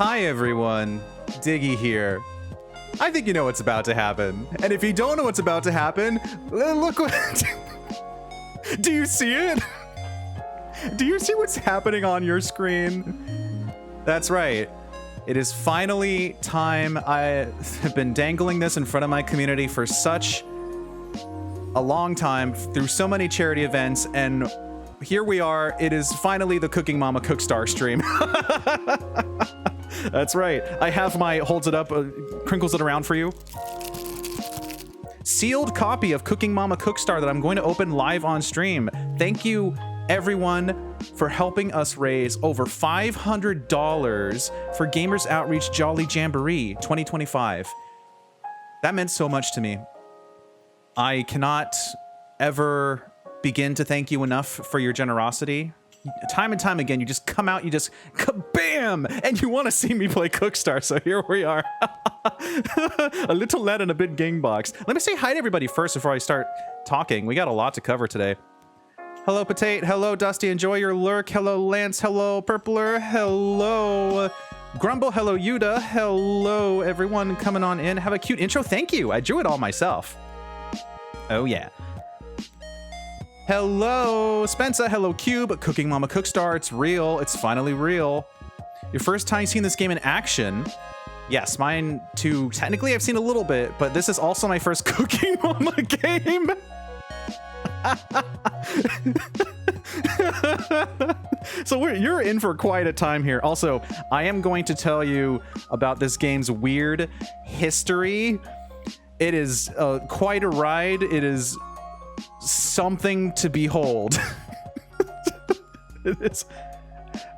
Hi everyone, Diggeh here. I think you know what's about to happen. And if you don't know what's about to happen, look what... Do you see it? Do you see what's happening on your screen? That's right. It is finally time. I have been dangling this in front of my community for such a long time through so many charity events, and here we are. It is finally the Cooking Mama Cookstar stream. That's right. I have my holds it up, crinkles it around for you. Sealed copy of Cooking Mama Cookstar that I'm going to open live on stream. Thank you, everyone, for helping us raise over $500 for Gamers Outreach Jolly Jamboree 2025. That meant so much to me. I cannot ever begin to thank you enough for your generosity. Time and time again, you just come out, you just kabam, and you want to see me play Cookstar, so here we are. A little lad and a bit gangbox. Let me say hi to everybody first before I start talking. We got a lot to cover today. Hello, Potate. Hello, Dusty. Enjoy your lurk. Hello, Lance. Hello, Purpler. Hello, Grumble. Hello, Yuda. Hello, everyone coming on in. Have a cute intro. Thank you. I drew it all myself. Oh, yeah. Hello, Spencer. Hello, Cube. Cooking Mama Cookstar. It's real. It's finally real. Your first time seeing this game in action? Yes, mine too. Technically, I've seen a little bit, but this is also my first Cooking Mama game. So you're in for quite a time here. Also, I am going to tell you about this game's weird history. It is quite a ride. It is something to behold. It is.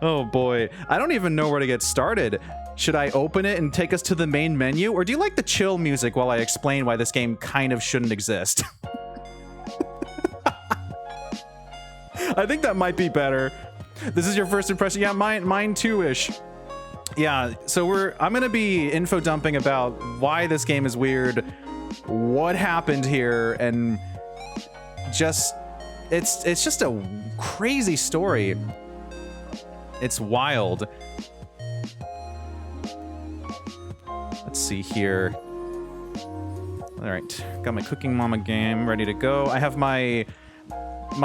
Oh boy, I don't even know where to get started. Should I open it and take us to the main menu, or do you like the chill music while I explain why this game kind of shouldn't exist? I think that might be better. This is your first impression. Yeah, mine too-ish. Yeah, so I'm gonna be info dumping about why this game is weird, what happened here, and just it's just a crazy story. It's wild. Let's see here. All right, got my Cooking Mama game ready to go. I have my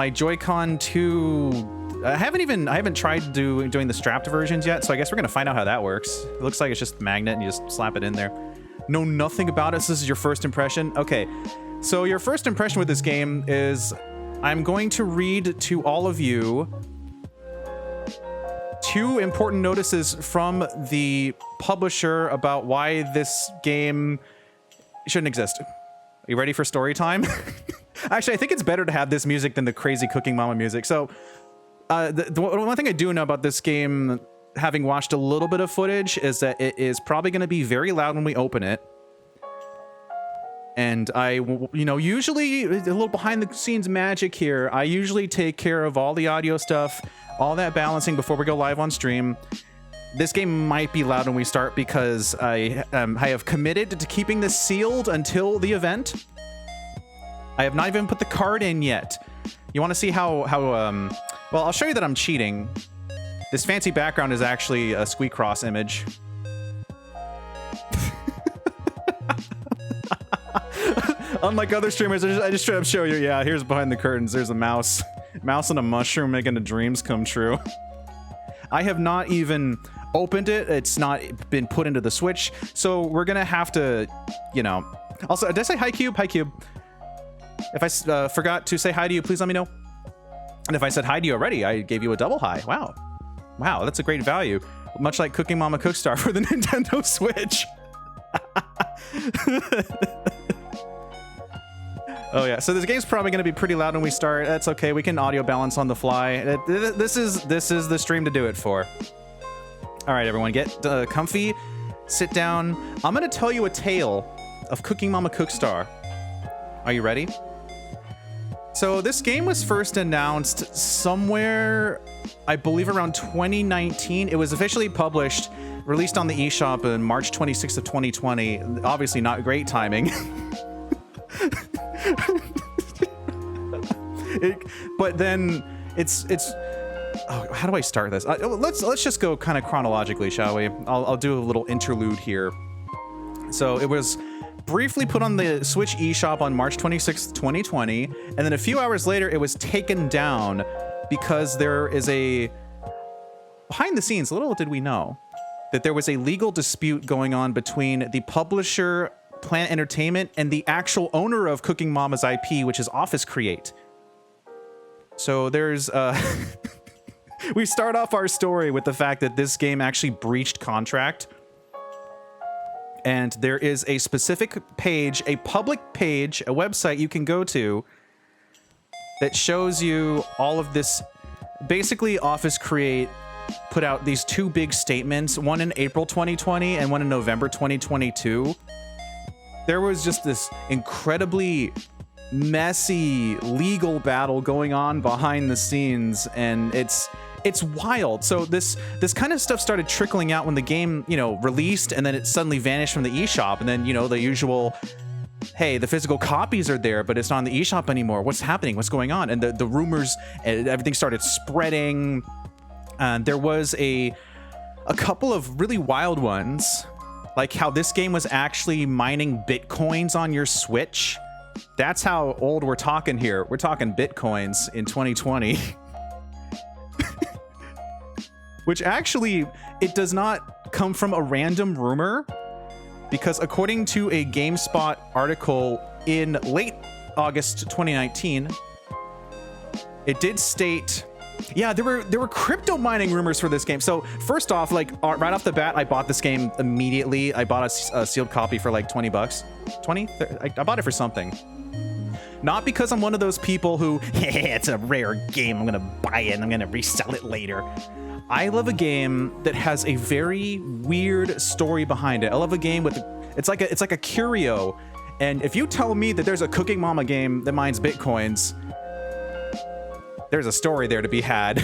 Joy-Con 2. I haven't tried doing the strapped versions yet, so I guess we're gonna find out how that works. It looks like it's just a magnet and you just slap it in there. Know nothing about it, so this is your first impression? Okay, so your first impression with this game is I'm going to read to all of you 2 important notices from the publisher about why this game shouldn't exist. Are you ready for story time? Actually, I think it's better to have this music than the crazy Cooking Mama music. So, the one thing I do know about this game, having watched a little bit of footage, is that it is probably going to be very loud when we open it. And usually a little behind the scenes magic here. I usually take care of all the audio stuff, all that balancing before we go live on stream. This game might be loud when we start because I have committed to keeping this sealed until the event. I have not even put the card in yet. You want to see how well, I'll show you that I'm cheating. This fancy background is actually a Squeakcross image. Unlike other streamers, I just straight up show you, yeah, here's behind the curtains. There's a mouse. Mouse and a mushroom making the dreams come true. I have not even opened it. It's not been put into the Switch. So we're going to have to, Also, did I say hi, Cube? Hi, Cube. If I forgot to say hi to you, please let me know. And if I said hi to you already, I gave you a double hi. Wow. Wow, that's a great value. Much like Cooking Mama Cookstar for the Nintendo Switch. Oh yeah, so this game's probably going to be pretty loud when we start. That's okay, we can audio balance on the fly. This is the stream to do it for. All right, everyone, get comfy, sit down. I'm going to tell you a tale of Cooking Mama Cookstar. Are you ready? So this game was first announced somewhere, I believe around 2019. It was officially published, released on the eShop in March 26th of 2020. Obviously not great timing. But then it's Oh, how do I start this? Let's just go kind of chronologically, shall we? I'll do a little interlude here. So it was briefly put on the Switch eShop on March 26th, 2020, and then a few hours later it was taken down because there is a behind the scenes, little did we know that there was a legal dispute going on between the publisher Planet Entertainment and the actual owner of Cooking Mama's IP, which is Office Create. So there's we start off our story with the fact that this game actually breached contract. And there is a specific page, a public page, a website you can go to that shows you all of this. Basically, Office Create put out these two big statements, one in April 2020 and one in November 2022. There was just this incredibly messy legal battle going on behind the scenes, and it's wild. So this kind of stuff started trickling out when the game, you know, released, and then it suddenly vanished from the eShop, and then, you know, the usual, hey, the physical copies are there, but it's not in the eShop anymore. What's happening? What's going on? And the rumors and everything started spreading. There was a couple of really wild ones, like how this game was actually mining bitcoins on your Switch. That's how old we're talking here. We're talking bitcoins in 2020. Which actually, it does not come from a random rumor, because according to a GameSpot article in late August 2019, it did state, yeah, there were crypto mining rumors for this game. So first off, like right off the bat, I bought this game immediately. I bought a sealed copy for like 20 bucks. 20? I bought it for something. Not because I'm one of those people who, hey, it's a rare game, I'm gonna buy it and I'm gonna resell it later. I love a game that has a very weird story behind it. I love a game with, it's like a curio. And if you tell me that there's a Cooking Mama game that mines bitcoins, there's a story there to be had.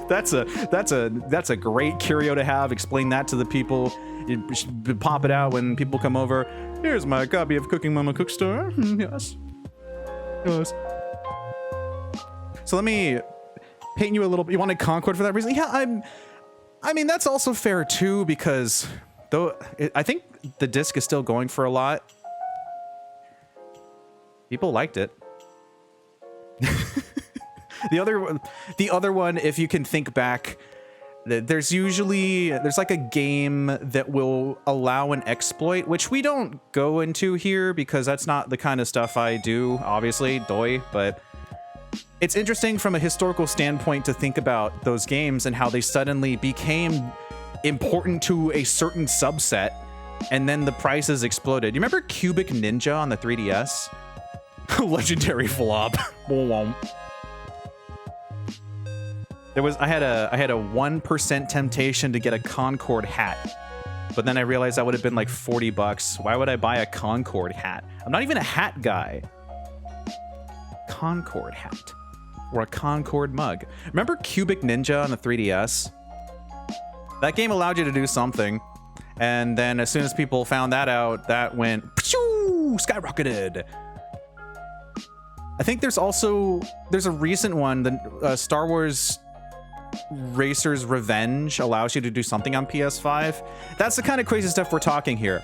That's a great curio to have. Explain that to the people. You should pop it out when people come over. Here's my copy of Cooking Mama Cookstar. Yes. Yes. So let me paint you a little. You wanted Concord for that reason? Yeah, I mean, that's also fair too, because though I think the disc is still going for a lot. People liked it. The other one, if you can think back, there's like a game that will allow an exploit, which we don't go into here because that's not the kind of stuff I do, obviously, doy, but it's interesting from a historical standpoint to think about those games and how they suddenly became important to a certain subset, and then the prices exploded. You remember Cubic Ninja on the 3DS? Legendary flop. I had a 1% temptation to get a Concord hat, but then I realized that would have been like 40 bucks. Why would I buy a Concord hat? I'm not even a hat guy. Concord hat. Or a Concord mug. Remember Cubic Ninja on the 3DS? That game allowed you to do something. And then as soon as people found that out, that went skyrocketed. I think there's a recent one, the Star Wars Racer's Revenge allows you to do something on PS5. That's the kind of crazy stuff we're talking here.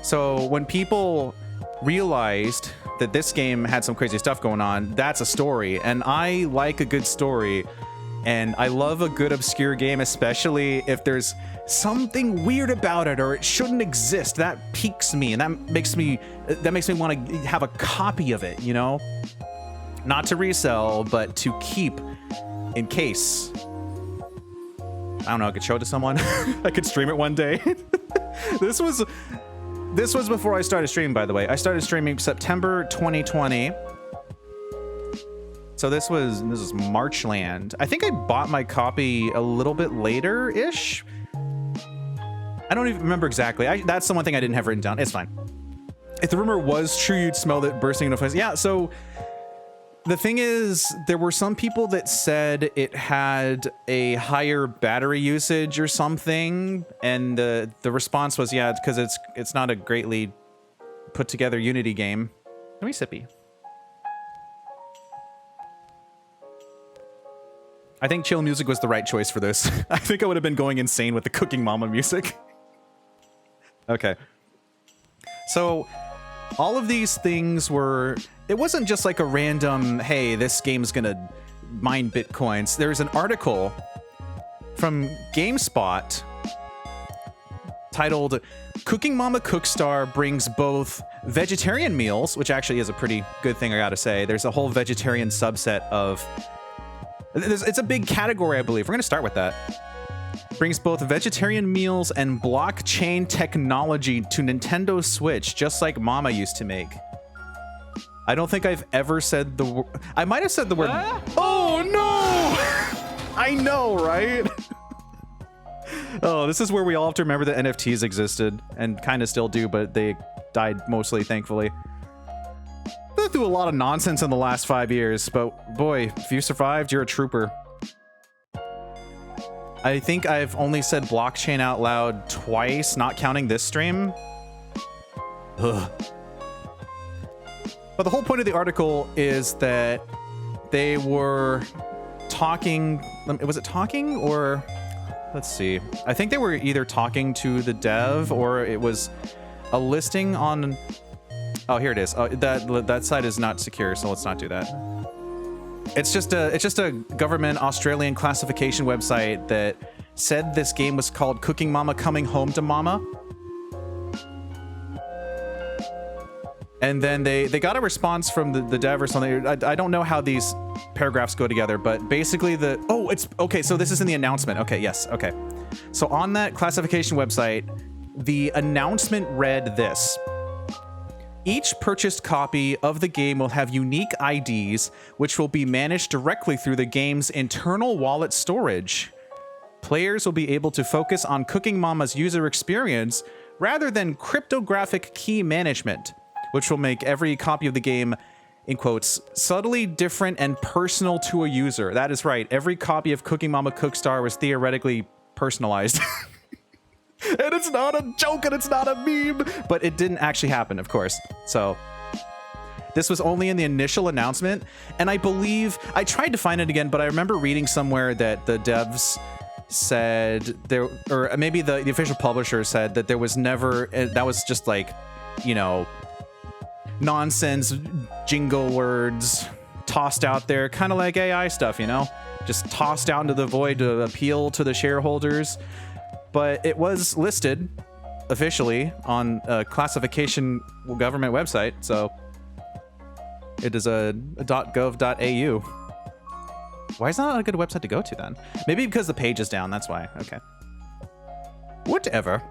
So when people realized that this game had some crazy stuff going on, that's a story, and I like a good story, and I love a good obscure game, especially if there's something weird about it or it shouldn't exist. That piques me, and that makes me want to have a copy of it, you know? Not to resell, but to keep in case. I don't know, I could show it to someone. I could stream it one day. This was before I started streaming, by the way. I started streaming September 2020. So this was Marchland. I think I bought my copy a little bit later-ish. I don't even remember exactly. That's the one thing I didn't have written down. It's fine. If the rumor was true, you'd smell it bursting into flames. Yeah, so the thing is, there were some people that said it had a higher battery usage or something, and the response was, yeah, because it's not a greatly put together Unity game. Let me sippy. I think chill music was the right choice for this. I think I would have been going insane with the Cooking Mama music. Okay. So all of these things were, it wasn't just like a random, hey, this game's gonna mine bitcoins. There's an article from GameSpot titled Cooking Mama Cookstar brings both vegetarian meals, which actually is a pretty good thing, I gotta say. There's a whole vegetarian subset of, it's a big category, I believe. We're gonna start with that. Brings both vegetarian meals and blockchain technology to Nintendo Switch, just like Mama used to make. I don't think I've ever said the word. I might have said the word. Oh no! I know, right? Oh, this is where we all have to remember that NFTs existed and kind of still do, but they died mostly, thankfully. Been through a lot of nonsense in the last 5 years, but boy, if you survived, you're a trooper. I think I've only said blockchain out loud twice, not counting this stream. Ugh. But the whole point of the article is that they were talking, was it talking or, let's see. I think they were either talking to the dev or it was a listing on, oh, here it is. Oh, that site is not secure, so let's not do that. It's just a government Australian classification website that said this game was called Cooking Mama Coming Home to Mama. And then they got a response from the dev or something. I don't know how these paragraphs go together, but basically it's okay. So this is in the announcement. Okay, yes, okay. So on that classification website, the announcement read this. Each purchased copy of the game will have unique IDs, which will be managed directly through the game's internal wallet storage. Players will be able to focus on Cooking Mama's user experience rather than cryptographic key management, which will make every copy of the game, in quotes, subtly different and personal to a user. That is right. Every copy of Cooking Mama Cookstar was theoretically personalized. And it's not a joke and it's not a meme, but it didn't actually happen, of course. So this was only in the initial announcement. And I believe, I tried to find it again, but I remember reading somewhere that the devs said there, or maybe the official publisher said that there was never, that was just like, you know, nonsense jingle words tossed out there, kind of like AI stuff, you know, just tossed out into the void to appeal to the shareholders. But it was listed officially on a classification government website, so it is a .gov.au. Why is that not a good website to go to then? Maybe because the page is down, that's why. Okay. Whatever.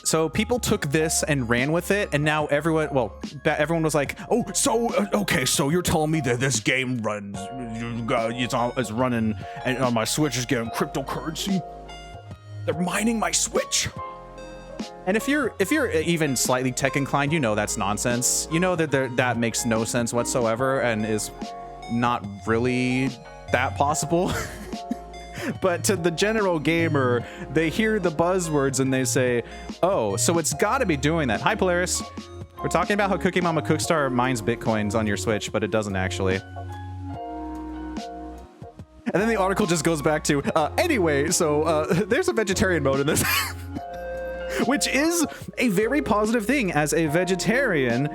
So people took this and ran with it, and now everyone was like, oh, so, okay, so you're telling me that this game runs, it's running, and on my Switch is getting cryptocurrency? They're mining my Switch. And if you're even slightly tech inclined, you know that's nonsense. You know that that makes no sense whatsoever and is not really that possible. But to the general gamer, they hear the buzzwords and they say, oh, so it's got to be doing that. Hi, Polaris. We're talking about how Cooking Mama Cookstar mines bitcoins on your Switch, but it doesn't actually. And then the article just goes back to, anyway, so there's a vegetarian mode in this, which is a very positive thing. As a vegetarian,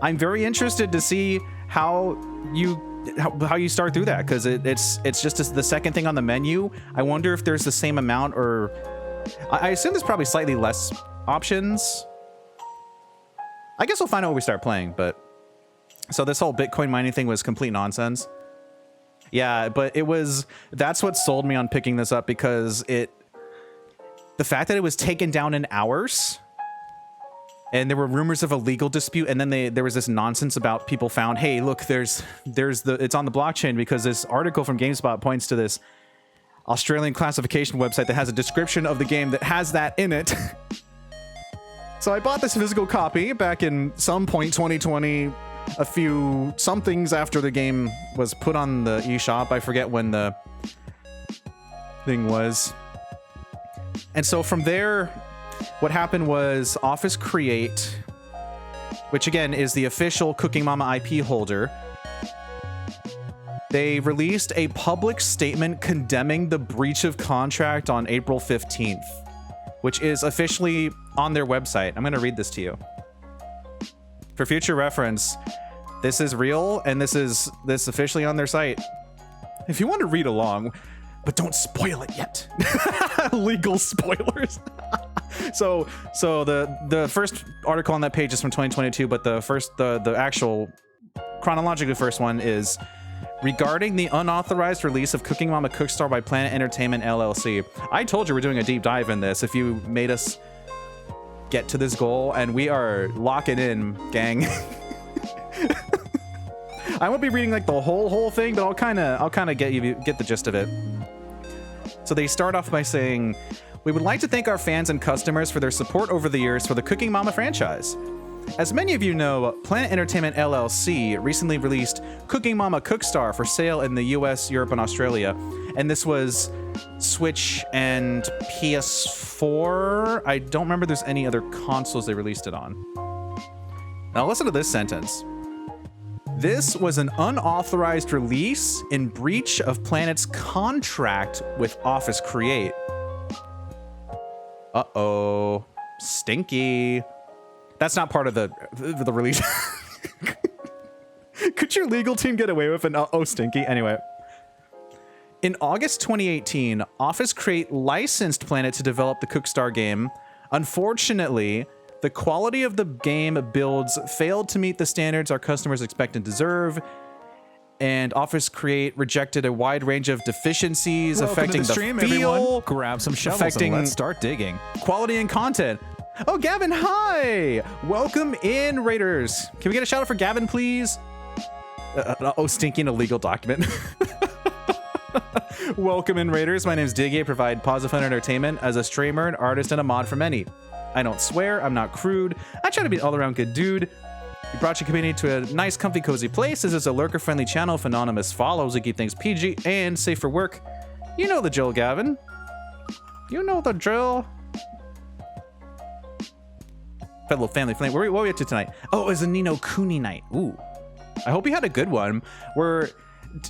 I'm very interested to see how you start through that, because it's just the second thing on the menu. I wonder if there's the same amount, or I assume there's probably slightly less options. I guess we'll find out when we start playing, but so this whole Bitcoin mining thing was complete nonsense. Yeah, but that's what sold me on picking this up, because the fact that it was taken down in hours, and there were rumors of a legal dispute, and then there was this nonsense about people found, hey, look, it's on the blockchain, because this article from GameSpot points to this Australian classification website that has a description of the game that has that in it. So I bought this physical copy back in some point 2020, a few somethings after the game was put on the eShop. I forget when the thing was. And so from there, what happened was Office Create, which again is the official Cooking Mama IP holder, They released a public statement condemning the breach of contract on April 15th, which is officially on their website. I'm going to read this to you. For future reference, this is real, and this is officially on their site. If you want to read along, but don't spoil it yet. Legal spoilers. So the first article on that page is from 2022, but the actual chronologically first one is regarding the unauthorized release of Cooking Mama Cookstar by Planet Entertainment LLC. I told you we're doing a deep dive in this if you made us get to this goal, and we are locking in, gang. I won't be reading like the whole thing, but I'll kind of get the gist of it. So they start off by saying, "We would like to thank our fans and customers for their support over the years for the Cooking Mama franchise. As many of you know, Planet Entertainment LLC recently released Cooking Mama Cookstar for sale in the US, Europe, and Australia. And this was Switch and PS4. I don't remember there's any other consoles they released it on." Now listen to this sentence. "This was an unauthorized release in breach of Planet's contract with Office Create." Uh-oh. Stinky. That's not part of the release. Could your legal team get away with an uh-oh stinky? Anyway. In August 2018, Office Create licensed Planet to develop the Cookstar game. Unfortunately, the quality of the game builds failed to meet the standards our customers expect and deserve, and Office Create rejected a wide range of deficiencies affecting the stream, feel, everyone. Grab some shovels and let's start digging. Quality and content. Oh, Gavin, hi! Welcome in, Raiders. Can we get a shout out for Gavin, please? Stinking illegal document. Welcome in, Raiders. My name is Diggeh. I provide positive fun entertainment as a streamer, an artist, and a mod for many. I don't swear. I'm not crude. I try to be an all-around good dude. We brought your community to a nice, comfy, cozy place. This is a lurker-friendly channel with anonymous follows to keep things PG and safe for work. You know the drill, Gavin. You know the drill. Fellow family flame. What are we up to tonight? Oh, it was a Nino Kuni night. Ooh. I hope you had a good one.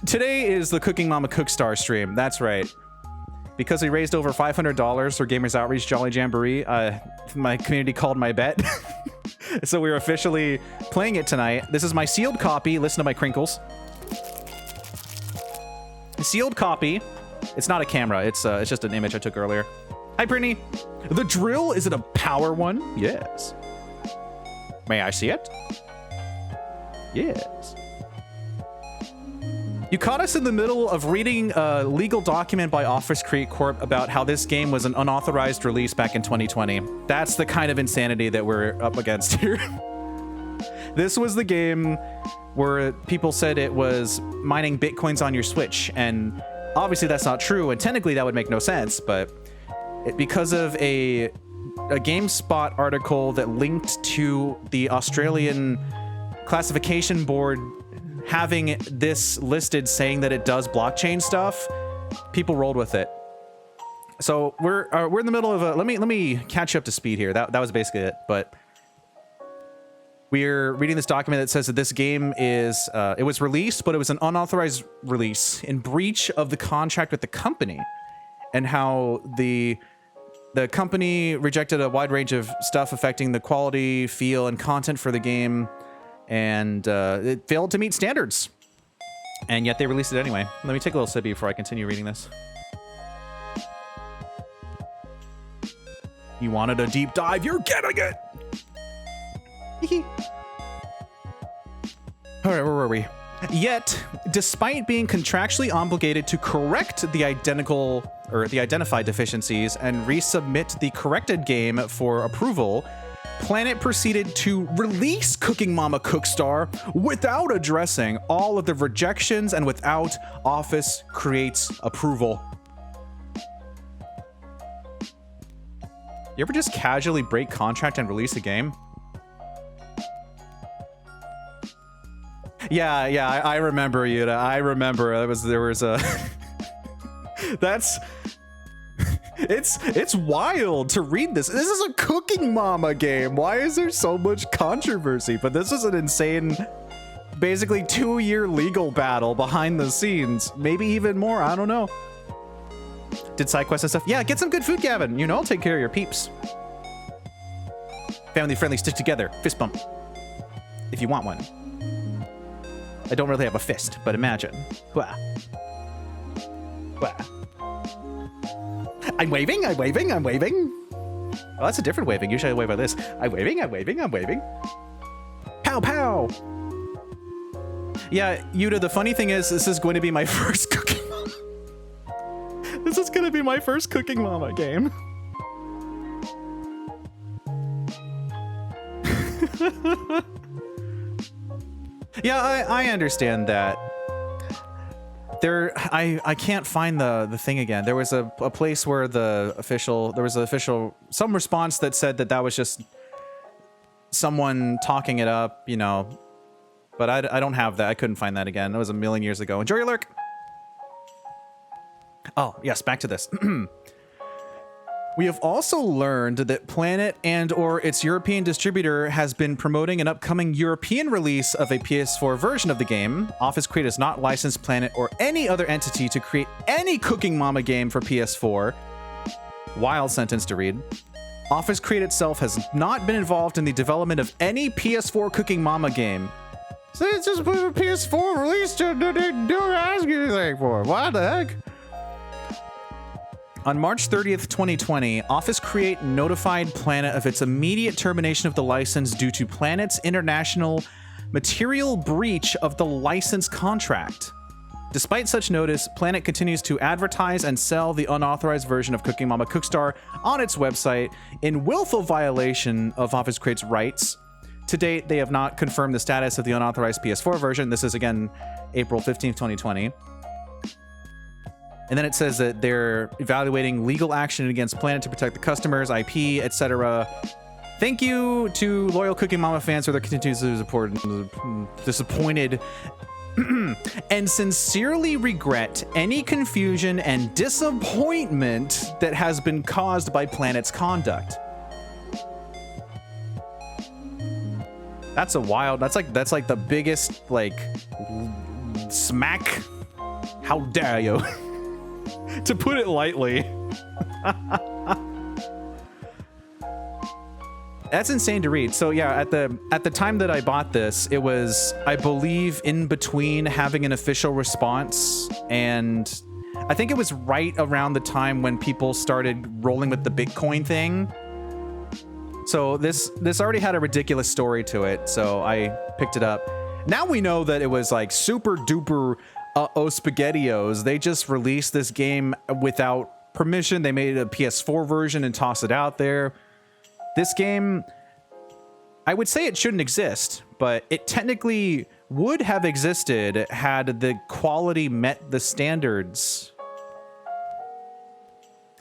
Today is the Cooking Mama Cookstar stream. That's right. Because we raised over $500 for Gamers Outreach Jolly Jamboree, my community called my bet. So we're officially playing it tonight. This is my sealed copy. Listen to my crinkles. Sealed copy. It's not a camera. It's just an image I took earlier. Hi, Brittany. The drill, is it a power one? Yes. May I see it? Yes. You caught us in the middle of reading a legal document by Office Create Corp about how this game was an unauthorized release back in 2020. That's the kind of insanity that we're up against here. This was the game where people said it was mining bitcoins on your Switch, and obviously that's not true, and technically that would make no sense, but because of a GameSpot article that linked to the Australian classification board having this listed saying that it does blockchain stuff, people rolled with it. So we're in the middle of a let me catch you up to speed here. That was basically it. But we're reading this document that says that this game is it was released, but it was an unauthorized release in breach of the contract with the company, and how the company rejected a wide range of stuff affecting the quality, feel, and content for the game, and it failed to meet standards. And yet they released it anyway. Let me take a little sip before I continue reading this. You wanted a deep dive, you're getting it! All right, where were we? Yet, despite being contractually obligated to correct the identified deficiencies and resubmit the corrected game for approval, Planet proceeded to release Cooking Mama Cookstar without addressing all of the rejections and without Office Create's approval. You ever just casually break contract and release a game? Yeah, I remember, Yuta. I remember. There was a... That's... It's wild to read this. This is a Cooking Mama game. Why is there so much controversy? But this is an insane basically 2-year legal battle behind the scenes. Maybe even more, I don't know. Did side quests and stuff. Yeah, get some good food, Gavin. You know, I'll take care of your peeps. Family friendly, stick together. Fist bump. If you want one. I don't really have a fist, but imagine. Wah. Wah. I'm waving, I'm waving, I'm waving. Oh, that's a different waving. Usually I wave like this. I'm waving, I'm waving, I'm waving. Pow, pow. Yeah, Yuta, the funny thing is, this is going to be my first Cooking Mama. This is going to be my first Cooking Mama game. Yeah, I understand that. I can't find the thing again. There was a place where there was some response that said that was just someone talking it up, you know. But I don't have that. I couldn't find that again. That was a million years ago. Enjoy your lurk. Oh, yes, back to this. We have also learned that Planet and/or its European distributor has been promoting an upcoming European release of a PS4 version of the game. Office Crate has not licensed Planet or any other entity to create any Cooking Mama game for PS4. Wild sentence to read. Office Crate itself has not been involved in the development of any PS4 Cooking Mama game. So it's just a PS4 release to don't ask you anything for. What the heck? On March 30th, 2020, Office Create notified Planet of its immediate termination of the license due to Planet's international material breach of the license contract. Despite such notice, Planet continues to advertise and sell the unauthorized version of Cooking Mama Cookstar on its website in willful violation of Office Create's rights. To date, they have not confirmed the status of the unauthorized PS4 version. This is, again, April 15th, 2020. And then it says that they're evaluating legal action against Planet to protect the customers, IP, etc. Thank you to loyal Cooking Mama fans for their continued support. Disappointed and sincerely regret any confusion and disappointment that has been caused by Planet's conduct. That's a wild. That's like the biggest smack. How dare you? To put it lightly. That's insane to read. So yeah, at the time that I bought this, it was, I believe, in between having an official response, and I think it was right around the time when people started rolling with the Bitcoin thing. So this already had a ridiculous story to it, so I picked it up. Now we know that it was like super duper SpaghettiOs. They just released this game without permission. They made a PS4 version and tossed it out there. This game, I would say it shouldn't exist, but it technically would have existed had the quality met the standards.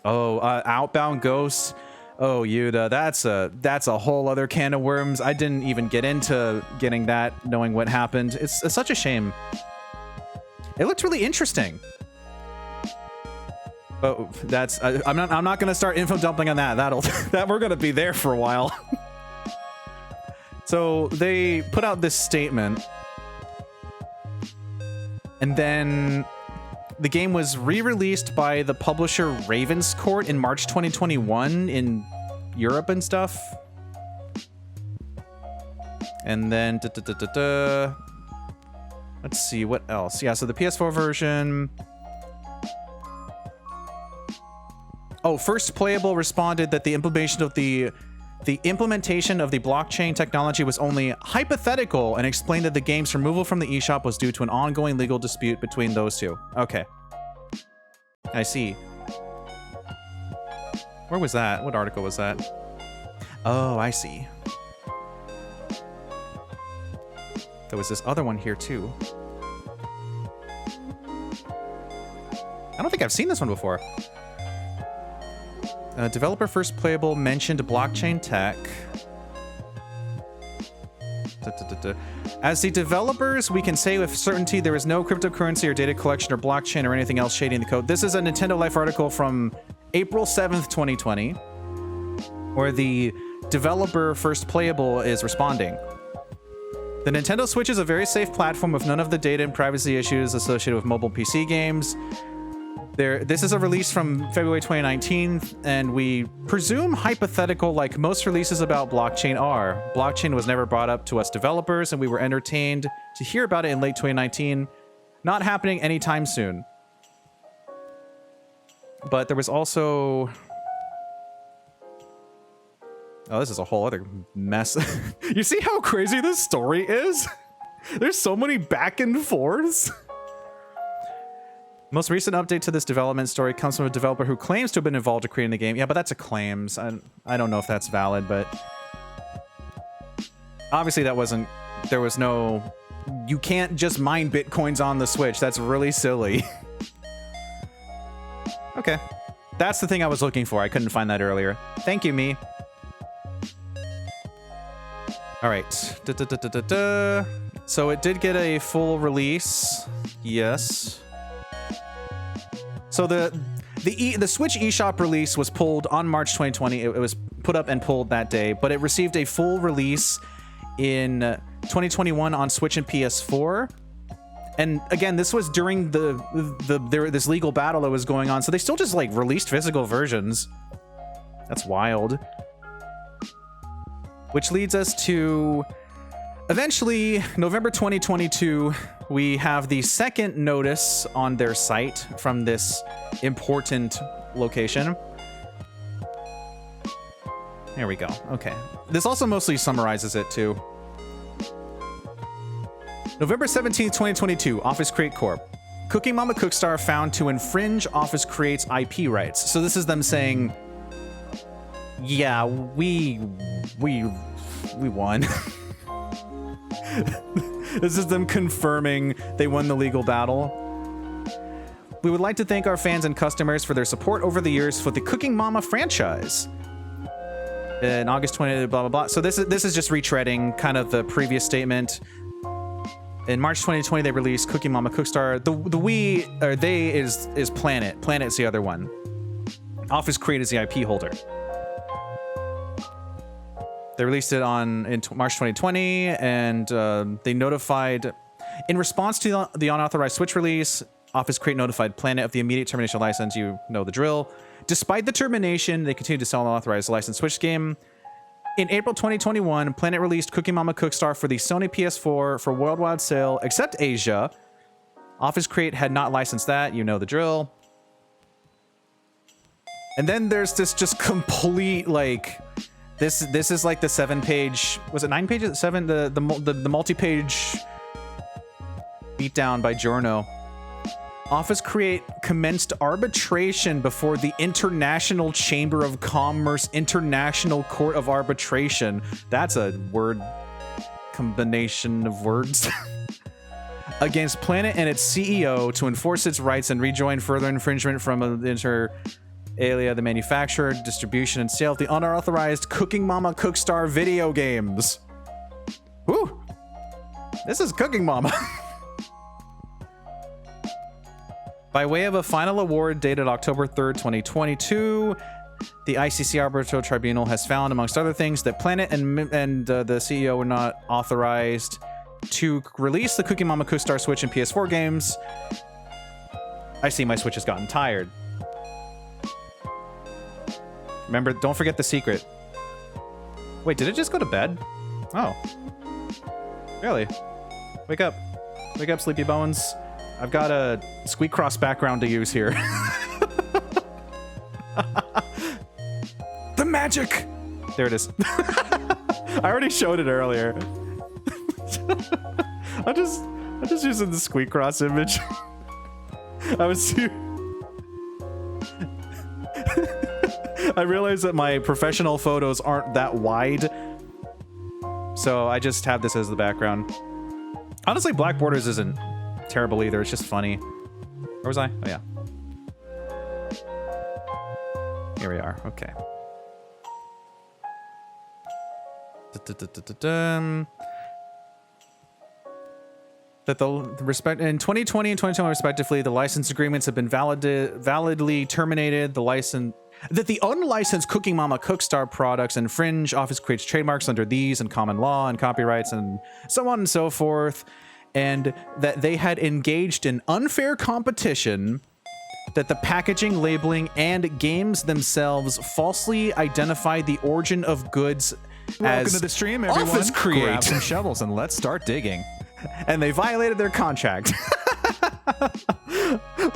Oh, Outbound Ghosts. Oh, Yuta, that's a whole other can of worms. I didn't even get into getting that, knowing what happened. It's such a shame. It looked really interesting. Oh, that's I'm not gonna start info dumping on that. That we're gonna be there for a while. So they put out this statement, and then the game was re-released by the publisher Ravenscourt in March 2021 in Europe and stuff. And then let's see what else. Yeah, so the PS4 version. Oh, First Playable responded that the implementation of the blockchain technology was only hypothetical, and explained that the game's removal from the eShop was due to an ongoing legal dispute between those two. Okay. I see. Where was that? What article was that? Oh, I see. There was this other one here too. I don't think I've seen this one before. Developer First Playable mentioned blockchain tech. As the developers, we can say with certainty there is no cryptocurrency or data collection or blockchain or anything else shading the code. This is a Nintendo Life article from April 7th, 2020, where the developer First Playable is responding. The Nintendo Switch is a very safe platform with none of the data and privacy issues associated with mobile PC games. This is a release from February 2019, and we presume hypothetical like most releases about blockchain are. Blockchain was never brought up to us developers, and we were entertained to hear about it in late 2019. Not happening anytime soon. But there was also... Oh, this is a whole other mess. You see how crazy this story is? There's so many back and forths. Most recent update to this development story comes from a developer who claims to have been involved in creating the game. Yeah, but that's a claims. I don't know if that's valid, but... Obviously that wasn't... There was no... You can't just mine bitcoins on the Switch. That's really silly. Okay. That's the thing I was looking for. I couldn't find that earlier. Thank you, me. All right. So it did get a full release. Yes. So the Switch eShop release was pulled on March 2020. It was put up and pulled that day, but it received a full release in 2021 on Switch and PS4. And again, this was during this legal battle that was going on, so they still just like released physical versions. That's wild. Which leads us to eventually November 2022. We have the second notice on their site from this important location. There we go. Okay. This also mostly summarizes it too. November 17th, 2022, Office Crate Corp. Cooking Mama Cookstar found to infringe Office Create's IP rights. So this is them saying, yeah, we won. This is them confirming they won the legal battle. We would like to thank our fans and customers for their support over the years for the Cooking Mama franchise. In August 20, blah, blah, blah. So this is just retreading kind of the previous statement. In March 2020, they released Cooking Mama Cookstar. The we, or they is Planet. Planet's the other one. Office Crate is the IP holder. They released it in March 2020, and they notified, in response to the unauthorized Switch release, Office Crate notified Planet of the immediate termination of license. You know the drill. Despite the termination, they continued to sell an unauthorized licensed Switch game. In April 2021, Planet released Cooking Mama Cookstar for the Sony PS4 for worldwide sale, except Asia. Office Crate had not licensed that. You know the drill. And then there's this just complete, like... This is like the 7-page... Was it 9 pages? 7? The multi-page beatdown by Giorno. Office Crate commenced arbitration before the International Chamber of Commerce International Court of Arbitration. That's a word combination of words. Against Planet and its CEO to enforce its rights and rejoin further infringement from inter alia the manufacturer, distribution, and sale of the unauthorized Cooking Mama Cookstar video games. Woo! This is Cooking Mama. By way of a final award dated October 3rd, 2022, the ICC Arbitral Tribunal has found, amongst other things, that Planet and the CEO were not authorized to release the Cooking Mama Cookstar Switch and PS4 games. I see my Switch has gotten tired. Remember, don't forget the secret. Wait, did it just go to bed? Oh. Really? Wake up. Wake up, sleepy bones. I've got a Squeak Cross background to use here. The magic! There it is. I already showed it earlier. I'm just using the Squeak Cross image. I realized that my professional photos aren't that wide, so I just have this as the background. Honestly, Black Borders isn't terrible either. It's just funny. Where was I? Oh, yeah. Here we are. Okay. that the respect in 2020 and 2021 respectively, the license agreements have been validly terminated. That the unlicensed Cooking Mama Cookstar products infringe Office creates trademarks under these and common law and copyrights and so on and so forth, and that they had engaged in unfair competition, that the packaging, labeling, and games themselves falsely identified the origin of goods. Welcome to the stream, everyone. Office create. Grab some shovels and let's start digging. And they violated their contract.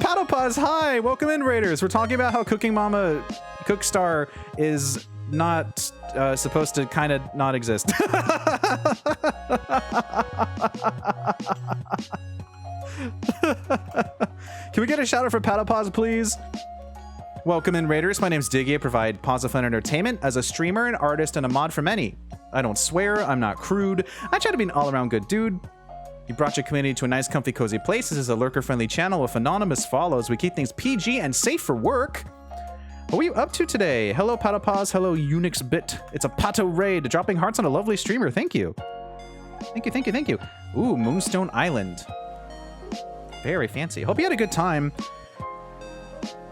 Paddlepause, hi, welcome in, Raiders. We're talking about how Cooking Mama Cookstar is not supposed to kind of not exist. Can we get a shout out for Paddlepause, please? Welcome in, Raiders. My name's Diggeh. I provide positive fun entertainment as a streamer, an artist, and a mod for many. I don't swear. I'm not crude. I try to be an all-around good dude. You brought your community to a nice, comfy, cozy place. This is a lurker-friendly channel with anonymous follows. We keep things PG and safe for work. What are you up to today? Hello, Paddlepause. Hello, Unix Bit. It's a Pato raid. Dropping hearts on a lovely streamer. Thank you. Thank you, thank you, thank you. Ooh, Moonstone Island. Very fancy. Hope you had a good time.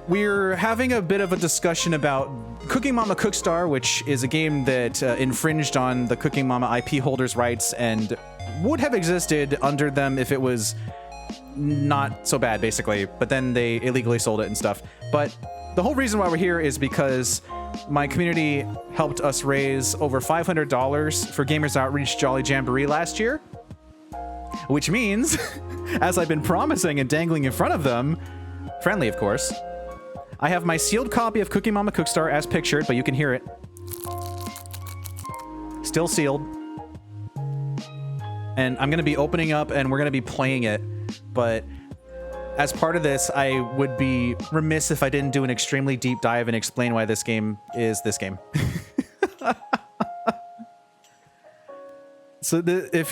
We're having a bit of a discussion about Cooking Mama Cookstar, which is a game that infringed on the Cooking Mama IP holders' rights and would have existed under them if it was not so bad, basically. But then they illegally sold it and stuff. But the whole reason why we're here is because my community helped us raise over $500 for Gamers Outreach Jolly Jamboree last year. Which means, as I've been promising and dangling in front of them, friendly of course, I have my sealed copy of Cooking Mama Cookstar as pictured, but you can hear it. Still sealed. And I'm going to be opening up and we're going to be playing it. But as part of this, I would be remiss if I didn't do an extremely deep dive and explain why this game is this game. So if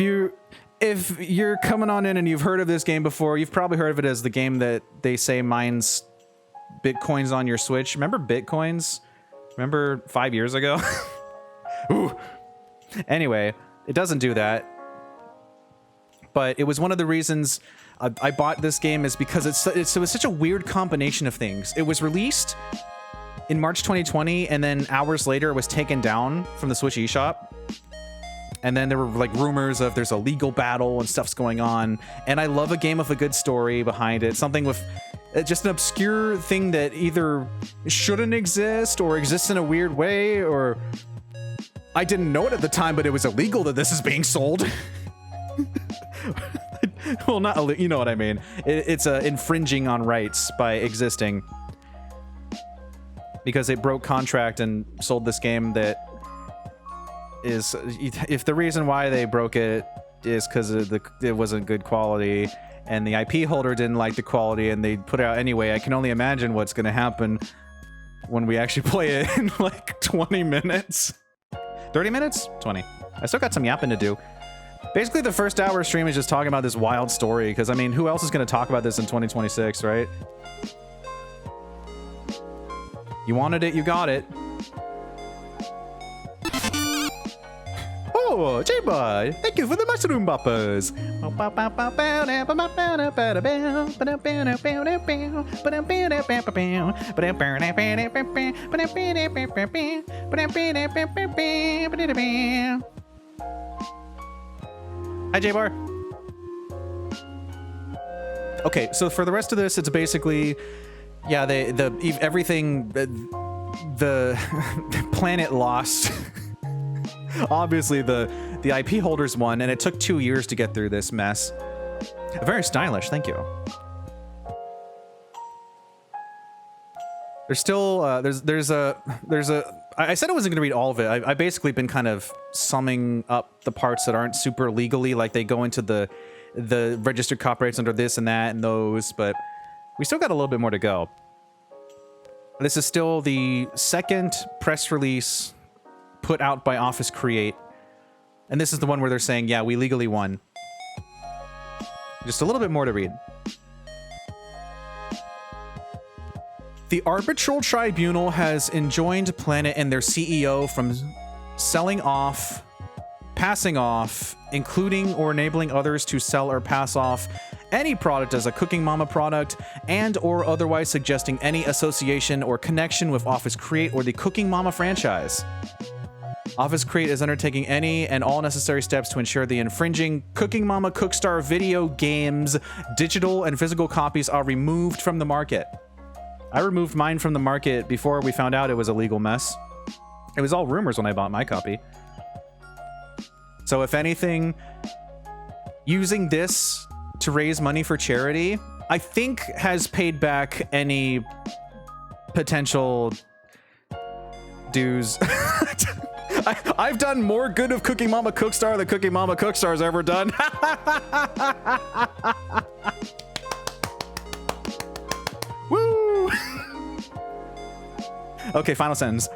you're coming on in and you've heard of this game before, you've probably heard of it as the game that they say mines Bitcoins on your Switch. Remember Bitcoins? Remember 5 years ago? Ooh. Anyway, it doesn't do that. But it was one of the reasons I bought this game is because it was such a weird combination of things. It was released in March 2020, and then hours later it was taken down from the Switch eShop. And then there were like rumors of there's a legal battle and stuff's going on. And I love a game with a good story behind it. Something with just an obscure thing that either shouldn't exist or exists in a weird way, or I didn't know it at the time, but it was illegal that this is being sold. Well, not, you know what I mean. It's infringing on rights by existing because it broke contract and sold this game that is, if the reason why they broke it is because it wasn't good quality and the IP holder didn't like the quality and they put it out anyway, I can only imagine what's going to happen when we actually play it in like 20 minutes. 30 minutes? 20. I still got some yapping to do. Basically, the first hour of stream is just talking about this wild story, because, I mean, who else is going to talk about this in 2026, right? You wanted it, you got it. Oh, J-Boy, thank you for the mushroom boppers. Hi, J-Bar. Okay, so for the rest of this, it's basically, yeah, everything, the planet lost. Obviously, the IP holders won, and it took 2 years to get through this mess. Very stylish, thank you. There's still, I said I wasn't going to read all of it. I basically been kind of summing up the parts that aren't super legally, like they go into the registered copyrights under this and that and those, but we still got a little bit more to go. This is still the second press release put out by Office Create, and this is the one where they're saying, yeah, we legally won. Just a little bit more to read. The Arbitral Tribunal has enjoined Planet and their CEO from selling off passing off, including or enabling others to sell or pass off any product as a Cooking Mama product, and or otherwise suggesting any association or connection with Office Create or the Cooking Mama franchise. Office Create is undertaking any and all necessary steps to ensure the infringing Cooking Mama Cookstar video games, digital and physical copies are removed from the market. I removed mine from the market before we found out it was a legal mess. It was all rumors when I bought my copy. So if anything, using this to raise money for charity, I think has paid back any potential dues. I've done more good of Cooking Mama Cookstar than Cooking Mama Cookstar's ever done. Woo! Okay, final sentence.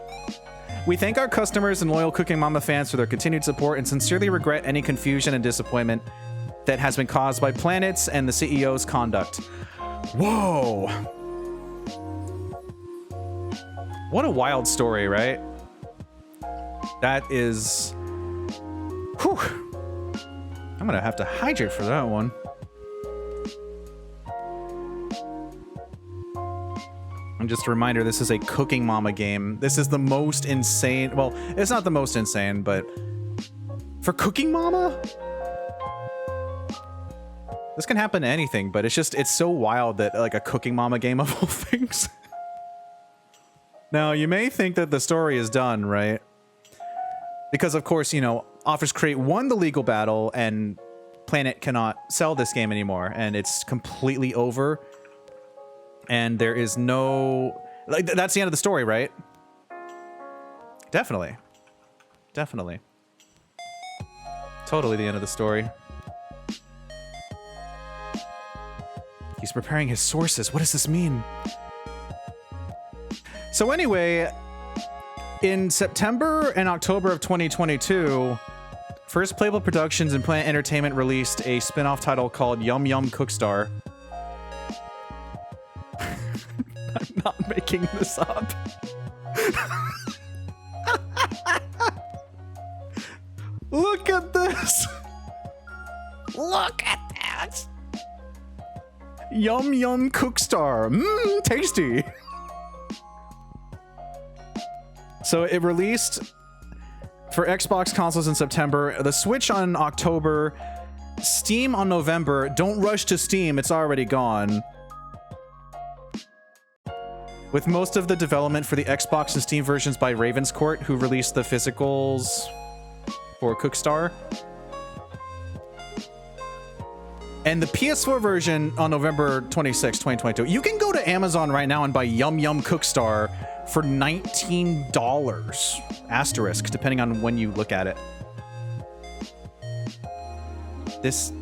We thank our customers and loyal Cooking Mama fans for their continued support and sincerely regret any confusion and disappointment that has been caused by Planet's and the CEO's conduct. Whoa! What a wild story, right? That is... Whew. I'm gonna have to hydrate for that one. And just a reminder, this is a Cooking Mama game. This is the most insane... Well, it's not the most insane, but... For Cooking Mama? This can happen to anything, but it's so wild that, like, a Cooking Mama game of all things. Now, you may think that the story is done, right? Because, of course, you know, Office Create won the legal battle, and Planet cannot sell this game anymore, and it's completely over. And there is no... Like, that's the end of the story, right? Definitely. Definitely. Totally the end of the story. He's preparing his sources. What does this mean? So anyway, in September and October of 2022, First Playable Productions and Planet Entertainment released a spin-off title called Yum Yum Cookstar. I'm not making this up. Look at this. Look at that. Yum Yum Cookstar. Mmm, tasty. So it released for Xbox consoles in September, the Switch on October, Steam on November. Don't rush to Steam, it's already gone. With most of the development for the Xbox and Steam versions by Ravenscourt, who released the physicals for Cookstar. And the PS4 version on November 26, 2022. You can go to Amazon right now and buy Yum Yum Cookstar for $19, asterisk, depending on when you look at it. This,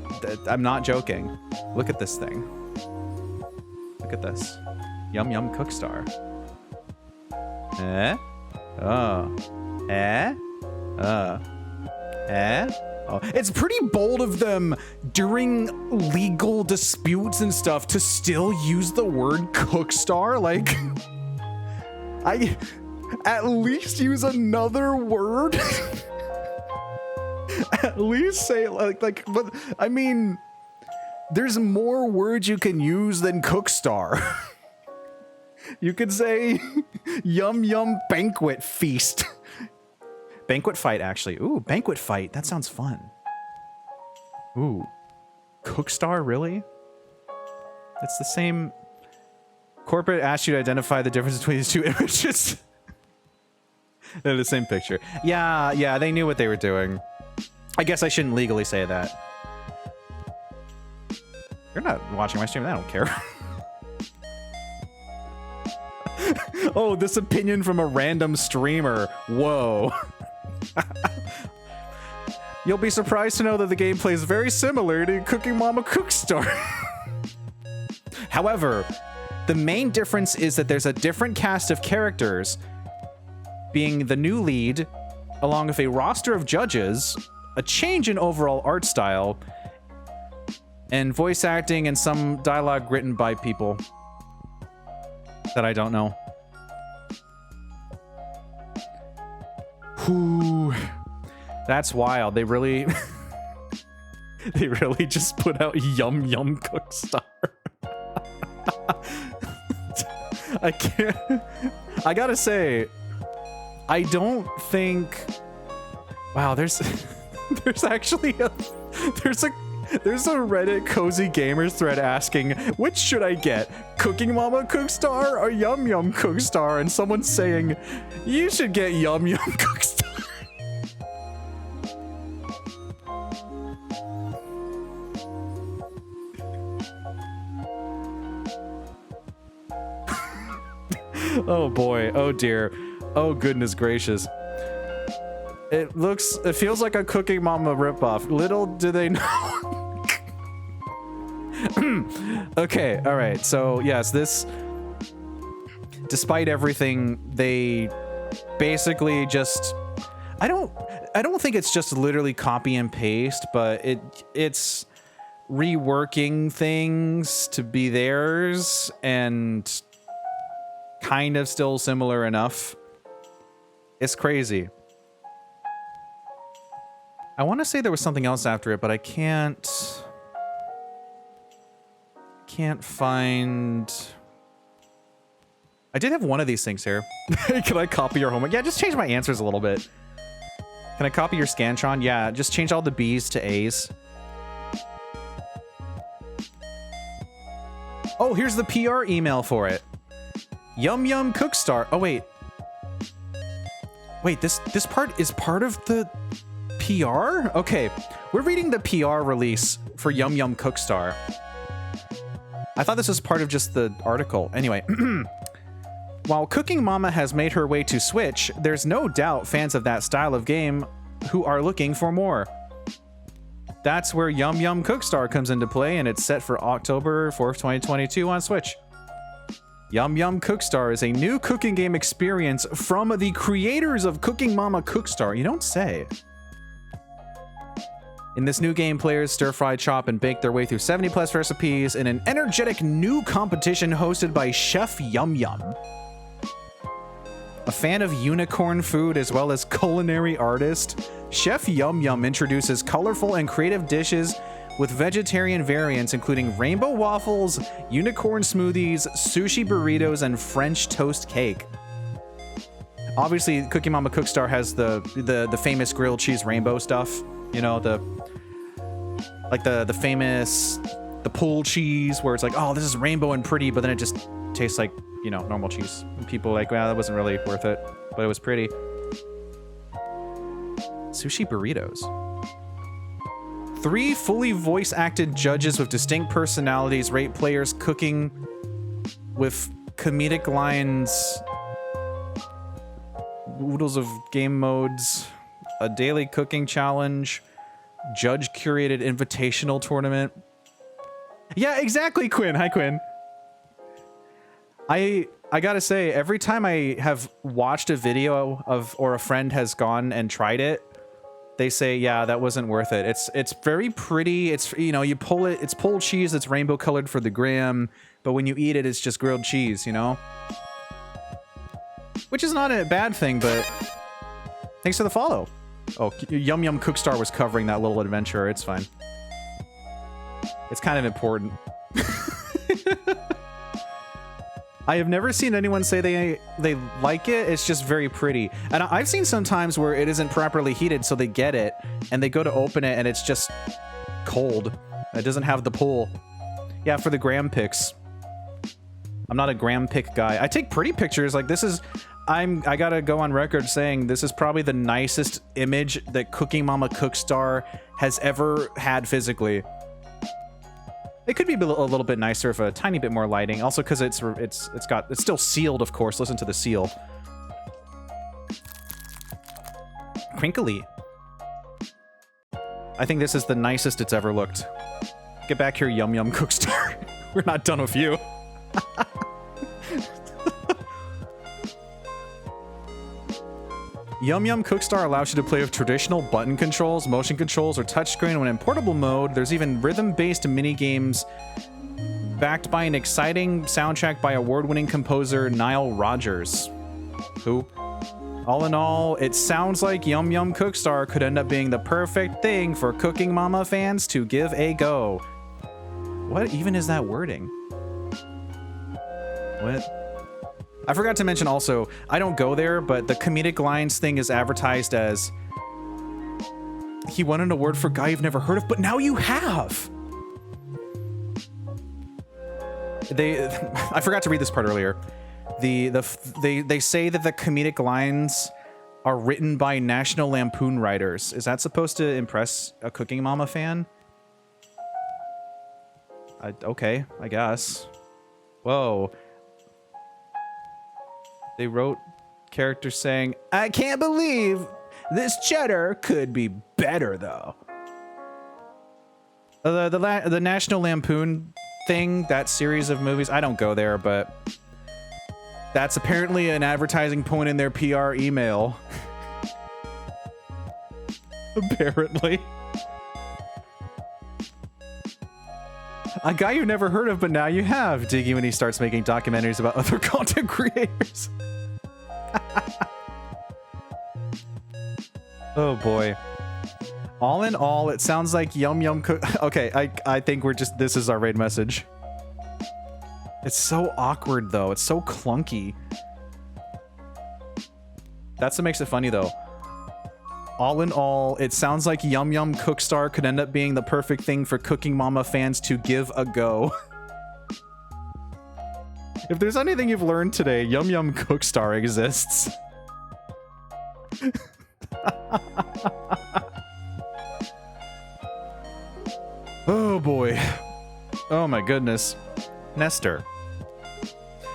I'm not joking. Look at this thing. Look at this. Yum Yum Cookstar. Eh? Oh. Eh? Eh? Oh. It's pretty bold of them during legal disputes and stuff to still use the word Cookstar. Like, I at least use another word. At least say like, but I mean, there's more words you can use than Cookstar. You could say Yum Yum Banquet Feast. Banquet Fight, actually. Ooh, Banquet Fight. That sounds fun. Ooh. Cookstar, really? It's the same... Corporate asked you to identify the difference between these two images. They're the same picture. Yeah, they knew what they were doing. I guess I shouldn't legally say that. You're not watching my stream, I don't care. Oh, this opinion from a random streamer. Whoa. You'll be surprised to know that the gameplay is very similar to Cooking Mama Cookstar. However, the main difference is that there's a different cast of characters, being the new lead, along with a roster of judges, a change in overall art style, and voice acting and some dialogue written by people that I don't know. Whew. That's wild. They really they really just put out Yum Yum Cookstar. I can't. I gotta say, I don't think. Wow, there's actually there's a Reddit Cozy Gamers thread asking, which should I get, Cooking Mama Cookstar or Yum Yum Cookstar? And someone's saying, you should get Yum Yum Cookstar. Oh boy, oh dear, oh goodness gracious. It feels like a Cooking Mama ripoff. Little do they know. Okay, all right. So yes, this, despite everything, they basically just, I don't think it's just literally copy and paste, but it's reworking things to be theirs and kind of still similar enough. It's crazy. I want to say there was something else after it, but I can't find. I did have one of these things here. Can I copy your homework? Yeah, just change my answers a little bit. Can I copy your Scantron? Yeah, just change all the B's to A's. Oh, here's the PR email for it. Yum Yum Cookstar. Oh wait. Wait, this part is part of the PR? Okay, we're reading the PR release for Yum Yum Cookstar. I thought this was part of just the article. Anyway, while Cooking Mama has made her way to Switch, there's no doubt fans of that style of game who are looking for more. That's where Yum Yum Cookstar comes into play, and it's set for October 4th, 2022 on Switch. Yum Yum Cookstar is a new cooking game experience from the creators of Cooking Mama Cookstar. You don't say. In this new game, players stir-fry, chop, and bake their way through 70+ recipes in an energetic new competition hosted by Chef Yum Yum. A fan of unicorn food as well as culinary artist, Chef Yum Yum introduces colorful and creative dishes with vegetarian variants including rainbow waffles, unicorn smoothies, sushi burritos, and French toast cake. Obviously, Cooking Mama Cookstar has the famous grilled cheese rainbow stuff. You know, the famous pool cheese where it's like, oh, this is rainbow and pretty, but then it just tastes like, you know, normal cheese. And people are like, well, that wasn't really worth it, but it was pretty. Sushi burritos. 3 fully voice-acted judges with distinct personalities rate players cooking with comedic lines, oodles of game modes, a daily cooking challenge, judge-curated invitational tournament. Yeah, exactly, Quinn. Hi, Quinn. I gotta say, every time I have watched a video of, or a friend has gone and tried it, they say, yeah, that wasn't worth it. It's very pretty. It's, you know, you pull it, it's pulled cheese that's rainbow colored for the gram, but when you eat it, it's just grilled cheese, you know? Which is not a bad thing, but thanks for the follow. Oh, Yum Yum Cookstar was covering that little adventure. It's fine. It's kind of important. I have never seen anyone say they like it. It's just very pretty. And I've seen sometimes where it isn't properly heated, so they get it, and they go to open it, and it's just cold. It doesn't have the pull. Yeah, for the gram pics. I'm not a gram pic guy. I take pretty pictures. Like, this is... I gotta go on record saying this is probably the nicest image that Cooking Mama Cookstar has ever had physically. It could be a little bit nicer if a tiny bit more lighting. Also, because it's still sealed, of course. Listen to the seal. Crinkly. I think this is the nicest it's ever looked. Get back here, Yum Yum Cookstar. We're not done with you. Yum Yum Cookstar allows you to play with traditional button controls, motion controls, or touchscreen when in portable mode. There's even rhythm-based mini-games backed by an exciting soundtrack by award-winning composer Nile Rodgers. Who? All in all, it sounds like Yum Yum Cookstar could end up being the perfect thing for Cooking Mama fans to give a go. What even is that wording? What? I forgot to mention also, I don't go there, but the comedic lines thing is advertised as he won an award for guy you've never heard of, but now you have. I forgot to read this part earlier. They say that the comedic lines are written by National Lampoon writers. Is that supposed to impress a Cooking Mama fan? Okay, I guess. Whoa. They wrote characters saying, "I can't believe this cheddar could be better though." The National Lampoon thing, that series of movies, I don't go there, but that's apparently an advertising point in their PR email. Apparently. A guy you never heard of, but now you have. Diggeh when he starts making documentaries about other content creators. Oh boy. All in all, it sounds like Yum Yum Okay, I think this is our raid message. It's so awkward though. It's so clunky. That's what makes it funny though. All in all, it sounds like Yum Yum Cookstar could end up being the perfect thing for Cooking Mama fans to give a go. If there's anything you've learned today, Yum Yum Cookstar exists. Oh boy. Oh my goodness. Nestor.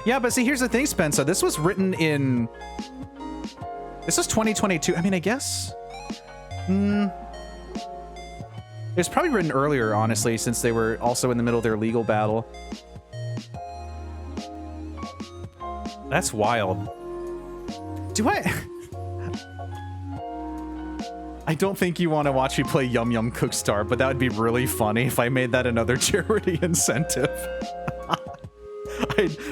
Yeah, but see, here's the thing, Spencer. This was written in... This is 2022. I mean, I guess... It was probably written earlier, honestly, since they were also in the middle of their legal battle. That's wild. Do I... I don't think you want to watch me play Yum Yum Cookstar, but that would be really funny if I made that another charity incentive.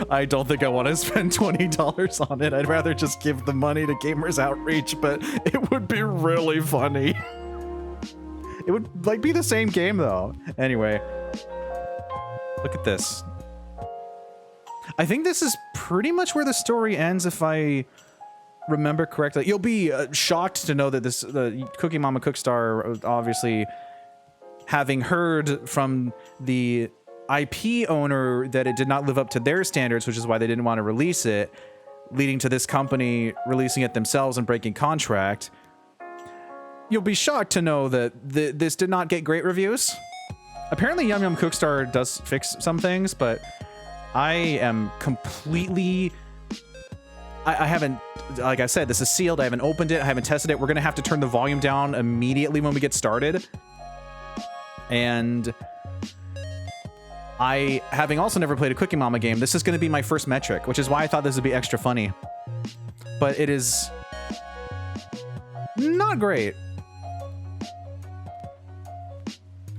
I don't think I want to spend $20 on it. I'd rather just give the money to Gamers Outreach, but it would be really funny. It would like be the same game though. Anyway, look at this. I think this is pretty much where the story ends if I remember correctly. You'll be shocked to know that the Cooking Mama Cookstar, obviously having heard from the IP owner that it did not live up to their standards, which is why they didn't want to release it, leading to this company releasing it themselves and breaking contract. You'll be shocked to know that this did not get great reviews. Apparently Yum Yum Cookstar does fix some things, but I am completely... I haven't, like I said, this is sealed. I haven't opened it. I haven't tested it. We're going to have to turn the volume down immediately when we get started. And I, having also never played a Cooking Mama game, this is going to be my first metric, which is why I thought this would be extra funny. But it is not great.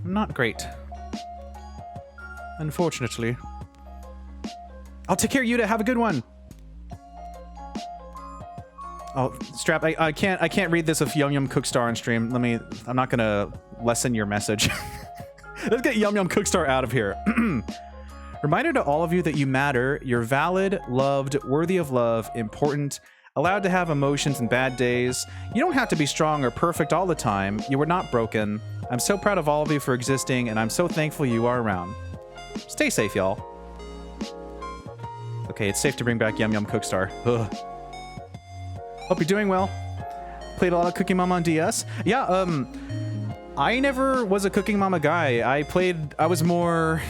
Not great. Unfortunately. I'll take care, Yuta. Have a good one. Oh, Strap, I can't read this with Yum Yum Cookstar on stream. I'm not gonna lessen your message. Let's get Yum Yum Cookstar out of here. Reminder to all of you that you matter. You're valid, loved, worthy of love, important, allowed to have emotions and bad days. You don't have to be strong or perfect all the time. You were not broken. I'm so proud of all of you for existing, and I'm so thankful you are around. Stay safe, y'all. Okay, it's safe to bring back Yum Yum Cookstar. Ugh. Hope you're doing well. Played a lot of Cooking Mama on DS. Yeah, I never was a Cooking Mama guy. I was more...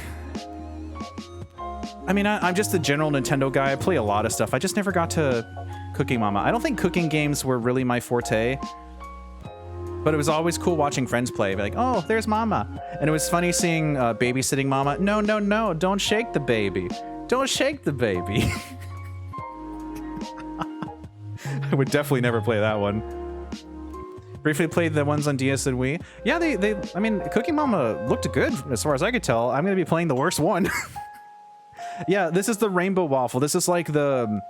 I mean, I'm just a general Nintendo guy. I play a lot of stuff. I just never got to Cooking Mama. I don't think cooking games were really my forte. But it was always cool watching friends play. Be like, oh, there's Mama. And it was funny seeing babysitting Mama. No, no, no, don't shake the baby. Don't shake the baby. I would definitely never play that one. Briefly played the ones on DS and Wii. Yeah, I mean, Cooking Mama looked good as far as I could tell. I'm going to be playing the worst one. Yeah, this is the Rainbow Waffle. This is like the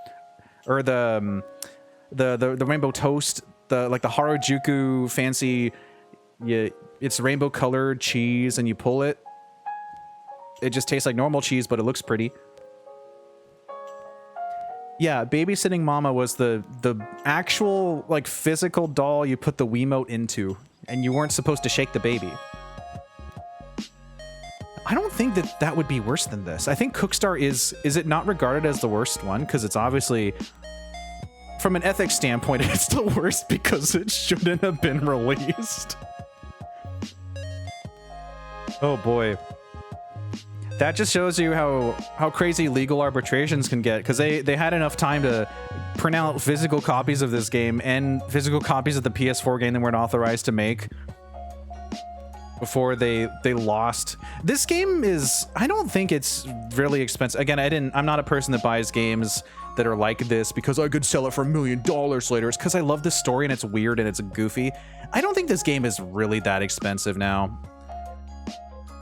the rainbow toast, the Harajuku fancy, it's rainbow colored cheese, and you pull it. It just tastes like normal cheese, but it looks pretty. Yeah, babysitting mama was the actual like physical doll you put the Wiimote into, and you weren't supposed to shake the baby. I don't think that would be worse than this. I think Cookstar is it not regarded as the worst one? Because it's obviously, from an ethics standpoint, it's the worst because it shouldn't have been released. Oh boy. That just shows you how crazy legal arbitrations can get, because they had enough time to print out physical copies of this game and physical copies of the PS4 game they weren't authorized to make before they lost. This game is, I don't think it's really expensive. Again, I'm not a person that buys games that are like this because I could sell it for $1 million later. It's because I love this story and it's weird and it's goofy. I don't think this game is really that expensive now.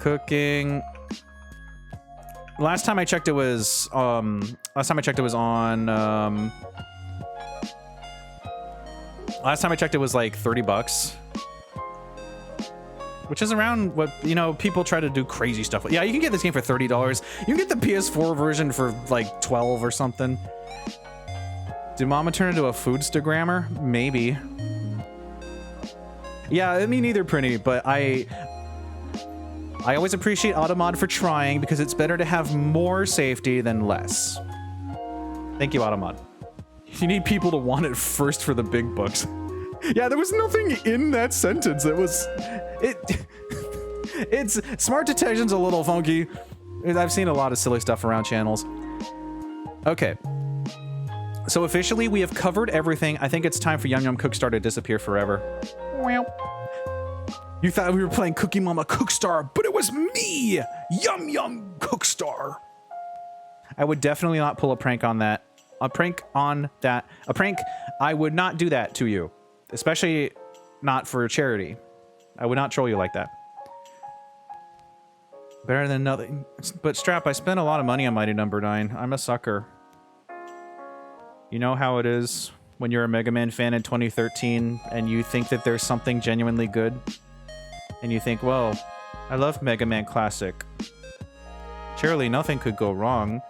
Cooking. Last time I checked it was on last time I checked it was like $30, which is around what, you know, people try to do crazy stuff with. Yeah, you can get this game for $30. You can get the PS4 version for like 12 or something. Did Mama turn into a foodstagrammer? Maybe. Yeah, me neither, Prinny, but I always appreciate Automod for trying, because it's better to have more safety than less. Thank you, Automod. You need people to want it first for the big bucks. Yeah, there was nothing in that sentence. It's smart detection's a little funky. I've seen a lot of silly stuff around channels. Okay. So officially, we have covered everything. I think it's time for Yum Yum Cookstar to disappear forever. Well. You thought we were playing Cooking Mama Cookstar, but it was me, Yum Yum Cookstar. I would definitely not pull a prank on that. A prank, I would not do that to you. Especially not for charity. I would not troll you like that. Better than nothing. But Strap, I spent a lot of money on Mighty Number 9. I'm a sucker. You know how it is when you're a Mega Man fan in 2013 and you think that there's something genuinely good? And you think, well, I love Mega Man Classic. Surely nothing could go wrong.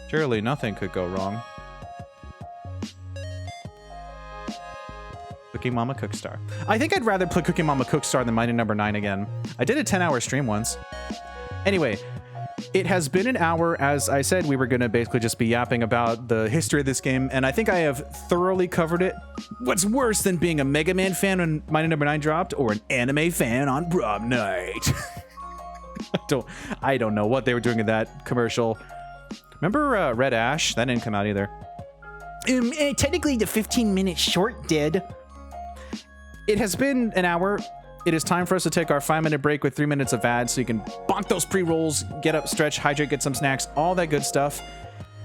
Surely nothing could go wrong. Cooking Mama Cookstar. I think I'd rather play Cooking Mama Cookstar than Mighty Number 9 again. I did a 10-hour stream once. Anyway, it has been an hour. As I said, we were going to basically just be yapping about the history of this game, and I think I have thoroughly covered it. What's worse than being a Mega Man fan when Mighty Number 9 dropped, or an anime fan on prom night? I don't know what they were doing in that commercial. Remember Red Ash? That didn't come out either. Technically, the 15-minute short did. It has been an hour. It is time for us to take our 5-minute break with 3 minutes of ads so you can bonk those pre-rolls, get up, stretch, hydrate, get some snacks, all that good stuff.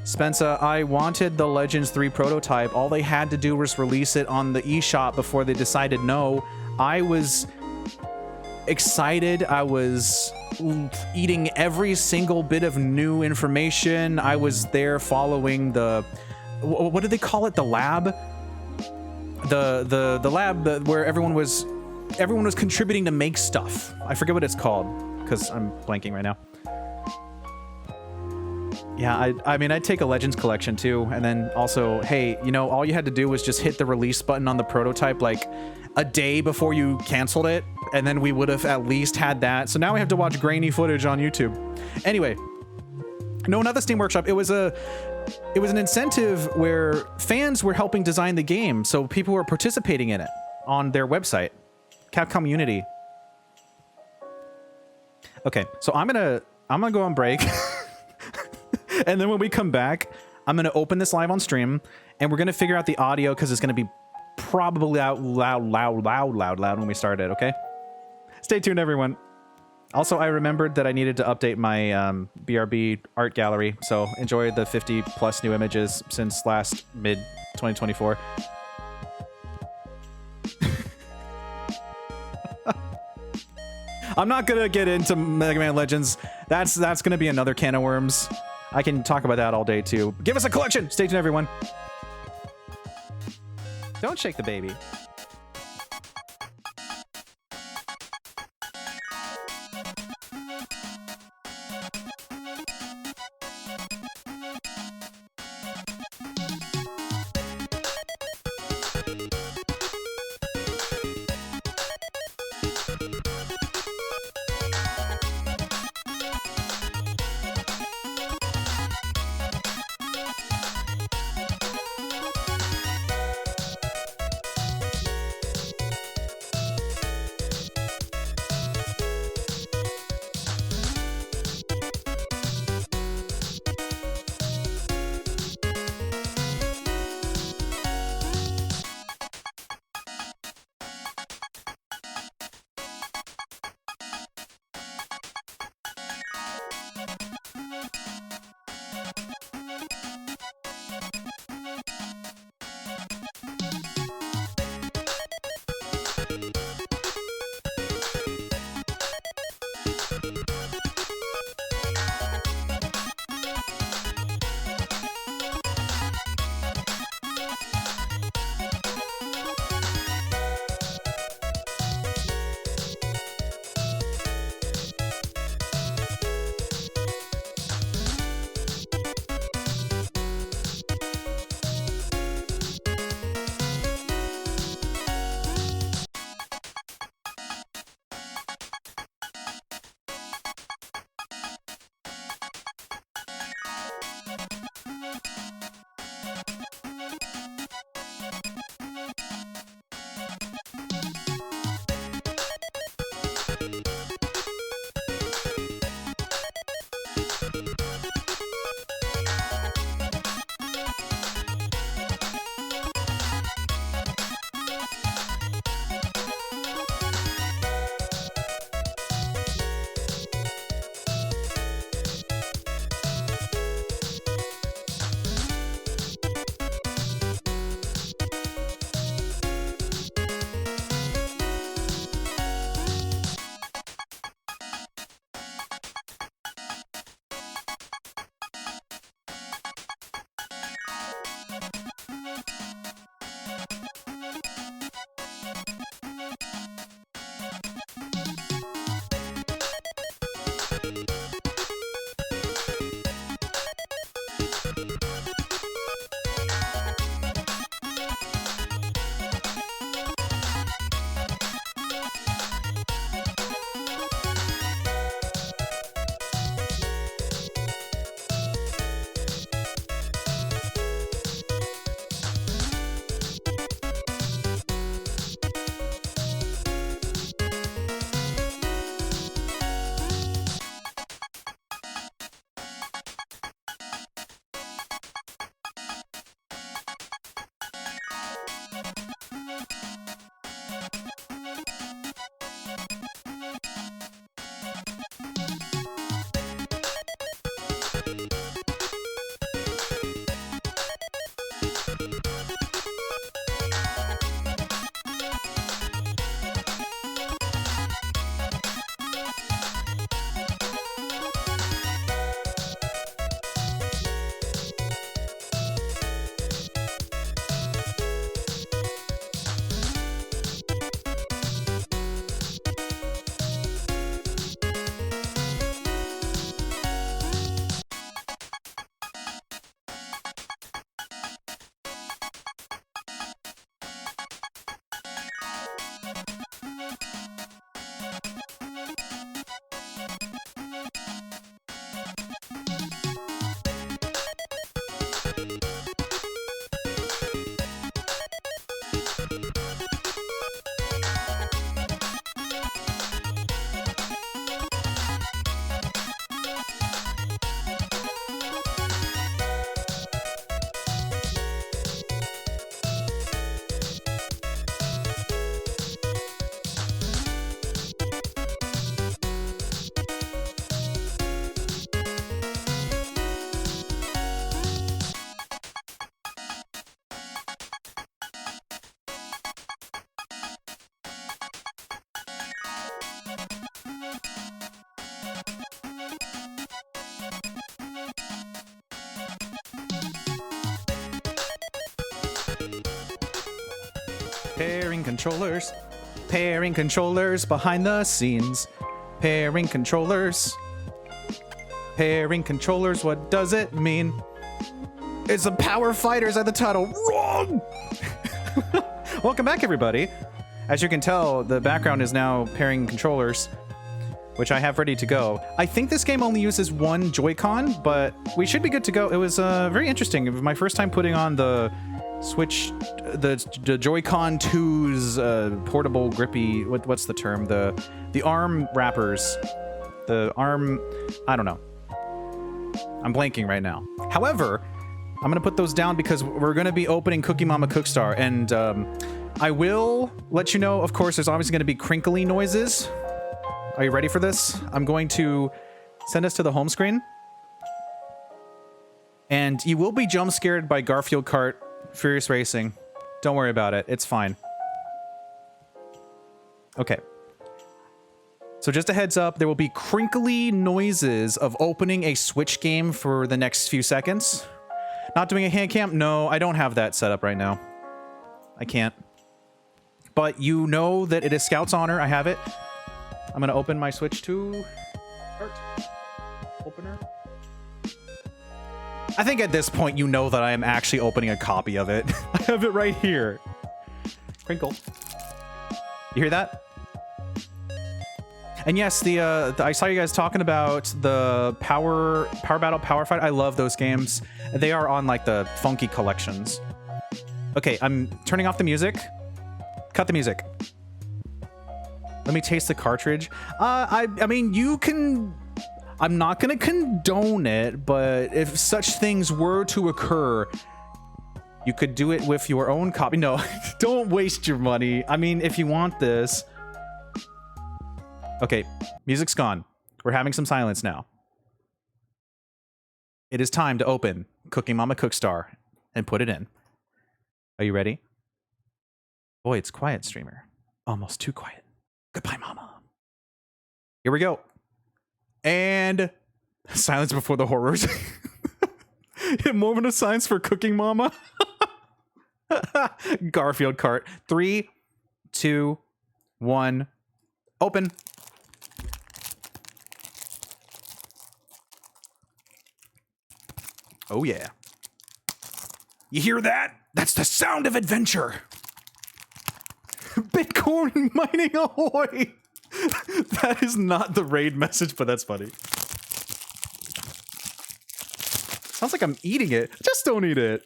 Spencer, I wanted the Legends 3 prototype. All they had to do was release it on the eShop before they decided no. I was excited. I was eating every single bit of new information. I was there following the... What did they call it? The lab? The lab where everyone was contributing to make stuff. I forget what it's called because I'm blanking right now. Yeah, I mean, I'd take a Legends collection too. And then also, hey, you know, all you had to do was just hit the release button on the prototype like a day before you canceled it. And then we would have at least had that. So now we have to watch grainy footage on YouTube. Anyway, no, not the Steam Workshop. It was an incentive where fans were helping design the game. So people were participating in it on their website. Capcom Unity. Okay, so I'm gonna go on break. And then when we come back, I'm gonna open this live on stream and we're gonna figure out the audio because it's gonna be probably loud when we start it, okay? Stay tuned, everyone. Also, I remembered that I needed to update my BRB art gallery, so enjoy the 50 plus new images since last mid-2024. I'm not gonna get into Mega Man Legends. That's gonna be another can of worms. I can talk about that all day too. Give us a collection. Stay tuned, everyone. Don't shake the baby. controllers. Pairing controllers behind the scenes. Pairing controllers. Pairing controllers, what does it mean? It's the Power Fighters at the title. Wrong! Welcome back, everybody. As you can tell, the background is now pairing controllers, which I have ready to go. I think this game only uses one Joy-Con, but we should be good to go. It was very interesting. It was my first time putting on the Switch, the Joy-Con 2's portable grippy, what's the term? The arm wrappers. The arm, I don't know. I'm blanking right now. However, I'm gonna put those down because we're gonna be opening Cooking Mama Cookstar, and I will let you know, of course, there's obviously gonna be crinkly noises. Are you ready for this? I'm going to send us to the home screen. And you will be jump scared by Garfield Kart Furious Racing. Don't worry about it. It's fine. Okay. So just a heads up, there will be crinkly noises of opening a Switch game for the next few seconds. Not doing a hand cam? No, I don't have that set up right now. I can't. But you know that it is Scout's honor. I have it. I'm gonna open my Switch 2 cart opener. I think at this point you know that I am actually opening a copy of it. I have it right here. Crinkle. You hear that? And yes, I saw you guys talking about the Power Battle, Power Fight. I love those games. They are on like the funky collections. Okay, I'm turning off the music. Cut the music. Let me taste the cartridge. I mean, you can... I'm not going to condone it, but if such things were to occur, you could do it with your own copy. No, don't waste your money. I mean, if you want this... Okay, music's gone. We're having some silence now. It is time to open Cooking Mama Cookstar and put it in. Are you ready? Boy, it's quiet, streamer. Almost too quiet. Goodbye, mama. Here we go. And silence before the horrors. A moment of silence for Cooking Mama. Garfield Kart. 3, 2, 1. Open. Oh, yeah. You hear that? That's the sound of adventure. Bitcoin mining ahoy! That is not the raid message, but that's funny. Sounds like I'm eating it. Just don't eat it.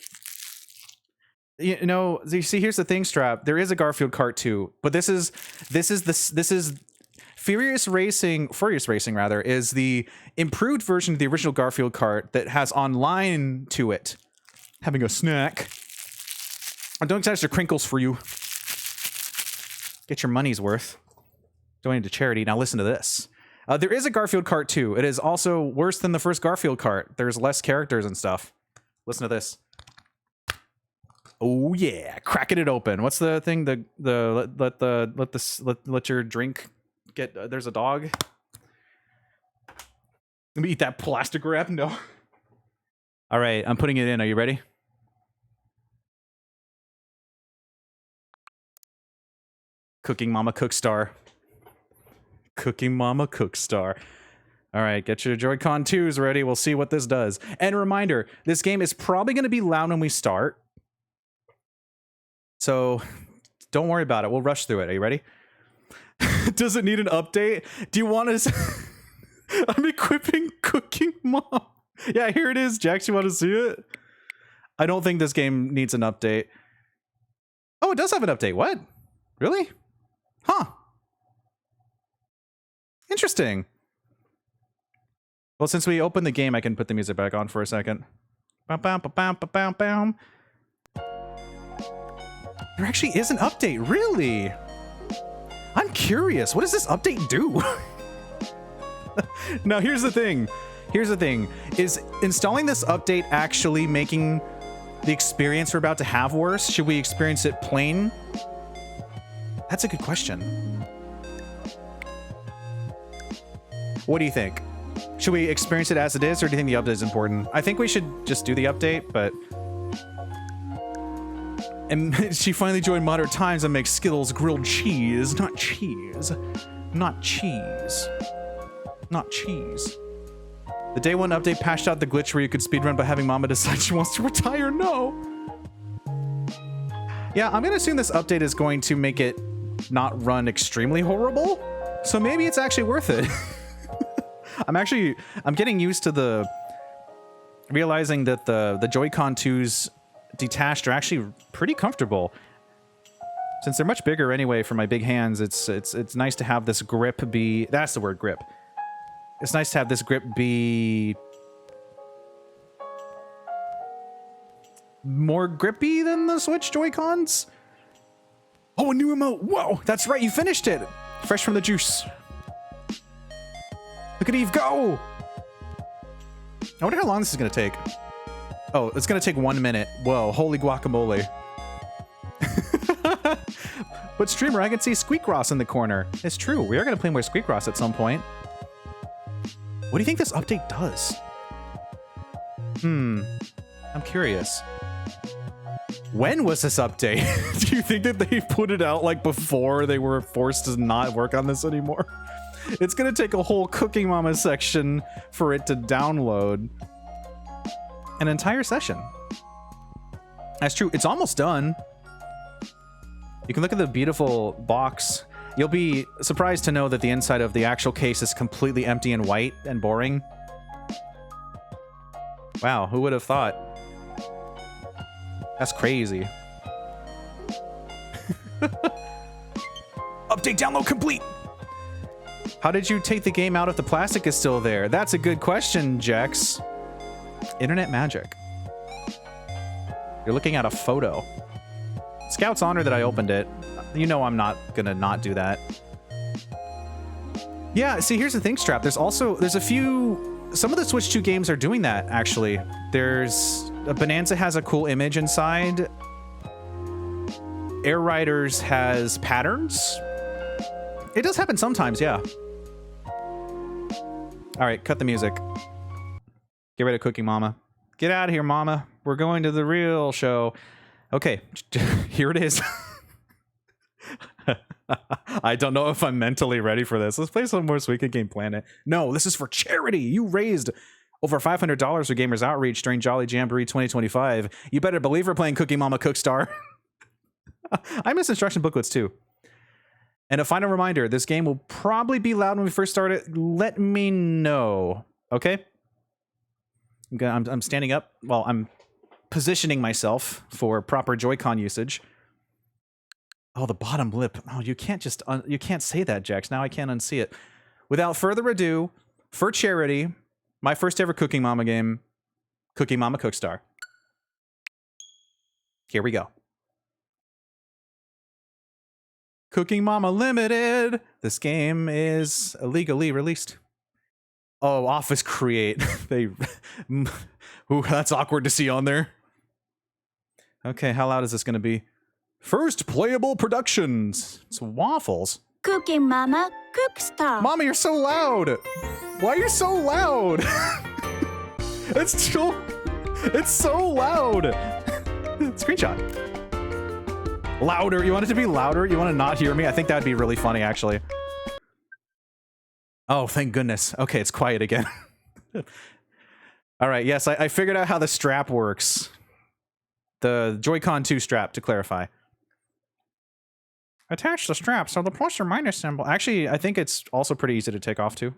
You know, you see, here's the thing, Strap. There is a Garfield Kart 2, but this is Furious Racing rather, is the improved version of the original Garfield Kart that has online to it. Having a snack. I'm doing extra crinkles for you. Get your money's worth. Donating to charity. Now listen to this. There is a Garfield Kart 2. It is also worse than the first Garfield Kart. There's less characters and stuff. Listen to this. Oh yeah, cracking it open. What's the thing? Let your drink get. There's a dog. Let me eat that plastic wrap. No. All right, I'm putting it in. Are you ready? Cooking Mama Cookstar. Cooking Mama Cookstar. All right, get your Joy-Con 2s ready. We'll see what this does. And a reminder, this game is probably going to be loud when we start. So don't worry about it. We'll rush through it. Are you ready? Does it need an update? Do you want to... I'm equipping Cooking Mom. Yeah, here it is. Jax, you want to see it? I don't think this game needs an update. Oh, it does have an update. What? Really? Huh. Interesting. Well, since we opened the game, I can put the music back on for a second. Bam, bam, bam, bam, bam, bam. There actually is an update. Really? I'm curious. What does this update do? Now, here's the thing. Here's the thing. Is installing this update actually making the experience we're about to have worse? Should we experience it plain? That's a good question. What do you think? Should we experience it as it is, or do you think the update is important? I think we should just do the update, but And she finally joined Modern Times and makes Skittles grilled cheese, not cheese. Not cheese. Not cheese. The day one update patched out the glitch where you could speedrun by having Mama decide she wants to retire. No. Yeah, I'm gonna assume this update is going to make it not run extremely horrible. So maybe it's actually worth it. I'm getting used to realizing that the Joy-Con 2s detached are actually pretty comfortable. Since they're much bigger anyway for my big hands, it's nice to have this grip be, that's the word, grip. It's nice to have this grip be more grippy than the Switch Joy-Cons. Oh, a new remote. Whoa, that's right, you finished it. Fresh from the juice. Look at Eve go. I wonder how long this is gonna take. Oh, it's gonna take 1 minute. Whoa, holy guacamole. But streamer, I can see Squeakross in the corner. It's true, we are gonna play more Squeakross at some point. What do you think this update does? I'm curious. When was this update? Do you think that they put it out like before they were forced to not work on this anymore? It's gonna take a whole Cooking Mama section for it to download an entire session. That's true, it's almost done. You can look at the beautiful box. You'll be surprised to know that the inside of the actual case is completely empty and white and boring. Wow, who would have thought? That's crazy. Update download complete! How did you take the game out if the plastic is still there? That's a good question, Jex. Internet magic. You're looking at a photo. Scout's honor that I opened it. You know I'm not gonna not do that. Yeah, see, here's the thing, Strap. There's a few... Some of the Switch 2 games are doing that, actually. There's... Bonanza has a cool image inside. Air Riders has patterns. It does happen sometimes, yeah. All right, cut the music. Get rid of Cooking Mama. Get out of here, Mama. We're going to the real show. Okay, here it is. I don't know if I'm mentally ready for this. Let's play some more Sweet Game Planet. No, this is for charity. You raised over $500 for Gamers Outreach during Jolly Jamboree 2025. You better believe we're playing Cooking Mama Cookstar. I miss instruction booklets too. And a final reminder, this game will probably be loud when we first start it. Let me know, okay? I'm standing up. Well, I'm positioning myself for proper Joy-Con usage. Oh, the bottom lip. Oh, you can't just... you can't say that, Jax. Now I can't unsee it. Without further ado, for charity, my first ever Cooking Mama game, Cooking Mama Cookstar. Here we go. Cooking Mama Limited. This game is illegally released. Oh, Office Create. They... Ooh, that's awkward to see on there. Okay, how loud is this going to be? First Playable Productions. It's waffles. Cooking Mama Cookstar. Mama, you're so loud. Why are you so loud? It's so loud. Screenshot. Louder. You want it to be louder? You want to not hear me? I think that would be really funny, actually. Oh, thank goodness. Okay, it's quiet again. All right, yes, I figured out how the strap works. The Joy-Con 2 strap, to clarify. Attach the strap, so the plus or minus symbol... Actually, I think it's also pretty easy to take off, too.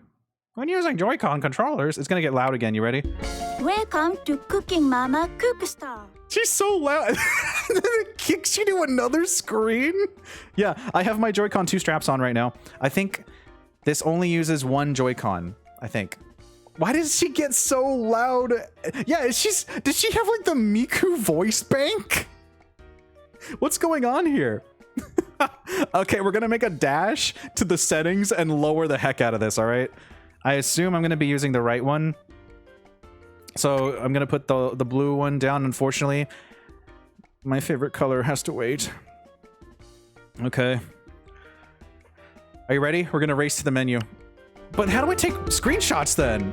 When using Joy-Con controllers, it's gonna get loud again. You ready? Welcome to Cooking Mama Cookstar. She's so loud. It kicks you to another screen. Yeah, I have my Joy-Con 2 straps on right now. I think this only uses one Joy-Con, I think. Why does she get so loud? Yeah, does she have like the Miku voice bank? What's going on here? Okay, we're gonna make a dash to the settings and lower the heck out of this, all right? I assume I'm gonna be using the right one. So I'm gonna put the blue one down, unfortunately. My favorite color has to wait. Okay. Are you ready? We're gonna race to the menu. But how do I take screenshots then?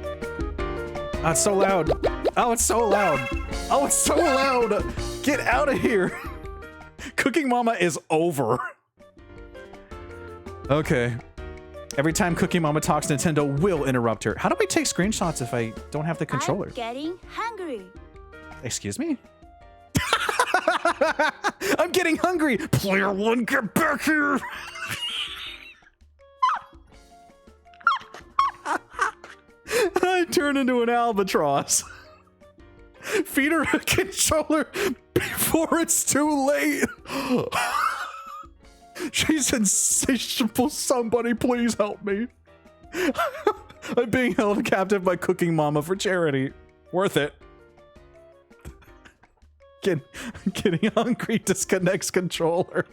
Oh, it's so loud. Oh, it's so loud. Oh, it's so loud. Get out of here. Cooking Mama is over. Okay. Every time Cooking Mama talks, Nintendo will interrupt her. How do I take screenshots if I don't have the controller? I'm getting hungry. Excuse me? I'm getting hungry. Player one, get back here. I turn into an albatross. Feed her a controller before it's too late. She's insatiable. Somebody please help me. I'm being held captive by Cooking Mama for charity. Worth it. Getting hungry disconnects controller.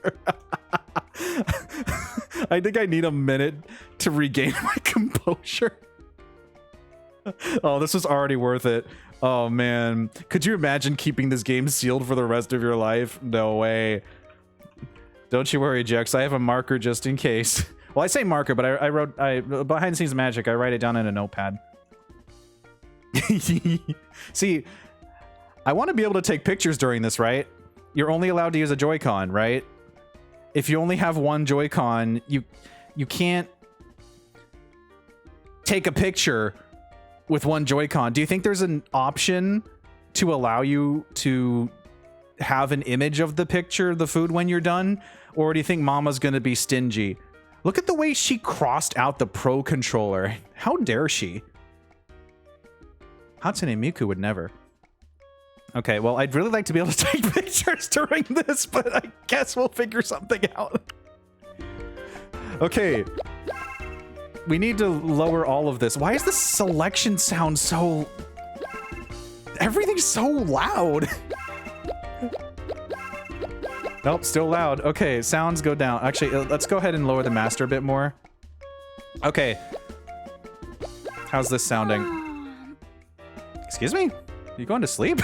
I think I need a minute to regain my composure. Oh, this was already worth it. Oh man, could you imagine keeping this game sealed for the rest of your life? No way. Don't you worry, Jex. I have a marker just in case. Well, I say marker, but I wrote behind the scenes magic. I write it down in a notepad. See, I want to be able to take pictures during this, right? You're only allowed to use a Joy-Con, right? If you only have one Joy-Con, you can't take a picture with one Joy-Con. Do you think there's an option to allow you to have an image of the picture, the food, when you're done? Or do you think Mama's gonna be stingy? Look at the way she crossed out the Pro controller. How dare she? Hatsune Miku would never. Okay, well, I'd really like to be able to take pictures during this, but I guess we'll figure something out. Okay. We need to lower all of this. Why is the selection sound so... Everything's so loud. Nope, still loud. Okay, sounds go down. Actually, let's go ahead and lower the master a bit more. Okay. How's this sounding? Excuse me? You going to sleep?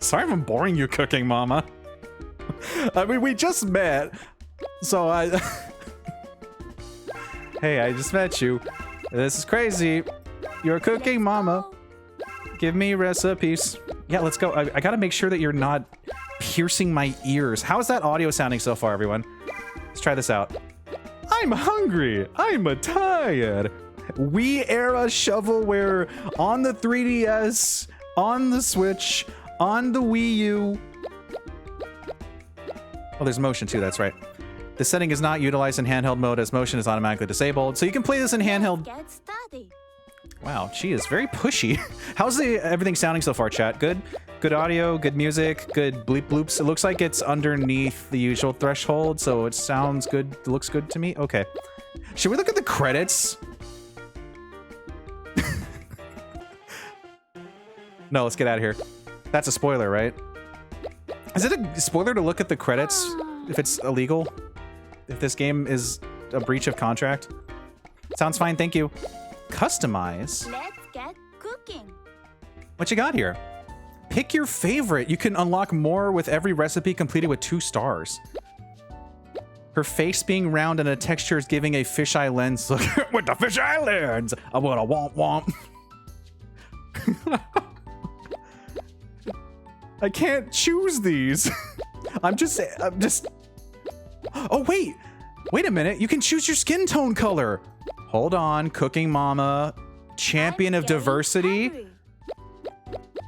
Sorry if I'm boring you, Cooking Mama. I mean, we just met. So I... Hey, I just met you. This is crazy. You're Cooking Mama. Give me recipes. Yeah, let's go. I gotta make sure that you're not piercing my ears. How is that audio sounding so far, everyone? Let's try this out. I'm hungry. I'm tired. Wii era shovelware on the 3DS, on the Switch, on the Wii U. Oh, there's motion too, that's right. The setting is not utilized in handheld mode as motion is automatically disabled, so you can play this in handheld. Get started. Wow, she is very pushy. How's everything sounding so far, chat? Good? Good audio, good music, good bleep bloops. It looks like it's underneath the usual threshold, so it sounds good. It looks good to me. Okay. Should we look at the credits? No, let's get out of here. That's a spoiler, right? Is it a spoiler to look at the credits if it's illegal? If this game is a breach of contract? Sounds fine, thank you. Customize? Let's get cooking. What you got here? Pick your favorite. You can unlock more with every recipe completed with 2 stars. Her face being round and a texture is giving a fisheye lens look. With the fisheye lens! I want a womp womp. I can't choose these. I'm just... Oh, wait a minute. You can choose your skin tone color. Hold on, Cooking Mama, champion of diversity. Hungry.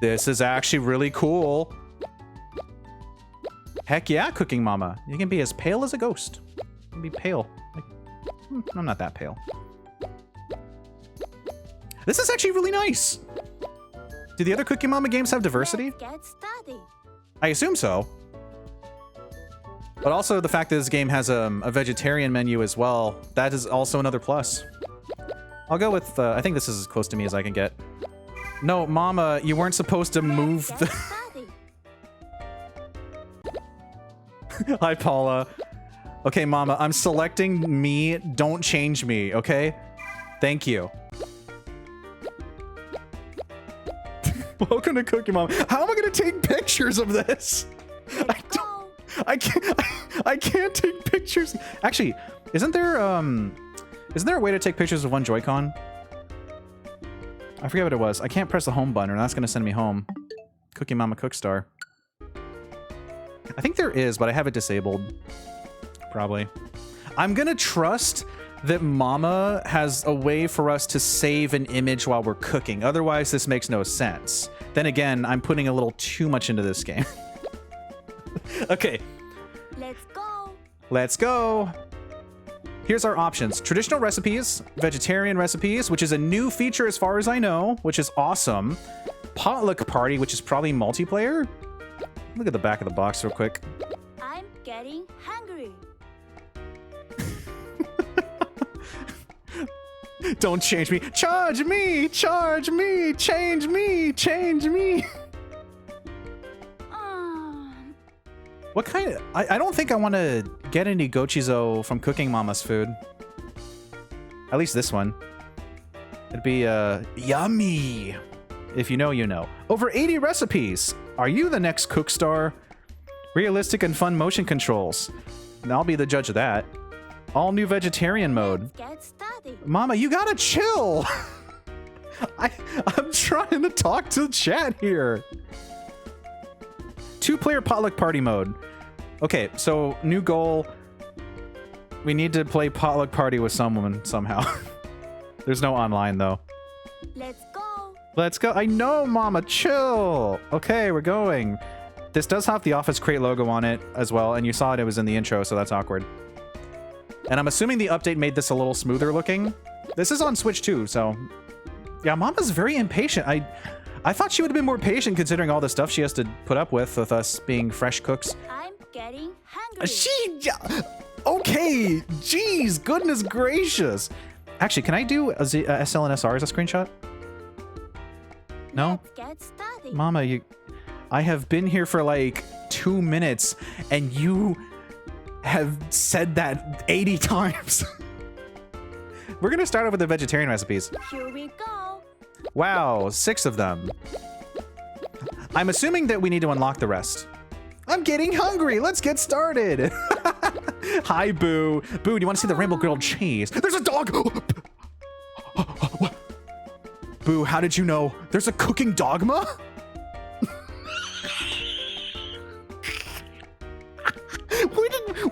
This is actually really cool. Heck yeah, Cooking Mama. You can be as pale as a ghost. You can be pale. Like, I'm not that pale. This is actually really nice. Do the other Cooking Mama games have diversity? Let's get started. I assume so. But also the fact that this game has a vegetarian menu as well, that is also another plus. I'll go with, I think this is as close to me as I can get. No, Mama, you weren't supposed to move the... Hi, Paula. Okay, Mama, I'm selecting me. Don't change me, okay? Thank you. Welcome to Cooking Mama. How am I gonna take pictures of this? I can't take pictures. Actually, isn't there a way to take pictures with one Joy-Con? I forget what it was. I can't press the home button or that's gonna send me home. Cooking Mama Cookstar. I think there is, but I have it disabled. Probably. I'm gonna trust that Mama has a way for us to save an image while we're cooking. Otherwise, this makes no sense. Then again, I'm putting a little too much into this game. Okay. Let's go. Let's go. Here's our options. Traditional recipes, vegetarian recipes, which is a new feature as far as I know, which is awesome. Potluck party, which is probably multiplayer. Look at the back of the box real quick. I'm getting hungry. Don't change me. Charge me! Charge me! Change me! Change me! What kind of... I don't think I want to get any gochizo from Cooking Mama's food. At least this one. It'd be, yummy. If you know, you know. Over 80 recipes. Are you the next Cookstar? Realistic and fun motion controls. And I'll be the judge of that. All new vegetarian mode. Get started. Mama, you gotta chill. I'm trying to talk to the chat here. 2-player potluck party mode. Okay, so new goal. We need to play potluck party with someone somehow. There's no online though. Let's go. Let's go. I know, Mama, chill. Okay, we're going. This does have the Office Crate logo on it as well, and you saw it was in the intro, so that's awkward. And I'm assuming the update made this a little smoother looking. This is on Switch too, so... Yeah, Mama's very impatient. I thought she would have been more patient considering all the stuff she has to put up with us being fresh cooks. I'm getting hungry. Okay, jeez, goodness gracious. Actually, can I do a SL and SR as a screenshot? No? Let's get started. Mama, I have been here for like 2 minutes and you have said that 80 times. We're gonna start off with the vegetarian recipes. Here we go. Wow, 6 of them. I'm assuming that we need to unlock the rest. I'm getting hungry. Let's get started. Hi, Boo. Boo, do you want to see the rainbow grilled cheese? There's a dog. Boo, how did you know? There's a cooking dogma?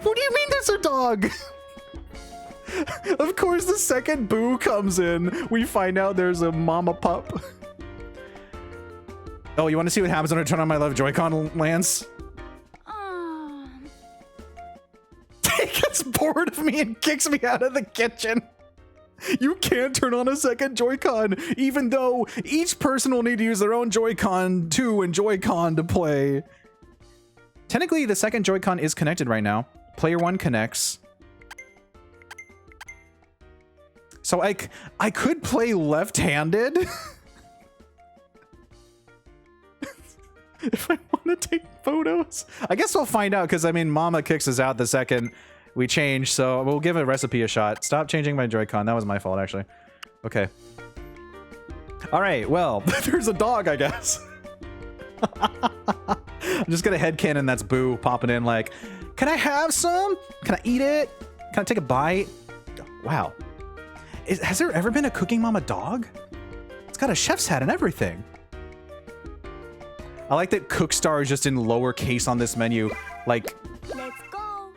What do you mean there's a dog? Of course, the second Boo comes in, we find out there's a mama pup. Oh, you want to see what happens when I turn on my left Joy-Con, Lance? He gets bored of me and kicks me out of the kitchen. You can't turn on a second Joy-Con, even though each person will need to use their own Joy-Con 2 and Joy-Con to play. Technically, the second Joy-Con is connected right now. Player 1 connects. So I could play left-handed. If I want to take photos. I guess we'll find out, because, I mean, Mama kicks us out the second we change, so we'll give a recipe a shot. Stop changing my Joy-Con. That was my fault, actually. Okay. All right, well, there's a dog, I guess. I'm just gonna headcanon that's Boo popping in like, can I have some? Can I eat it? Can I take a bite? Wow. Has there ever been a Cooking Mama dog? It's got a chef's hat and everything. I like that Cookstar is just in lowercase on this menu. Like, Let's go.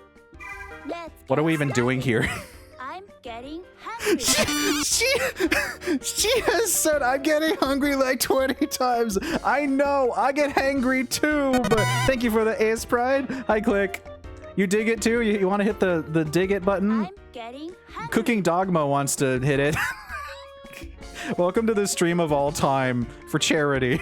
What are we even doing here? I'm getting hungry. She has said I'm getting hungry like 20 times. I know, I get hangry too, but thank you for the Ace Pride. Hi, Click. You dig it too? You want to hit the dig it button? I'm getting hungry. Cooking Dogma wants to hit it. Welcome to the stream of all time for charity.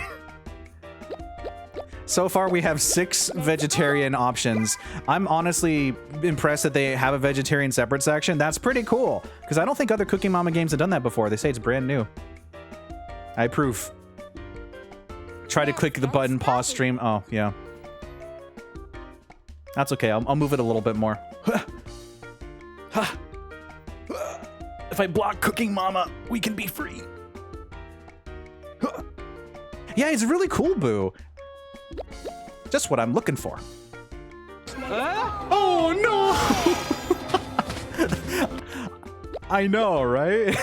So far, we have 6 vegetarian options. I'm honestly impressed that they have a vegetarian separate section. That's pretty cool, because I don't think other Cooking Mama games have done that before. They say it's brand new. I approve. Try to click the button, pause stream. Oh, yeah. That's okay. I'll move it a little bit more. If I block Cooking Mama, we can be free. Yeah, it's really cool, Boo. Just what I'm looking for. Oh no! I know, right?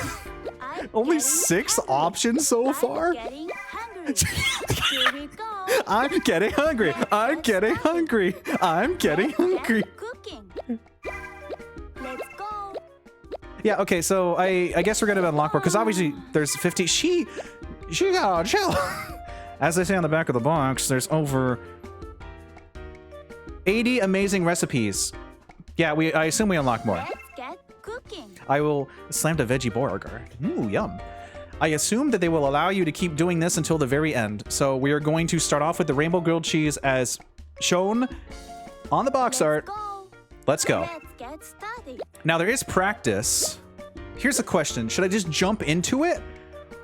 Only 6 options so far? hungry. Here we go. I'm getting hungry. I'm getting hungry. I'm getting hungry. Get cooking. Let's go. Yeah, okay, so I guess we're gonna unlock more, because obviously there's 50. She got chill. As they say on the back of the box, there's over 80 amazing recipes. Yeah, I assume we unlock more. Let's get cooking. I will slam the veggie burger. Ooh, yum. I assume that they will allow you to keep doing this until the very end. So we are going to start off with the rainbow grilled cheese as shown on the box art. Let's go. Let's get started. Now there is practice. Here's a question. Should I just jump into it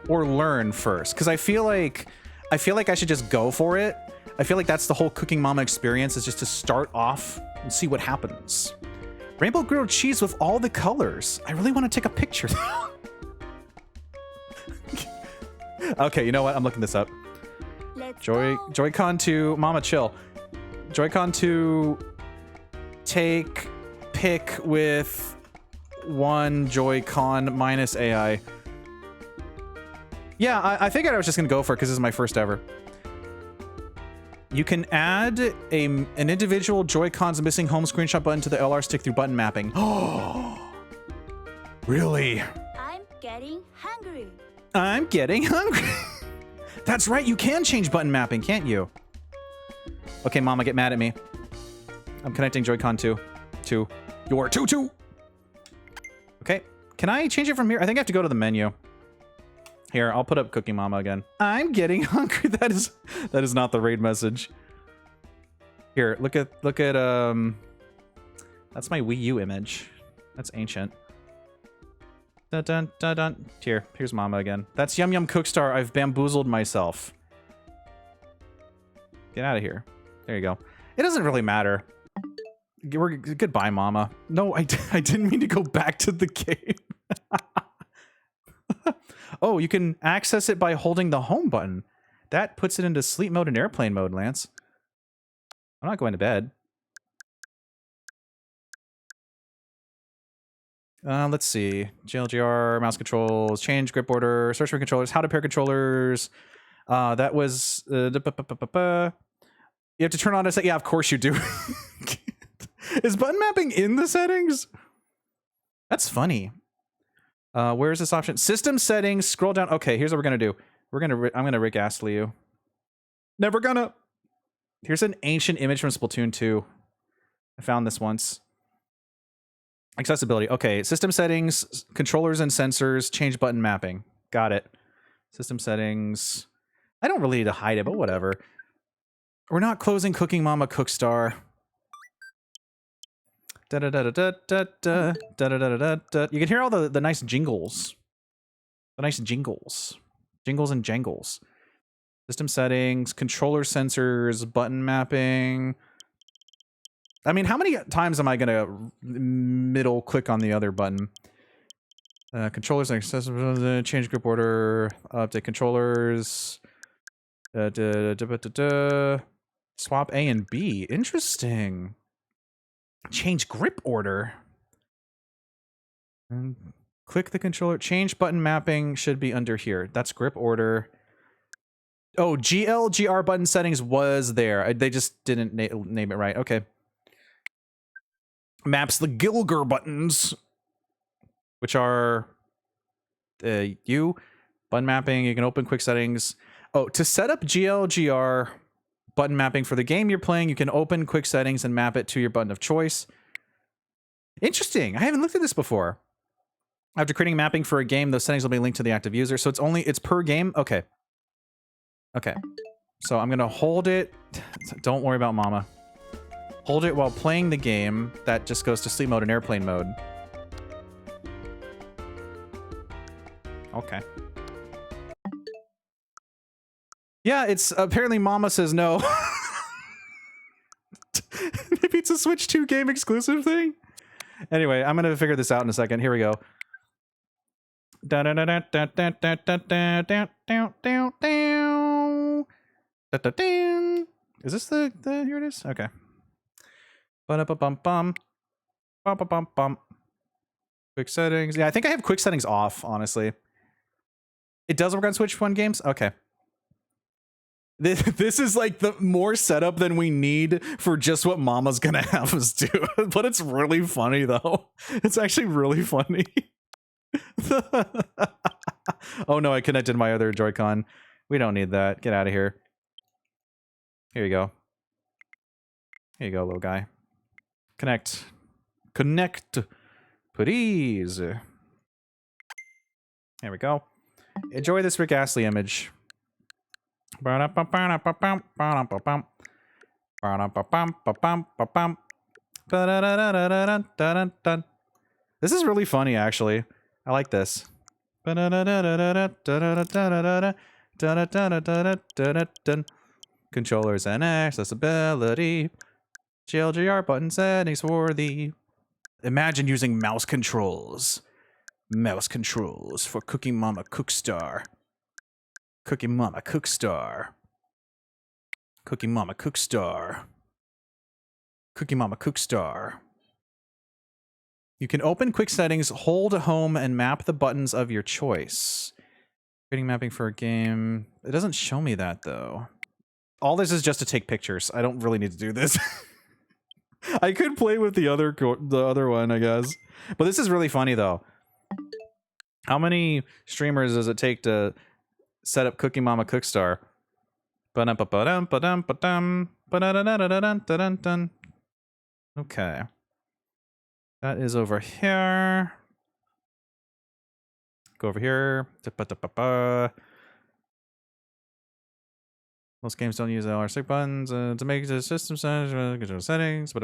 or learn first? Because I feel like I should just go for it. I feel like that's the whole Cooking Mama experience, is just to start off and see what happens. Rainbow grilled cheese with all the colors. I really want to take a picture. Okay, you know what? I'm looking this up. Let's go. Joy-Con to Mama chill. Joy-Con to pick with one Joy-Con minus AI. Yeah, I figured I was just gonna go for it because this is my first ever. You can add an individual Joy-Con's missing home screenshot button to the LR stick through button mapping. Oh, really? I'm getting hungry. I'm getting hungry. That's right, you can change button mapping, can't you? Okay, Mama, get mad at me. I'm connecting Joy-Con to your tutu. Okay, can I change it from here? I think I have to go to the menu. Here, I'll put up Cooking Mama again. I'm getting hungry. That is not the raid message. Here, look at that's my Wii U image. That's ancient. Dun dun dun dun. Here's Mama again. That's Yum Yum Cookstar. I've bamboozled myself. Get out of here. There you go. It doesn't really matter. Goodbye, Mama. No, I didn't mean to go back to the game. Oh, you can access it by holding the home button. That puts it into sleep mode and airplane mode, Lance. I'm not going to bed. Let's see. GLGR, mouse controls, change grip order, search for controllers, how to pair controllers. That was... you have to turn on a set. Yeah, of course you do. Is button mapping in the settings? That's funny. Where's this option? System settings, scroll down. Okay, here's what we're gonna do. I'm gonna Rick Astley you. Never gonna. Here's an ancient image from Splatoon 2. I found this once. Accessibility. Okay, system settings, controllers and sensors, change button mapping. Got it. System settings. I don't really need to hide it, but whatever. We're not closing Cooking Mama Cookstar. Da da da da da da da da da da da. You can hear all the nice jingles. The nice jingles. Jingles and jangles. System settings, controller sensors, button mapping. I mean, how many times am I gonna middle click on the other button? Controllers and accessibility, change grip order, update controllers. Swap A and B. Interesting. Change grip order. And click the controller. Change button mapping should be under here. That's grip order. Oh, GR button settings was there. They just didn't name it right. Okay. Maps the Gilger buttons, which are U. Button mapping. You can open quick settings. Oh, to set up GLGR button mapping for the game you're playing, you can open quick settings and map it to your button of choice. Interesting. I haven't looked at this before. After creating mapping for a game, those settings will be linked to the active user. So it's per game? Okay. Okay. So I'm going to hold it. Don't worry about Mama. Hold it while playing the game. That just goes to sleep mode and airplane mode. Okay. Yeah, it's apparently Mama says no. Maybe it's a Switch 2 game exclusive thing. Anyway, I'm gonna figure this out in a second. Here we go. Is this the here it is? Okay. Ba-da-ba-bum-bum. Bum-bum-bum-bum. Quick settings. Yeah, I think I have quick settings off, honestly. It does work on Switch 1 games? Okay. This is like the more setup than we need for just what Mama's gonna have us do. But it's really funny though. It's actually really funny. Oh no, I connected my other Joy-Con. We don't need that. Get out of here. Here you go. Here you go, little guy. Connect. Connect. Please. There we go. Enjoy this Rick Astley image. This is really funny, actually. I like this. Controllers and accessibility. GLGR button settings for the... Imagine using mouse controls. Mouse controls for Cooking Mama Cookstar. Cooking Mama Cookstar. Cooking Mama Cookstar. Cooking Mama Cookstar. You can open quick settings, hold home, and map the buttons of your choice. Creating mapping for a game. It doesn't show me that, though. All this is just to take pictures. I don't really need to do this. I could play with the other one, I guess. But this is really funny, though. How many streamers does it take to set up Cooking Mama Cookstar? Okay. That is over here. Go over here. Most games don't use LR6 buttons to make the system settings.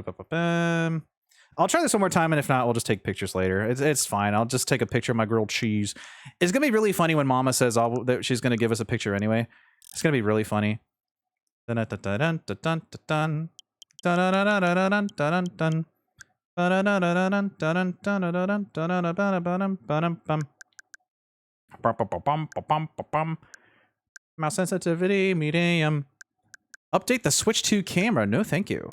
I'll try this one more time, and if not, we'll just take pictures later. It's fine. I'll just take a picture of my grilled cheese. It's gonna be really funny when Mama says that she's gonna give us a picture anyway. It's gonna be really funny. Mouse sensitivity, medium. Update the Switch 2 camera. No, thank you.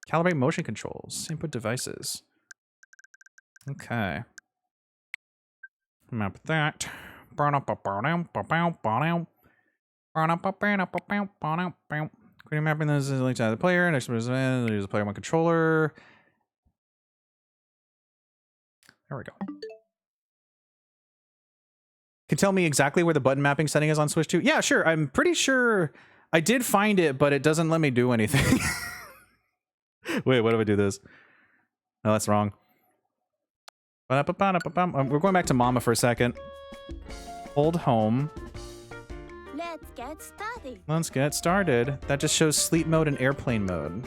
Calibrate motion controls. Input devices. Okay. Map that. Creating mapping this is linked to the player. Next use the player one controller. There we go. Can tell me exactly where the button mapping setting is on Switch 2? Yeah, sure. I'm pretty sure I did find it, but it doesn't let me do anything. Wait, what if I do this? No, that's wrong. We're going back to Mama for a second. Hold home. Let's get started. Let's get started. That just shows sleep mode and airplane mode.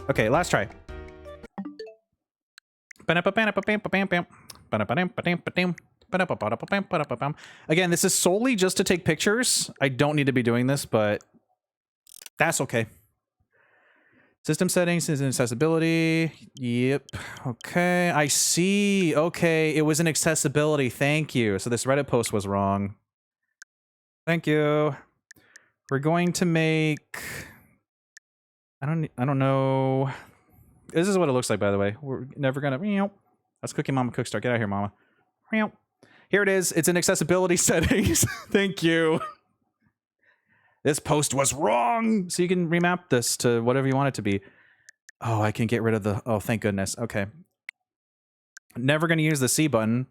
Okay, last try. Again, this is solely just to take pictures. I don't need to be doing this, but that's okay. System settings is accessibility. Yep. Okay, I see. Okay, it was an accessibility. Thank you. So this Reddit post was wrong. Thank you. We're going to make... I don't know. This is what it looks like, by the way. We're never gonna... That's Cooking Mama Cookstar. Get out of here, Mama. Here it is. It's in accessibility settings. Thank you. This post was wrong. So you can remap this to whatever you want it to be. Oh, I can get rid of the... Oh, thank goodness. Okay. Never gonna use the C button.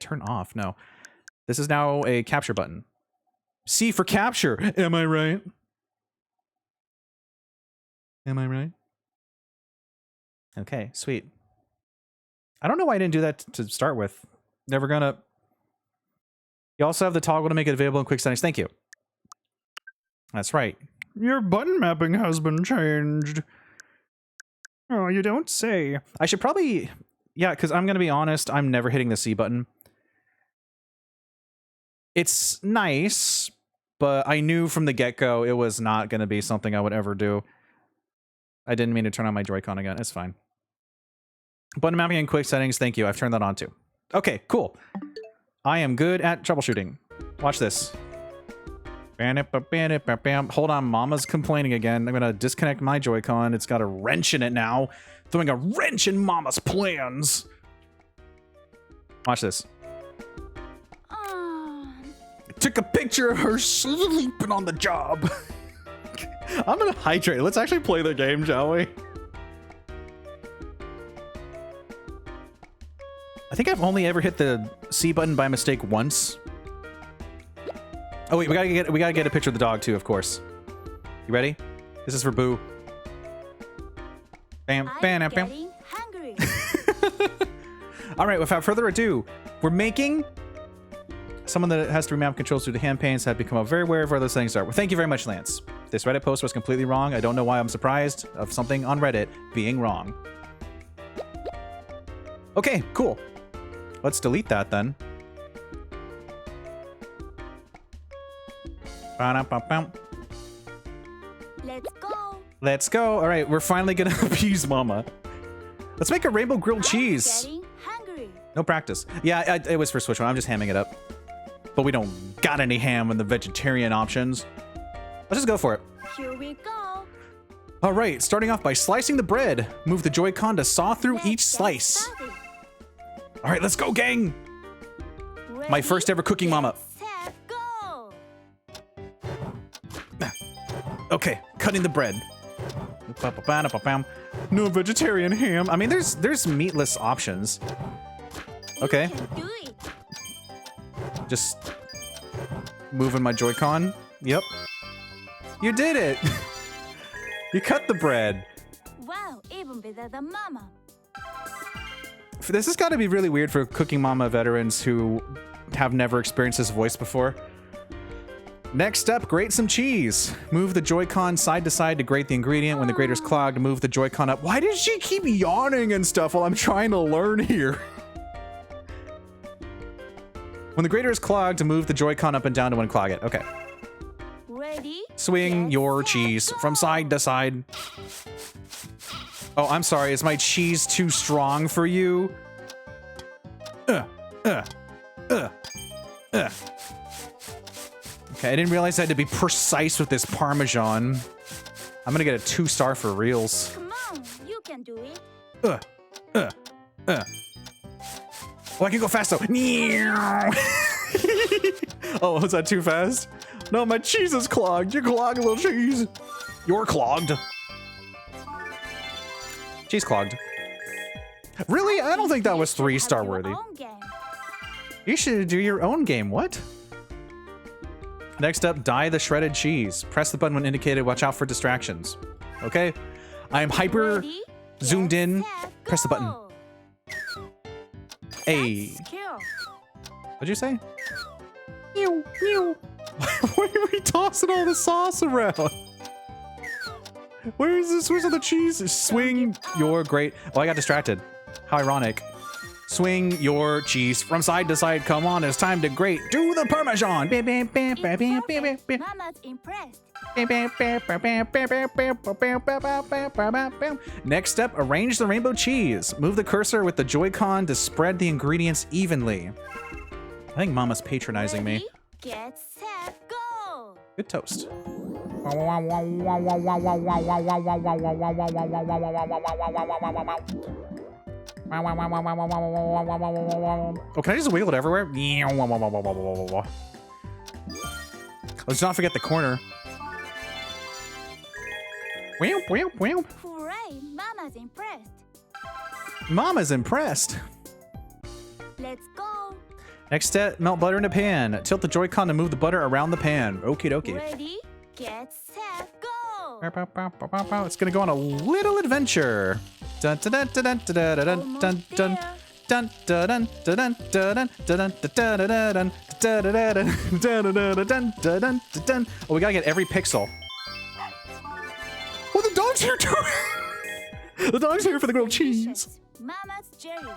Turn off. No. This is now a capture button. C for capture. Am I right? Am I right? Okay, sweet. I don't know why I didn't do that to start with. Never gonna... You also have the toggle to make it available in quick settings. Thank you. That's right. Your button mapping has been changed. Oh, you don't say. I should probably... Yeah, because I'm going to be honest, I'm never hitting the C button. It's nice, but I knew from the get-go it was not going to be something I would ever do. I didn't mean to turn on my Joy-Con again. It's fine. Button mapping in quick settings. Thank you. I've turned that on too. Okay, cool. I am good at troubleshooting. Watch this. Hold on, Mama's complaining again. I'm gonna disconnect my Joy-Con. It's got a wrench in it now. Throwing a wrench in Mama's plans. Watch this. Took a picture of her sleeping on the job. I'm gonna hydrate. Let's actually play the game, shall we? I think I've only ever hit the C button by mistake once. Oh wait, we gotta get a picture of the dog too, of course. You ready? This is for Boo. Bam, bam, bam. Hungry. All right, without further ado, we're making someone that has to remap controls due to hand pains have become very aware of where those things are. Well, thank you very much, Lance. This Reddit post was completely wrong. I don't know why I'm surprised of something on Reddit being wrong. Okay, cool. Let's delete that then. Let's go. Let's go. All right, we're finally gonna appease Mama. Let's make a rainbow grilled cheese. Getting hungry. No practice. Yeah, it was for Switch one. I'm just hamming it up. But we don't got any ham in the vegetarian options. Let's just go for it. Here we go. All right, starting off by slicing the bread. Move the Joy-Con to saw through Let's each get slice. started. All right, let's go, gang. My Ready, first ever Cooking Mama. set, go. Okay, cutting the bread. No vegetarian ham. I mean, there's meatless options. Okay, You can do it. just moving my Joy-Con. Yep. You did it. You cut the bread. Wow, even better than Mama. This has got to be really weird for Cooking Mama veterans who have never experienced this voice before. Next up, grate some cheese. Move the Joy-Con side to side to grate the ingredient. When the grater's clogged, move the Joy-Con up. Why does she keep yawning and stuff while I'm trying to learn here? When the grater is clogged, move the Joy-Con up and down to unclog it. Okay. Ready? Swing Get your set, cheese go. from side to side. Oh, I'm sorry. Is my cheese too strong for you? Okay, I didn't realize I had to be precise with this Parmesan. I'm gonna get a 2-star for reals. Come on, you can do it. Oh, I can go fast though. Oh, was that too fast? No, my cheese is clogged. You're clogged, little cheese. You're clogged. Cheese clogged. Really? I don't think that was You should 3-star have your worthy. own game. You should do your own game. What? Next up, dye the shredded cheese. Press the button when indicated. Watch out for distractions. Okay? I am hyper Ready? zoomed Get in. set, Press the button. go. Hey. Skill. What'd you say? Meow, meow. Why are we tossing all the sauce around? Where is this? Where's all the cheese? Swing your grate. Oh, I got distracted. How ironic. Swing your cheese from side to side. Come on, it's time to grate. Do the Parmesan. Bam, bam, bam, bam, bam, bam, bam, bam. Mama's impressed. Next up, arrange the rainbow cheese. Move the cursor with the Joy-Con to spread the ingredients evenly. I think Mama's patronizing me. Ready? Get set, go. Good toast. Oh, can I just wiggle it everywhere? Let's not forget the corner. Hooray, Mama's impressed. Mama's impressed. Let's go. Next step, melt butter in a pan. Tilt the Joy-Con to move the butter around the pan. Okie dokie. Ready, get set, go. It's gonna go on a little adventure. Dun dun dun dun dun dun dun dun dun dun dun dun dun dun dun. Oh, we gotta get every pixel. What the dog's here doing? The dog's here for the grilled cheese. Mama's jelly.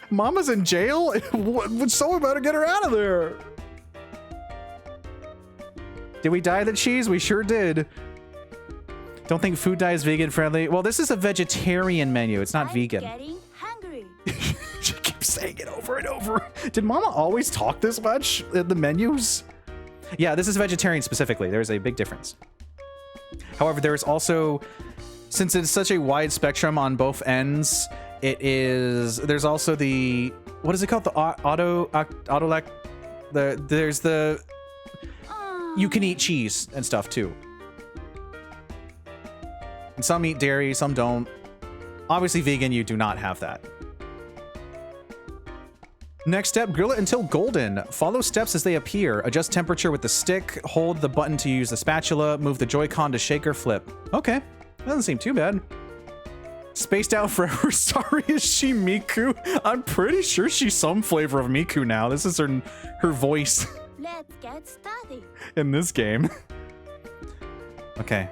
Mama's in jail? Someone better get her out of there. Did we dye the cheese? We sure did. Don't think food dye is vegan friendly. Well, this is a vegetarian menu. It's not I'm vegan. getting hungry. She keeps saying it over and over. Did Mama always talk this much in the menus? Yeah, this is vegetarian specifically. There's a big difference. However, there's also, since it's such a wide spectrum on both ends, there's also the, what is it called? The there's the, you can eat cheese and stuff too. And some eat dairy, some don't. Obviously vegan, you do not have that. Next step, grill it until golden. Follow steps as they appear. Adjust temperature with the stick. Hold the button to use the spatula. Move the Joy-Con to shake or flip. Okay, doesn't seem too bad. Spaced out forever. Sorry, is she Miku? I'm pretty sure she's some flavor of Miku now. This is her voice. Let's get started. In this game. Okay.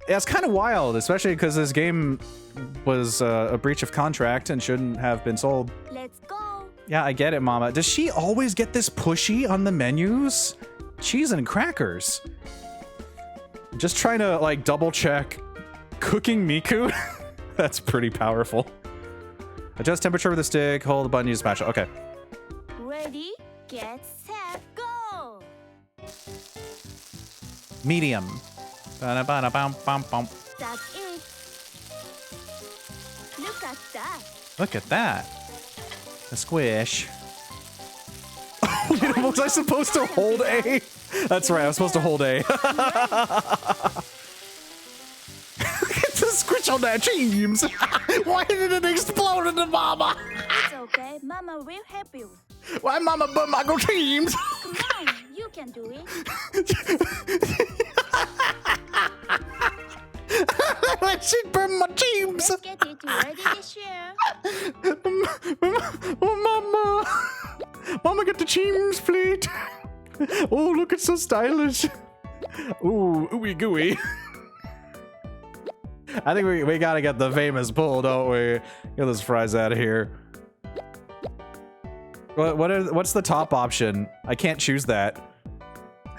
Yeah, it's kind of wild, especially because this game was a breach of contract and shouldn't have been sold. Let's go. Yeah, I get it, Mama. Does she always get this pushy on the menus? Cheese and crackers. Just trying to, like, double check. Cooking Miku? That's pretty powerful. Adjust temperature with the stick. Hold the button, use spatula. Okay. Ready, get set, go. Medium. Ba-da-ba-da-bum-bum-bum. That's it. Look at that. Look at that. A squish. Was I supposed to hold A? That's right, I was supposed to hold A. Look at the squish on that cheese. Why did it explode into Mama? It's okay, Mama will help you. Why Mama but my go teams? Come on, you can do it. She burned my teams. Let's get it ready to share. Oh, Mama got the cheese plate. Oh, look, it's so stylish. Ooh, ooey gooey. I think we gotta get the famous pull, don't we? Get those fries out of here. What's the top option? I can't choose that.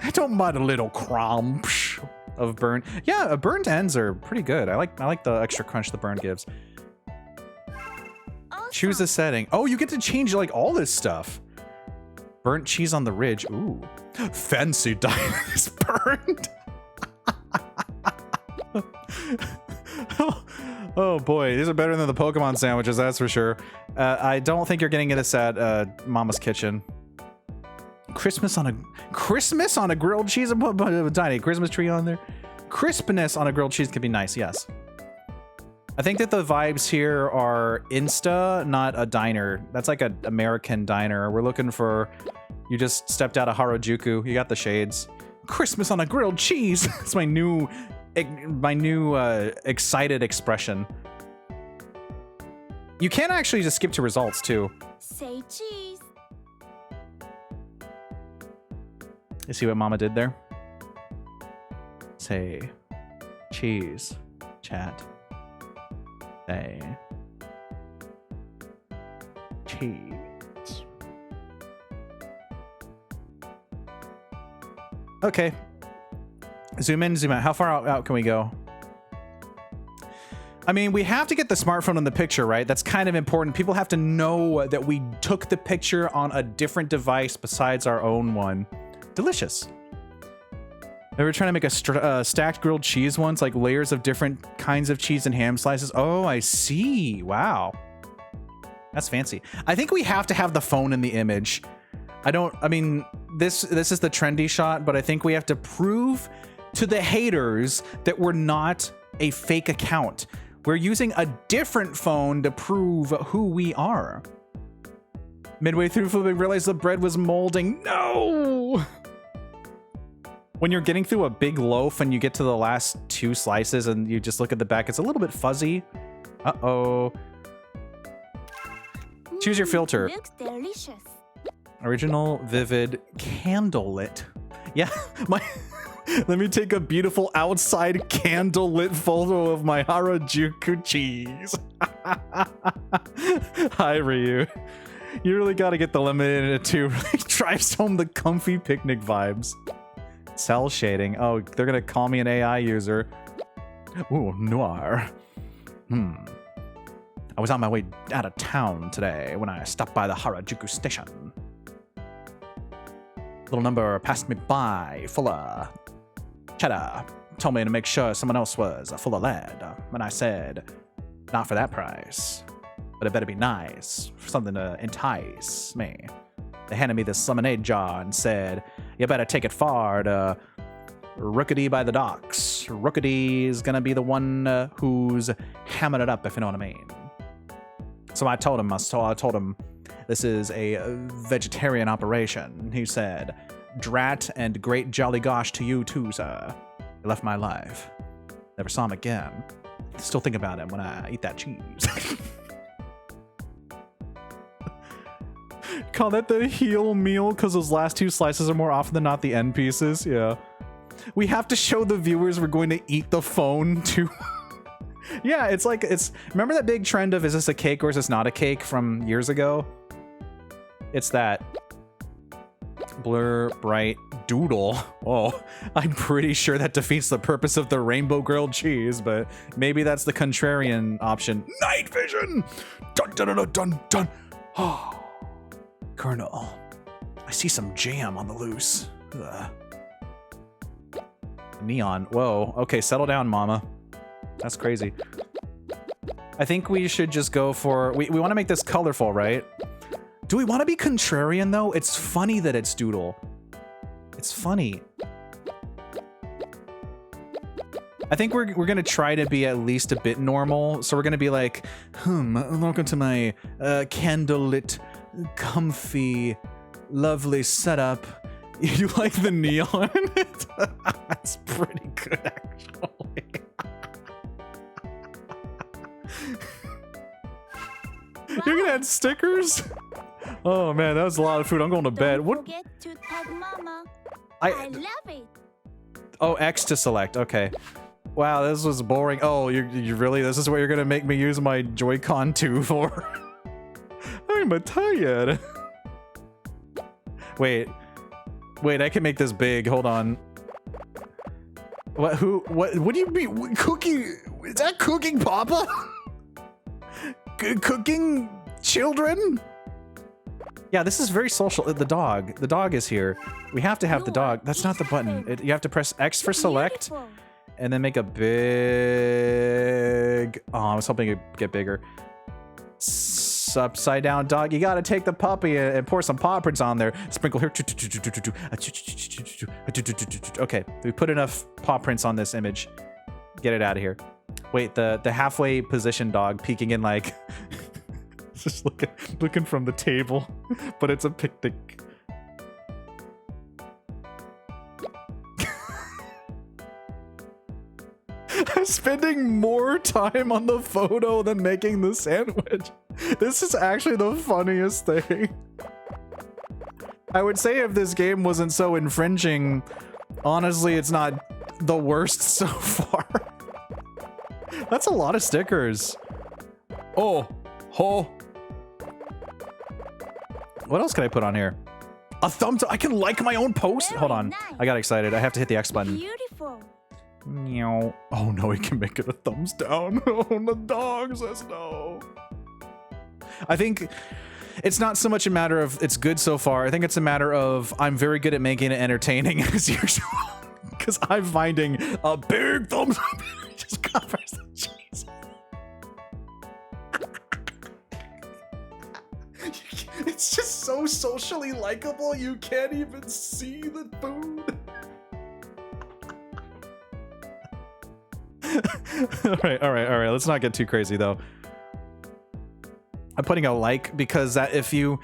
I don't mind a little crunch of burn. Yeah, burnt ends are pretty good. I like the extra crunch the burn gives. Awesome. Choose a setting. Oh, you get to change like all this stuff. Burnt cheese on the ridge. Ooh, fancy diner is burned. Oh boy, these are better than the Pokemon sandwiches, that's for sure. I don't think you're getting this at Mama's Kitchen. Christmas on a grilled cheese. Put a tiny Christmas tree on there. Crispness on a grilled cheese could be nice, yes. I think that the vibes here are Insta, not a diner. That's like an American diner. We're looking for, you just stepped out of Harajuku. You got the shades. Christmas on a grilled cheese. It's my new excited expression. You can actually just skip to results too. Say cheese. You see what Mama did there? Say cheese, chat. Say cheese. Okay. Zoom in, zoom out. How far out can we go? I mean, we have to get the smartphone in the picture, right? That's kind of important. People have to know that we took the picture on a different device besides our own one. Delicious. They were trying to make a stacked grilled cheese once, like layers of different kinds of cheese and ham slices. Oh, I see. Wow. That's fancy. I think we have to have the phone in the image. I mean, this is the trendy shot, but I think we have to prove to the haters that we're not a fake account. We're using a different phone to prove who we are. Midway through flipping, realized the bread was molding. No! When you're getting through a big loaf and you get to the last 2 slices and you just look at the back, it's a little bit fuzzy. Uh-oh. Choose your filter. Looks delicious. Original, vivid, candlelit. Yeah, let me take a beautiful outside candlelit photo of my Harajuku cheese. Hi, Ryu. You really gotta get the limited in it too. Really drives home the comfy picnic vibes. Cell shading. Oh, they're gonna call me an AI user. Ooh, noir. I was on my way out of town today when I stopped by the Harajuku station. Little number passed me by, full of cheddar. Told me to make sure someone else was full of lead. And I said, not for that price, but it better be nice, something to entice me. They handed me this lemonade jar and said, you better take it far to Rookity by the docks. Rookity is gonna be the one who's hamming it up, if you know what I mean. So I told him, this is a vegetarian operation. He said, drat and great jolly gosh to you too, sir. He left my life. Never saw him again. Still think about him when I eat that cheese. Call that the heel meal because those last two slices are more often than not the end pieces. Yeah. We have to show the viewers we're going to eat the phone too. Yeah, it's like, remember that big trend of is this a cake or is this not a cake from years ago? It's that blur, bright, doodle. Oh, I'm pretty sure that defeats the purpose of the rainbow grilled cheese, but maybe that's the contrarian option. Night vision! Dun dun dun dun dun! Oh, Colonel, I see some jam on the loose. Ugh. Neon. Whoa. Okay, settle down, mama. That's crazy. I think we should just go for... We want to make this colorful, right? Do we want to be contrarian, though? It's funny that it's doodle. It's funny. I think we're going to try to be at least a bit normal. So we're going to be like, welcome to my candlelit, comfy, lovely setup. You like the neon? That's pretty good, actually. You're gonna add stickers? Oh man, that was a lot of food. I'm going to bed. Don't What? forget to tag Mama. I love it. Oh, X to select. Okay. Wow, this was boring. Oh, you really? This is what you're gonna make me use my Joy-Con 2 for? I'm tired. Wait, I can make this big. Hold on. What? Who? What do you mean? Cooking? Is that Cooking Papa? Cooking children? Yeah, this is very social. The dog is here. We have to have the dog. That's not the button. You have to press X for select, Beautiful. and then make a big. Oh, I was hoping it'd get bigger. Upside down dog. You gotta take the puppy and pour some paw prints on there. Sprinkle here. Okay, we put enough paw prints on this image. Get it out of here. Wait, the halfway position dog peeking in like just looking from the table, but it's a picnic. I'm spending more time on the photo than making the sandwich. This is actually the funniest thing. I would say if this game wasn't so infringing, honestly, it's not the worst so far. That's a lot of stickers. Oh. What else can I put on here? A thumbs up. I can like my own post. Very Hold on. nice. I got excited. I have to hit the X button. Beautiful. Meow. Oh no, we can make it a thumbs down. Oh, the dog says no. I think it's not so much a matter of it's good so far. I think it's a matter of I'm very good at making it entertaining as usual. Because I'm finding a big thumbs up just covers the cheese. It's just so socially likable, you can't even see the food. All right. Let's not get too crazy though. I'm putting a like because that if you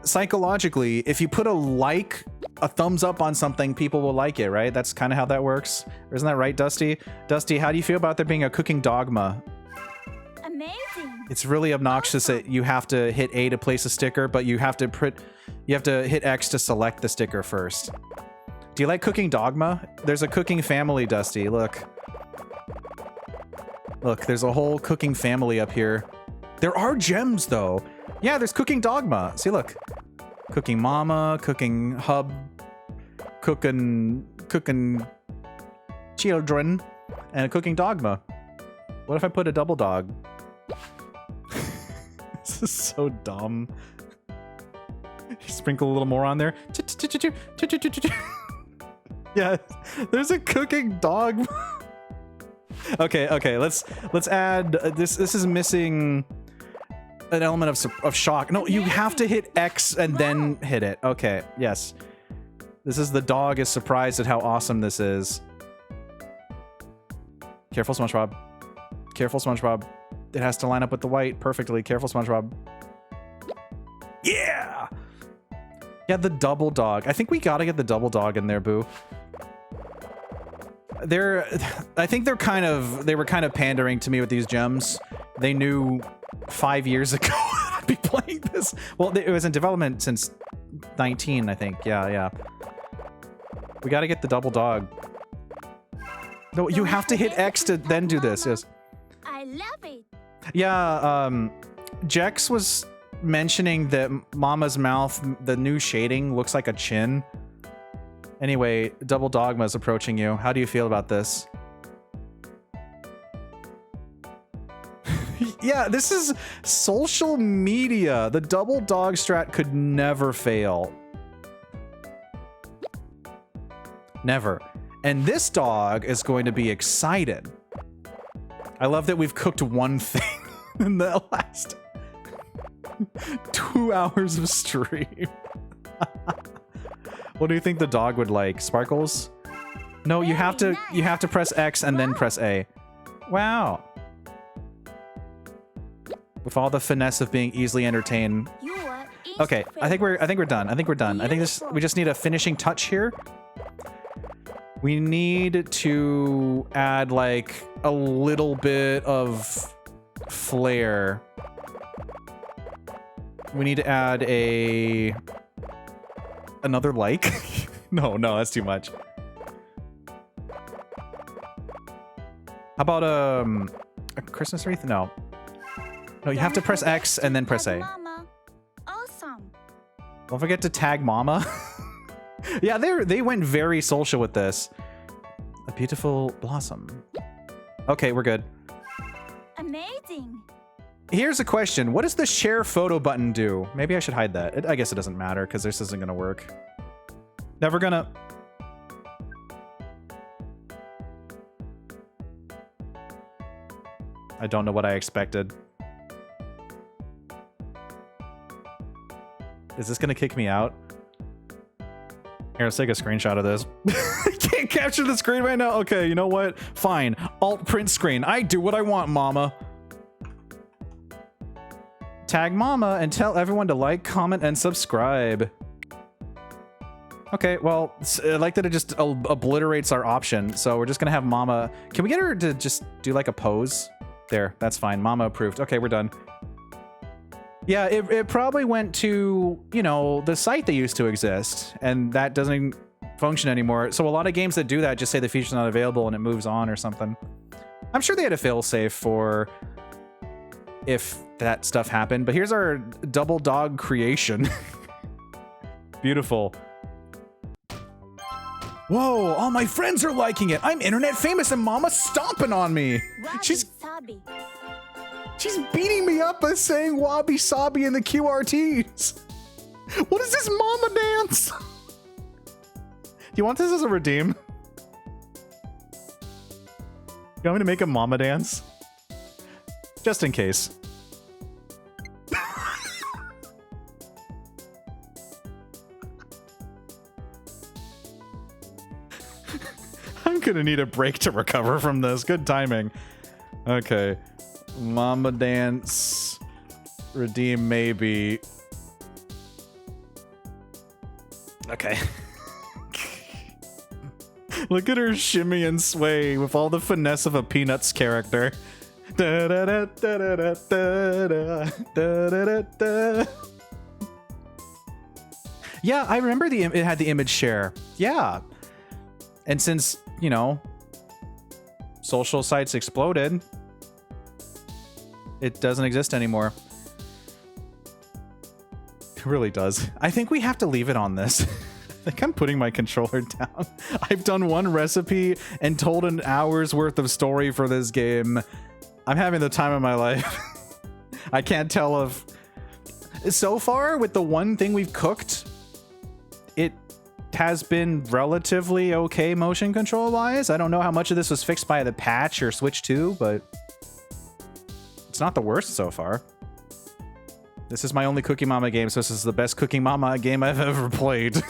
psychologically, if you put a thumbs up on something, people will like it, right? That's kind of how that works. Isn't that right, Dusty? Dusty, how do you feel about there being a cooking dogma? Amazing. It's really obnoxious that you have to hit A to place a sticker, but you have to hit X to select the sticker first. Do you like Cooking Dogma? There's a cooking family, Dusty. Look, there's a whole cooking family up here. There are gems, though. Yeah, there's Cooking Dogma. See, look. Cooking Mama, Cooking Hub, Cooking Children, and a Cooking Dogma. What if I put a double dog? This is so dumb. Sprinkle a little more on there. Yeah, there's a cooking dog. Okay, let's add this. This is missing an element of shock. No, you have to hit X and then hit it. Okay, yes. This is the dog is surprised at how awesome this is. Careful, SpongeBob. Careful, SpongeBob. It has to line up with the white perfectly. Careful, SpongeBob. Yeah! Yeah, the double dog. I think we gotta get the double dog in there, Boo. I think they were kind of pandering to me with these gems. They knew 5 years ago I'd be playing this. Well, it was in development since 19, I think. Yeah. We gotta get the double dog. No, you have to hit X to then do this, yes. I love it. Yeah, Jex was mentioning that Mama's mouth, the new shading looks like a chin. Anyway, Double Dogma's approaching you. How do you feel about this? Yeah, this is social media. The double dog strat could never fail. Never. And this dog is going to be excited. I love that we've cooked one thing in the last 2 hours of stream. What do you think the dog would like? Sparkles? No, you have to press X and then press A. Wow. With all the finesse of being easily entertained. Okay, I think we're done. I think we just need a finishing touch here. We need to add like a little bit of flair. We need to add another like. No, that's too much. How about a Christmas wreath? No, you have to press X and then press A. Awesome. Don't forget to tag Mama. Yeah, they went very social with this. A beautiful blossom. Okay, we're good. Amazing. Here's a question. What does the share photo button do? Maybe I should hide that. I guess it doesn't matter because this isn't gonna work. Never gonna. I don't know what I expected. Is this gonna kick me out? Here, let's take a screenshot of this. I can't capture the screen right now. Okay, you know what? Fine. Alt print screen. I do what I want, Mama. Tag Mama and tell everyone to like, comment, and subscribe. Okay, well, I like that it just obliterates our option. So we're just gonna have Mama. Can we get her to just do like a pose? There, that's fine. Mama approved. Okay, we're done. Yeah, it probably went to, you know, the site that used to exist, and that doesn't function anymore. So a lot of games that do that just say the feature's not available and it moves on or something. I'm sure they had a failsafe for if that stuff happened, but here's our double dog creation. Beautiful. Whoa, all my friends are liking it. I'm internet famous and Mama's stomping on me. She's beating me up by saying wabi sabi in the QRTs. What is this Mama dance? Do you want this as a redeem? You want me to make a Mama dance? Just in case. I'm gonna need a break to recover from this. Good timing. Okay. Mama dance. Redeem maybe. Okay. Look at her shimmy and sway with all the finesse of a Peanuts character. Da, da, da, da, da, da, da, da, da, da. Yeah, I remember it had the image share. Yeah. And since, you know, social sites exploded, it doesn't exist anymore. It really does. I think we have to leave it on this. I think I'm putting my controller down. I've done one recipe and told an hour's worth of story for this game. I'm having the time of my life. I can't tell if... So far, with the one thing we've cooked, it has been relatively okay motion control wise. I don't know how much of this was fixed by the patch or Switch 2, but it's not the worst so far. This is my only Cooking Mama game, so this is the best Cooking Mama game I've ever played.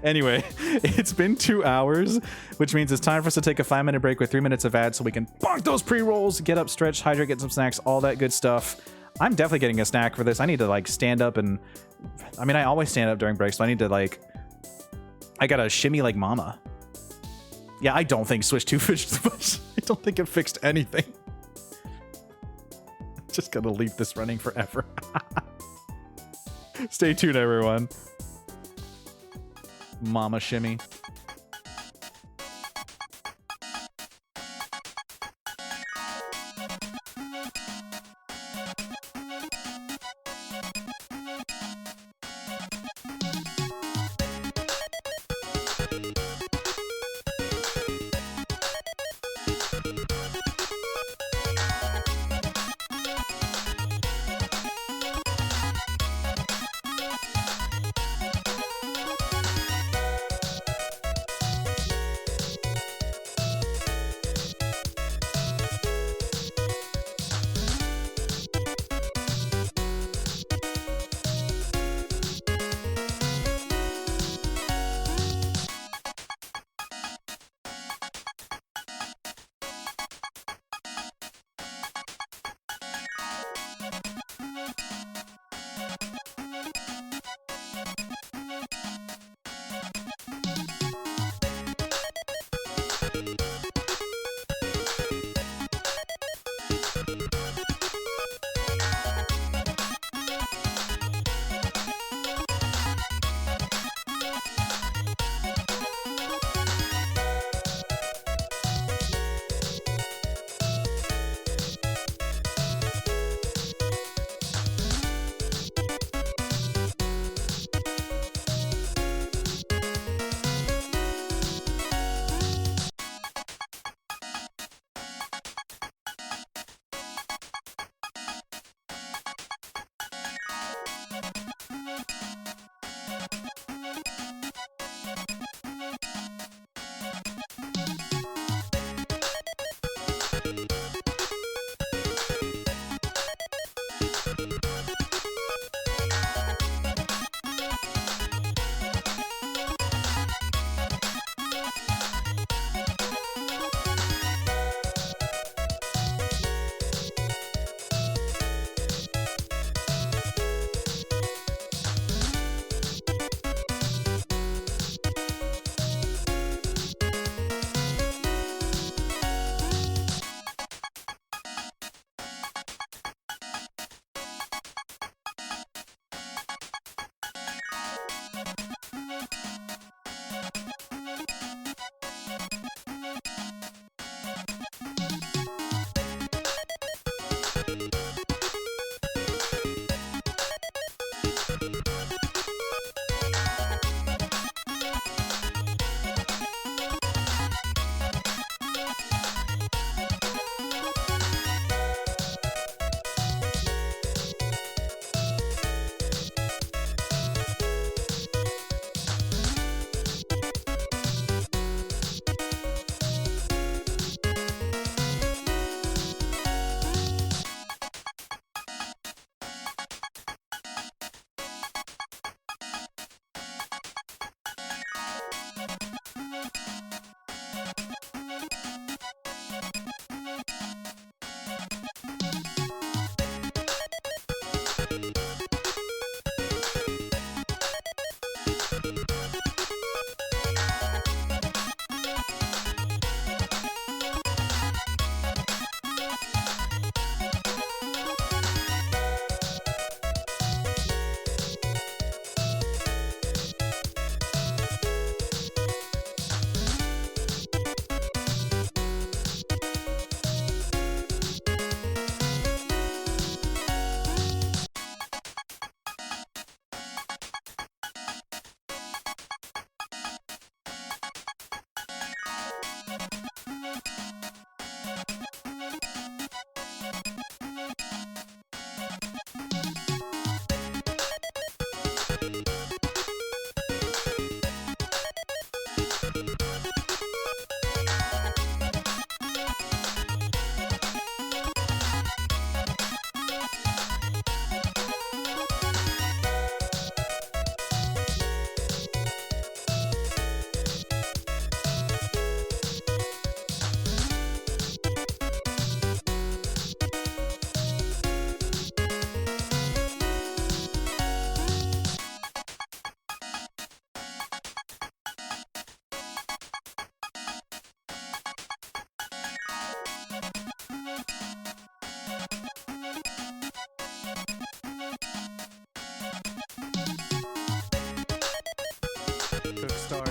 Anyway, it's been 2 hours, which means it's time for us to take a 5-minute break with 3 minutes of ads so we can bonk those pre-rolls, get up, stretch, hydrate, get some snacks, all that good stuff. I'm definitely getting a snack for this. I need to like stand up and, I mean, I always stand up during breaks, so I need to like, I gotta shimmy like mama. Yeah, I don't think Switch 2 fixed much. I don't think it fixed anything. Just gonna leave this running forever. Stay tuned, everyone. Mama shimmy.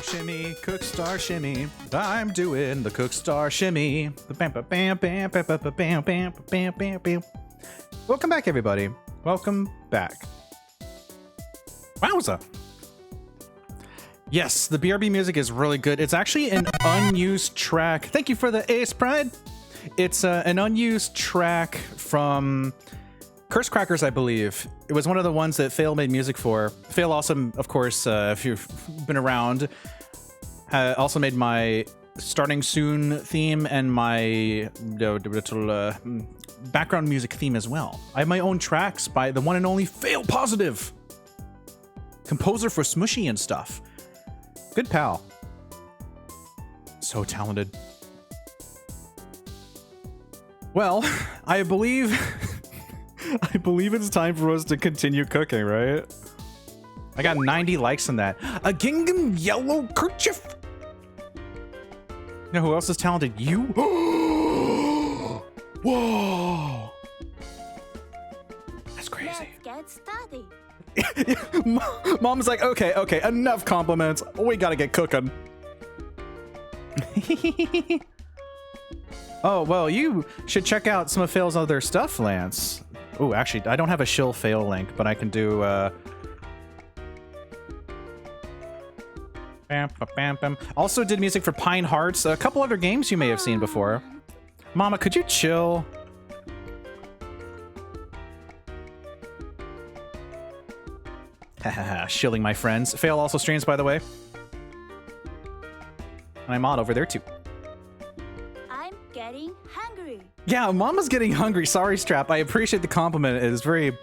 Shimmy, Cookstar shimmy. I'm doing the Cookstar shimmy. The bam, bam, bam, bam, bam, bam, bam, bam, bam, bam, bam. Welcome back, everybody. Welcome back. Wowza. Yes, the BRB music is really good. It's actually an unused track. Thank you for the Ace Pride. It's an unused track from Curse Crackers, I believe. It was one of the ones that Fail made music for. Fail also, of course, if you've been around, also made my Starting Soon theme and my background music theme as well. I have my own tracks by the one and only Failpositive, composer for Smushy and stuff. Good pal. So talented. Well, I believe it's time for us to continue cooking, right? I got 90 likes on that. A gingham yellow kerchief. You know who else is talented? You? Whoa! That's crazy. Let's get started. Mom's like, okay, enough compliments. We gotta get cooking. Oh, well, you should check out some of Fail's other stuff, Lance. Oh, actually, I don't have a shill Fail link, but I can do, bam, bam, bam. Also did music for Pine Hearts, a couple other games you may have seen before. Mama, could you chill? Hahaha, shilling my friends. Fail also streams, by the way. And I'm on over there, too. I'm getting hungry. Yeah, Mama's getting hungry. Sorry, Strap. I appreciate the compliment. It is very,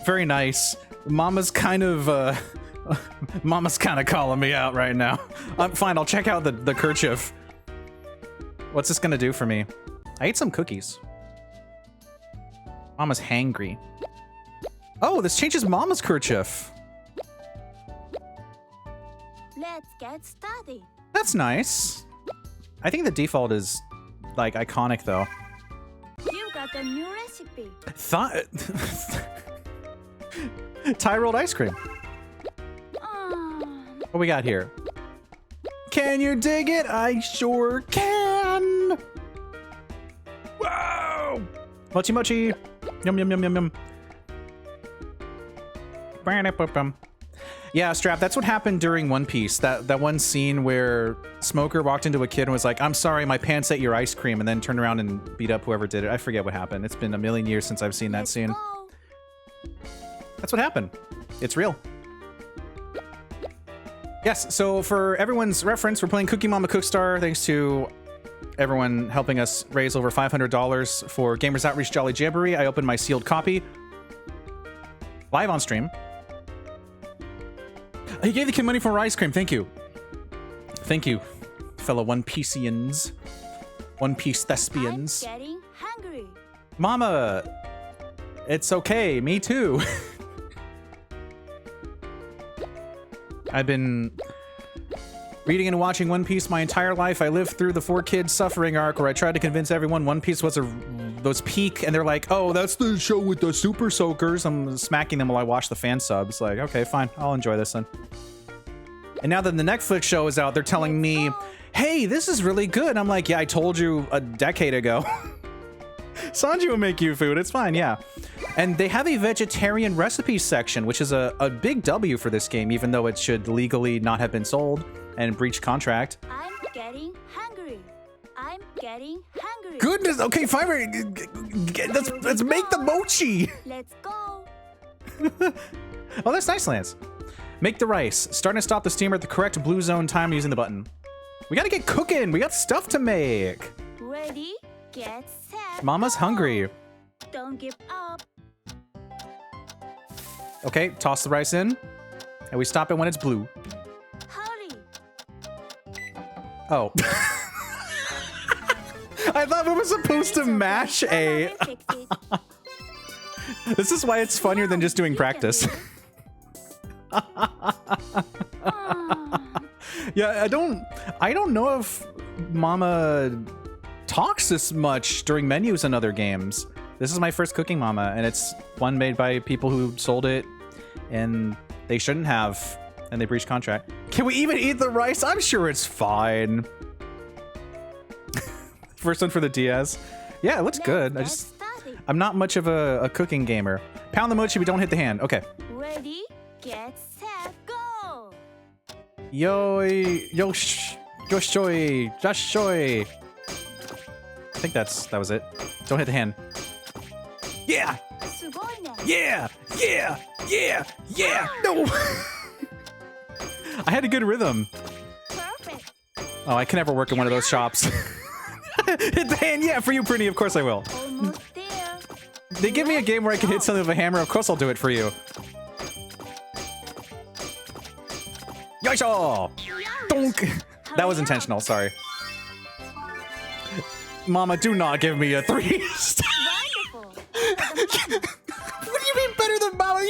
very nice. Mama's kind of, Mama's kind of calling me out right now. Fine, I'll check out the kerchief. What's this gonna do for me? I ate some cookies. Mama's hangry. Oh, this changes Mama's kerchief. Let's get started. That's nice. I think the default is, like, iconic, though. You got a new recipe. Thai rolled ice cream. What we got here? Can you dig it? I sure can. Whoa! Mochi mochi. Yum yum yum yum yum. Yeah, Strap, that's what happened during One Piece. That one scene where Smoker walked into a kid and was like, I'm sorry, my pants ate your ice cream, and then turned around and beat up whoever did it. I forget what happened. It's been a million years since I've seen that scene. Go. That's what happened. It's real. Yes, so for everyone's reference, we're playing Cooking Mama Cookstar, thanks to everyone helping us raise over $500 for Gamers Outreach Jolly Jamboree. I opened my sealed copy live on stream. He gave the kid money for ice cream. Thank you. Thank you, fellow One Pieceians. One Piece thespians. I'm getting hungry. Mama, it's okay. Me too. I've been reading and watching One Piece my entire life. I lived through the 4 kids suffering arc where I tried to convince everyone One Piece was peak, and they're like, oh, that's the show with the super soakers. I'm smacking them while I watch the fan subs. Like, okay, fine. I'll enjoy this then. And now that the Netflix show is out, they're telling me, hey, this is really good. I'm like, yeah, I told you a decade ago. Sanji will make you food. It's fine, yeah. And they have a vegetarian recipes section, which is a big W for this game, even though it should legally not have been sold and breach contract. I'm getting hungry. I'm getting hungry. Goodness, okay, fine. Let's make the mochi. Let's go. Oh, that's nice, Lance. Make the rice. Start and stop the steamer at the correct blue zone time using the button. We gotta get cooking. We got stuff to make. Ready, get set. Mama's go. hungry. Don't give up. Okay, toss the rice in. And we stop it when it's blue. Hurry. Oh. I thought we were supposed to mash A. Mama will fix it. This is why it's funnier than just doing You can practice. do it. Yeah, I don't know if Mama talks this much during menus in other games. This is my first Cooking Mama, and it's one made by people who sold it, and they shouldn't have. and they breach contract. Can we even eat the rice? I'm sure it's fine. First one for the Diaz. Yeah, it looks good. I'm not much of a cooking gamer. Pound the mochi, but don't hit the hand. Okay. Ready, get set, go. Yoshoy, Joshoy. I think that was it. Don't hit the hand. Yeah, すごいね. yeah, yeah, yeah, yeah. No. I had a good rhythm. Perfect. Oh, I can never work in one of those shops. Hit the hand, yeah, for you, Pretty. Of course I will. Almost there. They give me a game where I can hit something with a hammer. Of course I'll do it for you. Yoisho! Donk! That was intentional, sorry. Mama, do not give me a 3 star. Wonderful. What do you mean better than Mama?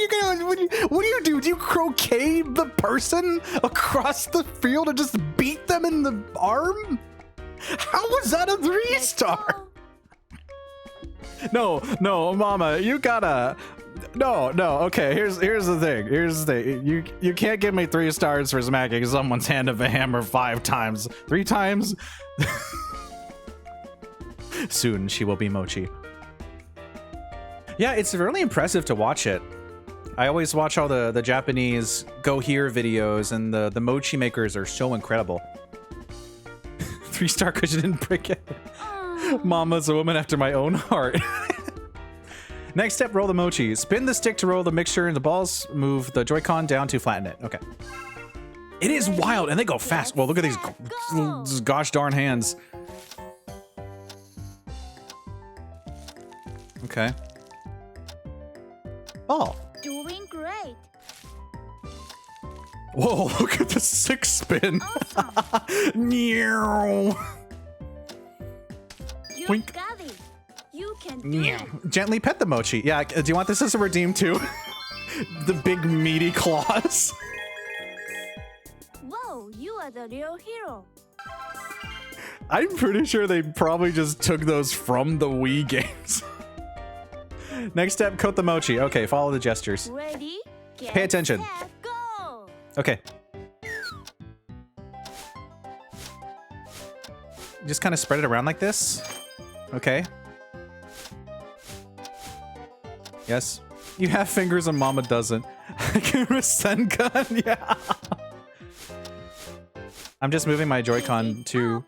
What do you do? Do you croquet the person across the field and just beat them in the arm? How was that a 3 star? No, Mama, you gotta. No. Okay, here's the thing. You can't give me 3 stars for smacking someone's hand with a hammer 5 times. 3 times. Soon she will be mochi. Yeah, it's really impressive to watch it. I always watch all the Japanese go here videos, and the mochi makers are so incredible. 3 star because you didn't break it. Mama's a woman after my own heart. Next step, roll the mochi. Spin the stick to roll the mixture in the balls. Move the Joy-Con down to flatten it. Okay. It is wild, and they go fast. Well, look at these gosh darn hands. Okay. Ball. Doing great. Whoa, look at the 6 spin. Awesome. You Wink. got it. You can do it. Gently pet the mochi. Yeah, do you want this as a redeem too? The big meaty claws. Whoa, you are the real hero. I'm pretty sure they probably just took those from the Wii games. Next step, coat the mochi. Okay, follow the gestures. Ready, get Pay attention. set, go. Okay. Just kind of spread it around like this. Okay. Yes. You have fingers and Mama doesn't. Rasengan, yeah. I'm just moving my Joy-Con to...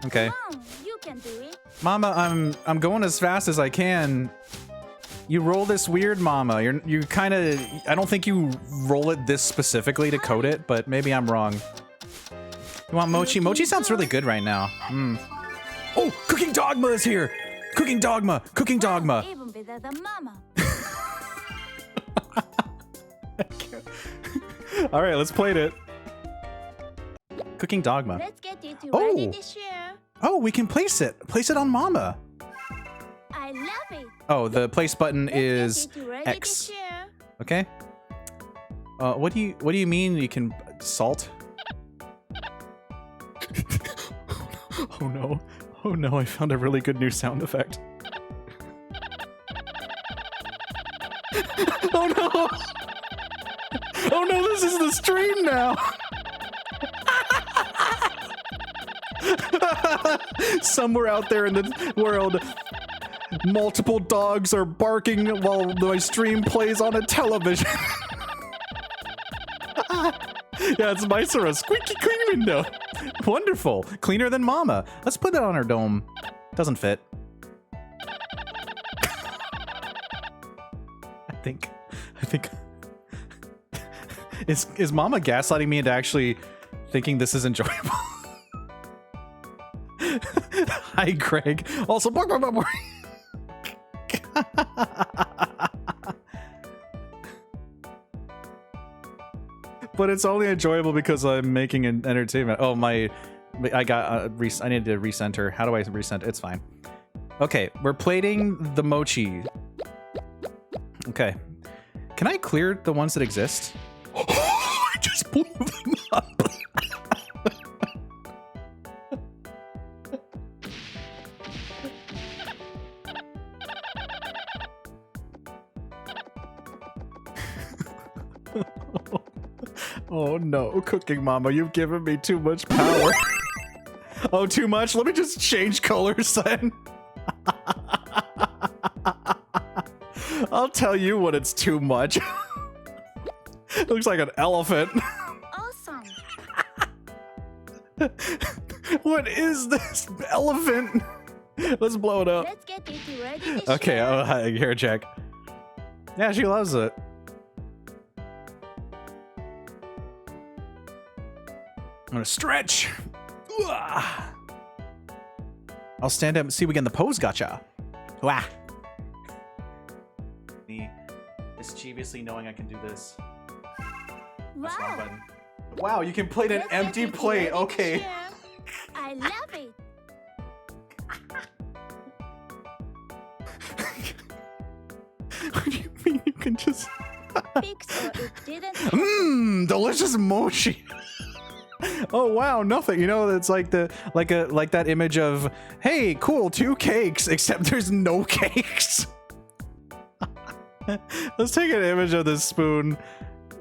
Okay. Come on, you can do it. Mama, I'm going as fast as I can. You roll this weird, Mama. You kind of... I don't think you roll it this specifically to coat it, but maybe I'm wrong. You want mochi? Mochi sounds really good right now. Oh, Cooking Dogma is here! Cooking Dogma! Cooking Dogma! Even better than Mama. All right, let's plate it. Cooking Dogma. Let's get it Oh. ready to share. Oh, we can place it. Place it on Mama. I love it. Oh, the place button Let's is get it ready X. to share. Okay. What do you mean you can salt? Oh no. Oh no, I found a really good new sound effect. Oh no! Oh no, this is the stream now! Somewhere out there in the world, multiple dogs are barking while my stream plays on a television. Yeah, it's nicer, a squeaky clean window. Wonderful. Cleaner than Mama. Let's put that on our dome. Doesn't fit. I think. Is Mama gaslighting me into actually thinking this is enjoyable? Hi, Greg. Also, bark, bark, bark, bark. But it's only enjoyable because I'm making an entertainment. Oh, I got I need to recenter. How do I recenter? It's fine. Okay, we're plating the mochi. Okay. Can I clear the ones that exist? I just blew them up. Oh no, Cooking Mama, you've given me too much power. Oh, too much? Let me just change colors then. I'll tell you when it's too much. It looks like an elephant. Awesome. What is this elephant? Let's blow it up. Let's get it ready to Okay, share. oh, here, check. Yeah, she loves it. I'm gonna stretch. Ooh-ah. I'll stand up and see if we get in the pose gotcha. Wah. Me mischievously knowing I can do this. That's the wrong Wow. button. Wow, you can plate an Let's get empty it plate. ready to Okay. share. I love it. What do you mean you can just... Fix or it didn't. Mmm, delicious mochi. Oh wow, nothing. You know, it's like like that image of, hey, cool, 2 cakes, except there's no cakes. Let's take an image of this spoon.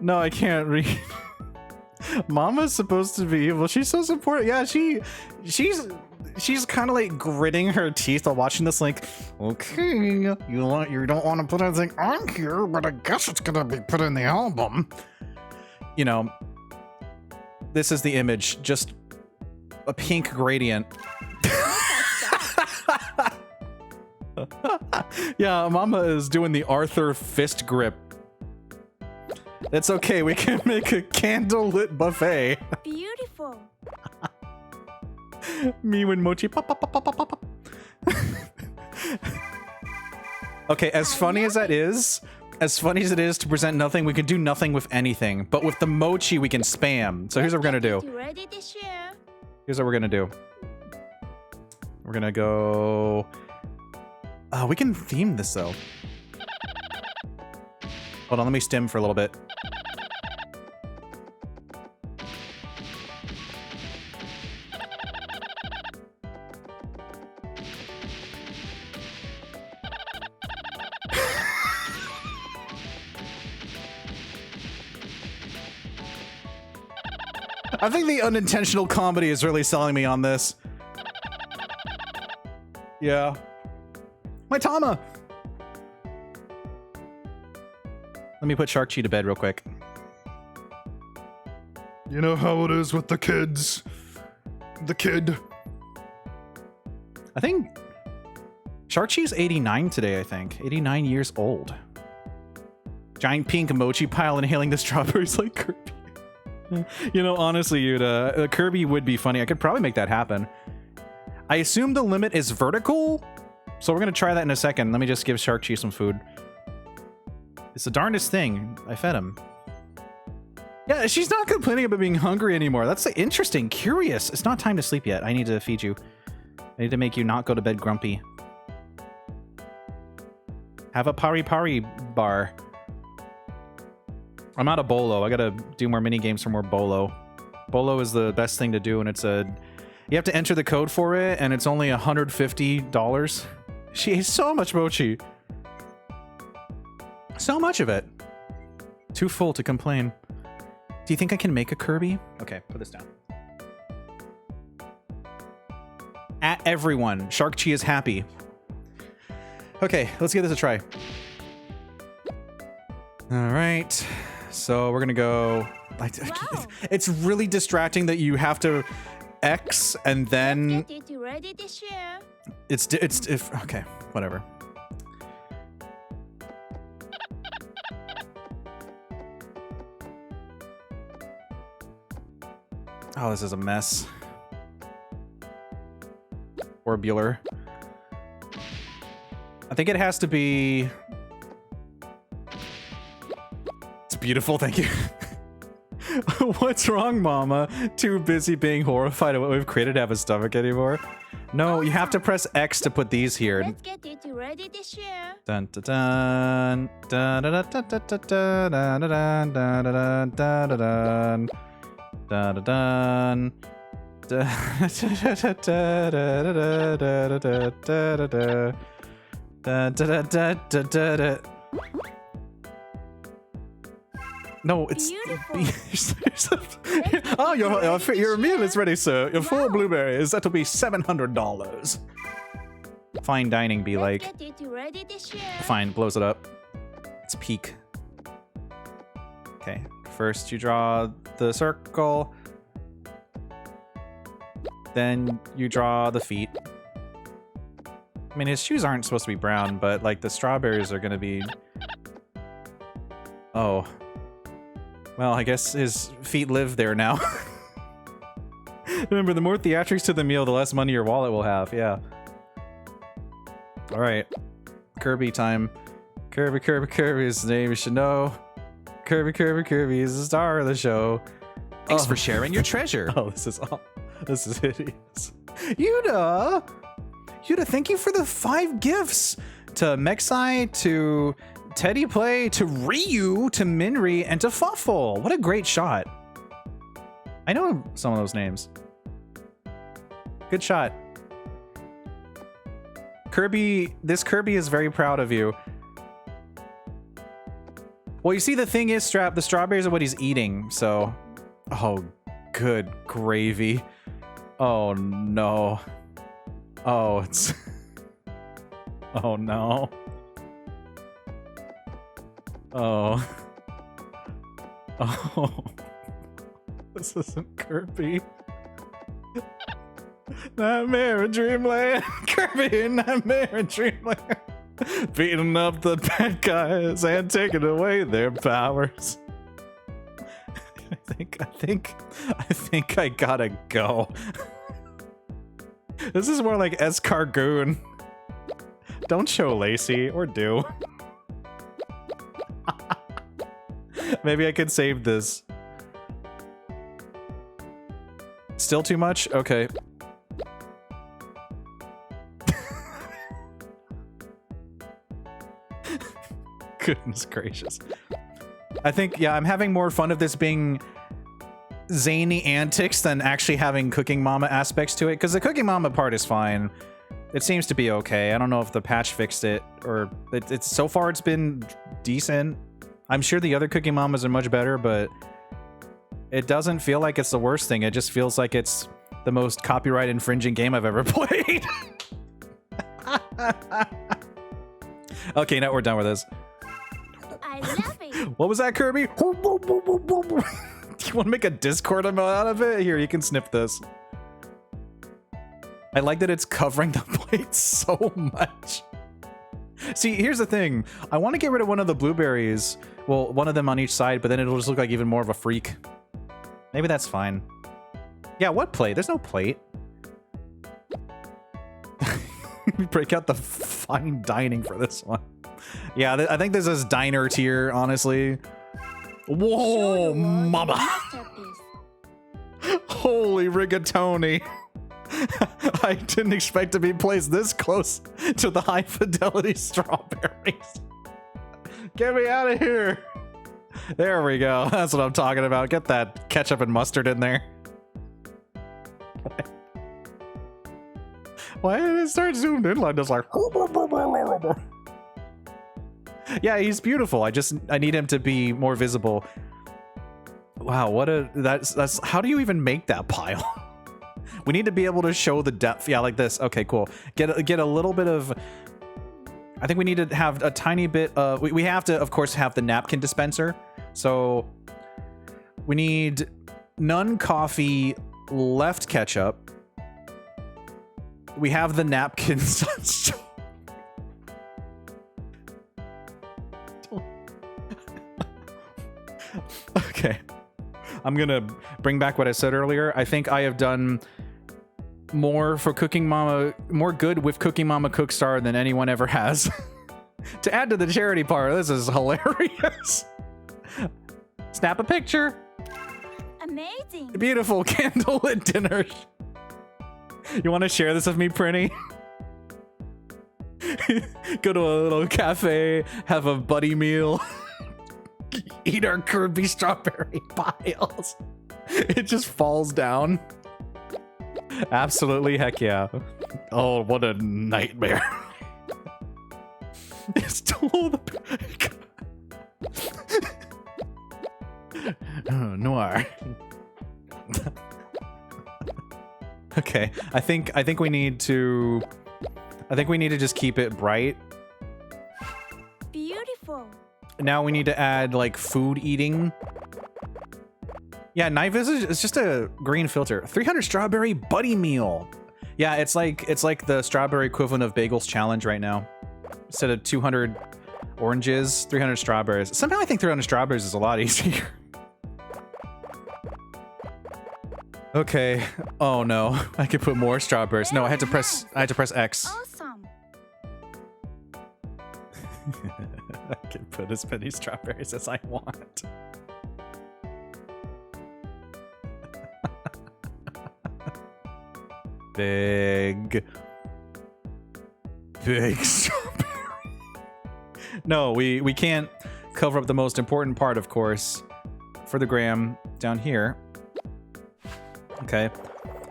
No, I can't read. Mama's supposed to be evil. She's so supportive. Yeah, she's kind of like gritting her teeth while watching this. Like, okay, you don't want to put anything on here, but I guess it's gonna be put in the album. You know, this is the image, just a pink gradient. Yeah, Mama is doing the Arthur fist grip. It's okay, we can make a candlelit buffet. Beautiful. Me when mochi pop pop pop pop pop pop. Okay, as funny as it is to present nothing, we can do nothing with anything. But with the mochi, we can spam. So here's what we're gonna do. Ready to share. Here's what we're gonna do. We're gonna go... we can theme this though. Hold on, let me stim for a little bit. I think the unintentional comedy is really selling me on this. Yeah. My Tama! Let me put Shark Chi to bed real quick. You know how it is with the kids. The kid. I think Shark Chi's 89 today, I think. 89 years old. Giant pink mochi pile inhaling the strawberries like Kirby. You know, honestly, Yuta, Kirby would be funny. I could probably make that happen. I assume the limit is vertical, so we're gonna try that in a second. Let me just give Shark Chi some food. It's the darndest thing. I fed him. Yeah, she's not complaining about being hungry anymore. That's interesting. Curious. It's not time to sleep yet. I need to feed you. I need to make you not go to bed grumpy. Have a pari pari bar. I'm out of Bolo. I gotta do more mini games for more Bolo. Bolo is the best thing to do, and it's a... You have to enter the code for it, and it's only $150. She ate so much mochi. So much of it. Too full to complain. Do you think I can make a Kirby? Okay, put this down. At everyone, Shark Chi is happy. Okay, let's give this a try. All right. So we're gonna go... Wow. It's really distracting that you have to X and then... Get it ready to share. Okay, whatever. Oh, this is a mess. Orbular. I think it has to be... It's beautiful, thank you. What's wrong, Mama? Too busy being horrified at what we've created to have a stomach anymore? No, you have to press X to put these here. Let's get it ready to share. Dun dun dun dun dun dun dun dun dun dun dun dun dun dun dun dun. No, it's... Beautiful. Oh, your meal is ready, sir. Your full blueberries. That'll be $700. Fine dining be like... Let's get it ready to share. Fine, blows it up. It's peak. Okay, first you draw the circle. Then you draw the feet. I mean, his shoes aren't supposed to be brown, but like the strawberries are gonna be... Oh. Well, I guess his feet live there now. Remember, the more theatrics to the meal, the less money your wallet will have. Yeah. All right. Kirby time. Kirby, Kirby, Kirby is the name you should know. Kirby, Kirby, Kirby is the star of the show. Thanks for sharing your treasure. Oh, this is hideous. Yuda! Yuda, thank you for the 5 gifts. To Mexai, to Teddy Play, to Ryu, to Minri, and to Fuffle. What a great shot. I know some of those names. Good shot. Kirby, this Kirby is very proud of you. Well, you see, the thing is, the strawberries are what he's eating, so... Oh, good gravy. Oh, no. Oh, it's... Oh, no. Oh. Oh. This isn't Kirby. Nightmare in Dreamland. Kirby in Nightmare in Dreamland. Beating up the bad guys and taking away their powers. I think I gotta go. This is more like Escargoon. Don't show Lacey, or do. Maybe I could save this. Still too much? Okay. Goodness gracious. I think, yeah, I'm having more fun of this being zany antics than actually having Cooking Mama aspects to it, because the Cooking Mama part is fine. It seems to be okay. I don't know if the patch fixed it, or it's so far it's been decent. I'm sure the other Cooking Mamas are much better, but it doesn't feel like it's the worst thing. It just feels like it's the most copyright infringing game I've ever played. Okay, now we're done with this. I love it. What was that, Kirby? Do you want to make a Discord emote out of it? Here, you can snip this. I like that it's covering the plate so much. See, here's the thing. I want to get rid of one of the blueberries. Well, one of them on each side, but then it'll just look like even more of a freak. Maybe that's fine. Yeah, what plate? There's no plate. We break out the fine dining for this one. Yeah, I think this is diner tier, honestly. Whoa, mama. Holy rigatoni. I didn't expect to be placed this close to the high fidelity strawberries. Get me out of here. There we go. That's what I'm talking about. Get that ketchup and mustard in there. Why did it start zoomed in like this? Like, yeah, he's beautiful. I need him to be more visible. Wow, that's how do you even make that pile? We need to be able to show the depth. Yeah, like this. Okay, cool. Get a little bit of... I think we need to have a tiny bit of... We have to, of course, have the napkin dispenser. So we need none coffee, left ketchup. We have the napkins. Okay. I'm gonna bring back what I said earlier. I think I have done more for Cooking Mama, more good with Cooking Mama Cookstar than anyone ever has. To add to the charity part, this is hilarious. Snap a picture. Amazing. Beautiful candlelit dinner. You want to share this with me, Prinny? Go to a little cafe, have a buddy meal. Eat our Kirby strawberry piles. It just falls down. Absolutely, heck yeah. Oh, what a nightmare. It's all the... Noir. Okay, I think we need to just keep it bright. Beautiful. Now we need to add like food eating. Yeah, night visit is just a green filter. 300 strawberry buddy meal. Yeah, it's like the strawberry equivalent of Bagels Challenge right now. Instead of 200 oranges, 300 strawberries. Somehow I think 300 strawberries is a lot easier. Okay. Oh no, I could put more strawberries. No, I had to press X. Awesome. I can put as many strawberries as I want. Big strawberry. No, we can't cover up the most important part, of course, for the gram down here. Okay.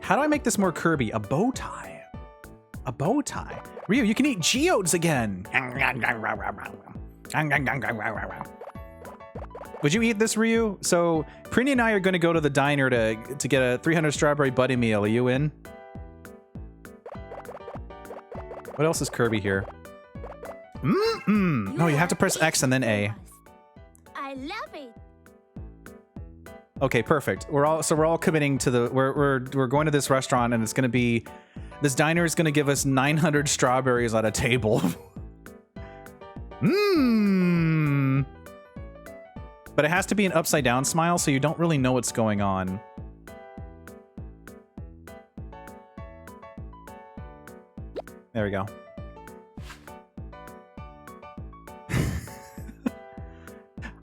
How do I make this more Kirby? A bow tie. A bow tie. Ryu, you can eat geodes again. Would you eat this, Ryu? So, Prini and I are going to go to the diner to get a 300 strawberry buddy meal. Are you in? What else is Kirby here? No, you have to press X and then A. I love it. Okay, perfect. We're all committing to the we're going to this restaurant, and it's gonna be this diner is gonna give us 900 strawberries at a table. But it has to be an upside down smile, so you don't really know what's going on. There we go.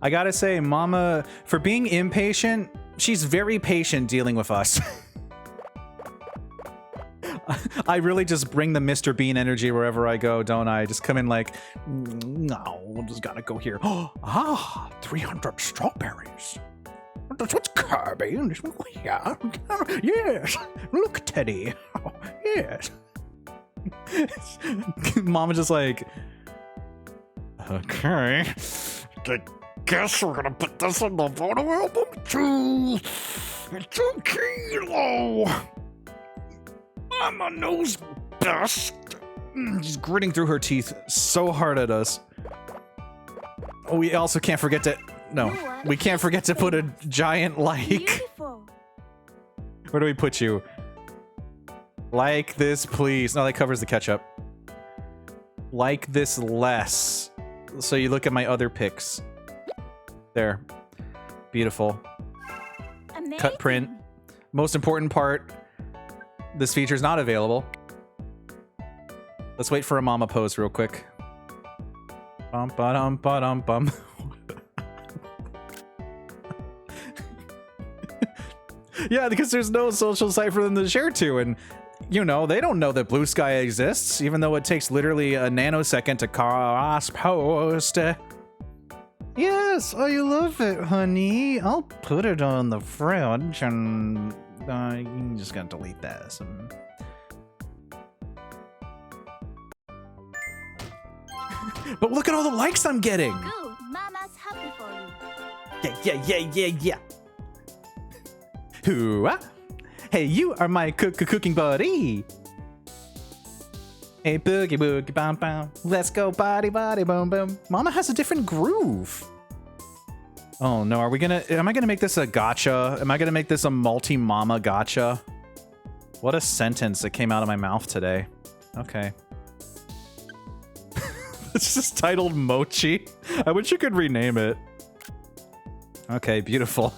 I gotta say, Mama, for being impatient, she's very patient dealing with us. I really just bring the Mr. Bean energy wherever I go, don't I? Just come in like, no, just gotta go here. Ah, 300 strawberries. That's what's Kirby. Yeah. Yes. Look, Teddy. Oh, yes. Mama just like, okay. Guess we're gonna put this in the photo album too. 2 kilo. I'm a nose best. She's gritting through her teeth so hard at us. Oh, we also can't forget to... No, we can't forget to put a giant like. Beautiful. Where do we put you? Like this, please. No, that covers the ketchup. Like this less. So you look at my other pics. There. Beautiful. Amazing. Cut print. Most important part. This feature is not available. Let's wait for a mama pose real quick. Bum ba dum ba dum bum. Yeah, because there's no social site for them to share to, and you know, they don't know that Blue Sky exists, even though it takes literally a nanosecond to post. Yes, I love it, honey. I'll put it on the fridge, and you're just gonna delete this. But look at all the likes I'm getting. Good. Mama's happy for you. Yeah. Hooah! Hey, you are my cooking buddy. Hey, boogie boogie bum bum. Let's go body boom boom. Mama has a different groove. Oh no, am I gonna make this a gotcha? Am I gonna make this a multi-mama gotcha? What a sentence that came out of my mouth today. Okay. It's just titled Mochi. I wish you could rename it. Okay, beautiful.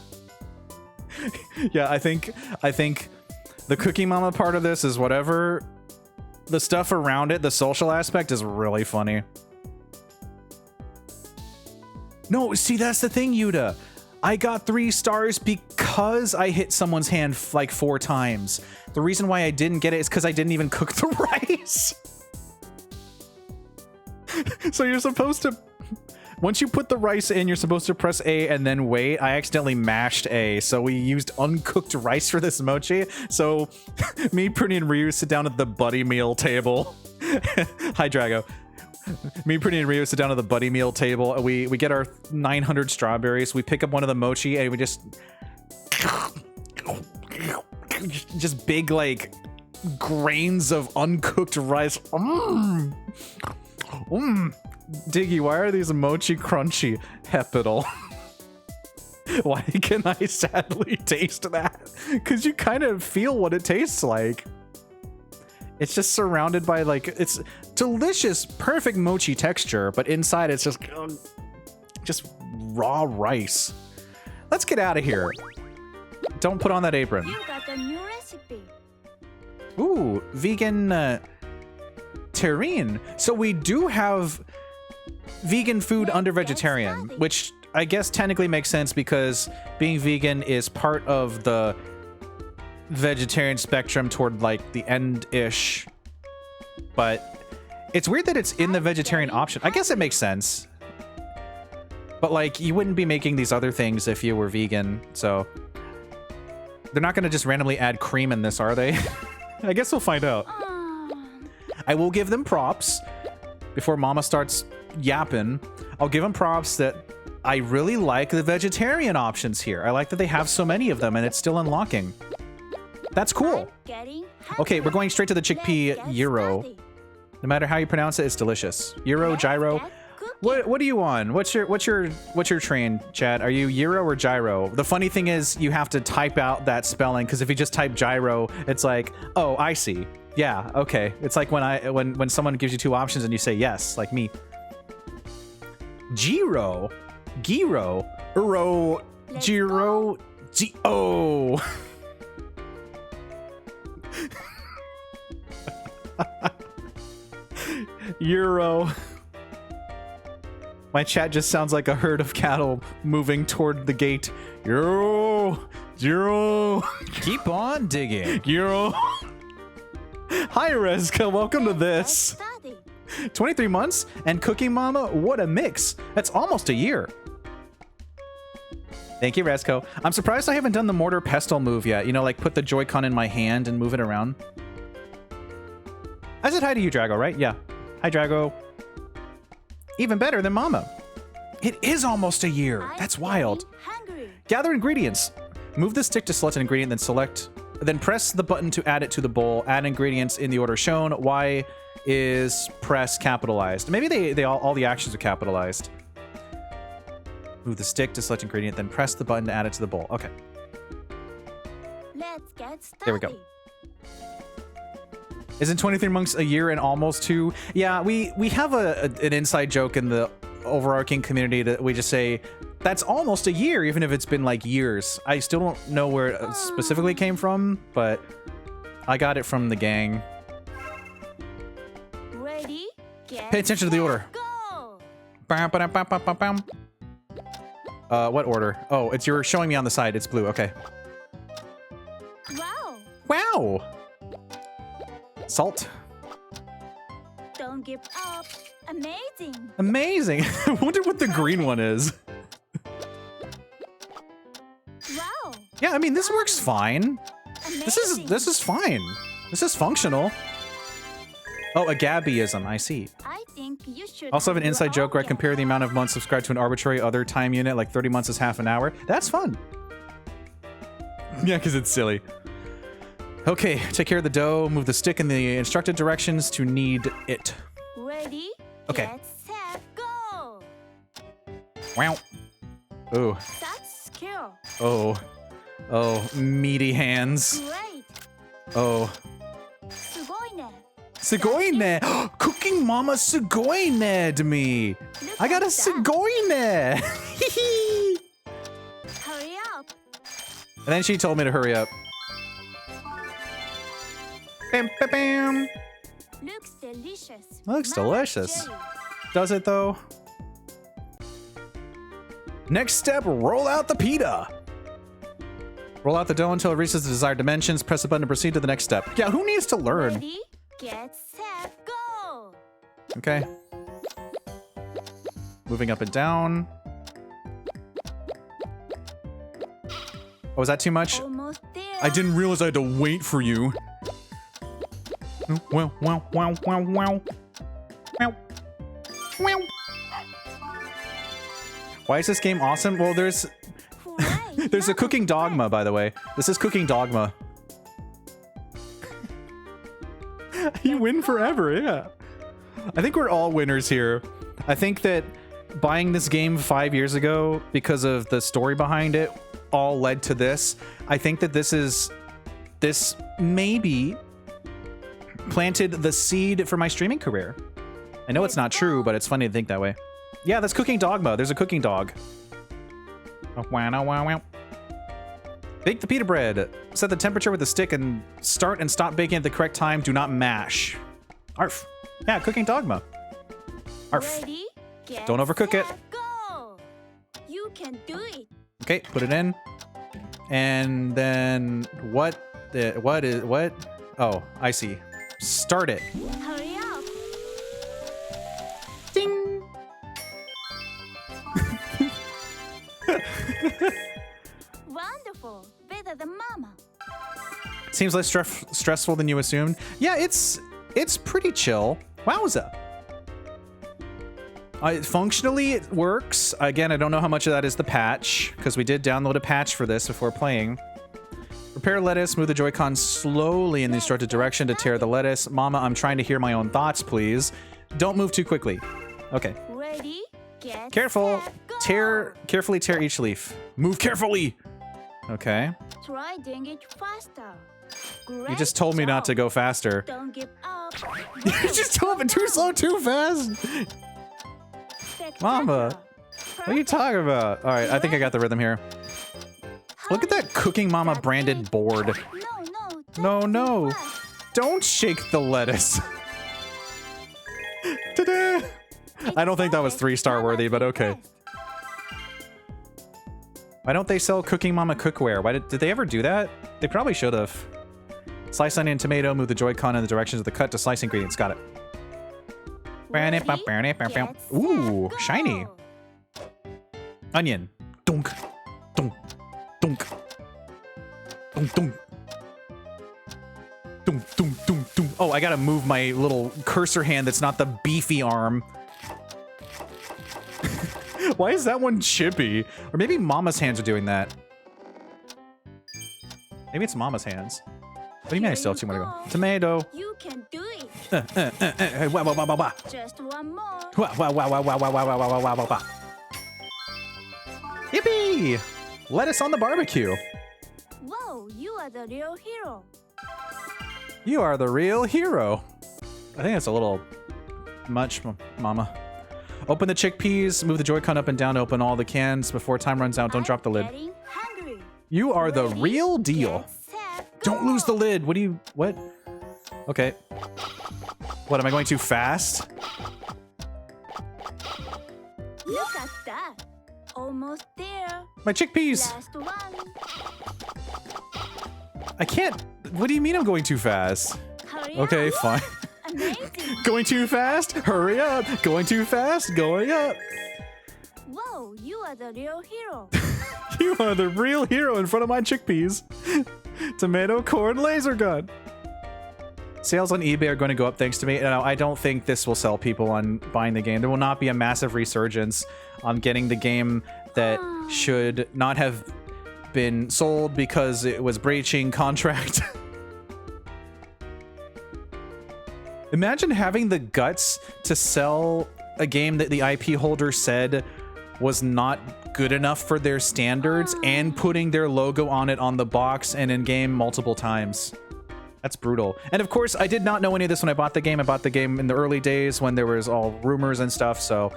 Yeah, I think the Cooking Mama part of this is whatever. The stuff around it, the social aspect, is really funny. No, see, that's the thing, Yuta. I got 3 stars because I hit someone's hand like 4 times. The reason why I didn't get it is because I didn't even cook the rice. So you're supposed to... Once you put the rice in, you're supposed to press A and then wait. I accidentally mashed A, so we used uncooked rice for this mochi. So me, Pruny, and Ryu sit down at the buddy meal table. Hi, Drago. Me, Pretty, and Rio sit down at the buddy meal table. And we get our 900 strawberries. We pick up one of the mochi and we just big like grains of uncooked rice. Diggeh, why are these mochi crunchy? Hepital. Why can I sadly taste that? Because you kind of feel what it tastes like. It's just surrounded by like, it's delicious, perfect mochi texture, but inside it's just raw rice. Let's get out of here. Don't put on that apron. You got a new recipe. Ooh, vegan terrine. So we do have vegan food under vegetarian, which I guess technically makes sense because being vegan is part of the vegetarian spectrum toward like the end-ish. But it's weird that it's in the vegetarian option. I guess it makes sense. But like, you wouldn't be making these other things if you were vegan, so they're not gonna just randomly add cream in this, are they? I guess we'll find out. I will give them props before Mama starts yapping. I'll give them props that I really like the vegetarian options here. I like that they have so many of them and it's still unlocking. That's cool. Okay, we're going straight to the chickpea gyro. No matter how you pronounce it, it's delicious. Gyro, gyro. What are you on? What's your train, chat? Are you gyro or gyro? The funny thing is you have to type out that spelling because if you just type gyro, it's like, oh, I see. Yeah, okay. It's like when someone gives you two options and you say yes, like me. Gyro, gyro, uro, gyro, oh. Euro. My chat just sounds like a herd of cattle moving toward the gate. Euro, Euro. Keep on digging. Euro. Hi, Rezka. Welcome to this. 23 months and Cooking Mama. What a mix. That's almost a year. Thank you, Rezko. I'm surprised I haven't done the mortar pestle move yet. You know, like put the Joy-Con in my hand and move it around. I said hi to you, Drago, right? Yeah. Hi, Drago. Even better than Mama. It is almost a year. That's wild. Gather ingredients. Move the stick to select an ingredient, then press the button to add it to the bowl. Add ingredients in the order shown. Y is press capitalized. Maybe they all the actions are capitalized. Move the stick to select ingredient, then press the button to add it to the bowl. Okay. Let's get started. There we go. Isn't 23 months a year and almost 2? Yeah, we have an inside joke in the overarching community that we just say, that's almost a year, even if it's been like years. I still don't know where it specifically came from, but I got it from the gang. Ready? Get Pay attention to the order. Go. Bam, ba-dam, bam, bam, bam, bam. What order? Oh, you're showing me on the side. It's blue. Okay. Wow. Wow. Salt. Don't give up. Amazing. Amazing. I wonder what the green one is. Wow. Yeah, I mean, this works fine. Amazing. This is fine. This is functional. Oh, a Gabbyism. I see. I think you should Also have an your inside joke where I own compare the amount of months subscribed to an arbitrary other time unit, like 30 months is half an hour. That's fun. Yeah, because it's silly. Okay, take care of the dough. Move the stick in the instructed directions to knead it. Ready? Okay. Get set, go. Wow. Ooh. That's skill. Oh. Oh, meaty hands. Great. Oh. すごいね. Sugoine! Cooking Mama Sugoine me! Look I got a at that. Sugoine! Hurry up. And then she told me to hurry up. Bam, bam, bam. Looks delicious. Looks Mama delicious. jelly. Does it though? Next step, roll out the pita. Roll out the dough until it reaches the desired dimensions. Press the button to proceed to the next step. Yeah, who needs to learn? Ready? Get set, go. Okay. Moving up and down. Oh, was that too much? Almost there. I didn't realize I had to wait for you. Wow, wow, wow, wow, wow. Wow. Why is this game awesome? Well, there's a cooking dogma, by the way. This is cooking dogma. You win forever, yeah. I think we're all winners here. I think that buying this game 5 years ago because of the story behind it all led to this. I think that this maybe planted the seed for my streaming career. I know it's not true, but it's funny to think that way. Yeah, that's cooking dogma. There's a cooking dog. Bake the pita bread. Set the temperature with the stick and start and stop baking at the correct time. Do not mash. Arf. Yeah, cooking dogma. Arf. Ready, get, Don't overcook it. set, go. You can do it. Okay, put it in. And then what? What? Oh, I see. Start it. Hurry up. Ding. Wonderful. Better than mama. Seems less stressful than you assumed. Yeah, it's pretty chill. Wowza. Functionally, it works. Again, I don't know how much of that is the patch, because we did download a patch for this before playing. Prepare lettuce, move the Joy-Con slowly in the instructed direction to tear the lettuce. Mama, I'm trying to hear my own thoughts, please. Don't move too quickly. Okay. Ready, get, Careful. set, go. Carefully tear each leaf. Move carefully. Okay. Try doing it faster. You just told me not to go faster. Don't give up. You just told me too slow, too fast. Mama, what are you talking about? All right, I think I got the rhythm here. Look at that Cooking Mama branded board. No. Don't shake the lettuce. Ta-da! I don't think that was 3-star worthy, but okay. Why don't they sell Cooking Mama cookware? Why did they ever do that? They probably should have. Slice onion and tomato, move the Joy-Con in the directions of the cut to slice ingredients. Got it. Ready, Ooh, get, shiny. go. Onion. Dunk. Dunk. Dunk. Dunk. Dunk. Dunk. Dunk. Dunk. Dunk. Oh, I gotta move my little cursor hand that's not the beefy arm. Why is that one chippy? Or maybe Mama's hands are doing that. Maybe it's Mama's hands. What do you mean I still have 2 more to go? Tomato. You can do it. Wah, wah, wah, wah, wah. Just one more. Wah, wah, wah, wah, wah, wah, wah, wah, wah, wah, wah, wah. Yippee! Lettuce on the barbecue. Whoa, you are the real hero. You are the real hero. I think that's a little much, Mama. Open the chickpeas, move the Joy-Con up and down to open all the cans. Before time runs out, don't drop the lid. Getting hungry. You are the Ready, real deal. get, set, Don't go. lose the lid. What? Okay. What, am I going too fast? Look at that. Almost there. My chickpeas. Last one. I can't. What do you mean I'm going too fast? Hurry Okay, up. fine. Amazing. Going too fast? Hurry up. Going too fast? Going up. Whoa, you are the real hero. You are the real hero in front of my chickpeas. Tomato, corn, laser gun. Sales on eBay are going to go up thanks to me. Now, I don't think this will sell people on buying the game. There will not be a massive resurgence on getting the game that should not have been sold because it was breaching contract. Imagine having the guts to sell a game that the IP holder said was not good enough for their standards and putting their logo on it on the box and in game multiple times. That's brutal. And of course, I did not know any of this when I bought the game. I bought the game in the early days when there was all rumors and stuff, so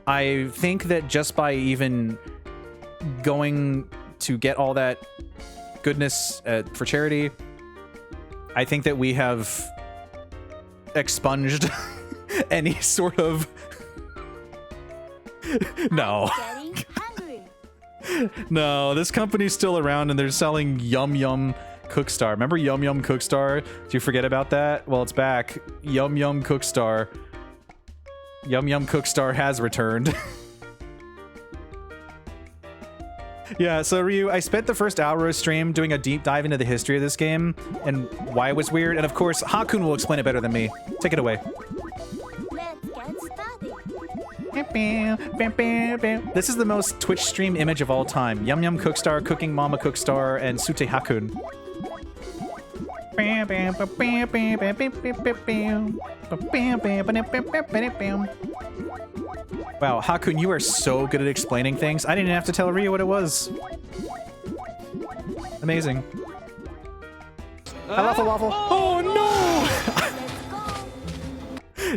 I think that just by even going to get all that goodness for charity, I think that we have expunged any sort of no. Getting hungry. No, this company's still around and they're selling Yum Yum Cookstar. Remember Yum Yum Cookstar? Did you forget about that? Well, it's back. Yum Yum Cookstar. Yum Yum Cookstar has returned. Yeah, so Ryu, I spent the first hour of stream doing a deep dive into the history of this game and why it was weird. And of course, Hakun will explain it better than me. Take it away. Let's get This is the most Twitch stream image of all time. Yum Yum Cookstar, Cooking Mama Cookstar, and Sute Hakun. Wow, Hakun, you are so good at explaining things. I didn't even have to tell Ryu what it was. Amazing. Waffle waffle. Oh no!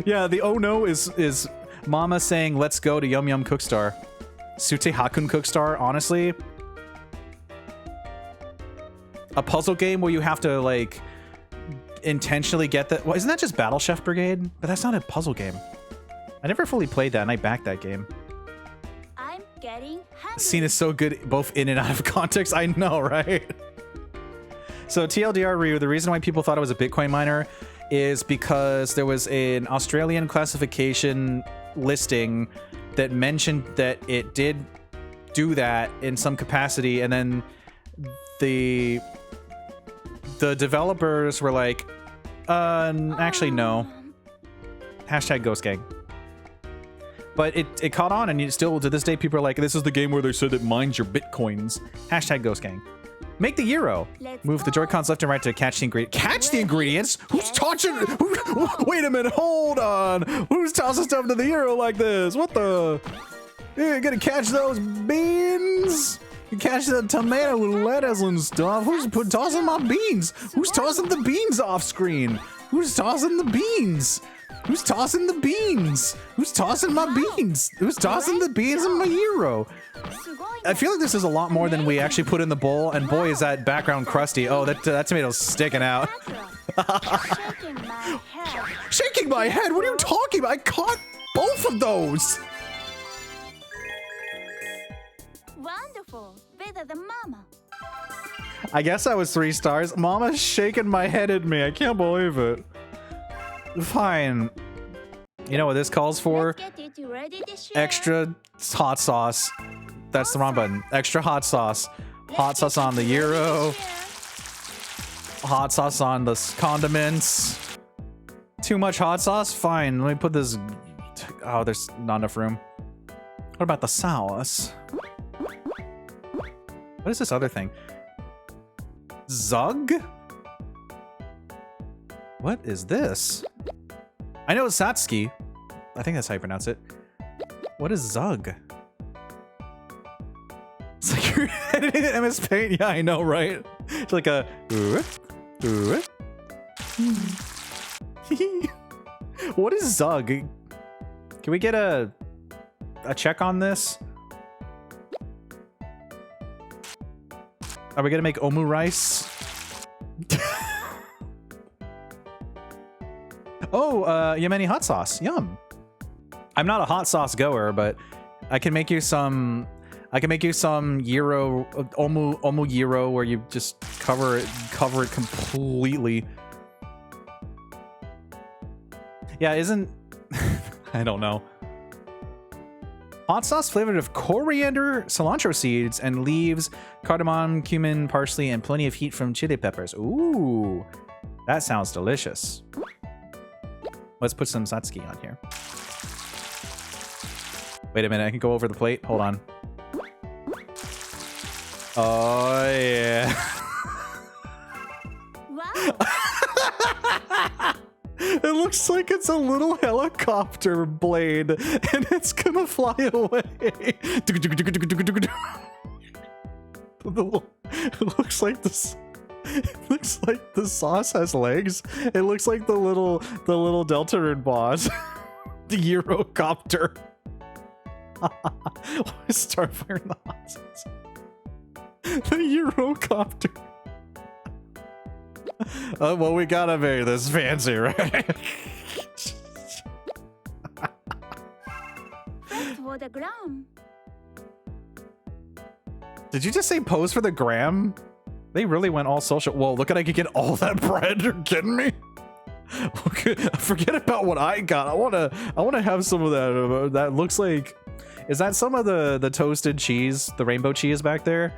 Yeah, the oh no is Mama saying let's go to Yum Yum Cookstar. Sute Hakun Cookstar, honestly. A puzzle game where you have to like intentionally get the well, isn't that just Battle Chef Brigade? But that's not a puzzle game. I never fully played that and I backed that game. I'm getting hungry. Scene is so good both in and out of context. I know, right? So TLDR Ryu, the reason why people thought it was a Bitcoin miner is because there was an Australian classification listing that mentioned that it did do that in some capacity, and then the developers were like, actually no. Hashtag Ghost Gang. But it caught on, and still to this day people are like, this is the game where they said it mines your bitcoins. Hashtag Ghost Gang. Make the Euro. Move the Joy-Cons left and right to catch the ingredients. Catch the ingredients? Who's touching? Wait a minute, hold on. Who's tossing stuff to the Euro like this? What the? You gonna catch those beans? You catch the tomato with lettuce and stuff. Who's tossing my beans? Who's tossing the beans off screen? Who's tossing the beans? Who's tossing the beans? Who's tossing my beans? Who's tossing the beans in my Euro? I feel like this is a lot more than we actually put in the bowl, and boy is that background crusty. Oh, that tomato's sticking out. Shaking my head. Shaking my head? What are you talking about? I caught both of those. Wonderful. Better than Mama. I guess I was 3 stars. Mama's shaking my head at me. I can't believe it. Fine. You know what this calls for? Let's get it ready to share. Extra hot sauce. That's the wrong button. Extra hot sauce. Hot sauce on the Euro. Hot sauce on the condiments. Too much hot sauce? Fine. Let me put this... Oh, there's not enough room. What about the sauce? What is this other thing? Zug? What is this? I know it's Satsuki. I think that's how you pronounce it. What is Zug? It's like you're editing in MS Paint. Yeah, I know, right? It's like a... What is Zug? Can we get a check on this? Are we gonna make omu rice? Oh, Yemeni hot sauce. Yum. I'm not a hot sauce goer, but I can make you some... I can make you some Euro, omu Euro, where you just cover it completely. Yeah, isn't... I don't know. Hot sauce flavored with coriander, cilantro seeds, and leaves, cardamom, cumin, parsley, and plenty of heat from chili peppers. Ooh, that sounds delicious. Let's put some Satsuki on here. Wait a minute, I can go over the plate. Hold on. Oh, yeah. Wow. It looks like it's a little helicopter blade, and it's gonna fly away. It looks like this. It looks like the sauce has legs. It looks like the little Deltarune boss, the Eurocopter. Starfire in the hot sauce. The Eurocopter. Oh, well, we gotta make this fancy, right? First for the ground. Did you just say pose for the gram? They really went all social. Whoa, look at I could get all that bread. You're kidding me? Okay, forget about what I got. I wanna have some of that. That looks like, is that some of the toasted cheese, the rainbow cheese back there?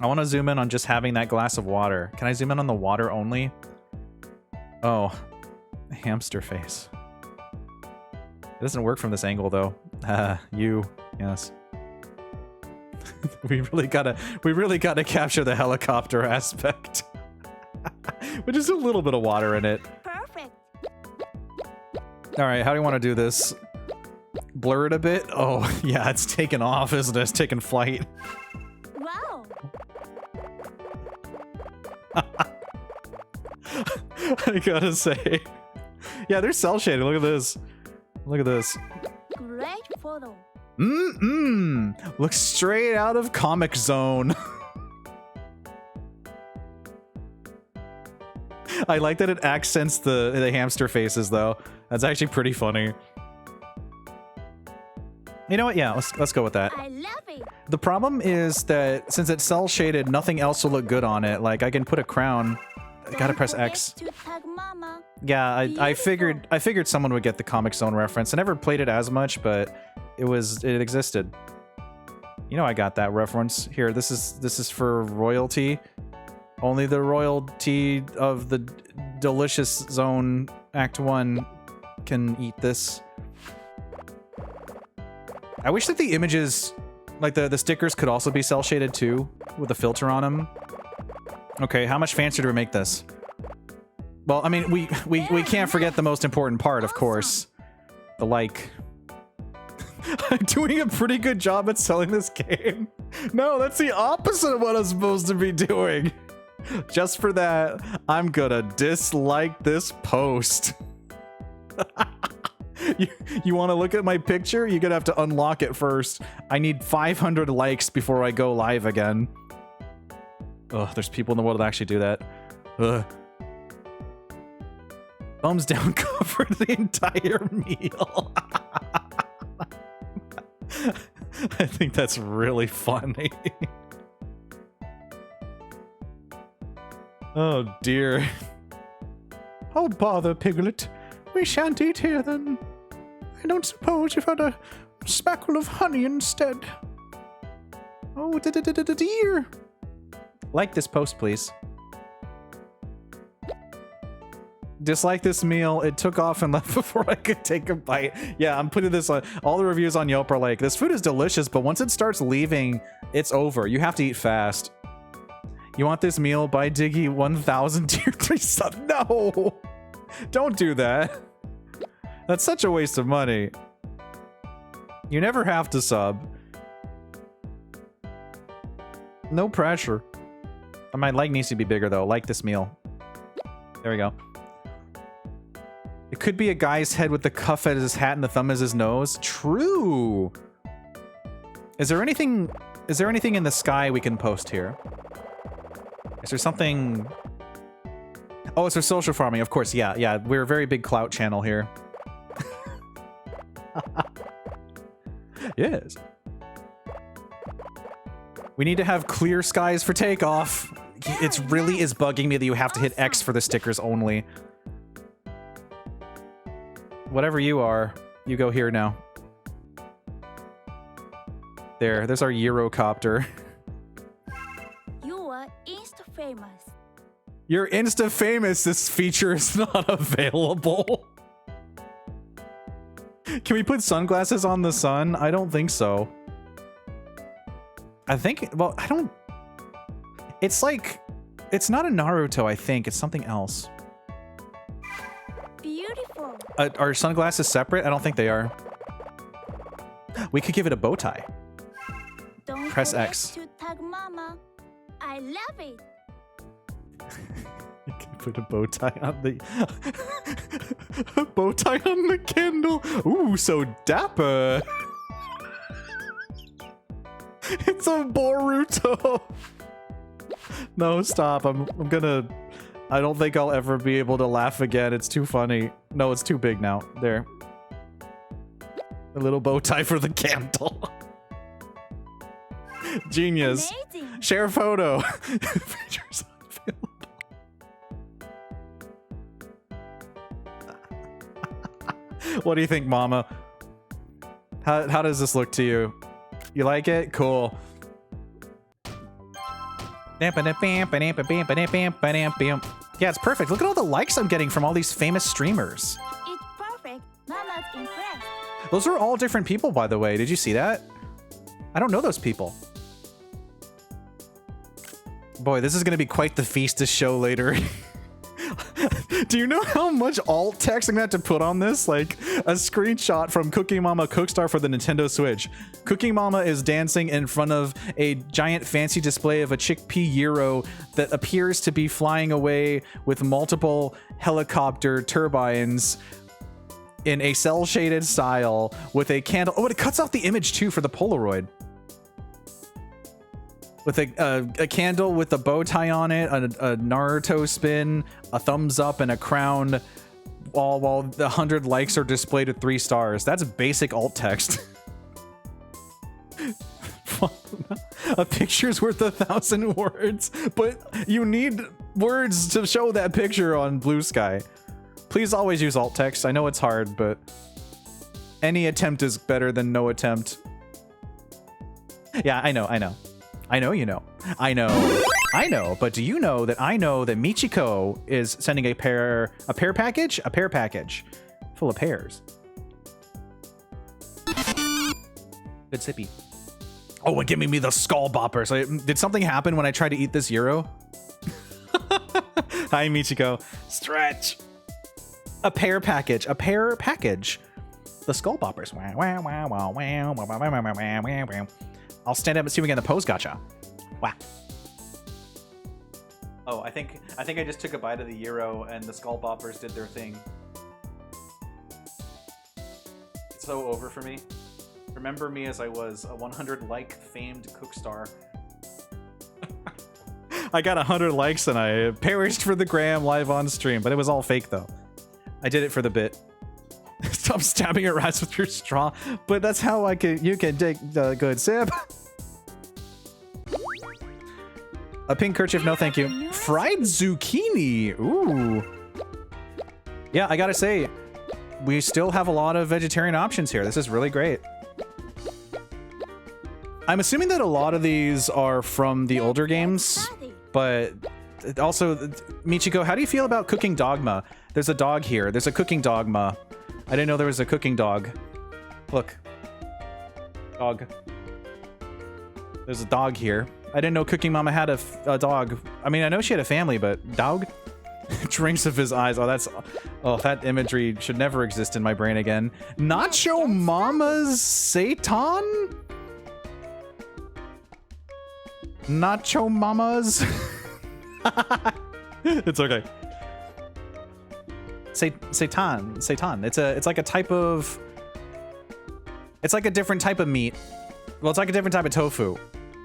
I want to zoom in on just having that glass of water. Can I zoom in on the water only? Oh, hamster face. It doesn't work from this angle though. Yes. we really gotta capture the helicopter aspect. With just a little bit of water in it. Perfect. Alright, how do you want to do this? Blur it a bit? Oh, yeah, it's taken off, isn't it? It's taken flight. Wow. I gotta say. Yeah, they're cell shaded. Look at this. Look at this. Great photo. Looks straight out of Comic Zone. I like that it accents the hamster faces though. That's actually pretty funny. You know what? Yeah, let's go with that. I love it. The problem is that since it's cell shaded, nothing else will look good on it. Like I can put a crown. I gotta press X. To tag Mama. Yeah, I figured someone would get the Comic Zone reference. I never played it as much, but it existed. You know I got that reference. Here, this is for royalty. Only the royalty of the Delicious Zone Act 1 can eat this. I wish that the images, like the stickers, could also be cell shaded too, with a filter on them. Okay, how much fancier do we make this? Well, I mean, we can't forget the most important part, of course. The like. I'm doing a pretty good job at selling this game. No, that's the opposite of what I'm supposed to be doing. Just for that, I'm gonna dislike this post. You want to look at my picture? You're gonna have to unlock it first. I need 500 likes before I go live again. Ugh, there's people in the world that actually do that. Ugh. Thumbs down covered the entire meal. I think that's really funny. Oh dear. Oh bother, Piglet. We shan't eat here then. I don't suppose you've had a spackle of honey instead. Oh dear. Like this post, please. Dislike this meal. It took off and left before I could take a bite. Yeah, I'm putting this on. All the reviews on Yelp are like, this food is delicious, but once it starts leaving, it's over. You have to eat fast. You want this meal? Buy Diggeh 1000 tier 3 sub. No! Don't do that. That's such a waste of money. You never have to sub. No pressure. My like needs to be bigger though. Like this meal. There we go. It could be a guy's head with the cuff as his hat and the thumb as his nose. True. Is there anything in the sky we can post here? Is there something? Oh, it's for social farming, of course. Yeah. We're a very big clout channel here. Yes. We need to have clear skies for takeoff. It really is bugging me that you have to hit X for the stickers only. Whatever you are, you go here now. There's our Eurocopter. You are Insta famous. You're Insta famous. This feature is not available. Can we put sunglasses on the sun? I don't think so. I think, well, I don't... It's like... It's not a Naruto, I think. It's something else. Beautiful. Are sunglasses separate? I don't think they are. We could give it a bow tie. Don't Press forget X. to tag Mama. I love it. You can put a bow tie on the... a bow tie on the candle. Ooh, so dapper. It's a Boruto. No, stop. I'm gonna... I don't think I'll ever be able to laugh again. It's too funny. No, it's too big now. There. A little bow tie for the candle. Genius. Amazing. Share a photo. Features unavailable. What do you think, Mama? How does this look to you? You like it? Cool. Yeah, it's perfect. Look at all the likes I'm getting from all these famous streamers. It's perfect. Perfect. Mama's impressed. Those are all different people, by the way. Did you see that? I don't know those people. Boy, this is going to be quite the feast to show later. Do you know how much alt text I'm going to have to put on this? Like a screenshot from Cooking Mama Cookstar for the Nintendo Switch. Cooking Mama is dancing in front of a giant fancy display of a chickpea gyro that appears to be flying away with multiple helicopter turbines in a cel-shaded style with a candle. Oh, it cuts off the image too for the Polaroid. With a candle with a bow tie on it, a Naruto spin, a thumbs up, and a crown, while the 100 likes are displayed at 3 stars. That's basic alt text. A picture's worth 1,000 words, but you need words to show that picture on Blue Sky. Please always use alt text. I know it's hard, but any attempt is better than no attempt. Yeah, I know. I know you know. I know, but do you know that I know that Michiko is sending a pear package? A pear package full of pears. Good sippy. Oh, and giving me the skull bopper. So did something happen when I tried to eat this gyro? Hi, Michiko. Stretch. A pear package. A pear package. The skull boppers. I'll stand up and see if we get the pose gotcha. Wow. Oh, I think I just took a bite of the gyro and the skull boppers did their thing. It's so over for me. Remember me as I was a 100 like famed cookstar. I got 100 likes and I perished for the gram live on stream, but it was all fake though. I did it for the bit. Stop stabbing at rats with your straw. But that's how you can take a good sip. A pink kerchief, no thank you. Fried zucchini, ooh. Yeah, I gotta say, we still have a lot of vegetarian options here. This is really great. I'm assuming that a lot of these are from the older games, but also, Michiko, how do you feel about Cooking Dogma? There's a dog here. There's a Cooking Dogma. I didn't know there was a cooking dog. Look. Dog. There's a dog here. I didn't know Cooking Mama had a dog. I mean, I know she had a family, but dog? Drinks of his eyes. Oh, that imagery should never exist in my brain again. Nacho Mama's Satan? Nacho Mamas? It's okay. Seitan. It's like a type of... It's like a different type of meat. Well, it's like a different type of tofu.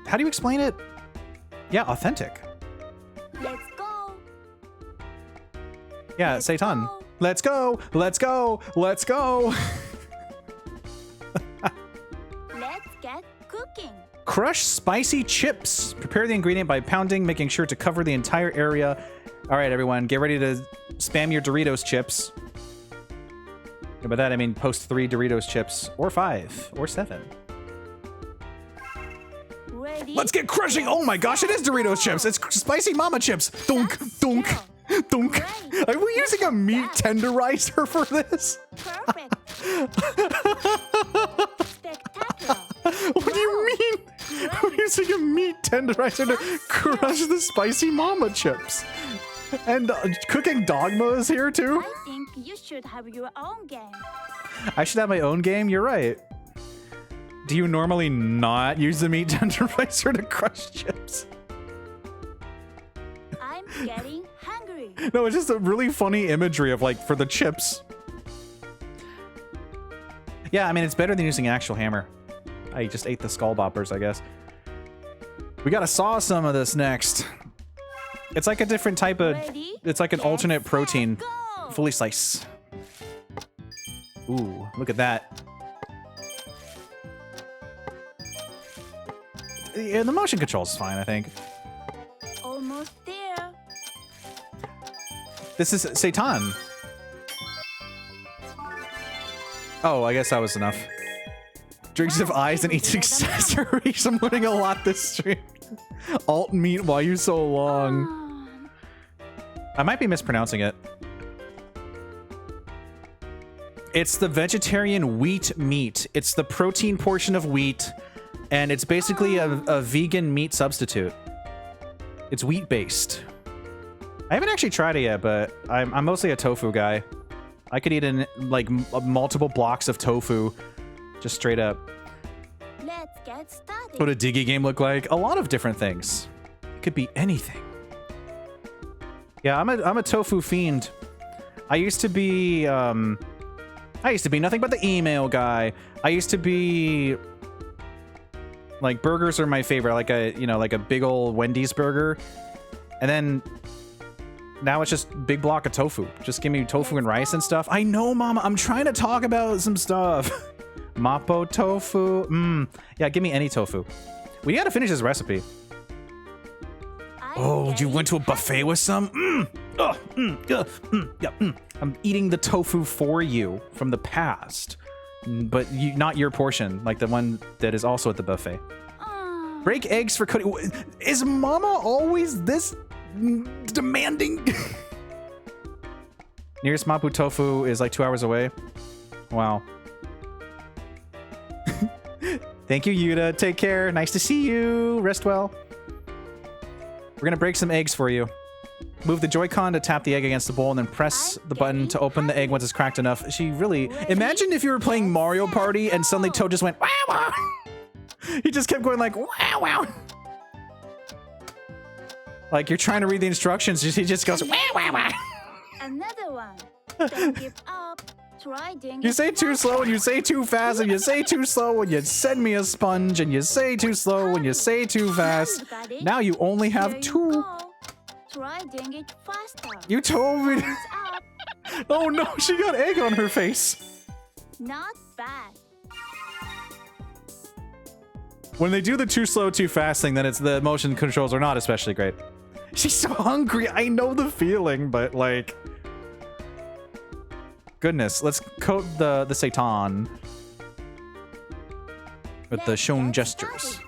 How do you explain it? Yeah, authentic. Let's go. Yeah, Seitan. Let's go! Let's go! Let's go! Let's get cooking. Crush spicy chips. Prepare the ingredient by pounding, making sure to cover the entire area. All right, everyone, get ready to spam your Doritos chips. And by that, I mean post 3 Doritos chips, or 5, or 7. Ready? Let's get crushing! Oh my gosh, it is Doritos chips! It's spicy mama chips! Dunk, dunk, dunk. Are we using a meat tenderizer for this? Perfect. Spectacular. What do you mean? We're using a meat tenderizer to crush the spicy mama chips. And Cooking Dogma is here too? I think you should have your own game. I should have my own game? You're right. Do you normally not use the meat tenderizer to crush chips? I'm getting hungry. No, it's just a really funny imagery of like, for the chips. Yeah, I mean, it's better than using an actual hammer. I just ate the skull boppers, I guess. We gotta saw some of this next. It's like a different type of... Ready? It's like an alternate protein. Go. Fully slice. Ooh, look at that. Yeah, the motion control's fine, I think. Almost there. This is Seitan. Oh, I guess that was enough. Drinks of eyes and eats accessories. I'm learning a lot this stream. Alt meat, why you so long? I might be mispronouncing it. It's the vegetarian wheat meat. It's the protein portion of wheat, and it's basically a vegan meat substitute. It's wheat-based. I haven't actually tried it yet, but I'm mostly a tofu guy. I could eat like multiple blocks of tofu, just straight up. Let's get started. What a Diggeh game look like? A lot of different things. It could be anything. Yeah, I'm a tofu fiend. I used to be nothing but the email guy. I used to be like, burgers are my favorite. Like a big old Wendy's burger. And then now it's just big block of tofu. Just give me tofu and rice and stuff. I know, Mama. I'm trying to talk about some stuff. Mapo tofu. Yeah, give me any tofu. We gotta finish this recipe. Oh, you went to a buffet with some? I'm eating the tofu for you from the past. But not your portion, like the one that is also at the buffet. Break eggs for cooking. Is Mama always this demanding? Nearest Mapo tofu is like 2 hours away. Wow. Thank you, Yuta. Take care. Nice to see you. Rest well. We're gonna break some eggs for you. Move the Joy-Con to tap the egg against the bowl and then press the button to open the egg once it's cracked enough. She really... Imagine if you were playing Mario Party and suddenly Toad just went, wow, wow. He just kept going like, wow, wow. Like you're trying to read the instructions, he just goes, wow, wow, wow. Another one. Don't give up. Try doing You say too slow and you say too fast and you say too slow and you send me a sponge and you say too slow and you say too fast. Now you only have two. Try doing it faster. You told me. Thumbs up. Oh no, she got egg on her face. Not bad. When they do the too slow, too fast thing, then it's the motion controls are not especially great. She's so hungry. I know the feeling, but like... Goodness, let's coat the seitan with the shown gestures.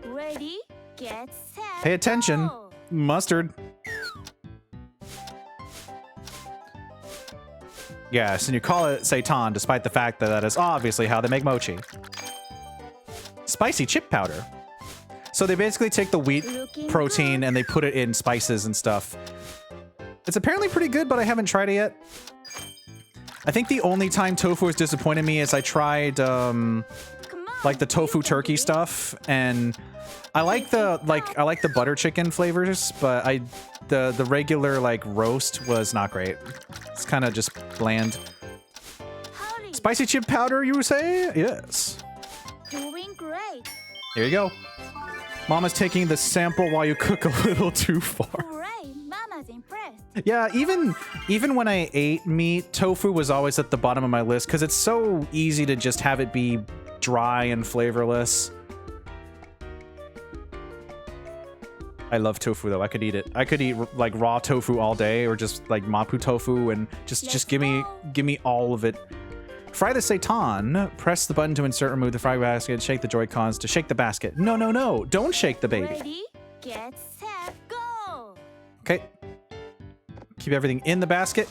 Ready, get set. Pay attention. Go. Mustard. Yes, and you call it seitan despite the fact that that is obviously how they make mochi. Spicy chip powder. So they basically take the wheat protein and they put it in spices and stuff. It's apparently pretty good, but I haven't tried it yet. I think the only time tofu has disappointed me is I tried like the tofu turkey stuff, and I like the butter chicken flavors, but the regular like roast was not great. It's kind of just bland. Hurry. Spicy chip powder, you say? Yes. Doing great. Here you go. Mama's taking the sample while you cook a little too far. Hooray, Mama's impressed. Yeah, even when I ate meat, tofu was always at the bottom of my list because it's so easy to just have it be dry and flavorless. I love tofu though. I could eat it. I could eat like raw tofu all day, or just like mapu tofu, and just give me all of it. Fry the seitan. Press the button to insert, remove the fry basket. Shake the Joy-Cons to shake the basket. No, no, no! Don't shake the baby. Ready, get set, go. Okay. Keep everything in the basket.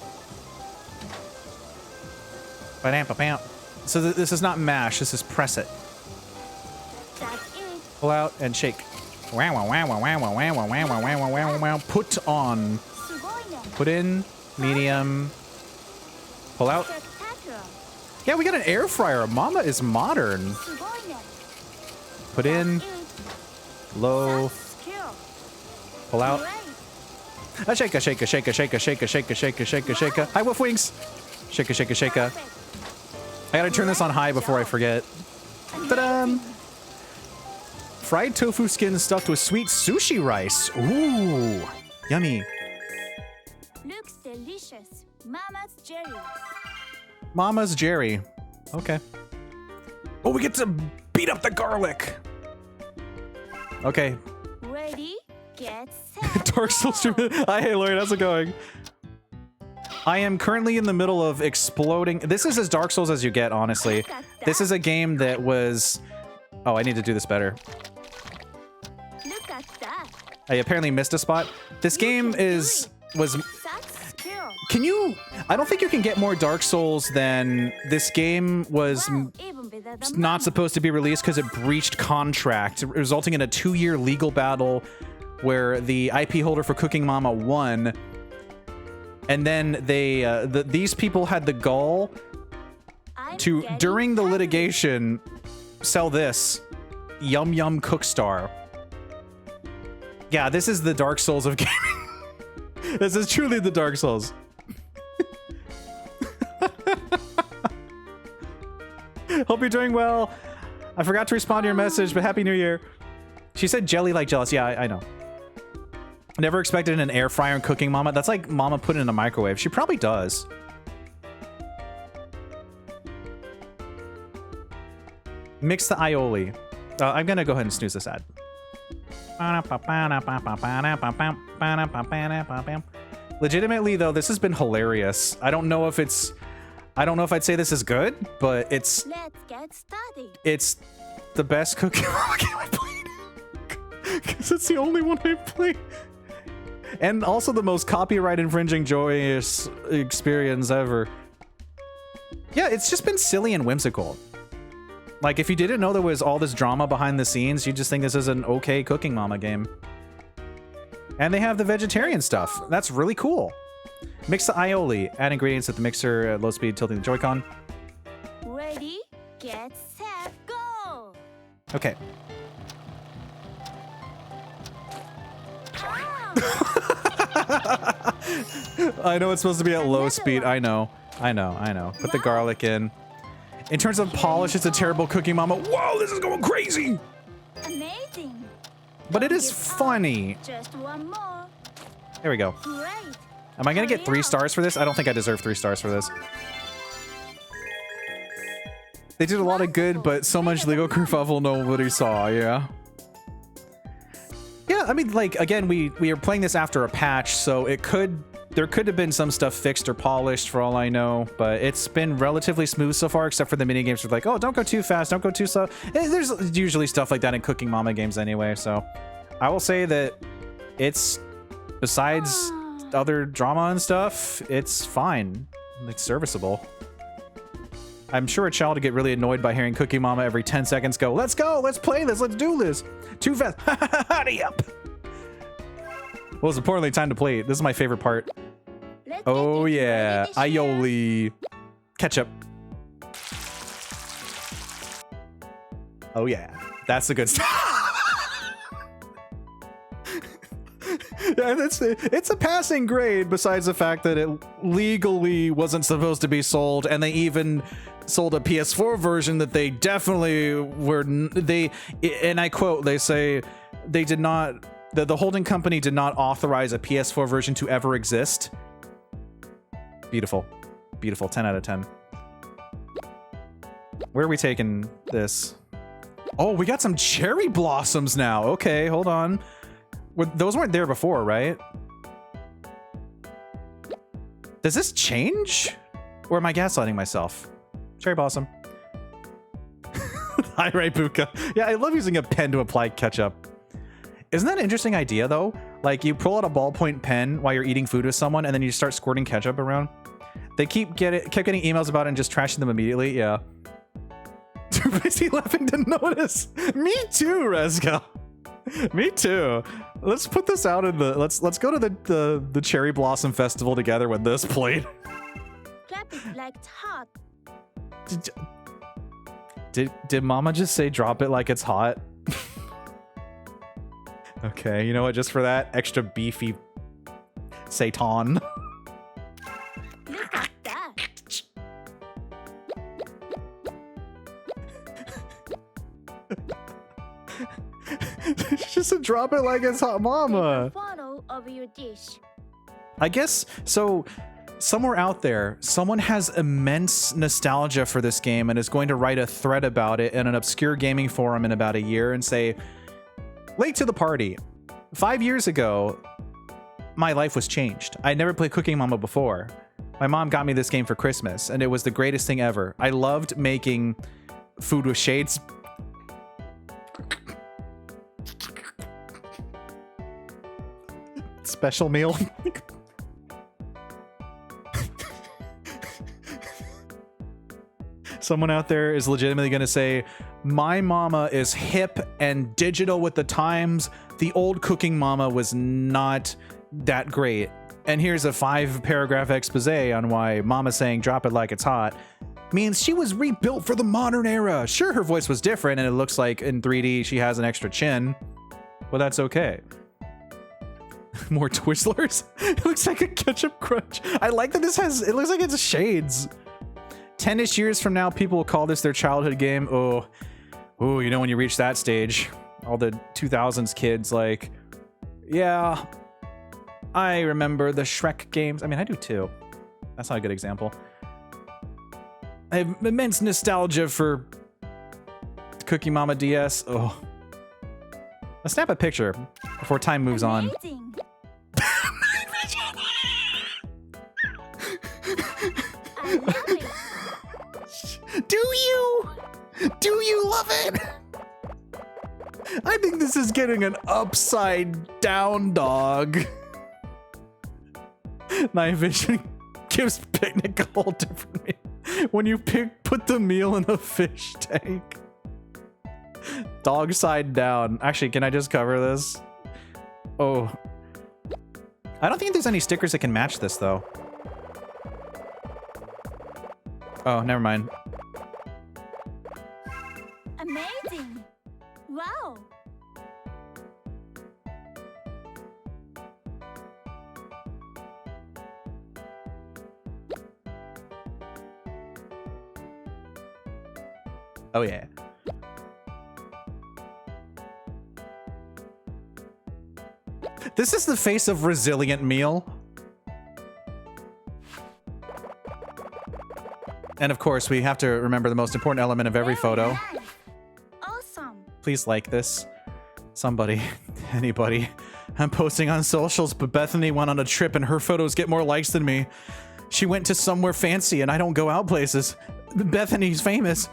Ba-dam-ba-bam. So this is not mash. This is press it. That's it. Pull out and shake. Wow, wow, wow, wow, wow, wow, wow, wow, wow, wow, wow, wow. Put on. Sugoina. Put in. Medium. Pull out. Spectacular. Yeah, we got an air fryer. Mama is modern. Sugoina. Put in. Low. That's skill. Pull out. Great. A shake, a shake, a shake, a shake, a shake, a shake, a shake, a shake, a shake. Hi, Wolf Wings. Shake, a shake, a shake. Perfect. I gotta turn this on high before I forget. Ta-da! Fried tofu skin stuffed with sweet sushi rice. Ooh, yummy. Looks delicious. Mama's Jerry. Mama's Jerry. Okay. Oh, we get to beat up the garlic. Okay. Ready, get set. Dark Souls stream. Hi, hey Lloyd, how's it going? I am currently in the middle of exploding. This is as Dark Souls as you get, honestly. This is a game that was... Oh, I need to do this better. Look at that. I apparently missed a spot. This game was That's skill. Can you... I don't think you can get more Dark Souls than this game was Wow, even better than not Mama. supposed to be released because it breached contract, resulting in a 2-year legal battle where the IP holder for Cooking Mama won. And then they, these people had the gall I'm to, getting during the happy. litigation, sell this Yum Yum Cookstar. Yeah, this is the Dark Souls of gaming. This is truly the Dark Souls. Hope you're doing well. I forgot to respond to your message, but Happy New Year. She said jelly like jealous. Yeah, I know. Never expected an air fryer and Cooking Mama. That's like Mama put it in a microwave. She probably does. Mix the aioli. I'm gonna go ahead and snooze this ad. Legitimately though, this has been hilarious. I don't know if I'd say this is good, but it's Let's get started. the best Cooking Mama game I played. Because it's the only one I played. And also the most copyright infringing joyous experience ever. Yeah, it's just been silly and whimsical. Like, if you didn't know there was all this drama behind the scenes, you'd just think this is an okay Cooking Mama game. And they have the vegetarian stuff. That's really cool. Mix the aioli. Add ingredients at the mixer at low speed, tilting the Joy-Con. Ready, get set, go. Okay. I know it's supposed to be at low speed. I know. Put the garlic in. In terms of polish, it's a terrible Cooking Mama. Whoa, this is going crazy. Amazing. But it Don't is give up. funny. Just one more. There we go. Great. Am I going to get Hurry 3 up. stars for this? I don't think I deserve 3 stars for this. They did a lot of good, but so much legal kerfuffle nobody saw, yeah. Yeah, I mean, like, again, we are playing this after a patch, so there could have been some stuff fixed or polished for all I know, but it's been relatively smooth so far, except for the mini games with like, oh, don't go too fast, don't go too slow. There's usually stuff like that in Cooking Mama games anyway, so I will say that it's, besides other drama and stuff, it's fine. It's serviceable. I'm sure a child would get really annoyed by hearing Cooking Mama every 10 seconds go, let's go, let's play this, let's do this. Too fast. Hurry up. Well, it's importantly time to play. This is my favorite part. Let's Oh get it yeah, ready to share. aioli. Ketchup. Oh yeah, that's the good stuff. Yeah, it's a passing grade besides the fact that it legally wasn't supposed to be sold, and they even sold a PS4 version that they definitely were, and I quote, they say they did not, the holding company did not authorize a PS4 version to ever exist. Beautiful. Beautiful. 10 out of 10. Where are we taking this? Oh, we got some cherry blossoms now. Okay, hold on. Those weren't there before, right? Does this change? Or am I gaslighting myself? Cherry blossom. Hi, Ray Buka. Yeah, I love using a pen to apply ketchup. Isn't that an interesting idea, though? Like, you pull out a ballpoint pen while you're eating food with someone, and then you start squirting ketchup around. They kept getting emails about it and just trashing them immediately. Yeah. Too busy laughing to notice. Me too, Rezga. Me too. Let's put this out in the. Let's go to the Cherry Blossom Festival together when this played. Clap it like it's hot. Did Mama just say drop it like it's hot? Okay, you know what? Just for that extra beefy Satan. Look at that. Just to drop it like it's hot, Mama. Photo of your dish. I guess so. Somewhere out there, someone has immense nostalgia for this game and is going to write a thread about it in an obscure gaming forum in about a year and say, late to the party. 5 years ago, my life was changed. I never played Cooking Mama before. My mom got me this game for Christmas, and it was the greatest thing ever. I loved making food with shades. Special meal. Someone out there is legitimately going to say, my mama is hip and digital with the times. The old Cooking Mama was not that great. And here's a 5-paragraph expose on why mama saying drop it like it's hot means she was rebuilt for the modern era. Sure, her voice was different and it looks like in 3D she has an extra chin, but that's okay. More Twizzlers? It looks like a ketchup crunch. I like that this has, it looks like it's shades. 10-ish years from now, people will call this their childhood game. Oh, you know when you reach that stage, all the 2000s kids like, yeah, I remember the Shrek games. I mean, I do too. That's not a good example. I have immense nostalgia for Cooking Mama DS. Oh. Let's snap a picture before time moves on. Amazing. I love it. Do you love it? I think this is getting an upside down dog. Night vision gives picnic a whole different meal. When you put the meal in a fish tank. Dog side down. Actually, can I just cover this? Oh. I don't think there's any stickers that can match this, though. Oh, never mind. Amazing. Wow. Oh, yeah. This is the face of resilient meal. And of course, we have to remember the most important element of every Very photo. nice. Awesome. Please like this. Somebody, anybody. I'm posting on socials, but Bethany went on a trip and her photos get more likes than me. She went to somewhere fancy and I don't go out places. Bethany's famous.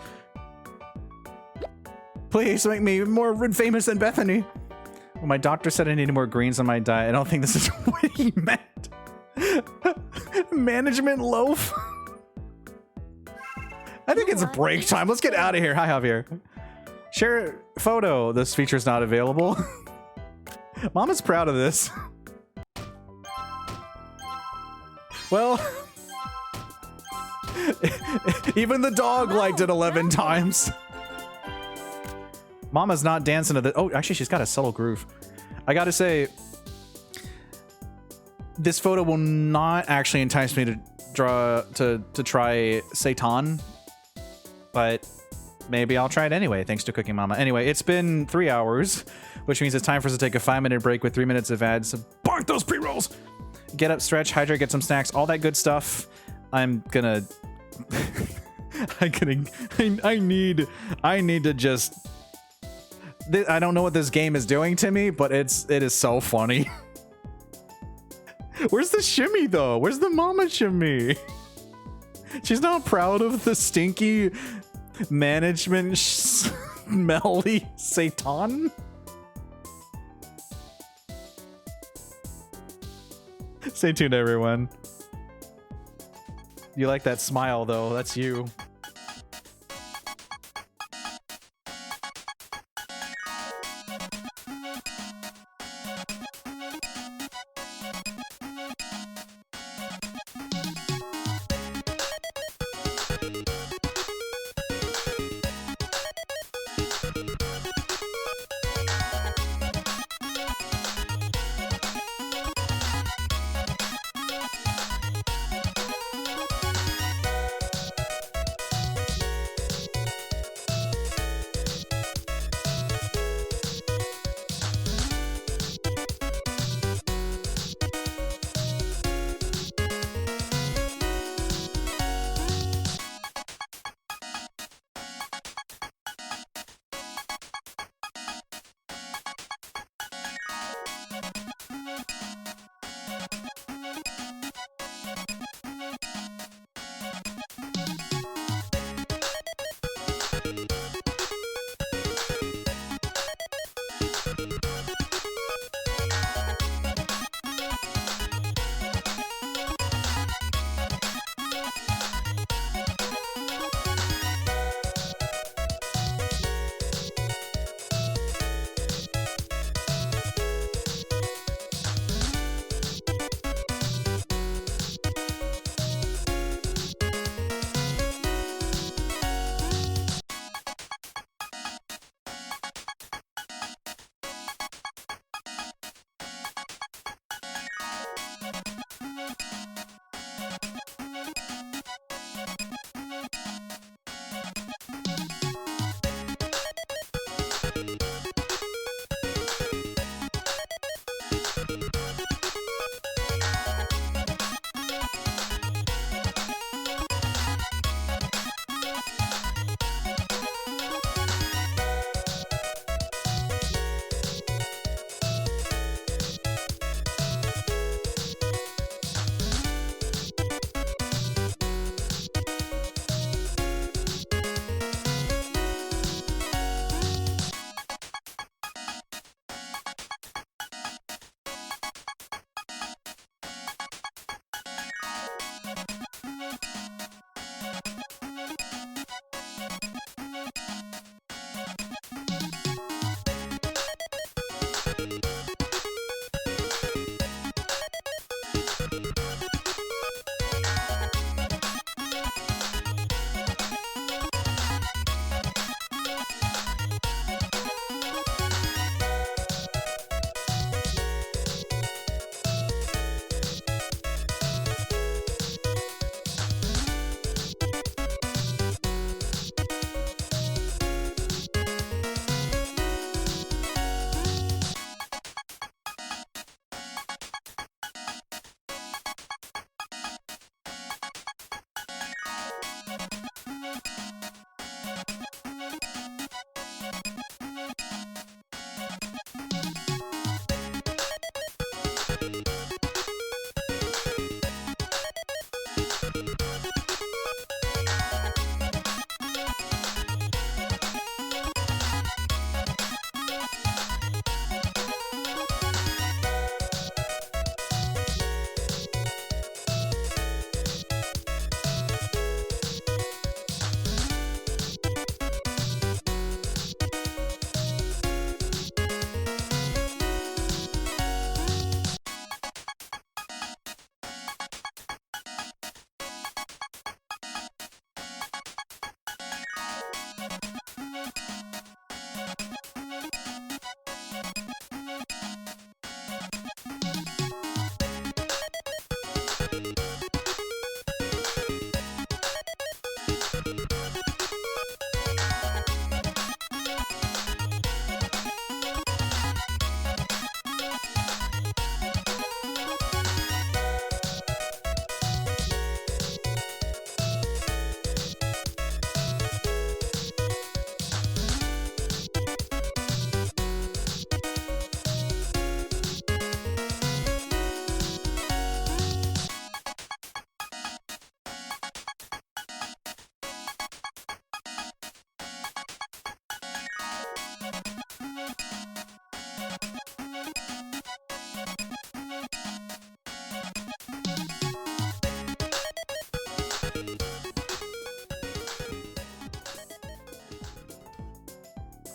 Please make me more famous than Bethany. Well, my doctor said I needed more greens on my diet. I don't think this is what he meant. Management loaf? I think it's break time. Let's get out of here. Hi, Javier. Share photo. This feature's not available. Mama's proud of this. Well, even the dog liked it 11 times. Mama's not dancing to the... Oh, actually, she's got a subtle groove. I gotta say, this photo will not actually entice me to try Seitan, but maybe I'll try it anyway, thanks to Cooking Mama. Anyway, it's been 3 hours, which means it's time for us to take a 5-minute break with 3 minutes of ads. So bark those pre-rolls! Get up, stretch, hydrate, get some snacks, all that good stuff. I'm gonna... I need to just... I don't know what this game is doing to me, but it is so funny. Where's the shimmy though? Where's the mama shimmy? She's not proud of the stinky management smelly Seitan. Stay tuned, everyone. You like that smile though? That's you.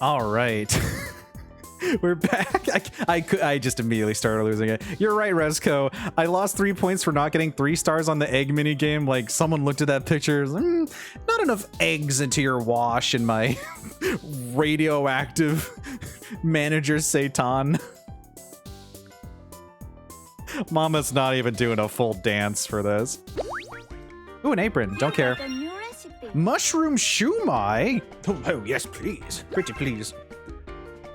All right. We're back. I just immediately started losing it. You're right, Resco. I lost 3 points for not getting 3 stars on the egg mini game. Like, someone looked at that picture, not enough eggs into your wash in my radioactive manager Satan. Mama's not even doing a full dance for this. Ooh, an apron. Don't care. The new recipe. Mushroom shumai. Oh, yes, please. Pretty please.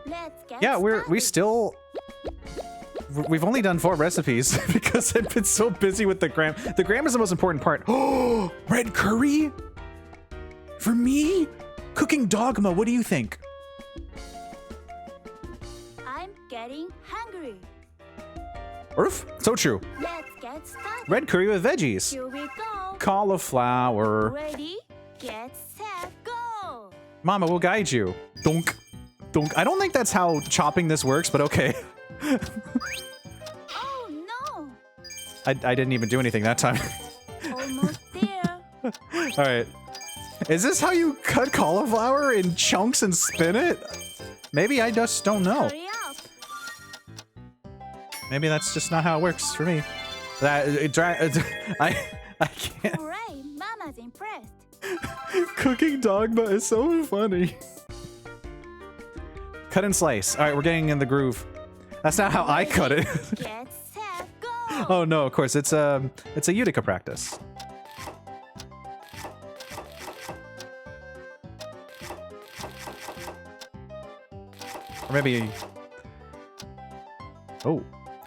Let's get Yeah, started. we've only done 4 recipes because I've been so busy with the gram. The gram is the most important part. Oh, red curry for me. Cooking Dogma. What do you think? I'm getting hungry. Oof, so true. Let's get started. Red curry with veggies. Here we go. Cauliflower. Ready, get set, go. Mama, we'll guide you. Donk, donk. I don't think that's how chopping this works, but okay. Oh no, I didn't even do anything that time. almost there. All right. Is this how you cut cauliflower in chunks and spin it? Maybe I just don't know. Hurry up. Maybe that's just not how it works for me. I can't. Hooray, Mama's impressed. Cooking Dogma is so funny. Cut and slice. All right, we're getting in the groove. That's not how I cut it. Get set, go. Oh no, of course it's a Utica practice. Or maybe. Oh,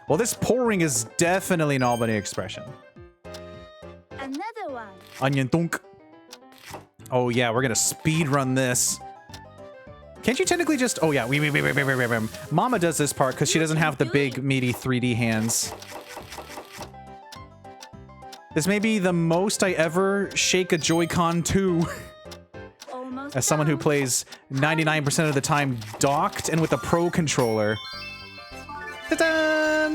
well, this pouring is definitely an Albany expression. Another one. Onion thunk. Oh yeah, we're gonna speed run this. Can't you technically just? Oh yeah, wait. Mama does this part because she doesn't have the big meaty 3D hands. This may be the most I ever shake a Joy-Con to. Almost As someone who done. plays 99% of the time docked and with a pro controller. Ta-da!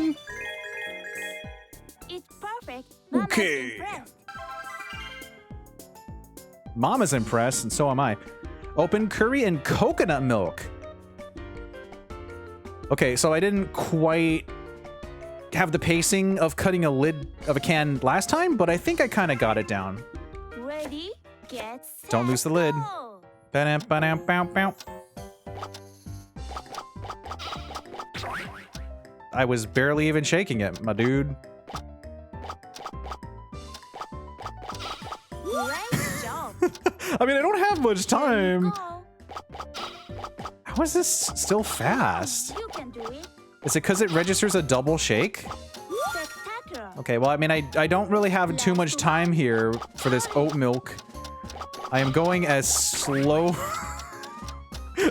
It's perfect. Mama's Okay. impressed. Mama's impressed, and so am I. Open curry and coconut milk. Okay, so I didn't quite have the pacing of cutting a lid of a can last time, but I think I kind of got it down. Ready, get set, Don't lose the lid. go. Ba-dam, ba-dam, bow, bow. I was barely even shaking it, my dude. Great job. I mean, I don't have much time. Go. How is this still fast? You can do it. Is it because it registers a double shake? Spectacular. Okay, well, I mean, I don't really have too much time here for this oat milk. I am going as slow.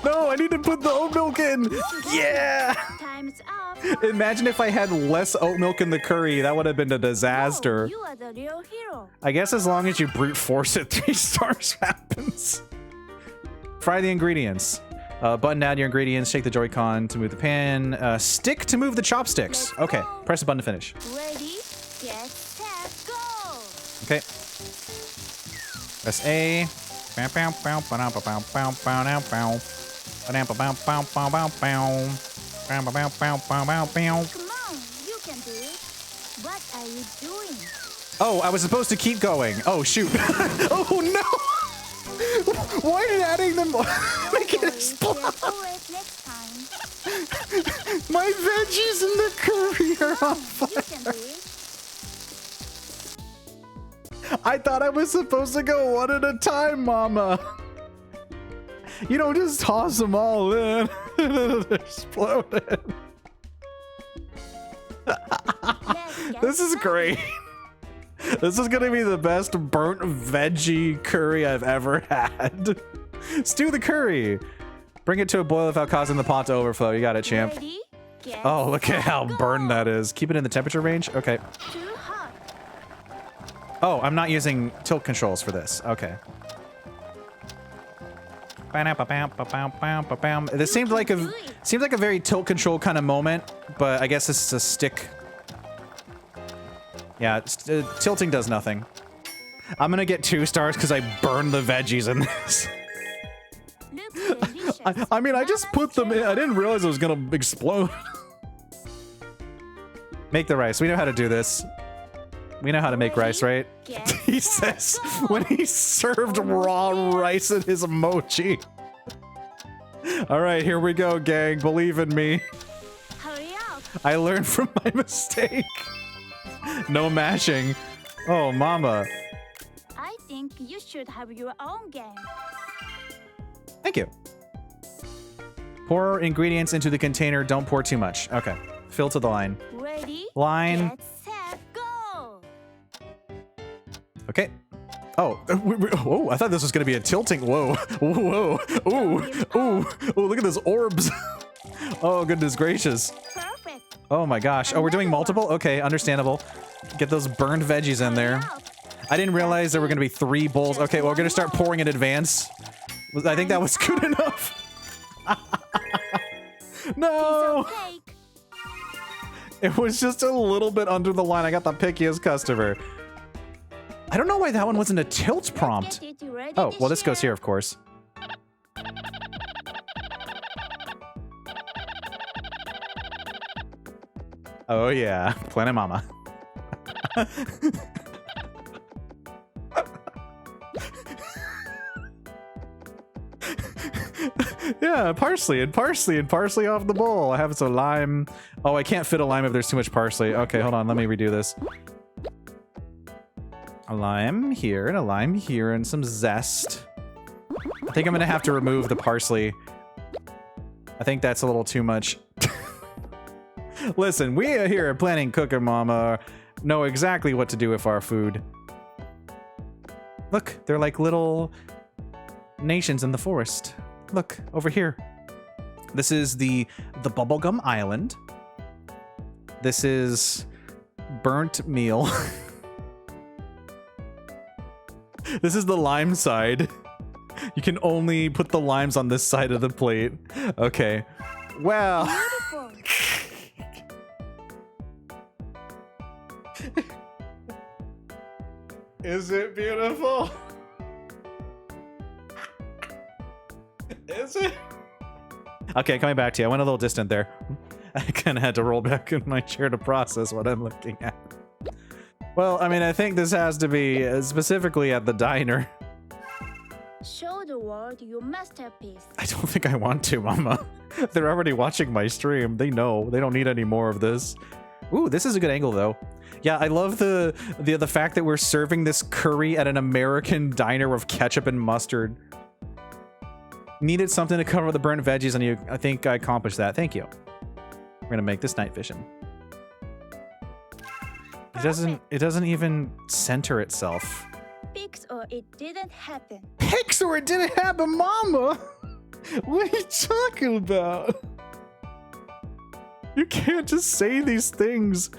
No, I need to put the oat milk in. Yeah! Time's up. Imagine if I had less oat milk in the curry. That would have been a disaster. You are the real hero. I guess as long as you brute force it, 3 stars happens. Fry the ingredients. Button down your ingredients. Shake the Joy-Con to move the pan. Stick to move the chopsticks. Let's Okay, go. press the button to finish. Ready, get set, go. Okay. Press A. Come on, you can do it. What are you doing? Oh, I was supposed to keep going. Oh, shoot. Oh, no. Why did adding them make it Don't worry, explode? we'll do it next time. My veggies in the curry are on fire. You can do it. I thought I was supposed to go one at a time, Mama. You don't just toss them all in and it exploded. Let's get This is started. great. This is gonna be the best burnt veggie curry I've ever had. Stew the curry. Bring it to a boil without causing the pot to overflow. You got it, champ. Ready, get Oh, look at set, how go. burned that is. Keep it in the temperature range. Okay. Too hot. Oh, I'm not using tilt controls for this. Okay. This seemed like a very tilt control kind of moment, but I guess this is a stick. Yeah, tilting does nothing. I'm gonna get 2 stars because I burned the veggies in this. Looks delicious. I mean, I just put them in. I didn't realize it was gonna explode. Make the rice. We know how to do this. We know how to make rice, right? He says when he served raw rice in his mochi. All right, here we go, gang. Believe in me. Hurry up. I learned from my mistake. No mashing. Oh, mama. I think you should have your own game. Thank you. Pour ingredients into the container. Don't pour too much. Okay. Fill to the line. Ready? Line. Get set, go. Okay. Oh, oh, I thought this was going to be a tilting. Whoa. Whoa. Ooh. Ooh. Oh, look at those orbs. Oh, goodness gracious. Perfect. Oh my gosh. Oh, we're doing multiple? Okay, understandable. Get those burned veggies in there. I didn't realize there were going to be 3 bowls. Okay, well, we're going to start pouring in advance. I think that was good enough. No! Piece of cake. It was just a little bit under the line. I got the pickiest customer. I don't know why that one wasn't a tilt prompt. Get it ready Oh, to well, this goes share. here, of course. Oh, yeah. Planet Mama. Yeah, parsley and parsley and parsley off the bowl. I have some lime. Oh, I can't fit a lime if there's too much parsley. Okay, hold on. Let me redo this. A lime here and a lime here and some zest. I think I'm going to have to remove the parsley. I think that's a little too much. Listen, we here at Planning Cooking Mama know exactly what to do with our food. Look, they're like little nations in the forest. Look, over here. This is the Bubblegum Island. This is burnt meal. This is the lime side. You can only put the limes on this side of the plate. Okay. Well. Beautiful. Is it beautiful? Is it? Okay, coming back to you. I went a little distant there. I kind of had to roll back in my chair to process what I'm looking at. Well, I mean, I think this has to be specifically at the diner. Show the world your masterpiece. I don't think I want to, Mama. They're already watching my stream. They know. They don't need any more of this. Ooh, this is a good angle, though. Yeah, I love the fact that we're serving this curry at an American diner with ketchup and mustard. Needed something to cover the burnt veggies, and I think I accomplished that. Thank you. We're gonna make this night vision. It doesn't even center itself. Fix or it didn't happen. Pix or it didn't happen, Mama. What are you talking about? You can't just say these things.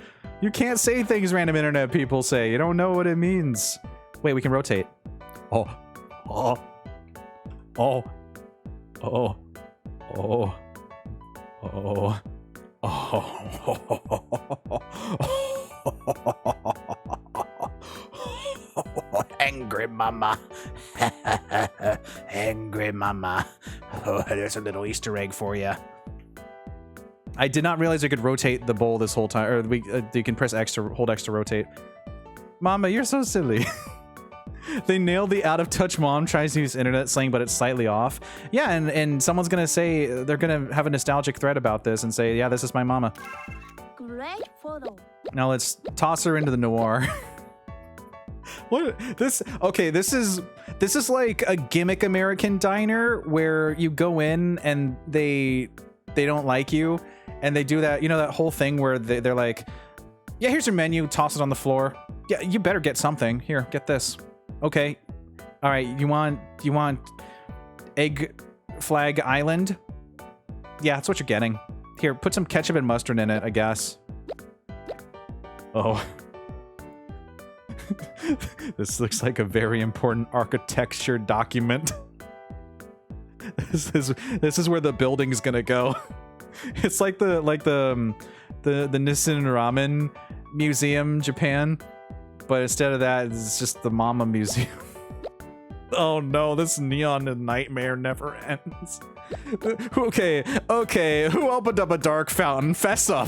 You can't say things random internet people say. You don't know what it means. Wait, we can rotate. Oh. Oh. Oh. Oh. Oh. Oh. Oh. Angry mama. Angry mama. Oh, there's a little Easter egg for you. I did not realize I could rotate the bowl this whole time, or you can press X to hold X to rotate. Mama, you're so silly. They nailed the out of touch mom tries to use internet slang, but it's slightly off. Yeah, and someone's gonna say, they're gonna have a nostalgic thread about this and say, yeah, this is my mama. Great photo. Now let's toss her into the noir. What this? Okay, this is like a gimmick American diner where you go in and they don't like you, and they do that, you know, that whole thing where they're like, yeah, here's your menu, toss it on the floor. Yeah, you better get something. Here, get this. Okay. All right, you want Egg Flag Island? Yeah, that's what you're getting. Here, put some ketchup and mustard in it, I guess. Oh. This looks like a very important architecture document. This is where the building's gonna go. It's like the Nissan Ramen Museum, Japan, but instead of that, it's just the Mama Museum. Oh no, this neon nightmare never ends. Okay, who opened up a dark fountain? Fess up.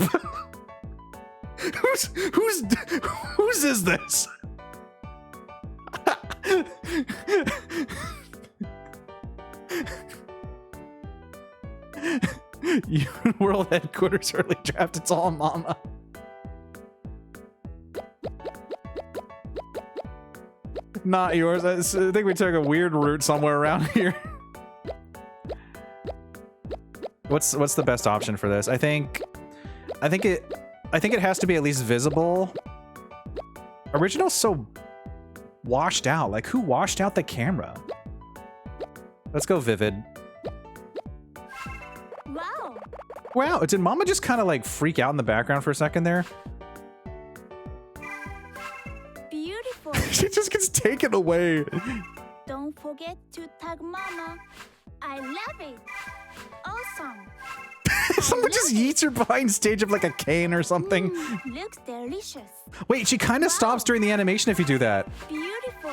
whose is this? World headquarters early draft, it's all mama. Not yours. I think we took a weird route somewhere around here. What's the best option for this? I think it has to be at least visible. Original's so washed out. Like, who washed out the camera? Let's go vivid. Wow. Wow, did Mama just kind of like freak out in the background for a second there? Beautiful. She just gets taken away. Don't forget to tag Mama. I love it. Awesome. Someone just yeets her behind stage of like a cane or something. Looks delicious. Wait, she kind of stops during the animation if you do that. Beautiful.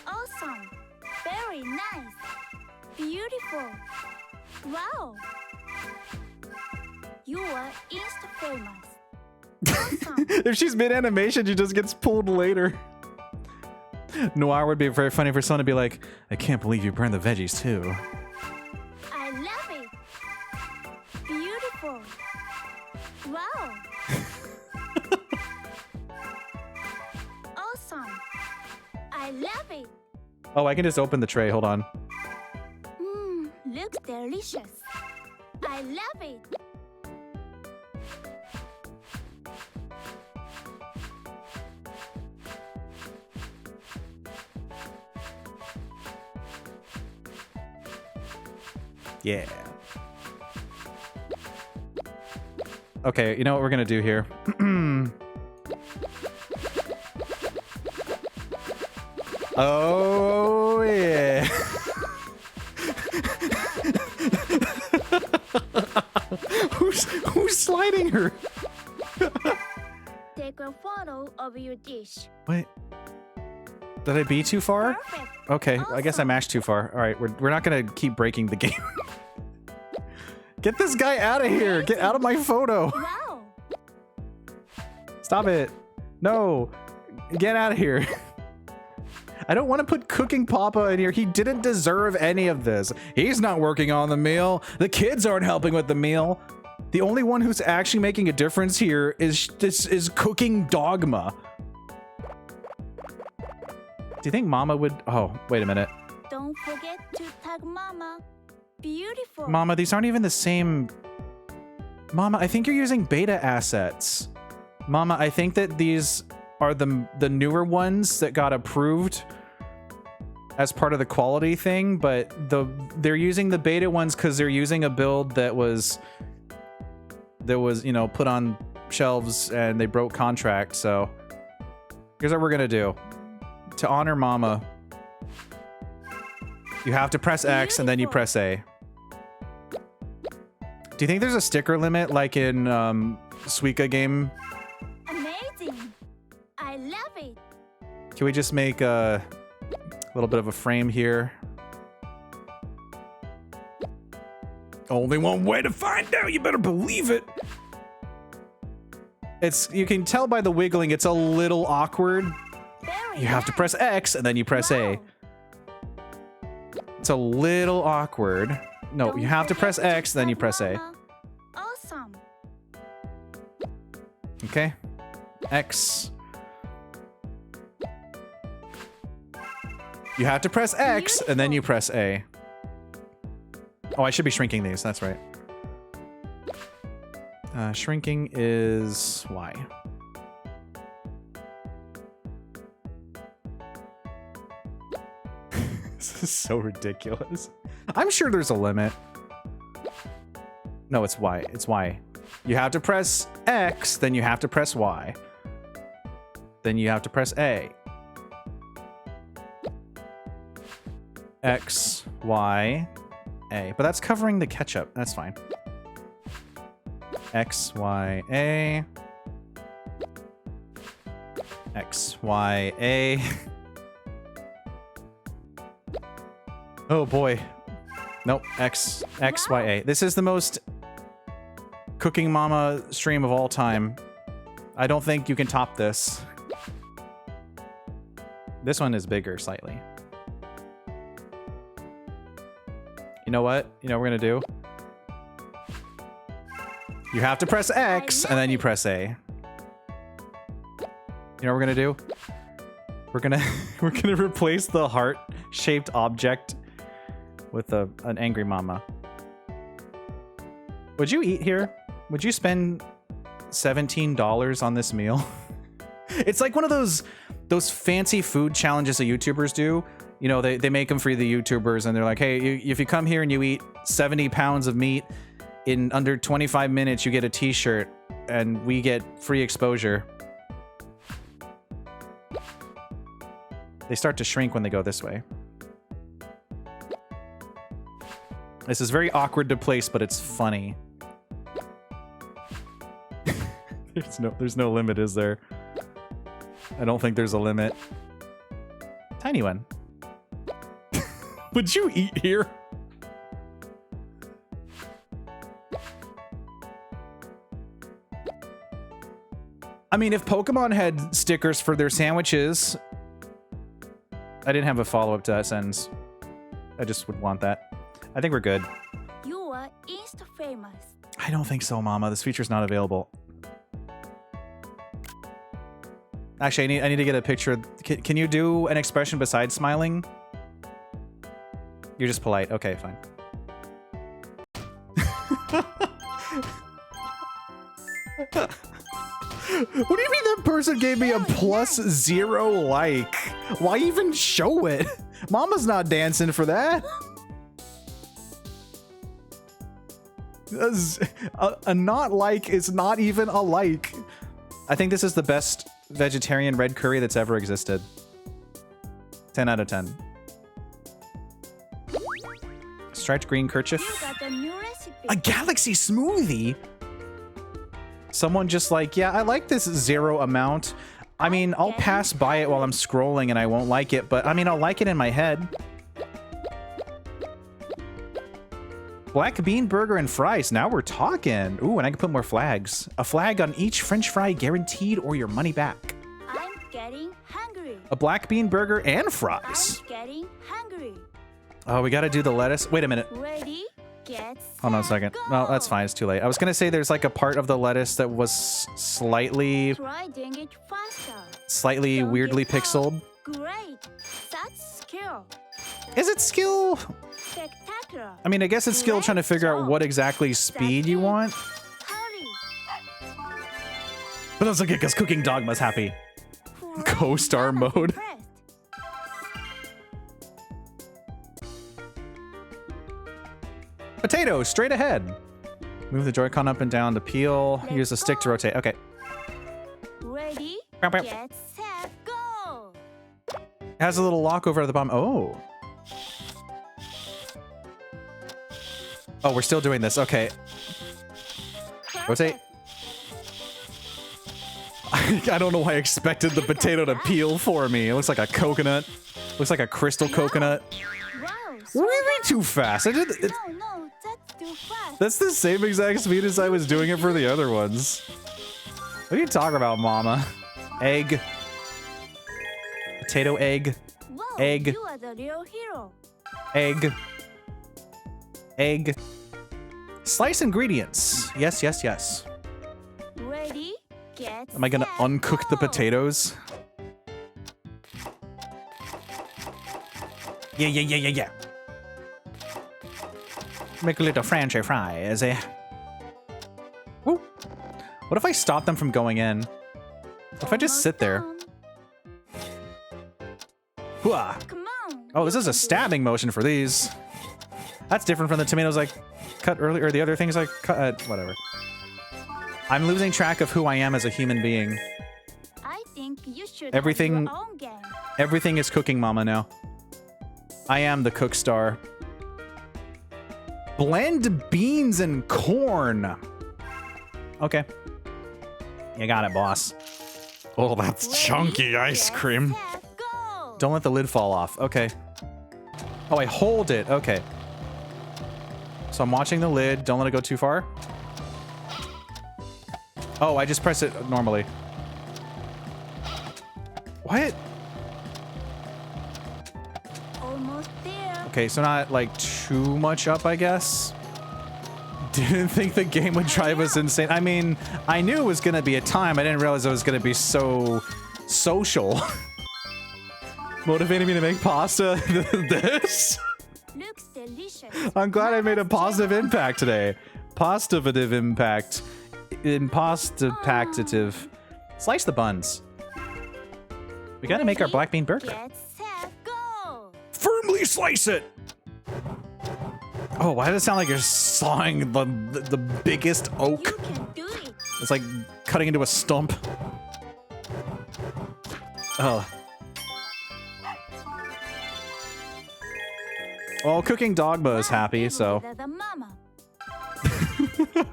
Awesome. Very nice. Beautiful. Wow. You are insta famous. Awesome. If she's mid-animation, she just gets pulled later. Noir would be very funny for someone to be like, I can't believe you burned the veggies too. I love it. Beautiful. Wow. Awesome. I love it. Oh, I can just open the tray. Hold on. Looks delicious. I love it. Yeah. Okay, you know what we're gonna do here? Oh, yeah. Who's sliding her? Take a photo of your dish. Wait. Did I be too far? Perfect. Okay, I guess I Awesome. mashed too far. All right, we're not gonna keep breaking the game. Get this guy out of here! Get out of my photo! Wow. Stop it! No! Get out of here! I don't want to put Cooking Papa in here. He didn't deserve any of this. He's not working on the meal. The kids aren't helping with the meal. The only one who's actually making a difference here is Cooking Dogma. Do you think Mama would... Oh, wait a minute. Don't forget to tag Mama. Beautiful. Mama, these aren't even the same... Mama, I think you're using beta assets. Mama, I think that these are the newer ones that got approved as part of the quality thing, but they're using the beta ones because they're using a build that was, you know, put on shelves and they broke contract. So here's what we're gonna do. To honor Mama, you have to press X and then you press A. Do you think there's a sticker limit like in Suika game? Amazing. I love it. Can we just make a little bit of a frame here? Only one way to find out. You better believe it. You can tell by the wiggling, it's a little awkward. Very You have to nice. press X and then you press A. Wow. It's a little awkward. No, Don't you have to forget press X, then you tag press A. Mama. Awesome. Okay. X. You have to press X and then you press A. Oh, I should be shrinking these. That's right. Shrinking is Y. This is so ridiculous. I'm sure there's a limit. No, it's Y. It's Y. You have to press X, then you have to press Y. Then you have to press A. X, Y, A. But that's covering the ketchup. That's fine. X, Y, A. X, Y, A. Oh boy. Nope. X, Y, A. This is the most Cooking Mama stream of all time. I don't think you can top this. This one is bigger slightly. You know what? You know what we're gonna do? You have to press X and then you press A. You know what we're gonna do? We're gonna replace the heart-shaped object with an angry mama. Would you eat here? Would you spend $17 on this meal? It's like one of those fancy food challenges that YouTubers do. You know, they make them for the YouTubers, and they're like, hey, if you come here and you eat 70 pounds of meat in under 25 minutes, you get a t-shirt, and we get free exposure. They start to shrink when they go this way. This is very awkward to place, but it's funny. There's no limit, is there? I don't think there's a limit. Tiny one. Would you eat here? I mean, if Pokemon had stickers for their sandwiches... I didn't have a follow-up to that sentence. I just would want that. I think we're good. You are Insta famous. I don't think so, Mama. This feature's not available. Actually, I need to get a picture. Can you do an expression besides smiling? You're just polite. Okay, fine. What do you mean that person gave me a +0 like? Why even show it? Mama's not dancing for that. A not like is not even a like. I think this is the best vegetarian red curry that's ever existed. 10 out of 10. Striped green kerchief. You got a new recipe. A galaxy smoothie? Someone just like, yeah, I like this 0 amount. I mean, I'll pass by it while I'm scrolling and I won't like it, but I mean, I'll like it in my head. Black bean burger and fries. Now we're talking. Ooh, and I can put more flags. A flag on each French fry guaranteed or your money back. I'm getting hungry. A black bean burger and fries. I'm getting hungry. Oh, we gotta do the lettuce. Wait a minute. Ready? Get Hold on a set, second. go. No, that's fine. It's too late. I was gonna say there's like a part of the lettuce that was slightly Try doing it faster. Don't weirdly give up. pixeled. Great. That's skill. Is it skill? Spectacular. I mean, I guess it's skill trying to figure out what exactly speed you want. Hurry. But that's okay, because Cooking Dogma's happy. Hooray, Co-star Mama's mode. impressed. Potato, straight ahead. Move the Joy-Con up and down to peel. Let's Use the stick to go. rotate. Okay. Ready? Bow, bow. Get set, go. It has a little lock over at the bottom. Oh. Oh, we're still doing this. Okay. Rotate. I don't know why I expected the potato to peel for me. It looks like a coconut. Looks like a crystal coconut. Wow. Way too fast. I did. No, that's too fast. That's the same exact speed as I was doing it for the other ones. What are you talking about, Mama? Egg. Potato egg. Wow, Egg. You are the real hero. Egg. Egg. Slice ingredients. Yes, yes, yes. Ready? Get Am I gonna set, uncook the go. potatoes? Yeah. Make a little French fries, eh? Woo. What if I stop them from going in? What if I just sit there? Almost done. Hooah. Come on. Oh, this you is a can do it. stabbing motion for these. That's different from the tomatoes I cut earlier, or the other things I cut. Whatever. I'm losing track of who I am as a human being. I think you should Everything- have your own game. Everything is Cooking Mama now. I am the Cookstar. Blend beans and corn. Okay. You got it, boss. Oh, that's Ready? chunky ice Get cream. set, go. Don't let the lid fall off. Okay. Oh, I hold it. Okay. So I'm watching the lid. Don't let it go too far. Oh, I just press it normally. What? Almost there. Okay, so not like too much up, I guess. Didn't think the game would drive us insane. I mean, I knew it was gonna be a time. I didn't realize it was gonna be so social. Motivating me to make pasta. This? Looks delicious. I'm glad I made a positive impact today. Positive impact. Impostipactative. Slice the buns. We gotta make our black bean burger. Get set, go. Firmly slice it. Oh, why does it sound like you're sawing the biggest You oak? can do it. It's like cutting into a stump. Oh. Well, Cooking Dogma is happy, so The mama.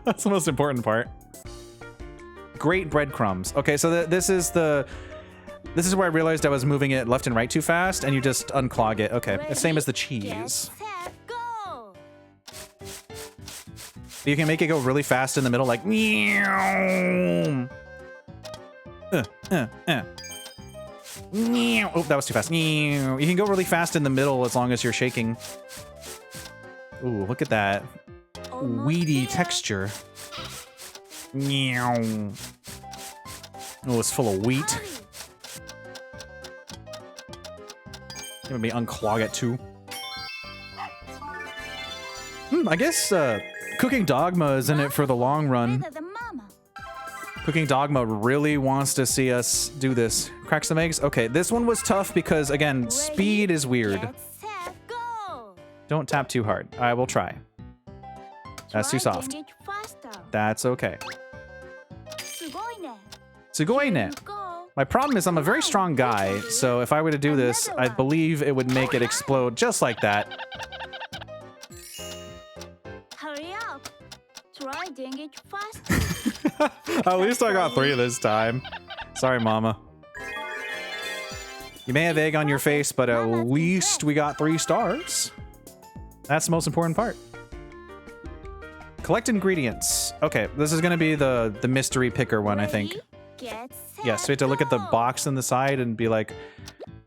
that's the most important part. Great breadcrumbs. Okay, so this is where I realized I was moving it left and right too fast, and you just unclog it. Okay, it's same as the Get cheese. set, go. You can make it go really fast in the middle, like meow. Meow. Oh, that was too fast. Meow. You can go really fast in the middle as long as you're shaking. Ooh, look at that Almost weedy there. texture. Meow. Oh, it's full of wheat. Hurry. Let me unclog it too. I guess Cooking Dogma is in it for the long run. Better than mama. Cooking Dogma really wants to see us do this. Crack some eggs? Okay, this one was tough because, again, speed is weird. Get set, go. Don't tap too hard. I will try. That's too Try soft. doing it faster. That's okay. すごいね. Sugoine. Go. My problem is I'm a very strong guy, so if I were to do this, I believe it would make it explode just like that. Hurry up. Try doing it faster. At least I got 3 this time. Sorry, Mama. You may have egg on your face, but at least we got 3 stars. That's the most important part. Collect ingredients. Okay, this is going to be the mystery picker one, I think. Ready? Get set, Yes, we have to look at the go. box on the side and be like,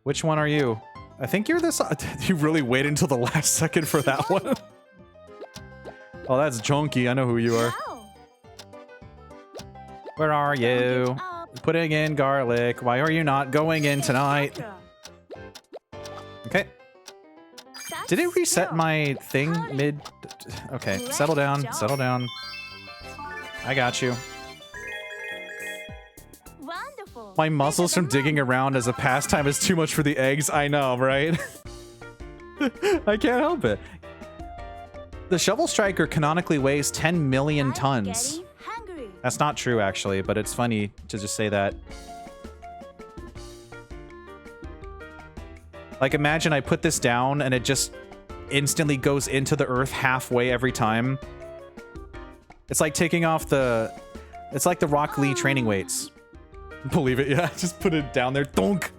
which one are you? I think you're this. You really wait until the last second for that one? Oh, that's Chunky. I know who you are. Wow. Where are you? Up. Putting in garlic. Why are you not going in tonight? Okay. Did it reset my thing mid? Okay, settle down. Settle down. I got you. Wonderful. My muscles from digging around as a pastime is too much for the eggs. I know, right? I can't help it. The Shovel Striker canonically weighs 10 million tons. Getting hungry. That's not true, actually, but it's funny to just say that. Like, imagine I put this down and it just instantly goes into the earth halfway every time. It's like taking off the... It's like the Rock Lee training weights. Believe it, yeah. Just put it down there. Donk!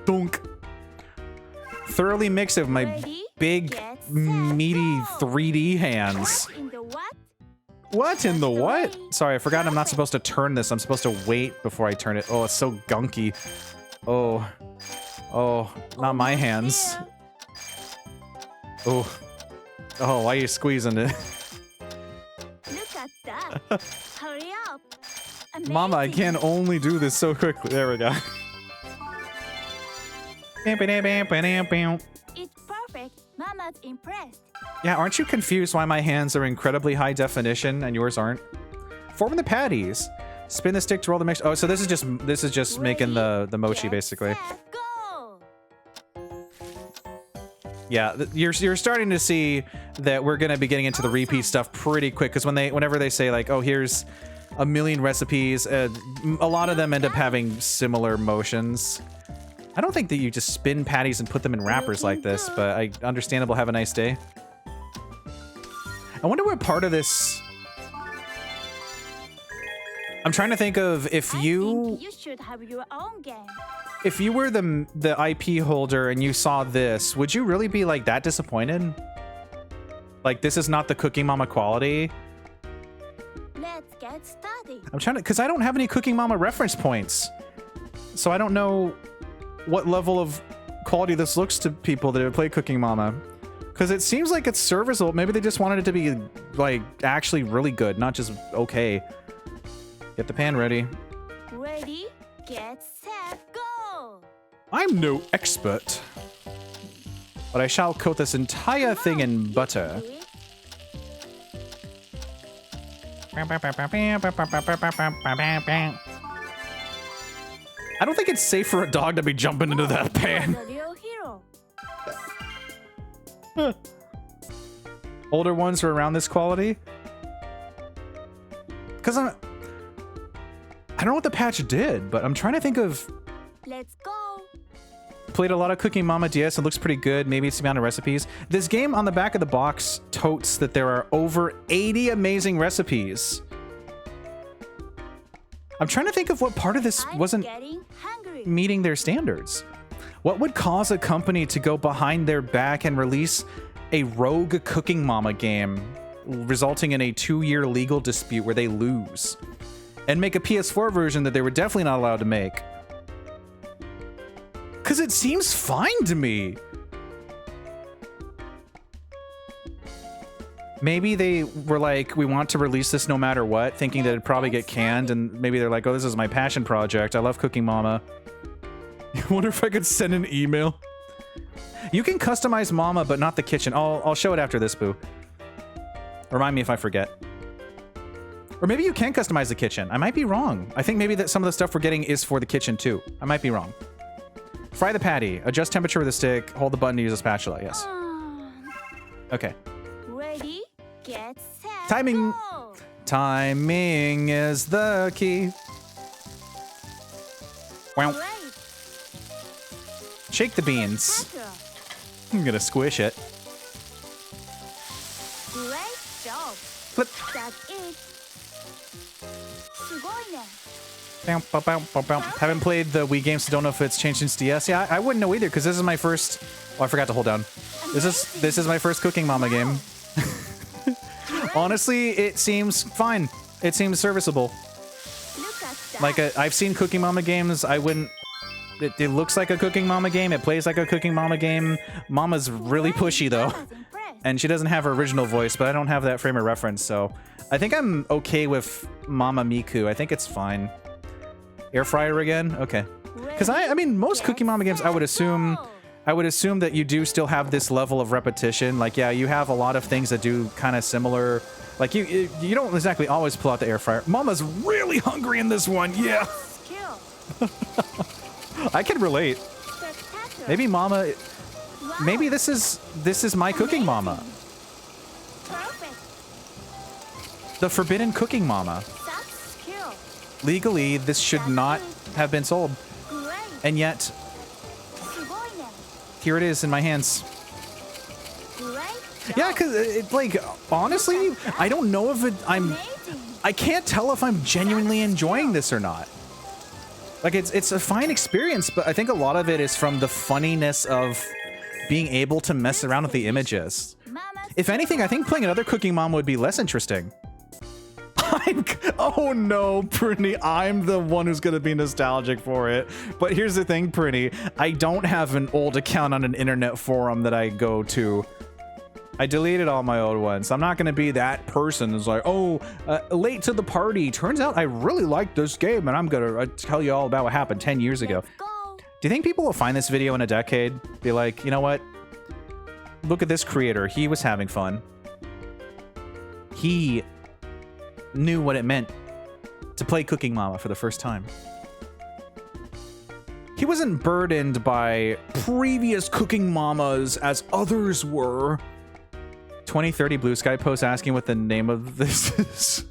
Donk! Thoroughly mix it with my Ready? big, Get set, meaty go. 3D hands. What in the what? What in the what? Wait. Sorry, I forgot I'm not supposed to turn this. I'm supposed to wait before I turn it. Oh, it's so gunky. Oh. Oh, not my Almost hands. there. Oh. Oh, why are you squeezing it? Look at that. Hurry up. Mama, I Amazing. can only do this so quickly. There we go. It's perfect. Mama's impressed. Yeah, aren't you confused why my hands are incredibly high definition and yours aren't? Forming the patties. Spin the stick to roll the mix. Oh, so this is just making the mochi Get basically. set, go. Yeah, you're starting to see that we're gonna be getting into the repeat stuff pretty quick because whenever they say like, oh, here's a million recipes, a lot of them end up having similar motions. I don't think that you just spin patties and put them in wrappers like this, but I understandable. Have a nice day. I wonder what part of this. I'm trying to think of if I you think you should have your own game. if you were the IP holder and you saw this, would you really be like that disappointed? Like this is not the Cooking Mama quality? Let's get started. I'm trying to, because I don't have any Cooking Mama reference points. So I don't know what level of quality this looks to people that have played Cooking Mama. Because it seems like it's serviceable. Maybe they just wanted it to be, like, actually really good, not just okay. Get the pan ready. Ready, get set, go! I'm no expert, but I shall coat this entire thing in You butter. can do it. I don't think it's safe for a dog to be jumping into that pan. The real hero. Older ones are around this quality. Because I don't know what the patch did, but I'm trying to think of... Let's go. Played a lot of Cooking Mama DS. It looks pretty good. Maybe it's the amount of recipes. This game on the back of the box totes that there are over 80 amazing recipes. I'm trying to think of what part of this I'm wasn't getting hungry. meeting their standards. What would cause a company to go behind their back and release a rogue Cooking Mama game, resulting in a 2-year legal dispute where they lose, and make a PS4 version that they were definitely not allowed to make? Because it seems fine to me. Maybe they were like, we want to release this no matter what, thinking that it'd probably get canned, and maybe they're like, oh, this is my passion project. I love Cooking Mama. I wonder if I could send an email. You can customize Mama, but not the kitchen. I'll show it after this, Boo. Remind me if I forget. Or maybe you can customize the kitchen. I might be wrong. I think maybe that some of the stuff we're getting is for the kitchen too. I might be wrong. Fry the patty. Adjust temperature with a stick. Hold the button to use a spatula. Yes. Okay. Ready, get set, Timing. go! Timing is the key. Wow. Great. Shake the beans. Butter. I'm gonna squish it. Great job. Flip. That's it. すごいね. Bow, bow, bow, bow, bow. Haven't played the Wii games, so don't know if it's changed since DS. Yeah, I wouldn't know either, because this is my first... Oh, I forgot to hold down. This is my first Cooking Mama game. Honestly, it seems fine. It seems serviceable. Look at that. Like, I've seen Cooking Mama games. I wouldn't... It looks like a Cooking Mama game. It plays like a Cooking Mama game. Mama's really pushy, though. I was impressed. And she doesn't have her original voice, but I don't have that frame of reference, so... I think I'm okay with Mama Miku. I think it's fine. Air fryer again? Okay. Because I mean, most Cooking Mama games, I would assume that you do still have this level of repetition. Like, yeah, you have a lot of things that do kind of similar. Like, you don't exactly always pull out the air fryer. Mama's really hungry in this one. Yeah. Skill. I can relate. Spectacular. Maybe Mama. Wow. Maybe this is my Cooking Mama. Perfect. The forbidden Cooking Mama. That's skill. Legally, this should not have been sold. Great. And yet, すごいね. here it is in my hands. Great Yeah, job. because like honestly, I don't know if Amazing. I can't tell if I'm genuinely enjoying this or not. Like it's a fine experience, but I think a lot of it is from the funniness of being able to mess around with the images. Mama's If anything, I think playing another Cooking Mama would be less interesting. Oh no, Pretty, I'm the one who's gonna be nostalgic for it. But here's the thing, Pretty, I don't have an old account on an internet forum that I go to. I deleted all my old ones. I'm not gonna be that person who's like, oh, late to the party. Turns out I really like this game, and I'm gonna tell you all about what happened 10 years ago. Let's go. Do you think people will find this video in a decade? Be like, you know what? Look at this creator. He was having fun. He knew what it meant to play Cooking Mama for the first time. He wasn't burdened by previous Cooking Mamas as others were. 2030 Blue Sky post asking what the name of this is.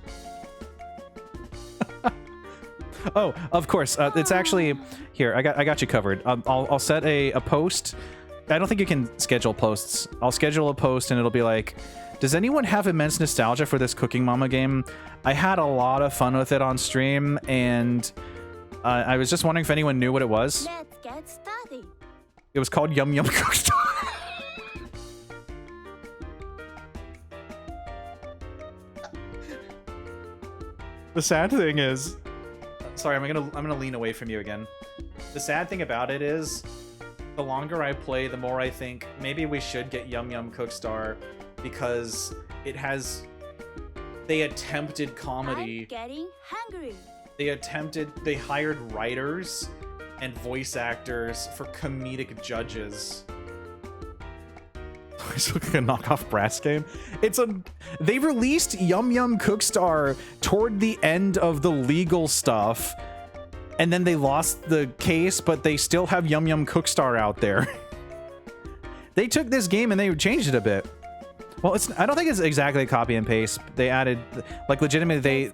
Oh, of course. It's actually here. I got you covered. I'll set a post I don't think you can schedule posts. I'll schedule a post and it'll be like, does anyone have immense nostalgia for this Cooking Mama game? I had a lot of fun with it on stream, and I was just wondering if anyone knew what it was. Let's get started. It was called Yum Yum Cookstar. The sad thing is, sorry, I'm gonna lean away from you again. The sad thing about it is, the longer I play, the more I think maybe we should get Yum Yum Cookstar, because they attempted comedy. I'm getting hungry. They hired writers and voice actors for comedic judges. It's looking like a knockoff Brass game. They released Yum Yum Cookstar toward the end of the legal stuff, and then they lost the case, but they still have Yum Yum Cookstar out there. They took this game and they changed it a bit. Well, I don't think it's exactly a copy and paste. They added, like, legitimately,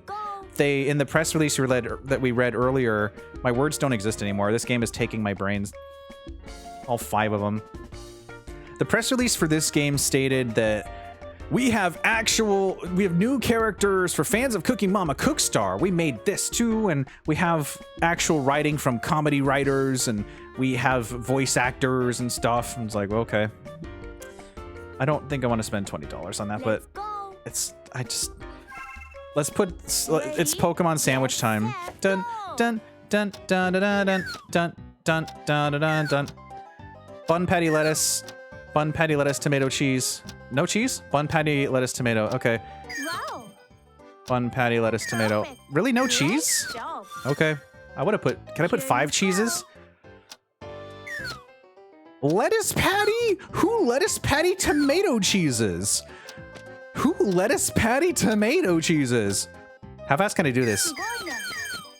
they in the press release that we read earlier, my words don't exist anymore. This game is taking my brains. All 5 of them. The press release for this game stated that we have new characters for fans of Cooking Mama Cookstar. We made this too, and we have actual writing from comedy writers, and we have voice actors and stuff. And it's like, well, okay. I don't think I want to spend $20 on that, but it's let's put it's Pokemon sandwich time. Dun dun dun dun dun dun dun dun dun dun dun. Bun patty lettuce, tomato cheese. No cheese? Bun patty lettuce tomato. Okay. Wow. Bun patty lettuce tomato. Perfect. Really, no Great cheese? job. Okay. I would have put. Can I put 5 cheeses? Lettuce patty? Who lettuce patty tomato cheeses? Who lettuce patty tomato cheeses? How fast can I do this?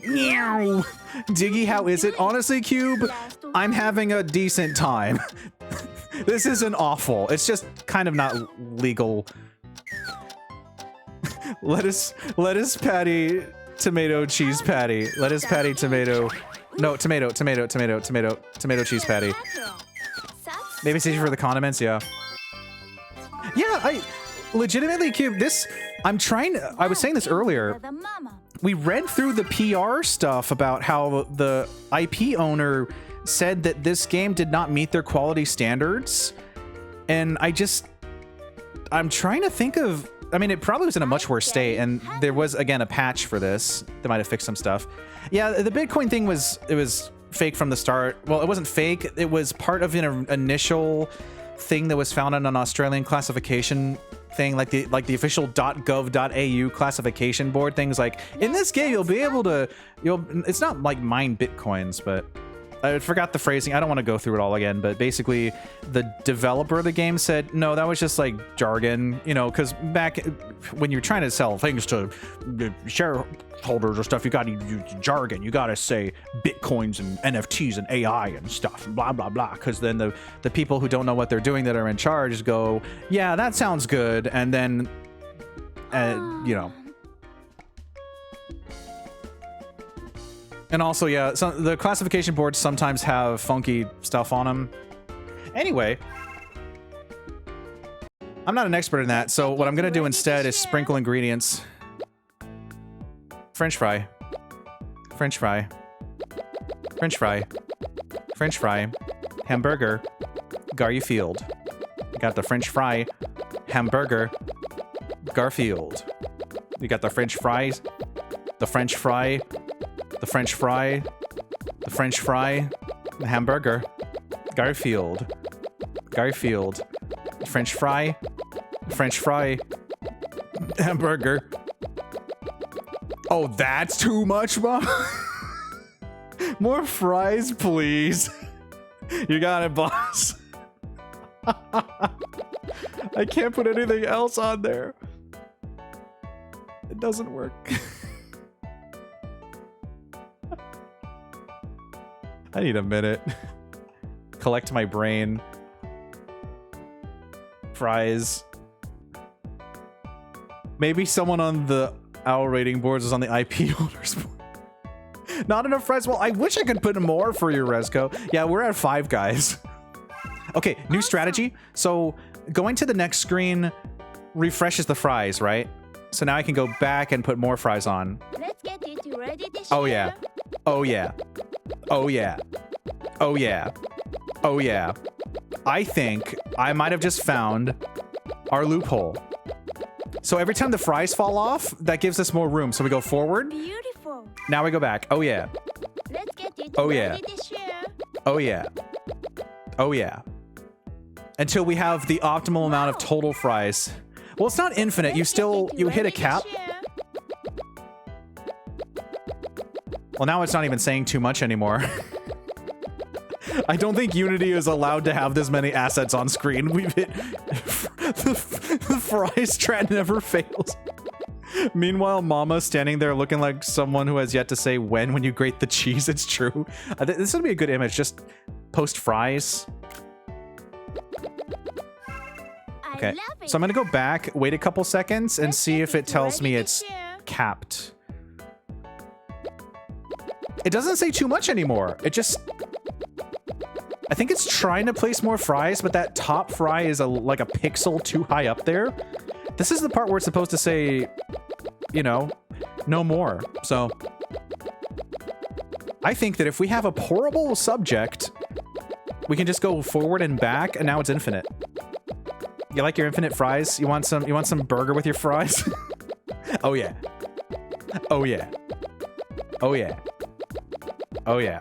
Meow. Diggeh, how is it? Honestly, Cube, I'm having a decent time. This isn't awful. It's just kind of not legal. Lettuce patty tomato cheese patty. Lettuce patty tomato. No, tomato cheese patty. Maybe it's easier for the condiments, yeah. Yeah, I legitimately, Cube, I was saying this earlier. We read through the PR stuff about how the IP owner said that this game did not meet their quality standards. And I'm trying to think of, I mean, it probably was in a much worse state, and there was, again, a patch for this that might have fixed some stuff. Yeah, the Bitcoin thing was fake from the start. Well, it wasn't fake. It was part of an initial thing that was found on an Australian classification thing, like the official .gov.au classification board. Things like, in this game, you'll be able to, it's not like mine Bitcoins, but I forgot the phrasing. I don't want to go through it all again, but basically the developer of the game said, no, that was just like jargon, because back when you're trying to sell things to shareholders or stuff, you got to use jargon. You got to say Bitcoins and NFTs and AI and stuff, and blah, blah, blah. Because then the people who don't know what they're doing that are in charge go, yeah, that sounds good. And then, And also, yeah, so the classification boards sometimes have funky stuff on them. Anyway, I'm not an expert in that, so what I'm gonna do instead is sprinkle ingredients. French fry. French fry. French fry. French fry. Hamburger. Garfield. You got the French fry. Hamburger. Garfield. You got the French fries. The French fry. The French fry, the French fry, the hamburger, Garfield, Garfield, the French fry, hamburger. Oh, that's too much, Mom. More fries, please. You got it, boss. I can't put anything else on there. It doesn't work. I need a minute. Collect my brain. Fries. Maybe someone on the owl rating boards is on the IP owners board. Not enough fries. Well, I wish I could put more for you, Resco. Yeah, we're at 5 guys. Okay, new strategy. So going to the next screen refreshes the fries, right? So now I can go back and put more fries on. Let's get it ready to Oh share. yeah. Oh yeah. Oh yeah. Oh yeah. Oh yeah. I think I might have just found our loophole. So every time the fries fall off, that gives us more room. So we go forward. Beautiful. Now we go back. Oh yeah. Let's get it Oh, yeah. ready to share. Oh yeah. Oh yeah. Until we have the optimal amount of Wow. total fries. Well, it's not infinite. You Let's still, get it you hit a ready to cap. share. Well, now it's not even saying too much anymore. I don't think Unity is allowed to have this many assets on screen. We've hit the fries strat never fails. Meanwhile, Mama standing there looking like someone who has yet to say when you grate the cheese. It's true. This would be a good image. Just post fries. Okay, I love it. so I'm gonna go back, wait a couple seconds, and Let's see get if it tells ready me to it's share. capped. It doesn't say too much anymore. It just... I think it's trying to place more fries, but that top fry is like a pixel too high up there. This is the part where it's supposed to say, you know, no more. So I think that if we have a pourable subject, we can just go forward and back, and now it's infinite. You like your infinite fries? You want some burger with your fries? Oh yeah. Oh yeah. Oh yeah. Oh yeah.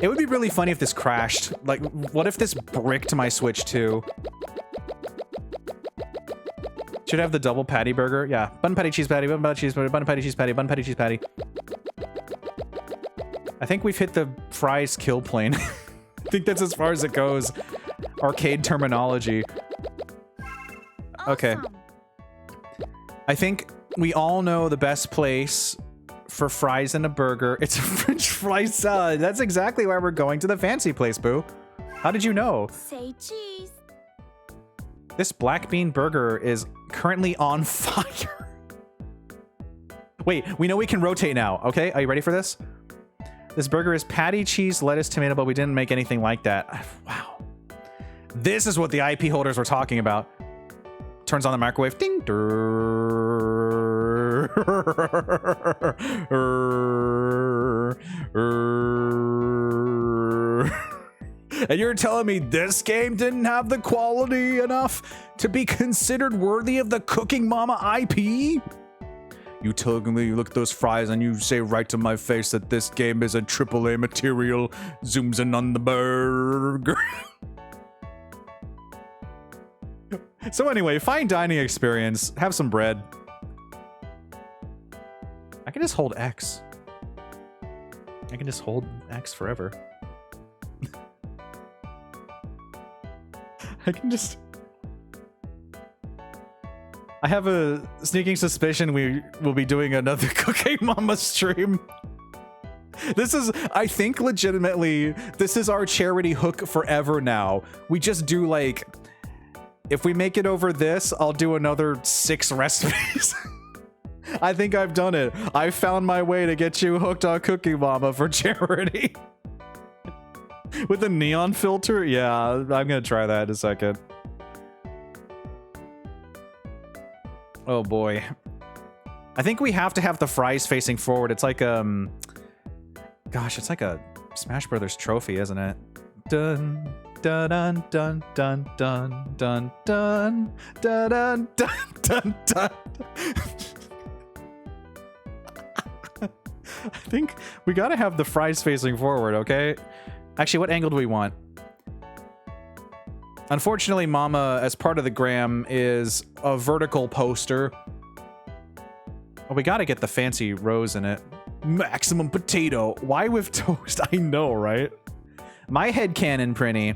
It would be really funny if this crashed. Like, what if this bricked my Switch too? Should I have the double patty burger? Yeah. Bun patty, cheese patty, bun patty, cheese patty, bun patty, cheese patty, bun patty, cheese patty. I think we've hit the fries kill plane. I think that's as far as it goes. Arcade terminology. Okay. Awesome. I think we all know the best place for fries and a burger. It's a French fry salad. That's exactly why we're going to the fancy place, Boo. How did you know? Say cheese. This black bean burger is currently on fire. Wait, we know we can rotate now. Okay, are you ready for this? This burger is patty, cheese, lettuce, tomato, but we didn't make anything like that. Wow. This is what the IP holders were talking about. Turns on the microwave. Ding. And you're telling me this game didn't have the quality enough to be considered worthy of the Cooking Mama IP? You tell me you look at those fries and you say right to my face that this game is a AAA material. Zooms in on the burger. So anyway, fine dining experience. Have some bread. I can just hold X. I can just hold X forever. I can just... I have a sneaking suspicion we will be doing another Cooking Mama stream. This is, I think legitimately, this is our charity hook forever now. We just do like... If we make it over this, I'll do another 6 recipes. I think I've done it. I found my way to get you hooked on Cooking Mama for charity. With a neon filter? Yeah, I'm gonna try that in a second. Oh boy. I think we have to have the fries facing forward. It's like, gosh, it's like a Smash Brothers trophy, isn't it? Dun, dun, dun, dun, dun, dun, dun, dun, dun, dun, dun, dun. I think we gotta have the fries facing forward, okay? Actually, what angle do we want? Unfortunately, Mama, as part of the gram, is a vertical poster. Well, we gotta get the fancy rows in it. Maximum potato. Why with toast? I know, right? My headcanon, Prinny,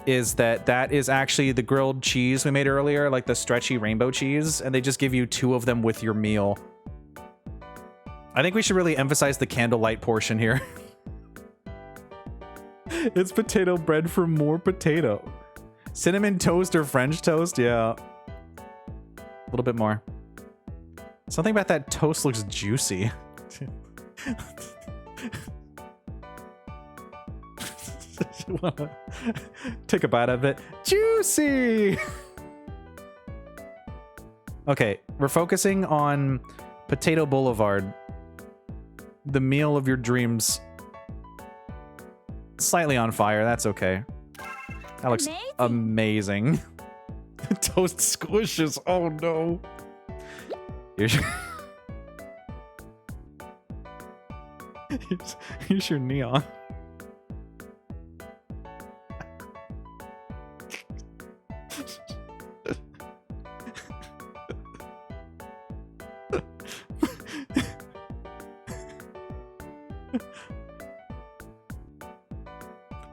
is that is actually the grilled cheese we made earlier, like the stretchy rainbow cheese, and they just give you 2 of them with your meal. I think we should really emphasize the candlelight portion here. It's potato bread for more potato. Cinnamon toast or French toast? Yeah. A little bit more. Something about that toast looks juicy. Wanna take a bite of it. Juicy! Okay, we're focusing on Potato Boulevard. The meal of your dreams. Slightly on fire, that's okay. That looks amazing. Toast squishes, oh no. Here's your neon.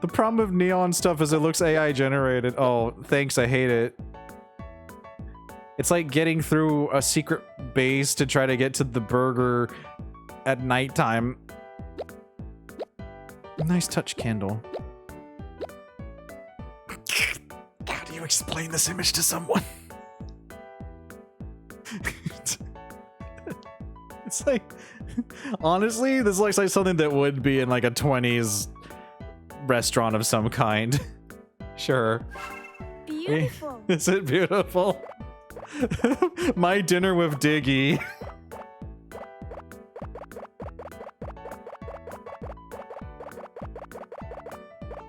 The problem with neon stuff is it looks AI generated. Oh, thanks, I hate it. It's like getting through a secret base to try to get to the burger at nighttime. Nice touch candle. How do you explain this image to someone? It's like, honestly, this looks like something that would be in like a 20s restaurant of some kind. Sure. Beautiful. Is it beautiful? My dinner with Diggeh.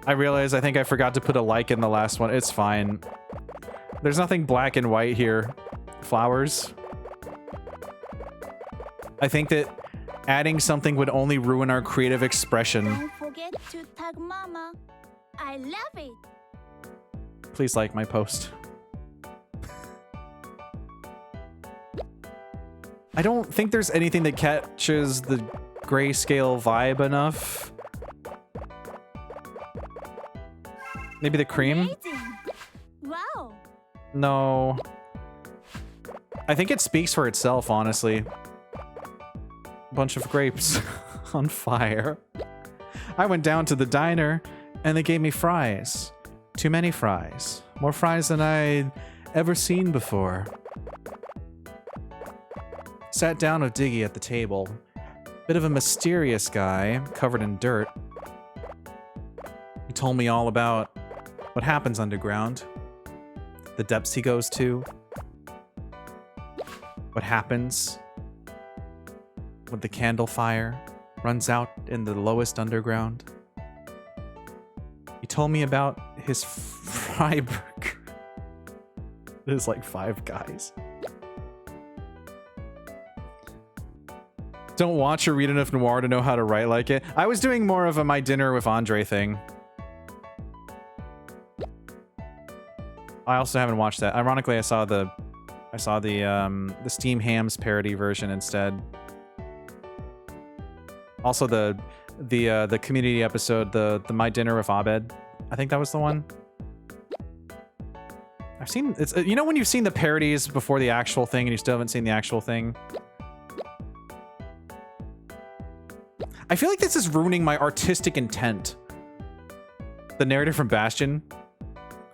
I realize I think I forgot to put a like in the last one. It's fine. There's nothing black and white here. Flowers. I think that adding something would only ruin our creative expression. Don't forget to tag Mama. I love it. Please like my post. I don't think there's anything that catches the grayscale vibe enough. Maybe the cream? Amazing. Wow. No. I think it speaks for itself, honestly. Bunch of grapes on fire. I went down to the diner and they gave me fries. Too many fries. More fries than I'd ever seen before. Sat down with Diggeh at the table. Bit of a mysterious guy, covered in dirt. He told me all about what happens underground. The depths he goes to. What happens when the candle fire runs out in the lowest underground. He told me about his fry burger. There's like 5 guys. Don't watch or read enough noir to know how to write like it. I was doing more of a my dinner with Andre thing. I also haven't watched that. Ironically, I saw the Steam Hams parody version instead. Also the community episode, the My Dinner with Abed. I think that was the one. I've seen it's you know when you've seen the parodies before the actual thing and you still haven't seen the actual thing. I feel like this is ruining my artistic intent. The narrative from Bastion.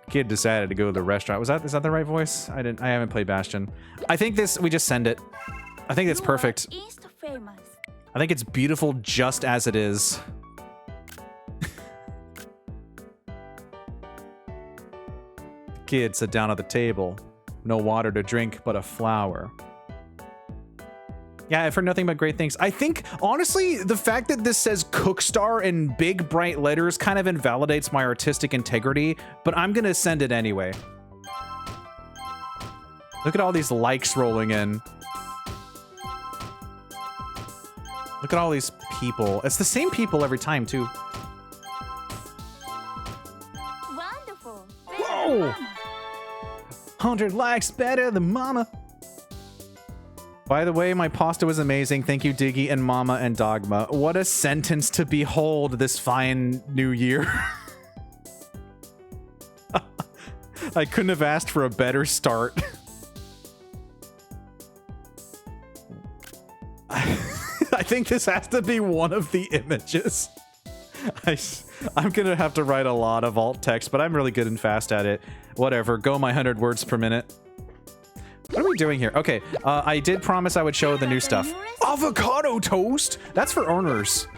Kid decided to go to the restaurant. Is that the right voice? I haven't played Bastion. I think we just send it. I think it's perfect. Insta famous. I think it's beautiful just as it is. The kid sat down at the table. No water to drink, but a flower. Yeah, I've heard nothing but great things. I think, honestly, the fact that this says Cookstar in big, bright letters kind of invalidates my artistic integrity, but I'm gonna send it anyway. Look at all these likes rolling in. Look at all these people. It's the same people every time, too. Wonderful. Whoa! 100 likes better than Mama. By the way, my pasta was amazing. Thank you, Diggeh and Mama and Dogma. What a sentence to behold this fine new year. I couldn't have asked for a better start. I think this has to be one of the images. I'm gonna have to write a lot of alt text, but I'm really good and fast at it. Whatever, go my 100 words per minute. What are we doing here? Okay, I did promise I would show the new stuff. Avocado toast? That's for owners.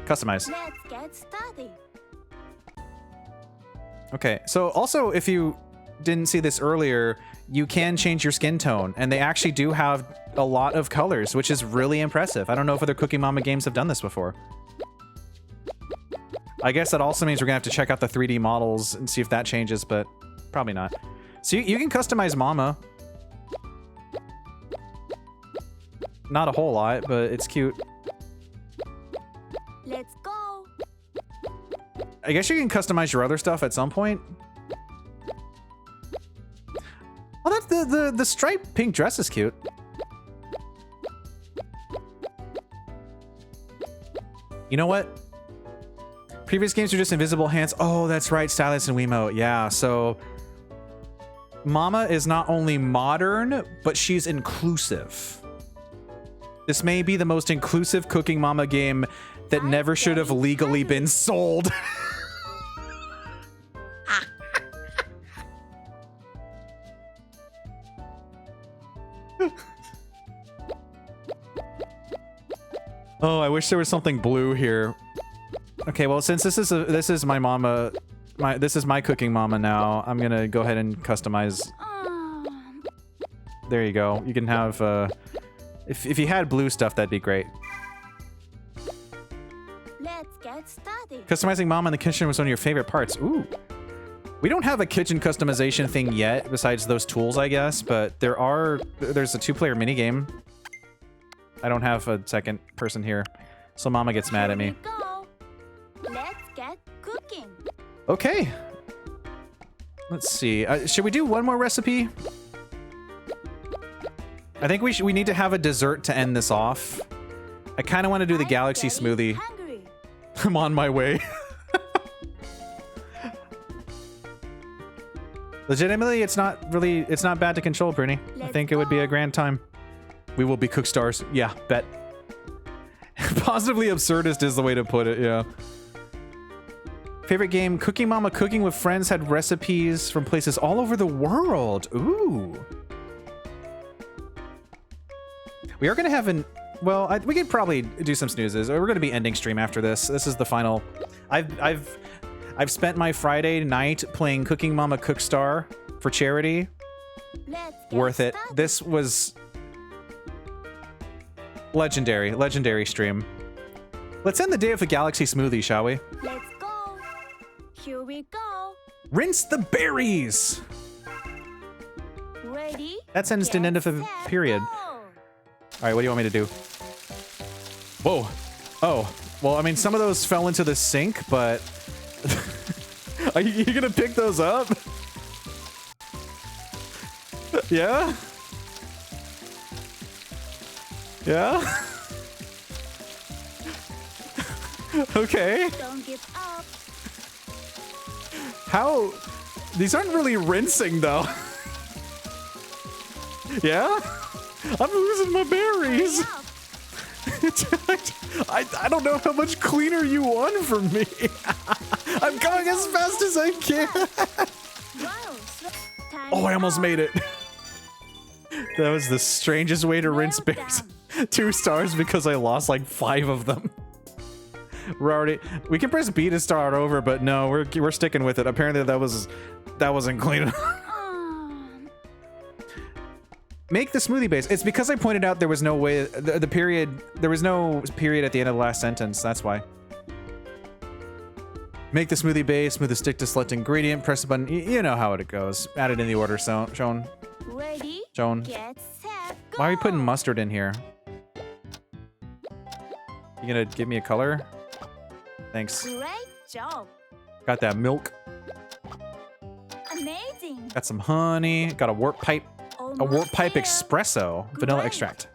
Customize. Let's get started. Okay, so also if you didn't see this earlier, you can change your skin tone, and they actually do have a lot of colors, which is really impressive. I don't know if other Cooking Mama games have done this before. I guess that also means we're gonna have to check out the 3D models and see if that changes, but probably not. So you can customize Mama. Not a whole lot, but it's cute. Let's go. I guess you can customize your other stuff at some point. Oh, that's the striped pink dress is cute. You know what? Previous games were just invisible hands. Oh, that's right, Stylus and Wiimote. Yeah, so Mama is not only modern, but she's inclusive. This may be the most inclusive Cooking Mama game that never should have legally been sold. Oh, I wish there was something blue here. Okay, well, since this is my Mama, this is my Cooking Mama now, I'm gonna go ahead and customize. There you go. You can have if you had blue stuff, that'd be great. Let's get started. Customizing Mama in the kitchen was one of your favorite parts. Ooh. We don't have a kitchen customization thing yet, besides those tools, I guess, but there's a 2-player minigame. I don't have a second person here, so Mama gets mad at me. Here we go. Let's get cooking. Okay. Let's see. Should we do one more recipe? I think we need to have a dessert to end this off. I kind of want to do the I'm galaxy getting smoothie. hungry. I'm on my way. Legitimately, it's not bad to control, Bruni. I think it would be a grand time. We will be Cookstars. Yeah, bet. Positively absurdist is the way to put it, yeah. Favorite game, Cooking Mama Cooking with Friends had recipes from places all over the world. Ooh. We are going to have well, we could probably do some snoozes. We're going to be ending stream after this. This is the final. I've spent my Friday night playing Cooking Mama Cookstar for charity. Let's get Worth it. started. This was legendary stream. Let's end the day with a galaxy smoothie, shall we? Let's go. Here we go. Rinse the berries. Ready? That's instant Get end of a set, period. go. All right, what do you want me to do? Whoa. Oh, well, I mean, some of those fell into the sink, but are you gonna pick those up? Yeah? Yeah? Okay. Don't give up. How? These aren't really rinsing, though. Yeah? I'm losing my berries. Hurry up. I don't know how much cleaner you want from me. I'm going as fast as I can. Wow. Time Oh, I almost up. made it. That was the strangest way to rinse Well berries. done. 2 stars because I lost like 5 of them. We can press B to start over, but no, we're sticking with it. Apparently that wasn't clean enough. Make the smoothie base. It's because I pointed out there was no way the period. There was no period at the end of the last sentence. That's why. Make the smoothie base. Move the stick to select ingredient. Press the button. You know how it goes. Add it in the order shown. Ready? Shown. Get set. Go. Why are we putting mustard in here? You gonna give me a color? Thanks. Great job. Got that milk. Amazing. Got some honey. Got a warp pipe. A warp Almost pipe there. espresso. Vanilla Great. extract.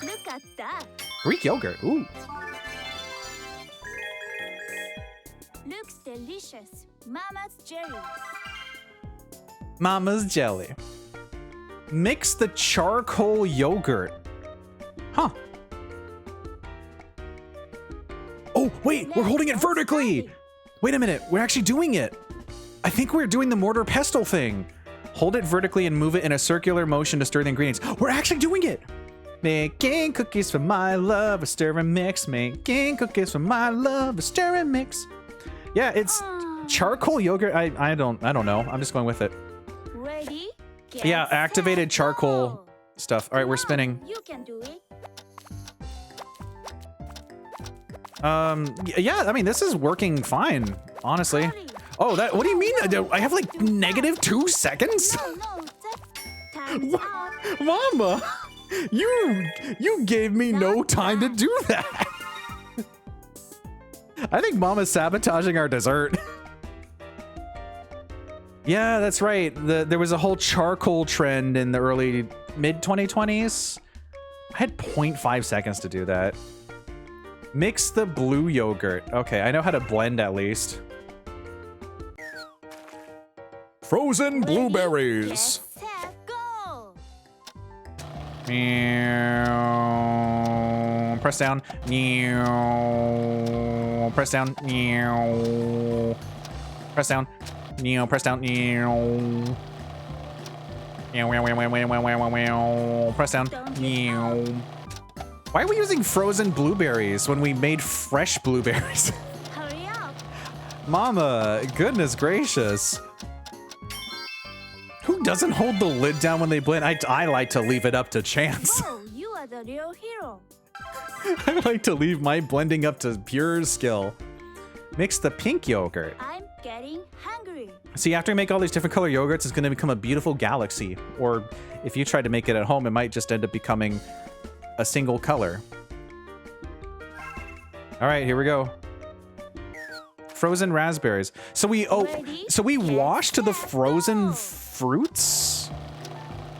Look at that. Greek yogurt. Ooh. Looks delicious. Mama's jelly. Mama's jelly. Mix the charcoal yogurt. Huh. Oh, wait, we're holding it vertically. Wait a minute, we're actually doing it. I think we're doing the mortar pestle thing. Hold it vertically and move it in a circular motion to stir the ingredients. We're actually doing it. Making cookies for my love, a stir and mix. Making cookies for my love, a stir and mix. Yeah, it's Charcoal yogurt? I don't know. I'm just going with it. Ready? Get Yeah, activated set, charcoal go. stuff. All right, we're Come on, spinning. You can do it. Yeah, I mean, this is working fine, honestly. Hurry. Oh, what do you mean? I have like negative 2 seconds? No, that's time's up. Mama, you gave me no time to do that. I think Mama's sabotaging our dessert. Yeah, that's right. There was a whole charcoal trend in the early mid 2020s. I had 0.5 seconds to do that. Mix the blue yogurt. Okay, I know how to blend at least. Frozen Ready, blueberries. Get set, go. Meow. Press down. Meow. Press down. Meow. Press down. Meow. Press down. Meow. Meow. Meow. Meow. Meow. Meow. Meow. Meow. Press down. Meow. Why are we using frozen blueberries when we made fresh blueberries? Hurry up. Mama, goodness gracious. Who doesn't hold the lid down when they blend? I like to leave it up to chance. Oh, you are the real hero. I like to leave my blending up to pure skill. Mix the pink yogurt. I'm getting hungry. See, after you make all these different color yogurts, it's going to become a beautiful galaxy. Or if you try to make it at home, it might just end up becoming a single color. All right, here we go. Frozen raspberries. So we Ready, washed the set, frozen go. fruits?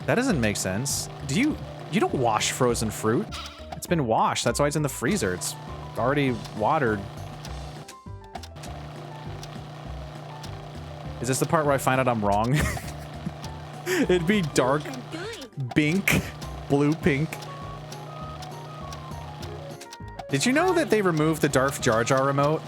That doesn't make sense. You don't wash frozen fruit. It's been washed. That's why it's in the freezer. It's already watered. Is this the part where I find out I'm wrong? It'd be dark, You can do it. pink, blue, pink. Did you know that they removed the Darth Jar Jar emote?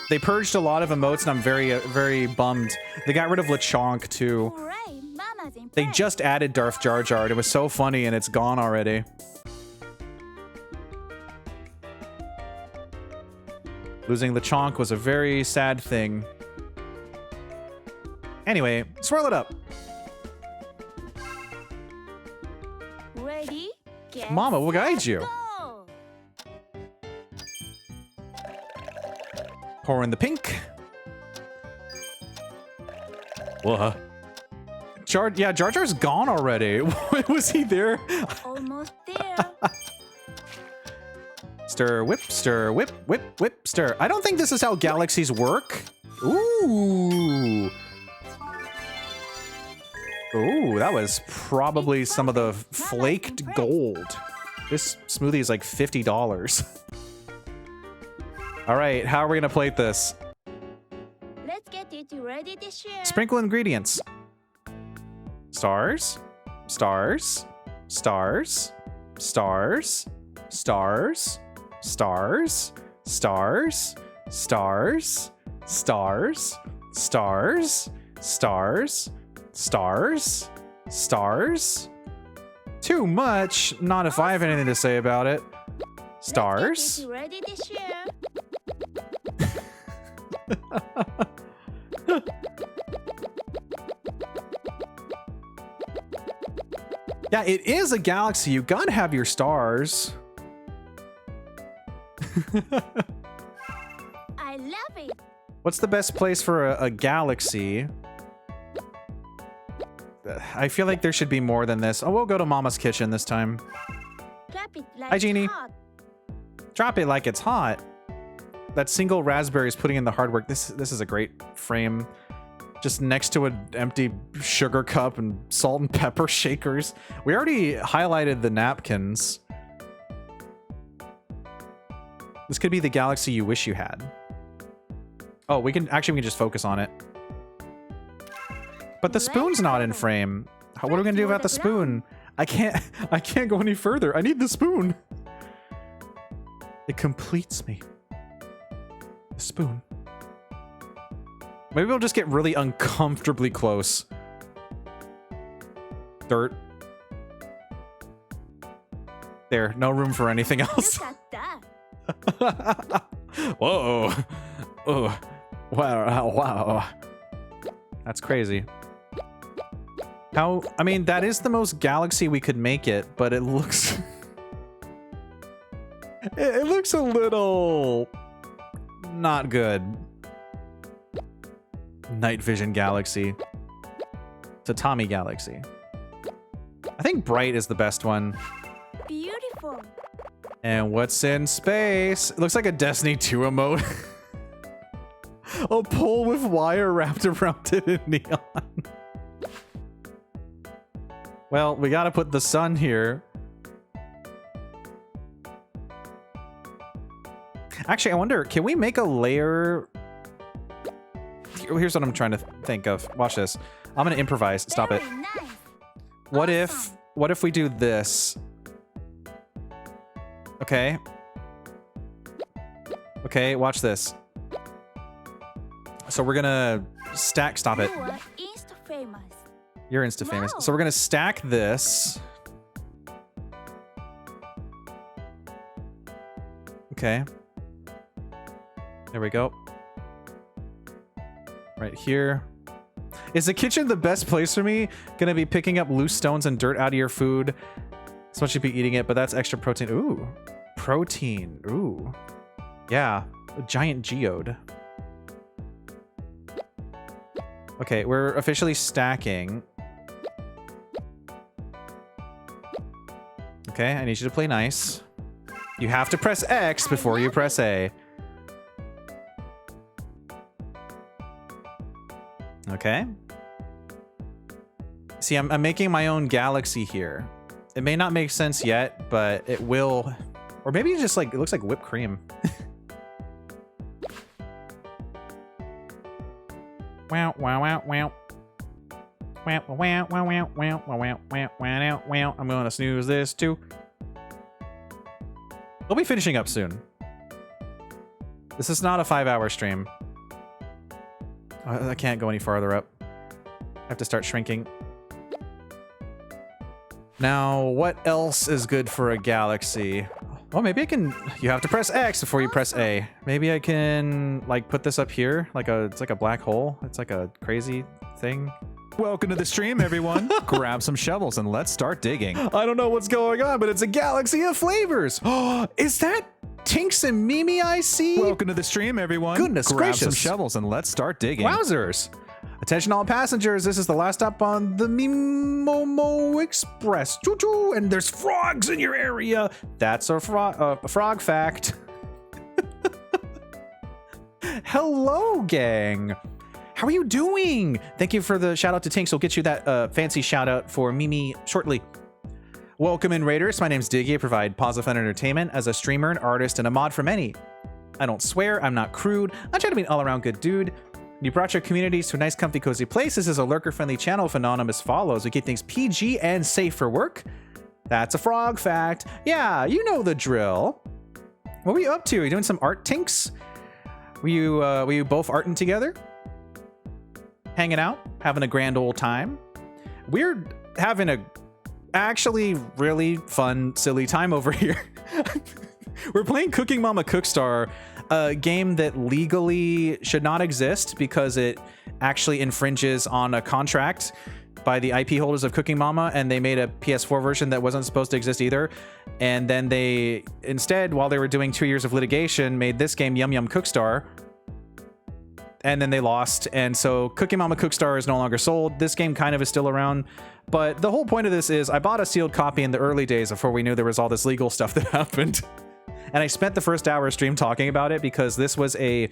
They purged a lot of emotes, and I'm very bummed. They got rid of LeChonk too. Hooray, Mama's in They bed. just added Darth Jar Jar, and it was so funny, and it's gone already. Losing LeChonk was a very sad thing. Anyway, swirl it up. Ready? Get Mama will guide set, you. go. Pour in the pink. Whoa. Jar Jar's gone already. Was he there? Almost there. Stir, whip, stir. I don't think this is how galaxies work. Ooh. Ooh, that was probably some of the flaked gold. This smoothie is like $50. All right, how are we gonna plate this? Let's get it ready to share. Sprinkle ingredients. Stars, stars, stars, stars, stars, stars, stars, stars, stars, stars, stars, stars, stars. Too much. Not if I have anything to say about it. Stars. Let's get it ready to share. Yeah, it is a galaxy. You gotta have your stars. I love it. What's the best place for a galaxy? I feel like there should be more than this. Oh, we'll go to Mama's kitchen this time. Clap it like Hi, Jeannie. hot. Drop it like it's hot. That single raspberry is putting in the hard work. This is a great frame. Just next to an empty sugar cup and salt and pepper shakers. We already highlighted the napkins. This could be the galaxy you wish you had. Oh, we can just focus on it. But the spoon's not in frame. What are we gonna do about the spoon? I can't go any further. I need the spoon. It completes me. The spoon. Maybe we'll just get really uncomfortably close. Dirt. There, no room for anything else. Look at that. Whoa. Oh, Wow, wow. That's crazy. How, I mean, that is the most galaxy we could make it, but it looks... it looks a little... not good. Night Vision Galaxy. Tatami Galaxy. I think Bright is the best one. Beautiful. And what's in space? It looks like a Destiny 2 emote. A pole with wire wrapped around it in neon. Well, we gotta put the sun here. Actually, I wonder, can we make a layer? Here's what I'm trying to think of. Watch this. I'm gonna improvise. Stop it. Very nice. What Awesome. if we do this? Okay. Okay, watch this. So we're gonna stack, stop it. You are insta famous. You're insta famous. Wow. So we're gonna stack this. Okay. There we go. Right here. Is the kitchen the best place for me? Gonna be picking up loose stones and dirt out of your food. So much you'd be eating it, but that's extra protein. Ooh. Protein. Ooh. Yeah. A giant geode. Okay, we're officially stacking. Okay, I need you to play nice. You have to press X before you press A. Okay. See, I'm making my own galaxy here. It may not make sense yet, but it will. Or maybe it's just like, it looks like whipped cream. Wow, wow, wow, wow. Wow, wow, wow, wow, wow, wow, wow, wow, wow, wow. I'm gonna snooze this too. We'll be finishing up soon. This is not a 5-hour stream. I can't go any farther up. I have to start shrinking. Now, what else is good for a galaxy? Well, maybe I can... You have to press X before you press A. Maybe I can, like, put this up here. Like it's like a black hole. It's like a crazy thing. Welcome to the stream, everyone. Grab some shovels and let's start digging. I don't know what's going on, but it's a galaxy of flavors. Oh, is that Tinks and Mimi I see? Welcome to the stream, everyone. Goodness Grab gracious. some shovels and let's start digging. Wowzers. Attention all passengers, this is the last stop on the Mimomo Express. Choo-choo, and there's frogs in your area. That's a frog fact. Hello, gang. How are you doing? Thank you for the shout out to Tinks. We'll get you that fancy shout out for Mimi shortly. Welcome in, Raiders. My name's Diggeh. I provide positive fun entertainment as a streamer, an artist, and a mod for many. I don't swear. I'm not crude. I try to be an all-around good dude. You brought your communities to a nice, comfy, cozy place. This is a lurker-friendly channel with anonymous follows. We keep things PG and safe for work. That's a frog fact. Yeah, you know the drill. What were you up to? Are you doing some art, Tinks? Were you both arting together? Hanging out? Having a grand old time? We're having a actually really fun, silly time over here. We're playing Cooking Mama Cookstar, a game that legally should not exist because it actually infringes on a contract by the IP holders of Cooking Mama, and they made a PS4 version that wasn't supposed to exist either. And then they, instead, while they were doing 2 years of litigation, made this game Yum Yum Cookstar. And then they lost, and so Cooking Mama Cookstar is no longer sold. This game kind of is still around, but the whole point of this is I bought a sealed copy in the early days before we knew there was all this legal stuff that happened. And I spent the first hour of stream talking about it because this was a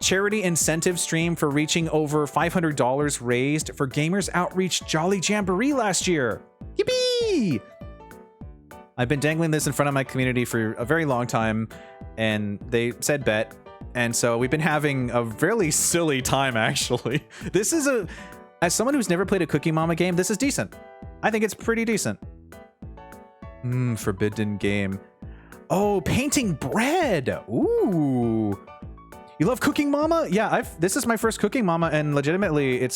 charity incentive stream for reaching over $500 raised for Gamers Outreach Jolly Jamboree last year. Yippee! I've been dangling this in front of my community for a very long time, and they said bet. And so we've been having a really silly time, actually. This is as someone who's never played a Cooking Mama game, this is decent. I think it's pretty decent. Forbidden game. Oh, painting bread. Ooh. You love Cooking Mama? Yeah, this is my first Cooking Mama, and legitimately,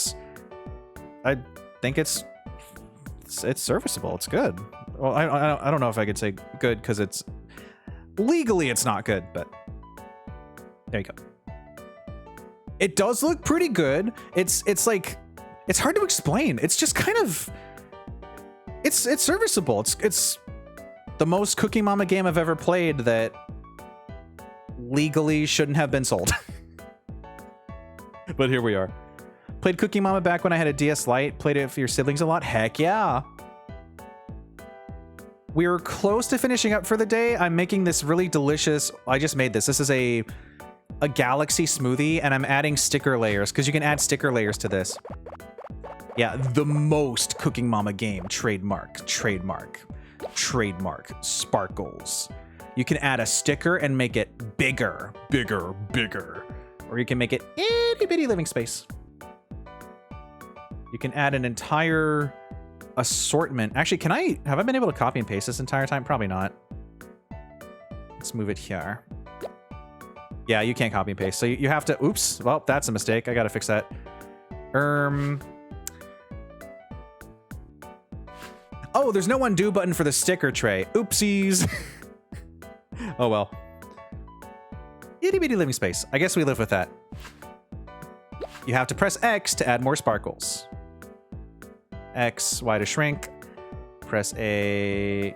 I think it's serviceable. It's good. Well, I don't know if I could say good because it's legally it's not good, but there you go. It does look pretty good. It's like, it's hard to explain. It's just kind of, it's serviceable. It's the most Cooking Mama game I've ever played that legally shouldn't have been sold. But here we are. Played Cooking Mama back when I had a DS Lite. Played it for your siblings a lot. Heck yeah. We were close to finishing up for the day. I'm making this really delicious. I just made this. This is a galaxy smoothie, and I'm adding sticker layers because you can add sticker layers to this. Yeah, the most Cooking Mama game. Trademark. Sparkles. You can add a sticker and make it bigger. Or you can make it itty bitty living space. You can add an entire assortment. Actually, have I been able to copy and paste this entire time? Probably not. Let's move it here. Yeah, you can't copy and paste. So you have to, oops. Well, that's a mistake. I gotta fix that. Oh, there's no undo button for the sticker tray. Oopsies. Oh well. Itty bitty living space. I guess we live with that. You have to press X to add more sparkles. X, Y to shrink. Press A.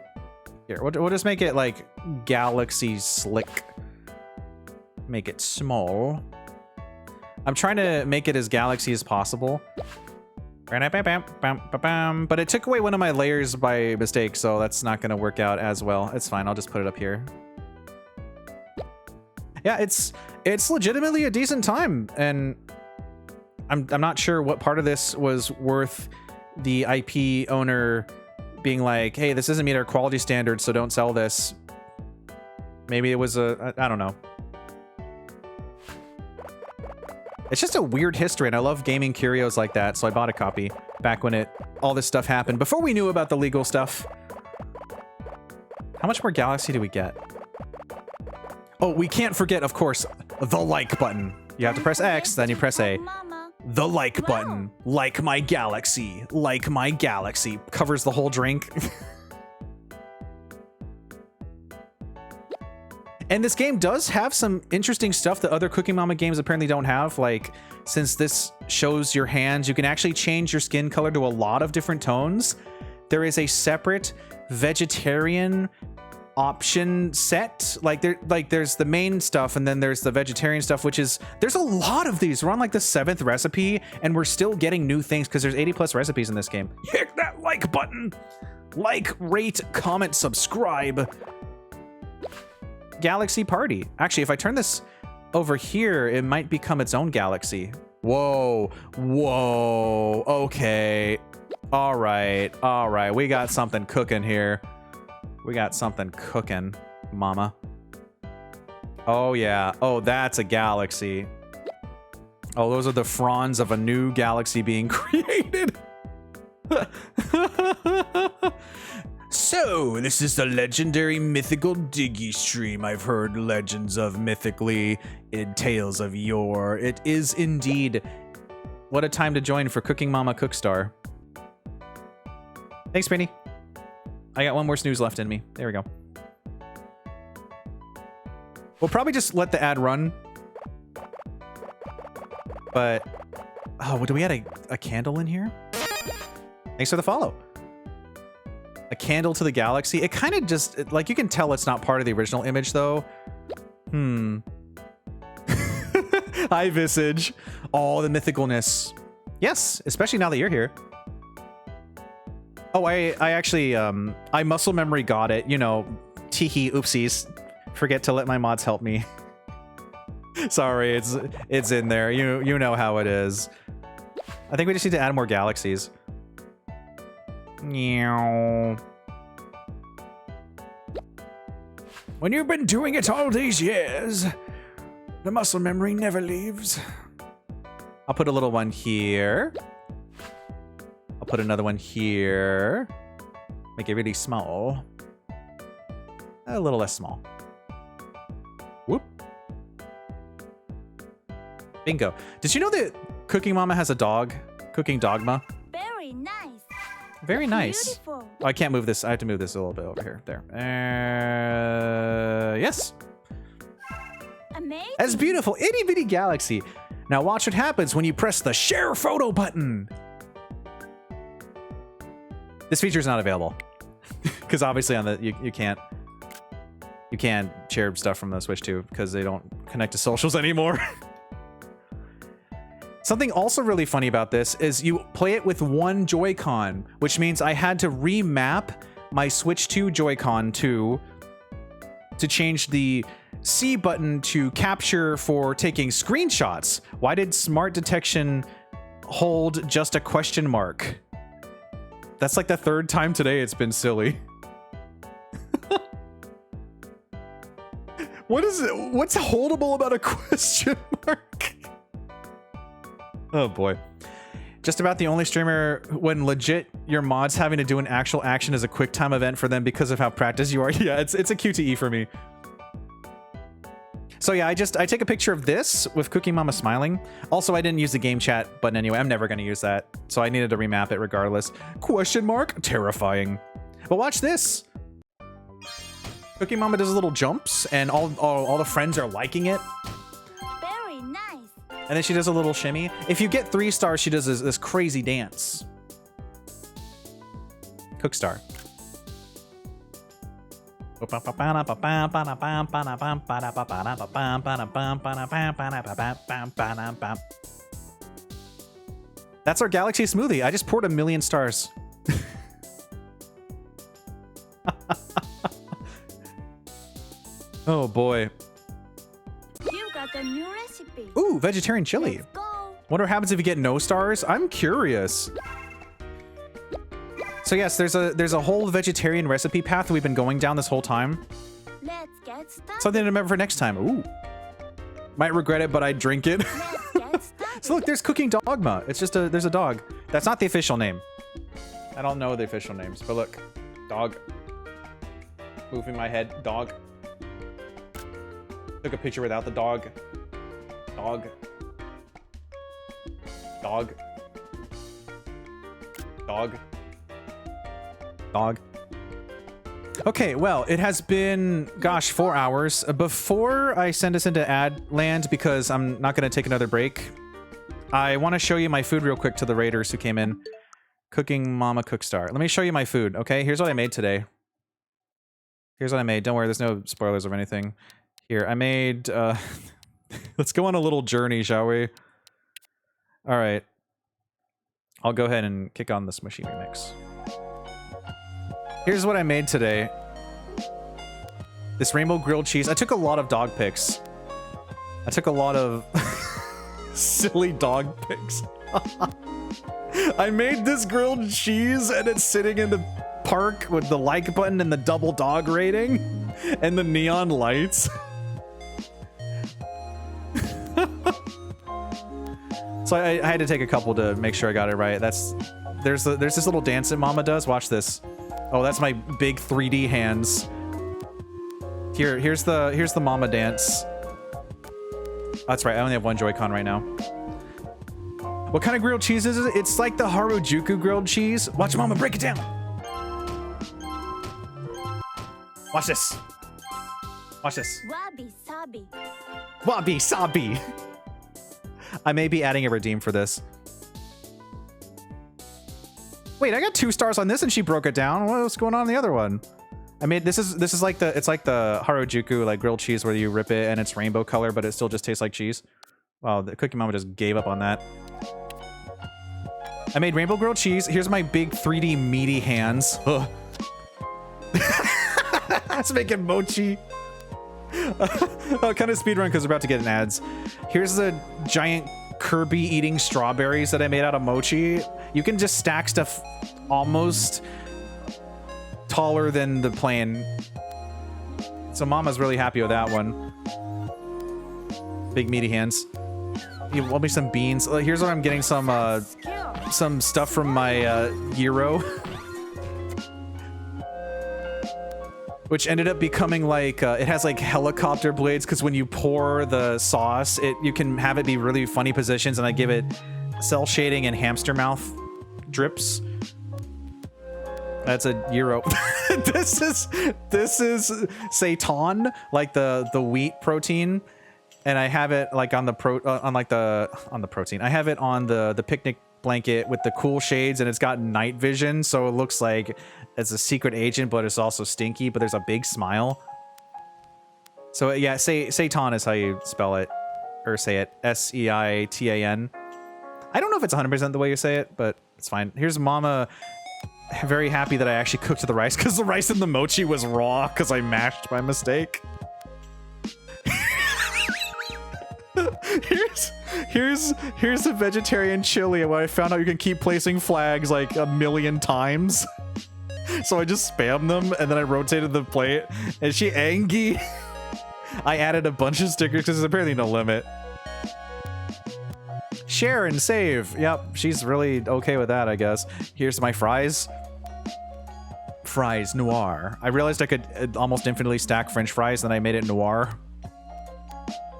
Here, we'll just make it like galaxy slick. Make it small. I'm trying to make it as galaxy as possible. But it took away one of my layers by mistake, so that's not going to work out as well. It's fine. I'll just put it up here. Yeah, it's legitimately a decent time, and I'm not sure what part of this was worth the IP owner being like, hey, this doesn't meet our quality standards, so don't sell this. Maybe it was I don't know. It's just a weird history, and I love gaming curios like that, so I bought a copy back when all this stuff happened, before we knew about the legal stuff. How much more galaxy do we get? Oh, we can't forget, of course, the like button. You have to press X, then you press A. The like button. Like my galaxy. Like my galaxy. Covers the whole drink. And this game does have some interesting stuff that other Cooking Mama games apparently don't have. Like, since this shows your hands, you can actually change your skin color to a lot of different tones. There is a separate vegetarian option set. There's the main stuff, and then there's the vegetarian stuff, which is, there's a lot of these. We're on like the 7th recipe, and we're still getting new things because there's 80+ recipes in this game. Hit that like button. Like, rate, comment, subscribe. Galaxy Party. Actually, if I turn this over here, it might become its own galaxy. Whoa. Okay. All right. We got something cooking here. We got something cooking, mama. Oh yeah. Oh, that's a galaxy. Oh, those are the fronds of a new galaxy being created. So, this is the legendary mythical Diggeh stream. I've heard legends of mythically in tales of yore. It is indeed. What a time to join for Cooking Mama Cookstar. Thanks, Penny. I got one more snooze left in me. There we go. We'll probably just let the ad run. But, oh, do we add a candle in here? Thanks for the follow. A candle to the galaxy. It kind of just, like, you can tell it's not part of the original image, though. Hi, Visage. All the mythicalness. Yes, especially now that you're here. Oh, I actually, I muscle memory got it. You know, teehee, oopsies. Forget to let my mods help me. Sorry, it's in there. You know how it is. I think we just need to add more galaxies. Meow. When you've been doing it all these years, the muscle memory never leaves. I'll put a little one here. I'll put another one here. Make it really small. A little less small. Whoop. Bingo. Did you know that Cooking Mama has a dog? Cooking Dogma? Very nice. Very nice. Beautiful. Oh, I can't move this. I have to move this a little bit over here. There. Yes. Amazing. That's beautiful. Itty bitty galaxy. Now watch what happens when you press the share photo button. This feature is not available because obviously on the you can't share stuff from the Switch 2 because they don't connect to socials anymore. Something also really funny about this is you play it with one Joy-Con, which means I had to remap my Switch 2 Joy-Con to change the C button to capture for taking screenshots. Why did smart detection hold just a question mark? That's like the third time today it's been silly. What is it? What's holdable about a question mark? Oh boy. Just about the only streamer when legit your mod's having to do an actual action as a quick time event for them because of how practiced you are. Yeah, it's a QTE for me. So yeah, I take a picture of this with Cooking Mama smiling. Also, I didn't use the game chat button anyway. I'm never going to use that. So I needed to remap it regardless. Question mark? Terrifying. But watch this. Cooking Mama does little jumps and all the friends are liking it. Very nice. And then she does a little shimmy. If you get 3 stars, she does this crazy dance. Cookstar. That's our Galaxy smoothie. I just poured 1,000,000 stars. Oh boy. You got a new recipe. Ooh, vegetarian chili. Let's go. Wonder what happens if you get no stars? I'm curious. So yes, there's a whole vegetarian recipe path that we've been going down this whole time. Let's get started. Something to remember for next time. Ooh. Might regret it, but I'd drink it. Let's get started. So look, there's Cooking Dogma. It's just there's a dog. That's not the official name. I don't know the official names, but look. Dog. Moving my head. Dog. Took a picture without the dog. Dog. Dog. Dog. Dog. Okay, well, it has been, gosh, 4 hours. Before I send us into ad land, because I'm not going to take another break, I want to show you my food real quick to the raiders who came in. Cooking Mama Cookstar. Let me show you my food, okay? Here's what I made today. Here's what I made. Don't worry, there's no spoilers of anything. Here, I made... let's go on a little journey, shall we? All right. I'll go ahead and kick on the Smushy remix. Here's what I made today. This rainbow grilled cheese. I took a lot of dog pics. I took a lot of silly dog pics. I made this grilled cheese and it's sitting in the park with the like button and the double dog rating and the neon lights. So I had to take a couple to make sure I got it right. There's this little dance that Mama does. Watch this. Oh, that's my big 3D hands. Here's the Mama dance. Oh, that's right. I only have one Joy-Con right now. What kind of grilled cheese is it? It's like the Harajuku grilled cheese. Watch Mama break it down. Watch this. Watch this. Wabi sabi. Wabi sabi. I may be adding a redeem for this. Wait, I got 2 stars on this and she broke it down. What's going on in the other one? I mean, this is like it's like the Harajuku like grilled cheese where you rip it and it's rainbow color, but it still just tastes like cheese. Wow, the Cooking Mama just gave up on that. I made rainbow grilled cheese. Here's my big 3D meaty hands. Ugh. That's making mochi. Oh, kind of speedrun because we're about to get in ads. Here's the giant Kirby eating strawberries that I made out of mochi. You can just stack stuff almost taller than the plane. So Mama's really happy with that one. Big meaty hands. You want me some beans? Here's what I'm getting some stuff from my gyro. Which ended up becoming like, it has like helicopter blades because when you pour the sauce, you can have it be really funny positions, and I give it cell shading and hamster mouth drips. That's a gyro. This is seitan, like the wheat protein. and I have it like on the protein. I have it on the picnic blanket with the cool shades, and it's got night vision, so it looks like it's a secret agent, but it's also stinky. But there's a big smile. So yeah, Seitan is how you spell it, or say it, Seitan. I don't know if it's 100% the way you say it, but it's fine. Here's Mama, very happy that I actually cooked the rice, because the rice in the mochi was raw because I mashed by mistake. Here's a vegetarian chili where I found out you can keep placing flags like 1,000,000 times. So I just spammed them, and then I rotated the plate. And she angry. I added a bunch of stickers because there's apparently no limit. Share and save. Yep, she's really okay with that, I guess. Here's my fries. Fries noir. I realized I could almost infinitely stack French fries, then I made it noir.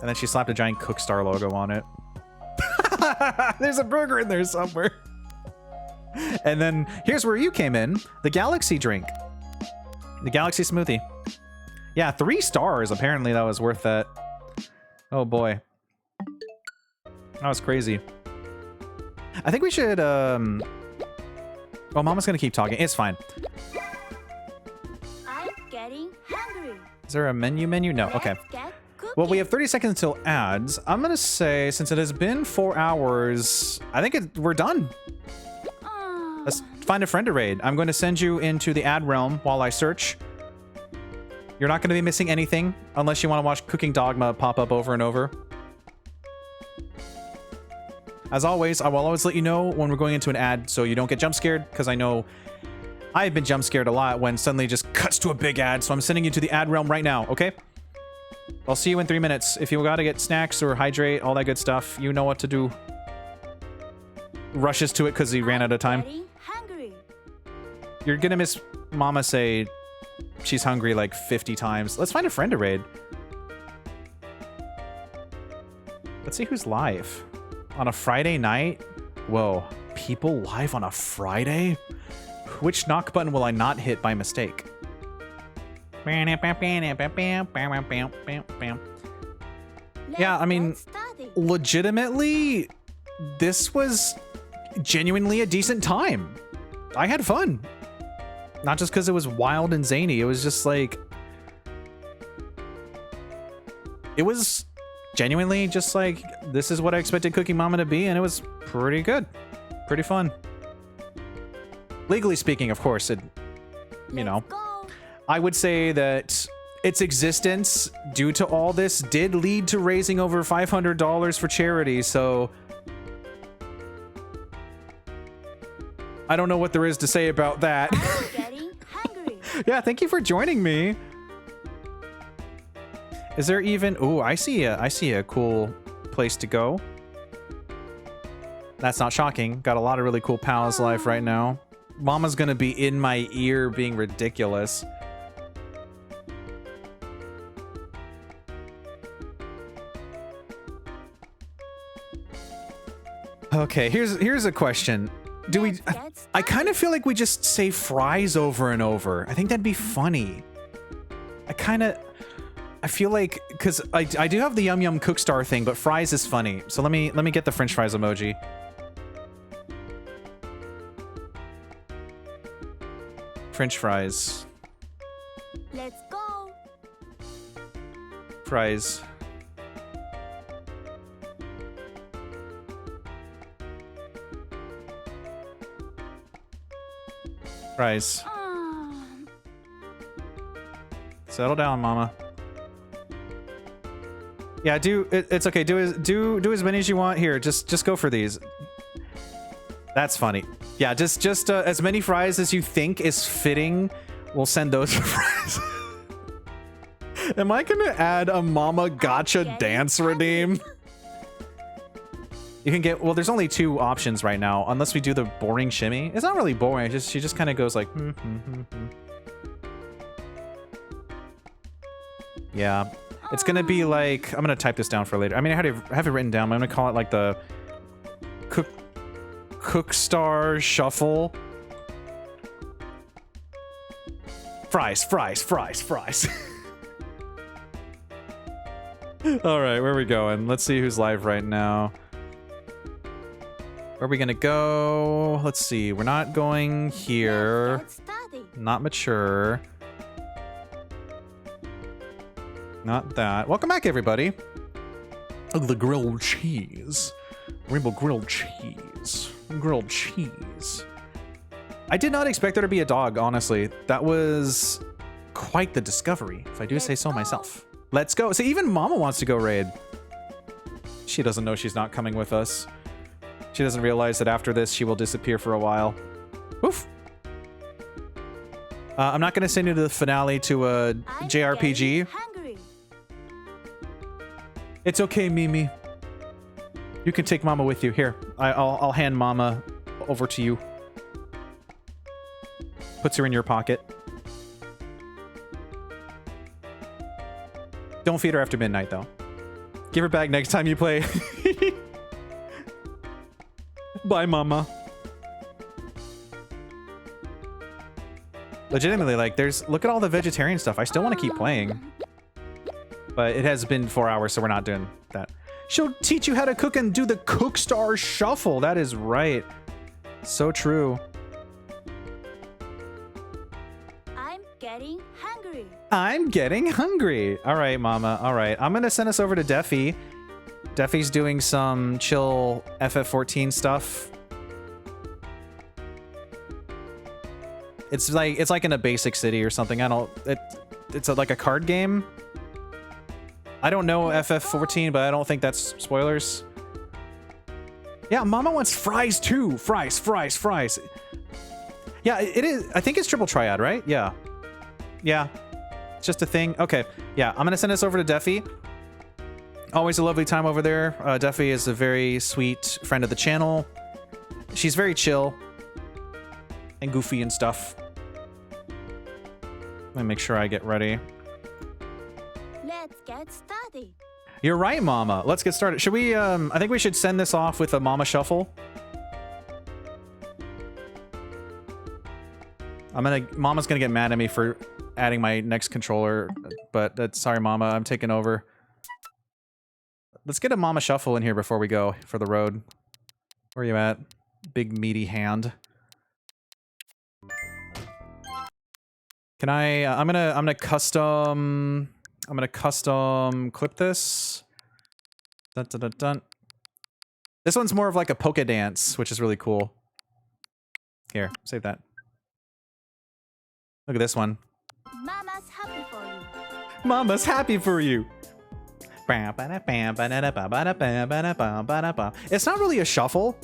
And then she slapped a giant Cookstar logo on it. There's a burger in there somewhere. And then here's where you came in. The Galaxy drink. The Galaxy smoothie. Yeah, 3 stars. Apparently that was worth that. Oh boy. That was crazy. I think we should, well, Mama's gonna keep talking. It's fine. I'm getting hungry. Is there a menu? No. Okay. Let's get cooking. Well, we have 30 seconds until ads. I'm gonna say, since it has been 4 hours, I think we're done. Let's find a friend to raid. I'm going to send you into the ad realm while I search. You're not going to be missing anything unless you want to watch Cooking Dogma pop up over and over. As always, I will always let you know when we're going into an ad so you don't get jump scared, because I know I've been jump scared a lot when suddenly it just cuts to a big ad. So I'm sending you to the ad realm right now, okay? I'll see you in 3 minutes. If you got to get snacks or hydrate, all that good stuff, you know what to do. Rushes to it because he ran out of time. You're gonna miss Mama say she's hungry like 50 times. Let's find a friend to raid. Let's see who's live. On a Friday night? Whoa, people live on a Friday? Which knock button will I not hit by mistake? Yeah, I mean, legitimately, this was genuinely a decent time. I had fun. Not just because it was wild and zany. It was just like... It was genuinely just like, this is what I expected Cooking Mama to be, and it was pretty good. Pretty fun. Legally speaking, of course, it... You know. I would say that its existence, due to all this, did lead to raising over $500 for charity, so... I don't know what there is to say about that. Yeah, thank you for joining me. Is there even... Ooh, I see a cool place to go. That's not shocking. Got a lot of really cool pals live right now. Mama's gonna be in my ear being ridiculous. Okay, here's a question. Do we... I kind of feel like we just say fries over and over. I think that'd be funny. I feel like... Because I do have the Yum Yum Cookstar thing, but fries is funny. So let me get the French fries emoji. French fries. Let's go. Fries. Fries. Settle down, Mama. Yeah, it's okay. Do as many as you want. Here, just go for these. That's funny. Yeah, just as many fries as you think is fitting. We'll send those fries. Am I gonna add a Mama Gotcha dance redeem? You can get, well, there's only 2 options right now, unless we do the boring shimmy. It's not really boring, she just kind of goes like, Yeah, it's gonna be like, I'm gonna type this down for later. I mean, I have it written down, but I'm gonna call it like the Cookstar Shuffle. Fries. All right, where are we going? Let's see who's live right now. Where are we gonna go? Let's see. We're not going here. Let's get started. Not mature. Not that. Welcome back, everybody. Oh, the grilled cheese. Rainbow grilled cheese. Grilled cheese. I did not expect there to be a dog, honestly. That was quite the discovery, if I do say so myself. Let's go. See, even Mama wants to go raid. She doesn't know she's not coming with us. She doesn't realize that after this, she will disappear for a while. Oof. I'm not going to send you to the finale to a I'm JRPG. getting hungry. It's okay, Mimi. You can take Mama with you. Here, I'll hand Mama over to you. Puts her in your pocket. Don't feed her after midnight, though. Give her back next time you play. Bye, Mama. Legitimately, like, look at all the vegetarian stuff. I still want to keep playing. But it has been 4 hours, so we're not doing that. She'll teach you how to cook and do the Cookstar shuffle. That is right. So true. I'm getting hungry. I'm getting hungry. All right, Mama. All right. I'm going to send us over to Deffy. Deffy's doing some chill FF14 stuff. It's like in a basic city or something. It's like a card game. I don't know FF14, but I don't think that's spoilers. Yeah, Mama wants fries too. Fries. Yeah, it is. I think it's triple triad, right? Yeah. Yeah. It's just a thing. Okay. Yeah, I'm going to send us over to Deffy. Always a lovely time over there. Deffy is a very sweet friend of the channel. She's very chill and goofy and stuff. Let me make sure I get ready. Let's get started. You're right, Mama. Let's get started. Should we, I think we should send this off with a Mama Shuffle. Mama's gonna get mad at me for adding my next controller, but sorry, Mama, I'm taking over. Let's get a Mama Shuffle in here before we go for the road. Where are you at? Big meaty hand. Can I'm gonna custom clip this. Dun, dun, dun, dun. This one's more of like a polka dance, which is really cool. Here, save that. Look at this one. Mama's happy for you. Mama's happy for you. It's not really a shuffle,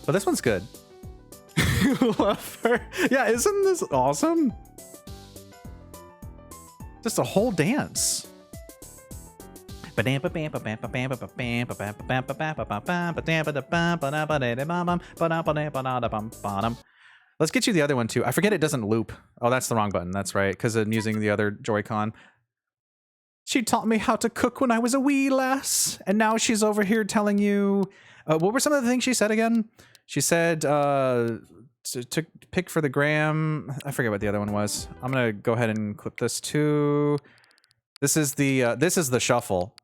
but this one's good. Love her. Yeah, isn't this awesome? Just a whole dance. Let's get you the other one too. I forget it doesn't loop. Oh, that's the wrong button. That's right, because I'm using the other Joy-Con. She taught me how to cook when I was a wee lass, and now she's over here telling you... what were some of the things she said again? She said to pick for the gram. I forget what the other one was. I'm gonna go ahead and clip this too. This is the shuffle.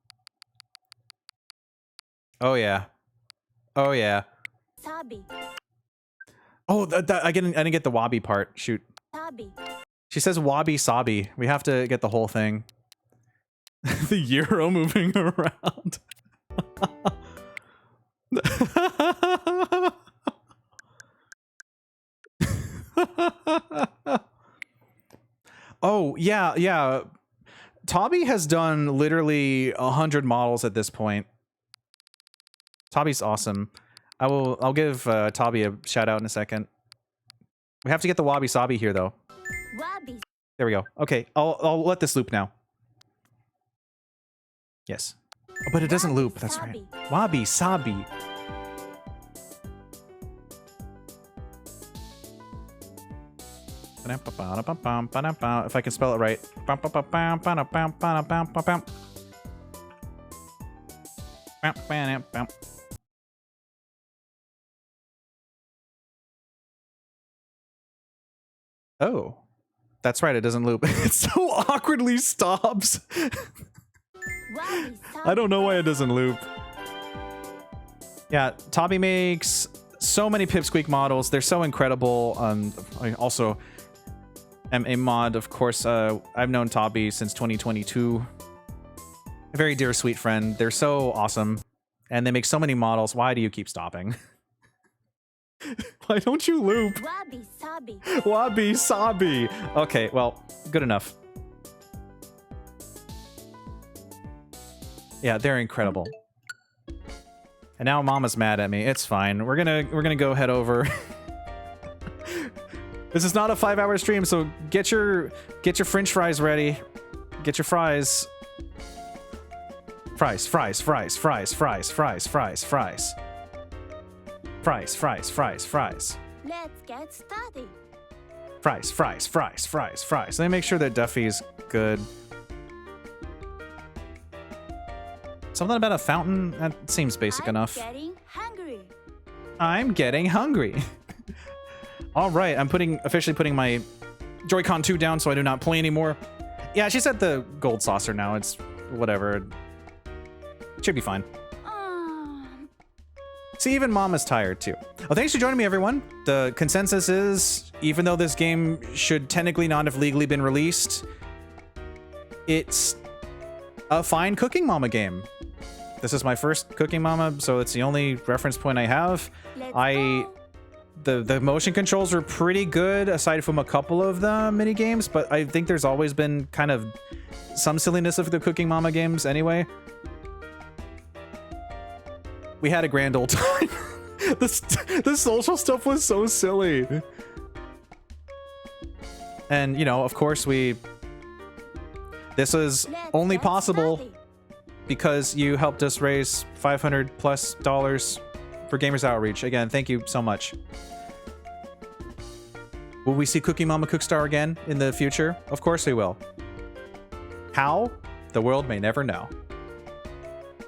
Oh yeah. Oh yeah. Sabi. Oh, I didn't get the wabi part. Shoot. Sabi. She says wabi sabi. We have to get the whole thing. The Euro moving around. Oh, yeah. Tobby has done literally 100 models at this point. Tobby's awesome. I'll give Tobby a shout out in a second. We have to get the wabi sabi here though. Wabi. There we go. Okay, I'll let this loop now. Yes. Oh, but it doesn't loop. That's right. Wabi sabi. If I can spell it right. Oh, that's right. It doesn't loop. It so awkwardly stops. Wabi I don't know why it doesn't loop. Yeah, Tabi makes so many Pipsqueak models. They're so incredible. I also am a mod, of course. I've known Tabi since 2022. A very dear, sweet friend. They're so awesome. And they make so many models. Why do you keep stopping? Why don't you loop? Wabi sabi. Wabi sabi. Okay, well, good enough. Yeah, they're incredible. And now Mama's mad at me. It's fine. We're gonna go head over. This is not a 5-hour stream, so get your French fries ready. Get your fries. Fries. Fries. Fries. Fries. Fries. Fries. Fries. Fries. Fries. Fries. Fries. Fries. Let's get started. Fries. Fries. Fries. Fries. Fries. Let me make sure that Duffy's good. Something about a fountain? That seems basic enough. I'm getting hungry. I'm getting hungry. All right, I'm officially putting my Joy-Con 2 down so I do not play anymore. Yeah, she's at the gold saucer now. It's whatever. Should be fine. See, even Mom is tired too. Oh, thanks for joining me, everyone. The consensus is, even though this game should technically not have legally been released, it's a fine Cooking Mama game. This is my first Cooking Mama, so it's the only reference point I have. Let's go. The motion controls are pretty good, aside from a couple of the mini games, but I think there's always been kind of some silliness of the Cooking Mama games anyway. We had a grand old time. The social stuff was so silly. And, you know, of course, this is Let's only get possible started. because you helped us raise $500+ for Gamers Outreach. Again, thank you so much. Will we see Cooking Mama Cookstar again in the future? Of course we will. How? The world may never know.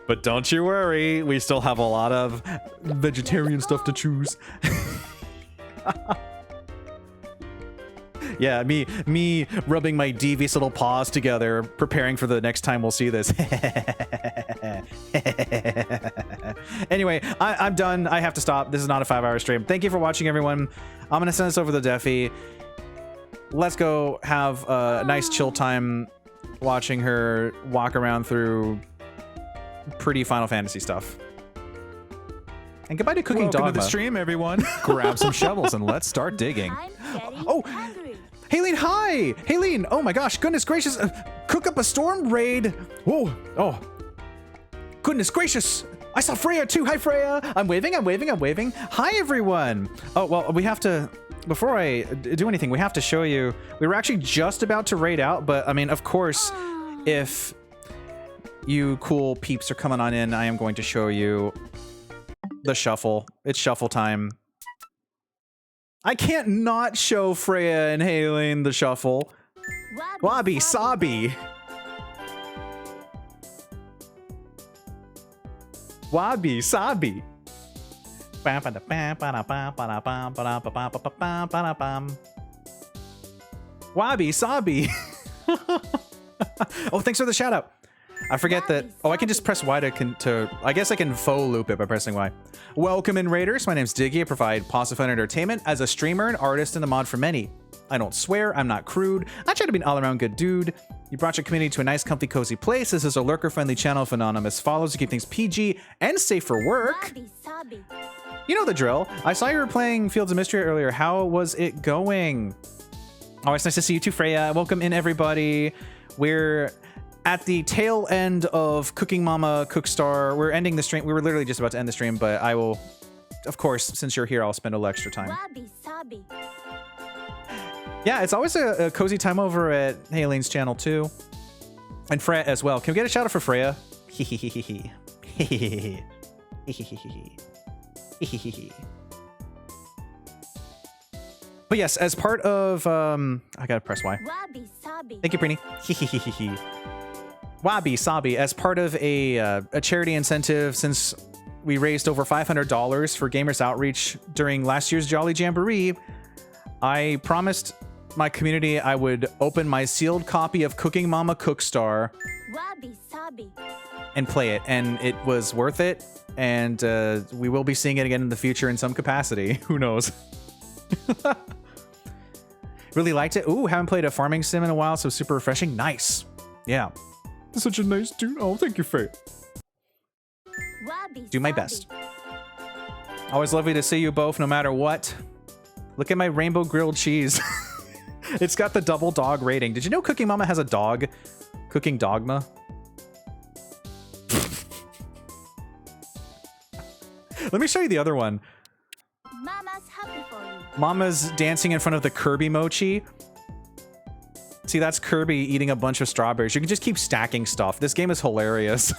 But don't you worry, we still have a lot of vegetarian stuff to choose. Yeah, me rubbing my devious little paws together, preparing for the next time we'll see this. Anyway, I'm done. I have to stop. This is not a 5-hour stream. Thank you for watching, everyone. I'm going to send this over to Deffy. Let's go have a nice chill time watching her walk around through pretty Final Fantasy stuff. And goodbye to Cooking Welcome Dogma. to the stream, everyone. Grab some shovels and let's start digging. I'm getting Oh. hungry. Haylene, hi! Haylene, oh my gosh, goodness gracious. Cook up a storm raid. Whoa, oh. Goodness gracious. I saw Freya too. Hi, Freya. I'm waving. Hi, everyone. Oh, well, we have to, before I do anything, we have to show you. We were actually just about to raid out, but I mean, of course, if you cool peeps are coming on in, I am going to show you the shuffle. It's shuffle time. I can't not show Freya and Haylene the shuffle. Wabi sabi. Wabi sabi. Wabi sabi. Oh, thanks for the shout out. I forget that. Oh, I can just press Y to I guess I can faux loop it by pressing Y. Welcome in, Raiders. My name's Diggeh. I provide positive fun entertainment as a streamer, an artist, and a mod for many. I don't swear. I'm not crude. I try to be an all-around good dude. You brought your community to a nice, comfy, cozy place. This is a lurker-friendly channel of anonymous follows to keep things PG and safe for work. Wabi sabi. You know the drill. I saw you were playing Fields of Mystery earlier. How was it going? Oh, it's nice to see you too, Freya. Welcome in, everybody. We're at the tail end of Cooking Mama Cookstar. We're ending the stream. We were literally just about to end the stream, but I will, of course, since you're here, I'll spend a little extra time. Wabi sabi. Yeah, it's always a cozy time over at Haylene's channel too. And Freya as well. Can we get a shout out for Freya? But yes, as part of I gotta press Y. Wabi sabi. Thank you, Preeny. Wabi sabi, as part of a charity incentive, since we raised over $500 for Gamers Outreach during last year's Jolly Jamboree, I promised my community I would open my sealed copy of Cooking Mama Cookstar Wabi sabi. and play it, and it was worth it. And we will be seeing it again in the future in some capacity. Who knows? Really liked it. Ooh, haven't played a farming sim in a while, so super refreshing. Nice. Yeah. Such a nice dude. Oh, thank you, Faye. Do my best. Always lovely to see you both, no matter what. Look at my rainbow grilled cheese. It's got the double dog rating. Did you know Cooking Mama has a dog? Cooking Dogma? Let me show you the other one. Mama's happy for you. Mama's dancing in front of the Kirby mochi. See, that's Kirby eating a bunch of strawberries. You can just keep stacking stuff. This game is hilarious.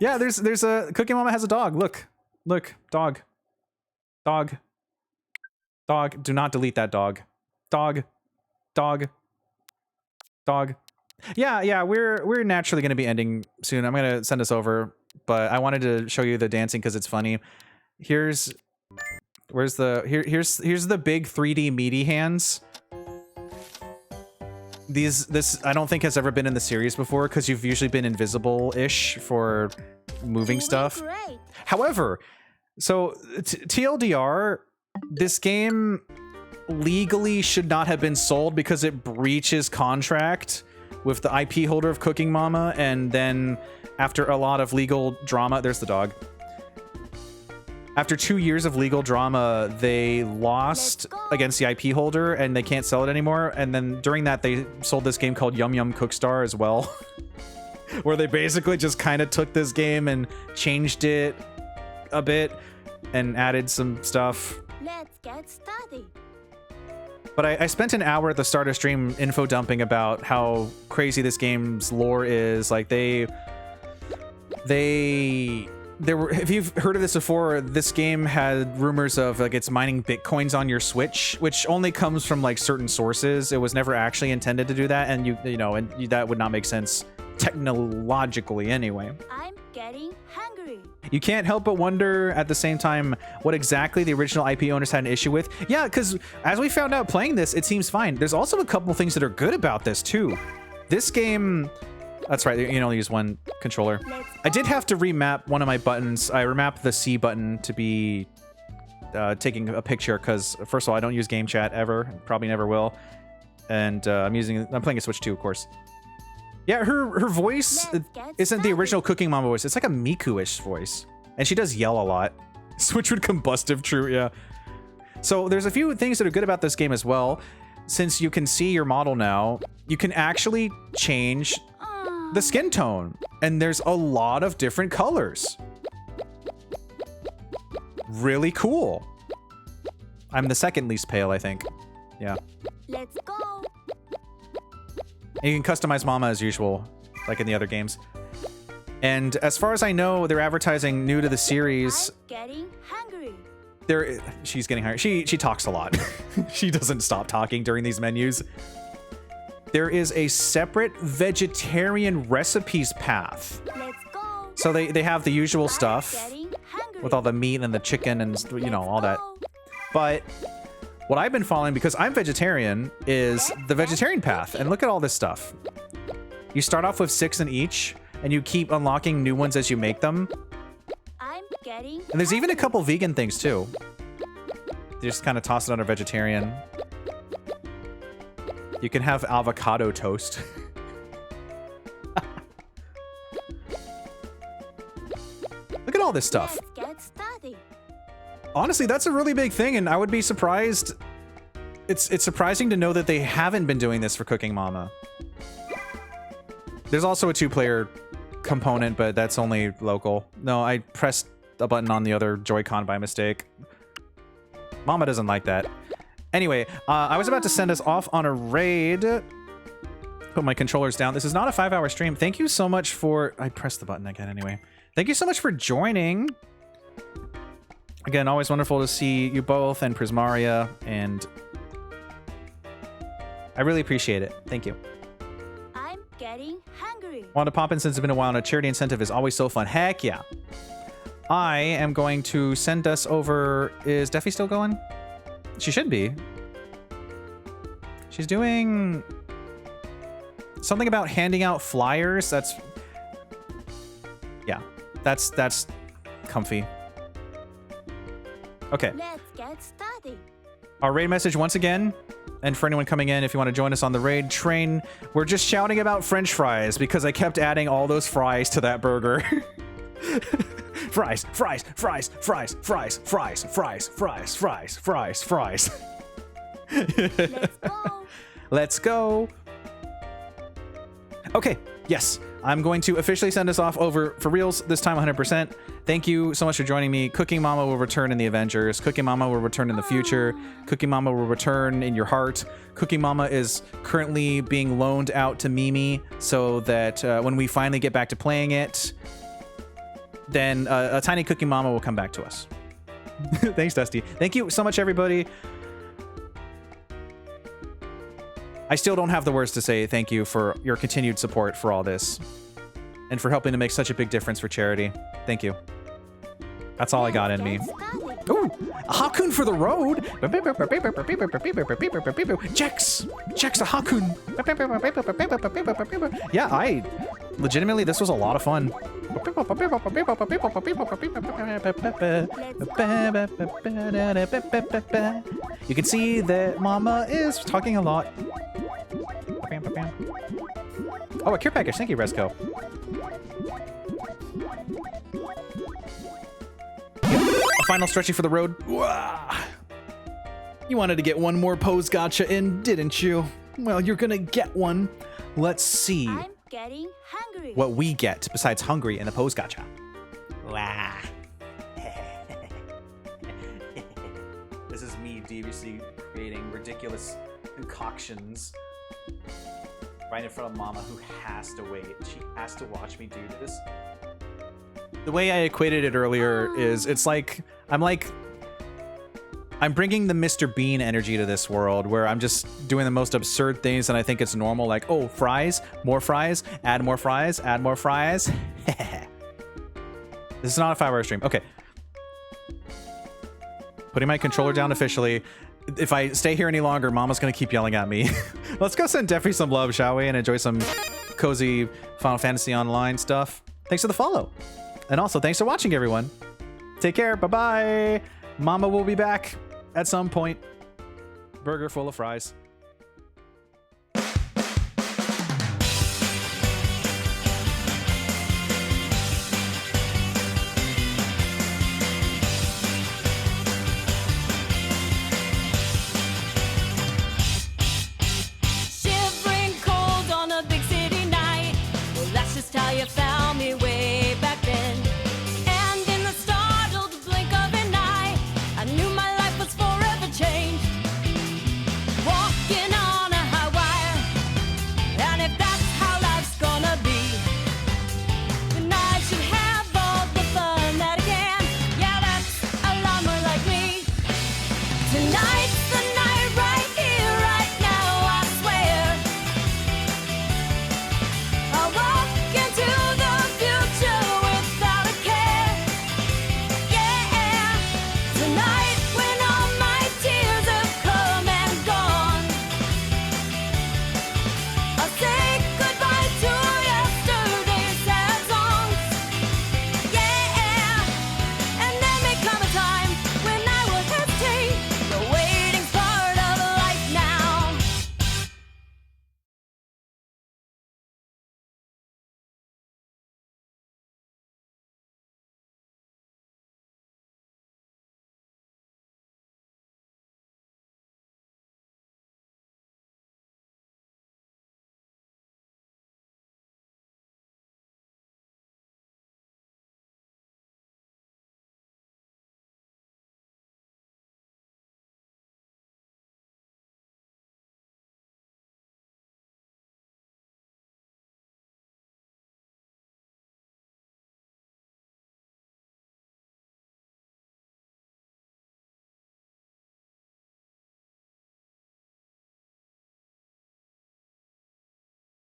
Yeah, there's a Cooking Mama has a dog. Look, dog. Do not delete that dog. Dog. Yeah, we're naturally going to be ending soon. I'm going to send us over, but I wanted to show you the dancing because it's funny. Here's the big 3D meaty hands. This I don't think has ever been in the series before because you've usually been invisible-ish for moving stuff. Great. However, so TLDR, this game legally should not have been sold because it breaches contract with the IP holder of Cooking Mama, and then after a lot of legal drama, there's the dog. After 2 years of legal drama, they lost against the IP holder and they can't sell it anymore. And then during that, they sold this game called Yum Yum Cookstar as well, where they basically just kind of took this game and changed it a bit and added some stuff. Let's get started. But I spent an hour at the start of stream info dumping about how crazy this game's lore is. Like there were, if you've heard of this before, this game had rumors of like it's mining bitcoins on your Switch, which only comes from like certain sources. It was never actually intended to do that, and that would not make sense technologically anyway. I'm getting hungry. You can't help but wonder at the same time what exactly the original IP owners had an issue with. Yeah, because as we found out playing this, it seems fine. There's also a couple things that are good about this too. This game, that's right, you can only use one controller. I did have to remap one of my buttons. I remapped the C button to be taking a picture because, first of all, I don't use game chat ever, probably never will. And I'm playing a Switch 2, of course. Yeah, her voice isn't the original Cooking Mama voice. It's like a Miku-ish voice. And she does yell a lot. Switch would combustive, true, yeah. So there's a few things that are good about this game as well. Since you can see your model now, you can actually change the skin tone. And there's a lot of different colors. Really cool. I'm the second least pale, I think. Yeah. Let's go. And you can customize Mama as usual, like in the other games. And as far as I know, they're advertising new to the series. I'm getting hungry. She's getting hungry. She talks a lot. She doesn't stop talking during these menus. There is a separate vegetarian recipes path. Let's go. So they have the usual stuff Getting hungry. with all the meat and the chicken and all that. But what I've been following, because I'm vegetarian, is the vegetarian path. And look at all this stuff. You start off with 6 in each, and you keep unlocking new ones as you make them. I'm getting And there's even a couple vegan things, too. You just kind of toss it under vegetarian. You can have avocado toast. Look at all this stuff. Let's get started. Honestly, that's a really big thing, and I would be surprised. It's surprising to know that they haven't been doing this for Cooking Mama. There's also a 2-player component, but that's only local. No, I pressed a button on the other Joy-Con by mistake. Mama doesn't like that. Anyway, I was about to send us off on a raid. Put my controllers down. This is not a 5-hour stream. Thank you so much for... I pressed the button again anyway. Thank you so much for joining. Again, always wonderful to see you both and Prismaria, and I really appreciate it. Thank you. I'm getting hungry. Want to pop in since it's been a while, and a charity incentive is always so fun. Heck yeah. I am going to send us over... Is Deffy still going? She should be. She's doing something about handing out flyers. That's comfy. Okay. Let's get started. Our raid message once again. And for anyone coming in, if you want to join us on the raid train, we're just shouting about French fries because I kept adding all those fries to that burger. Fries, fries, fries, fries, fries, fries, fries, fries, fries, fries, fries. Let's go. Let's go. Okay, yes. I'm going to officially send us off over for reals, this time 100%. Thank you so much for joining me. Cooking Mama will return in the Avengers. Cooking Mama will return in the future. Cooking Mama will return in your heart. Cooking Mama is currently being loaned out to Mimi so that when we finally get back to playing it, then a tiny Cooking Mama will come back to us. Thanks, Dusty. Thank you so much, everybody. I still don't have the words to say thank you for your continued support for all this and for helping to make such a big difference for charity. Thank you. That's all I got in me. Ooh, a Hakun for the road. Jex a Hakun. Yeah, legitimately, this was a lot of fun. You can see that Mama is talking a lot. Oh, a care package. Thank you, Resco. A final stretchy for the road. You wanted to get one more pose gotcha in, didn't you? Well, you're gonna get one. Let's see I'm getting hungry. what we get besides hungry in the pose gotcha. Wow. This is me deviously creating ridiculous concoctions right in front of Mama, who has to wait. She has to watch me do this. The way I equated it earlier is it's like I'm bringing the Mr. Bean energy to this world where I'm just doing the most absurd things and I think it's normal, like, oh, fries, add more fries, add more fries. This is not a 5-hour stream. Okay. Putting my controller down officially. If I stay here any longer, Mama's gonna keep yelling at me. Let's go send Deffrey some love, shall we? And enjoy some cozy Final Fantasy Online stuff. Thanks for the follow. And also, thanks for watching, everyone. Take care. Bye-bye. Mama will be back at some point. Burger full of fries.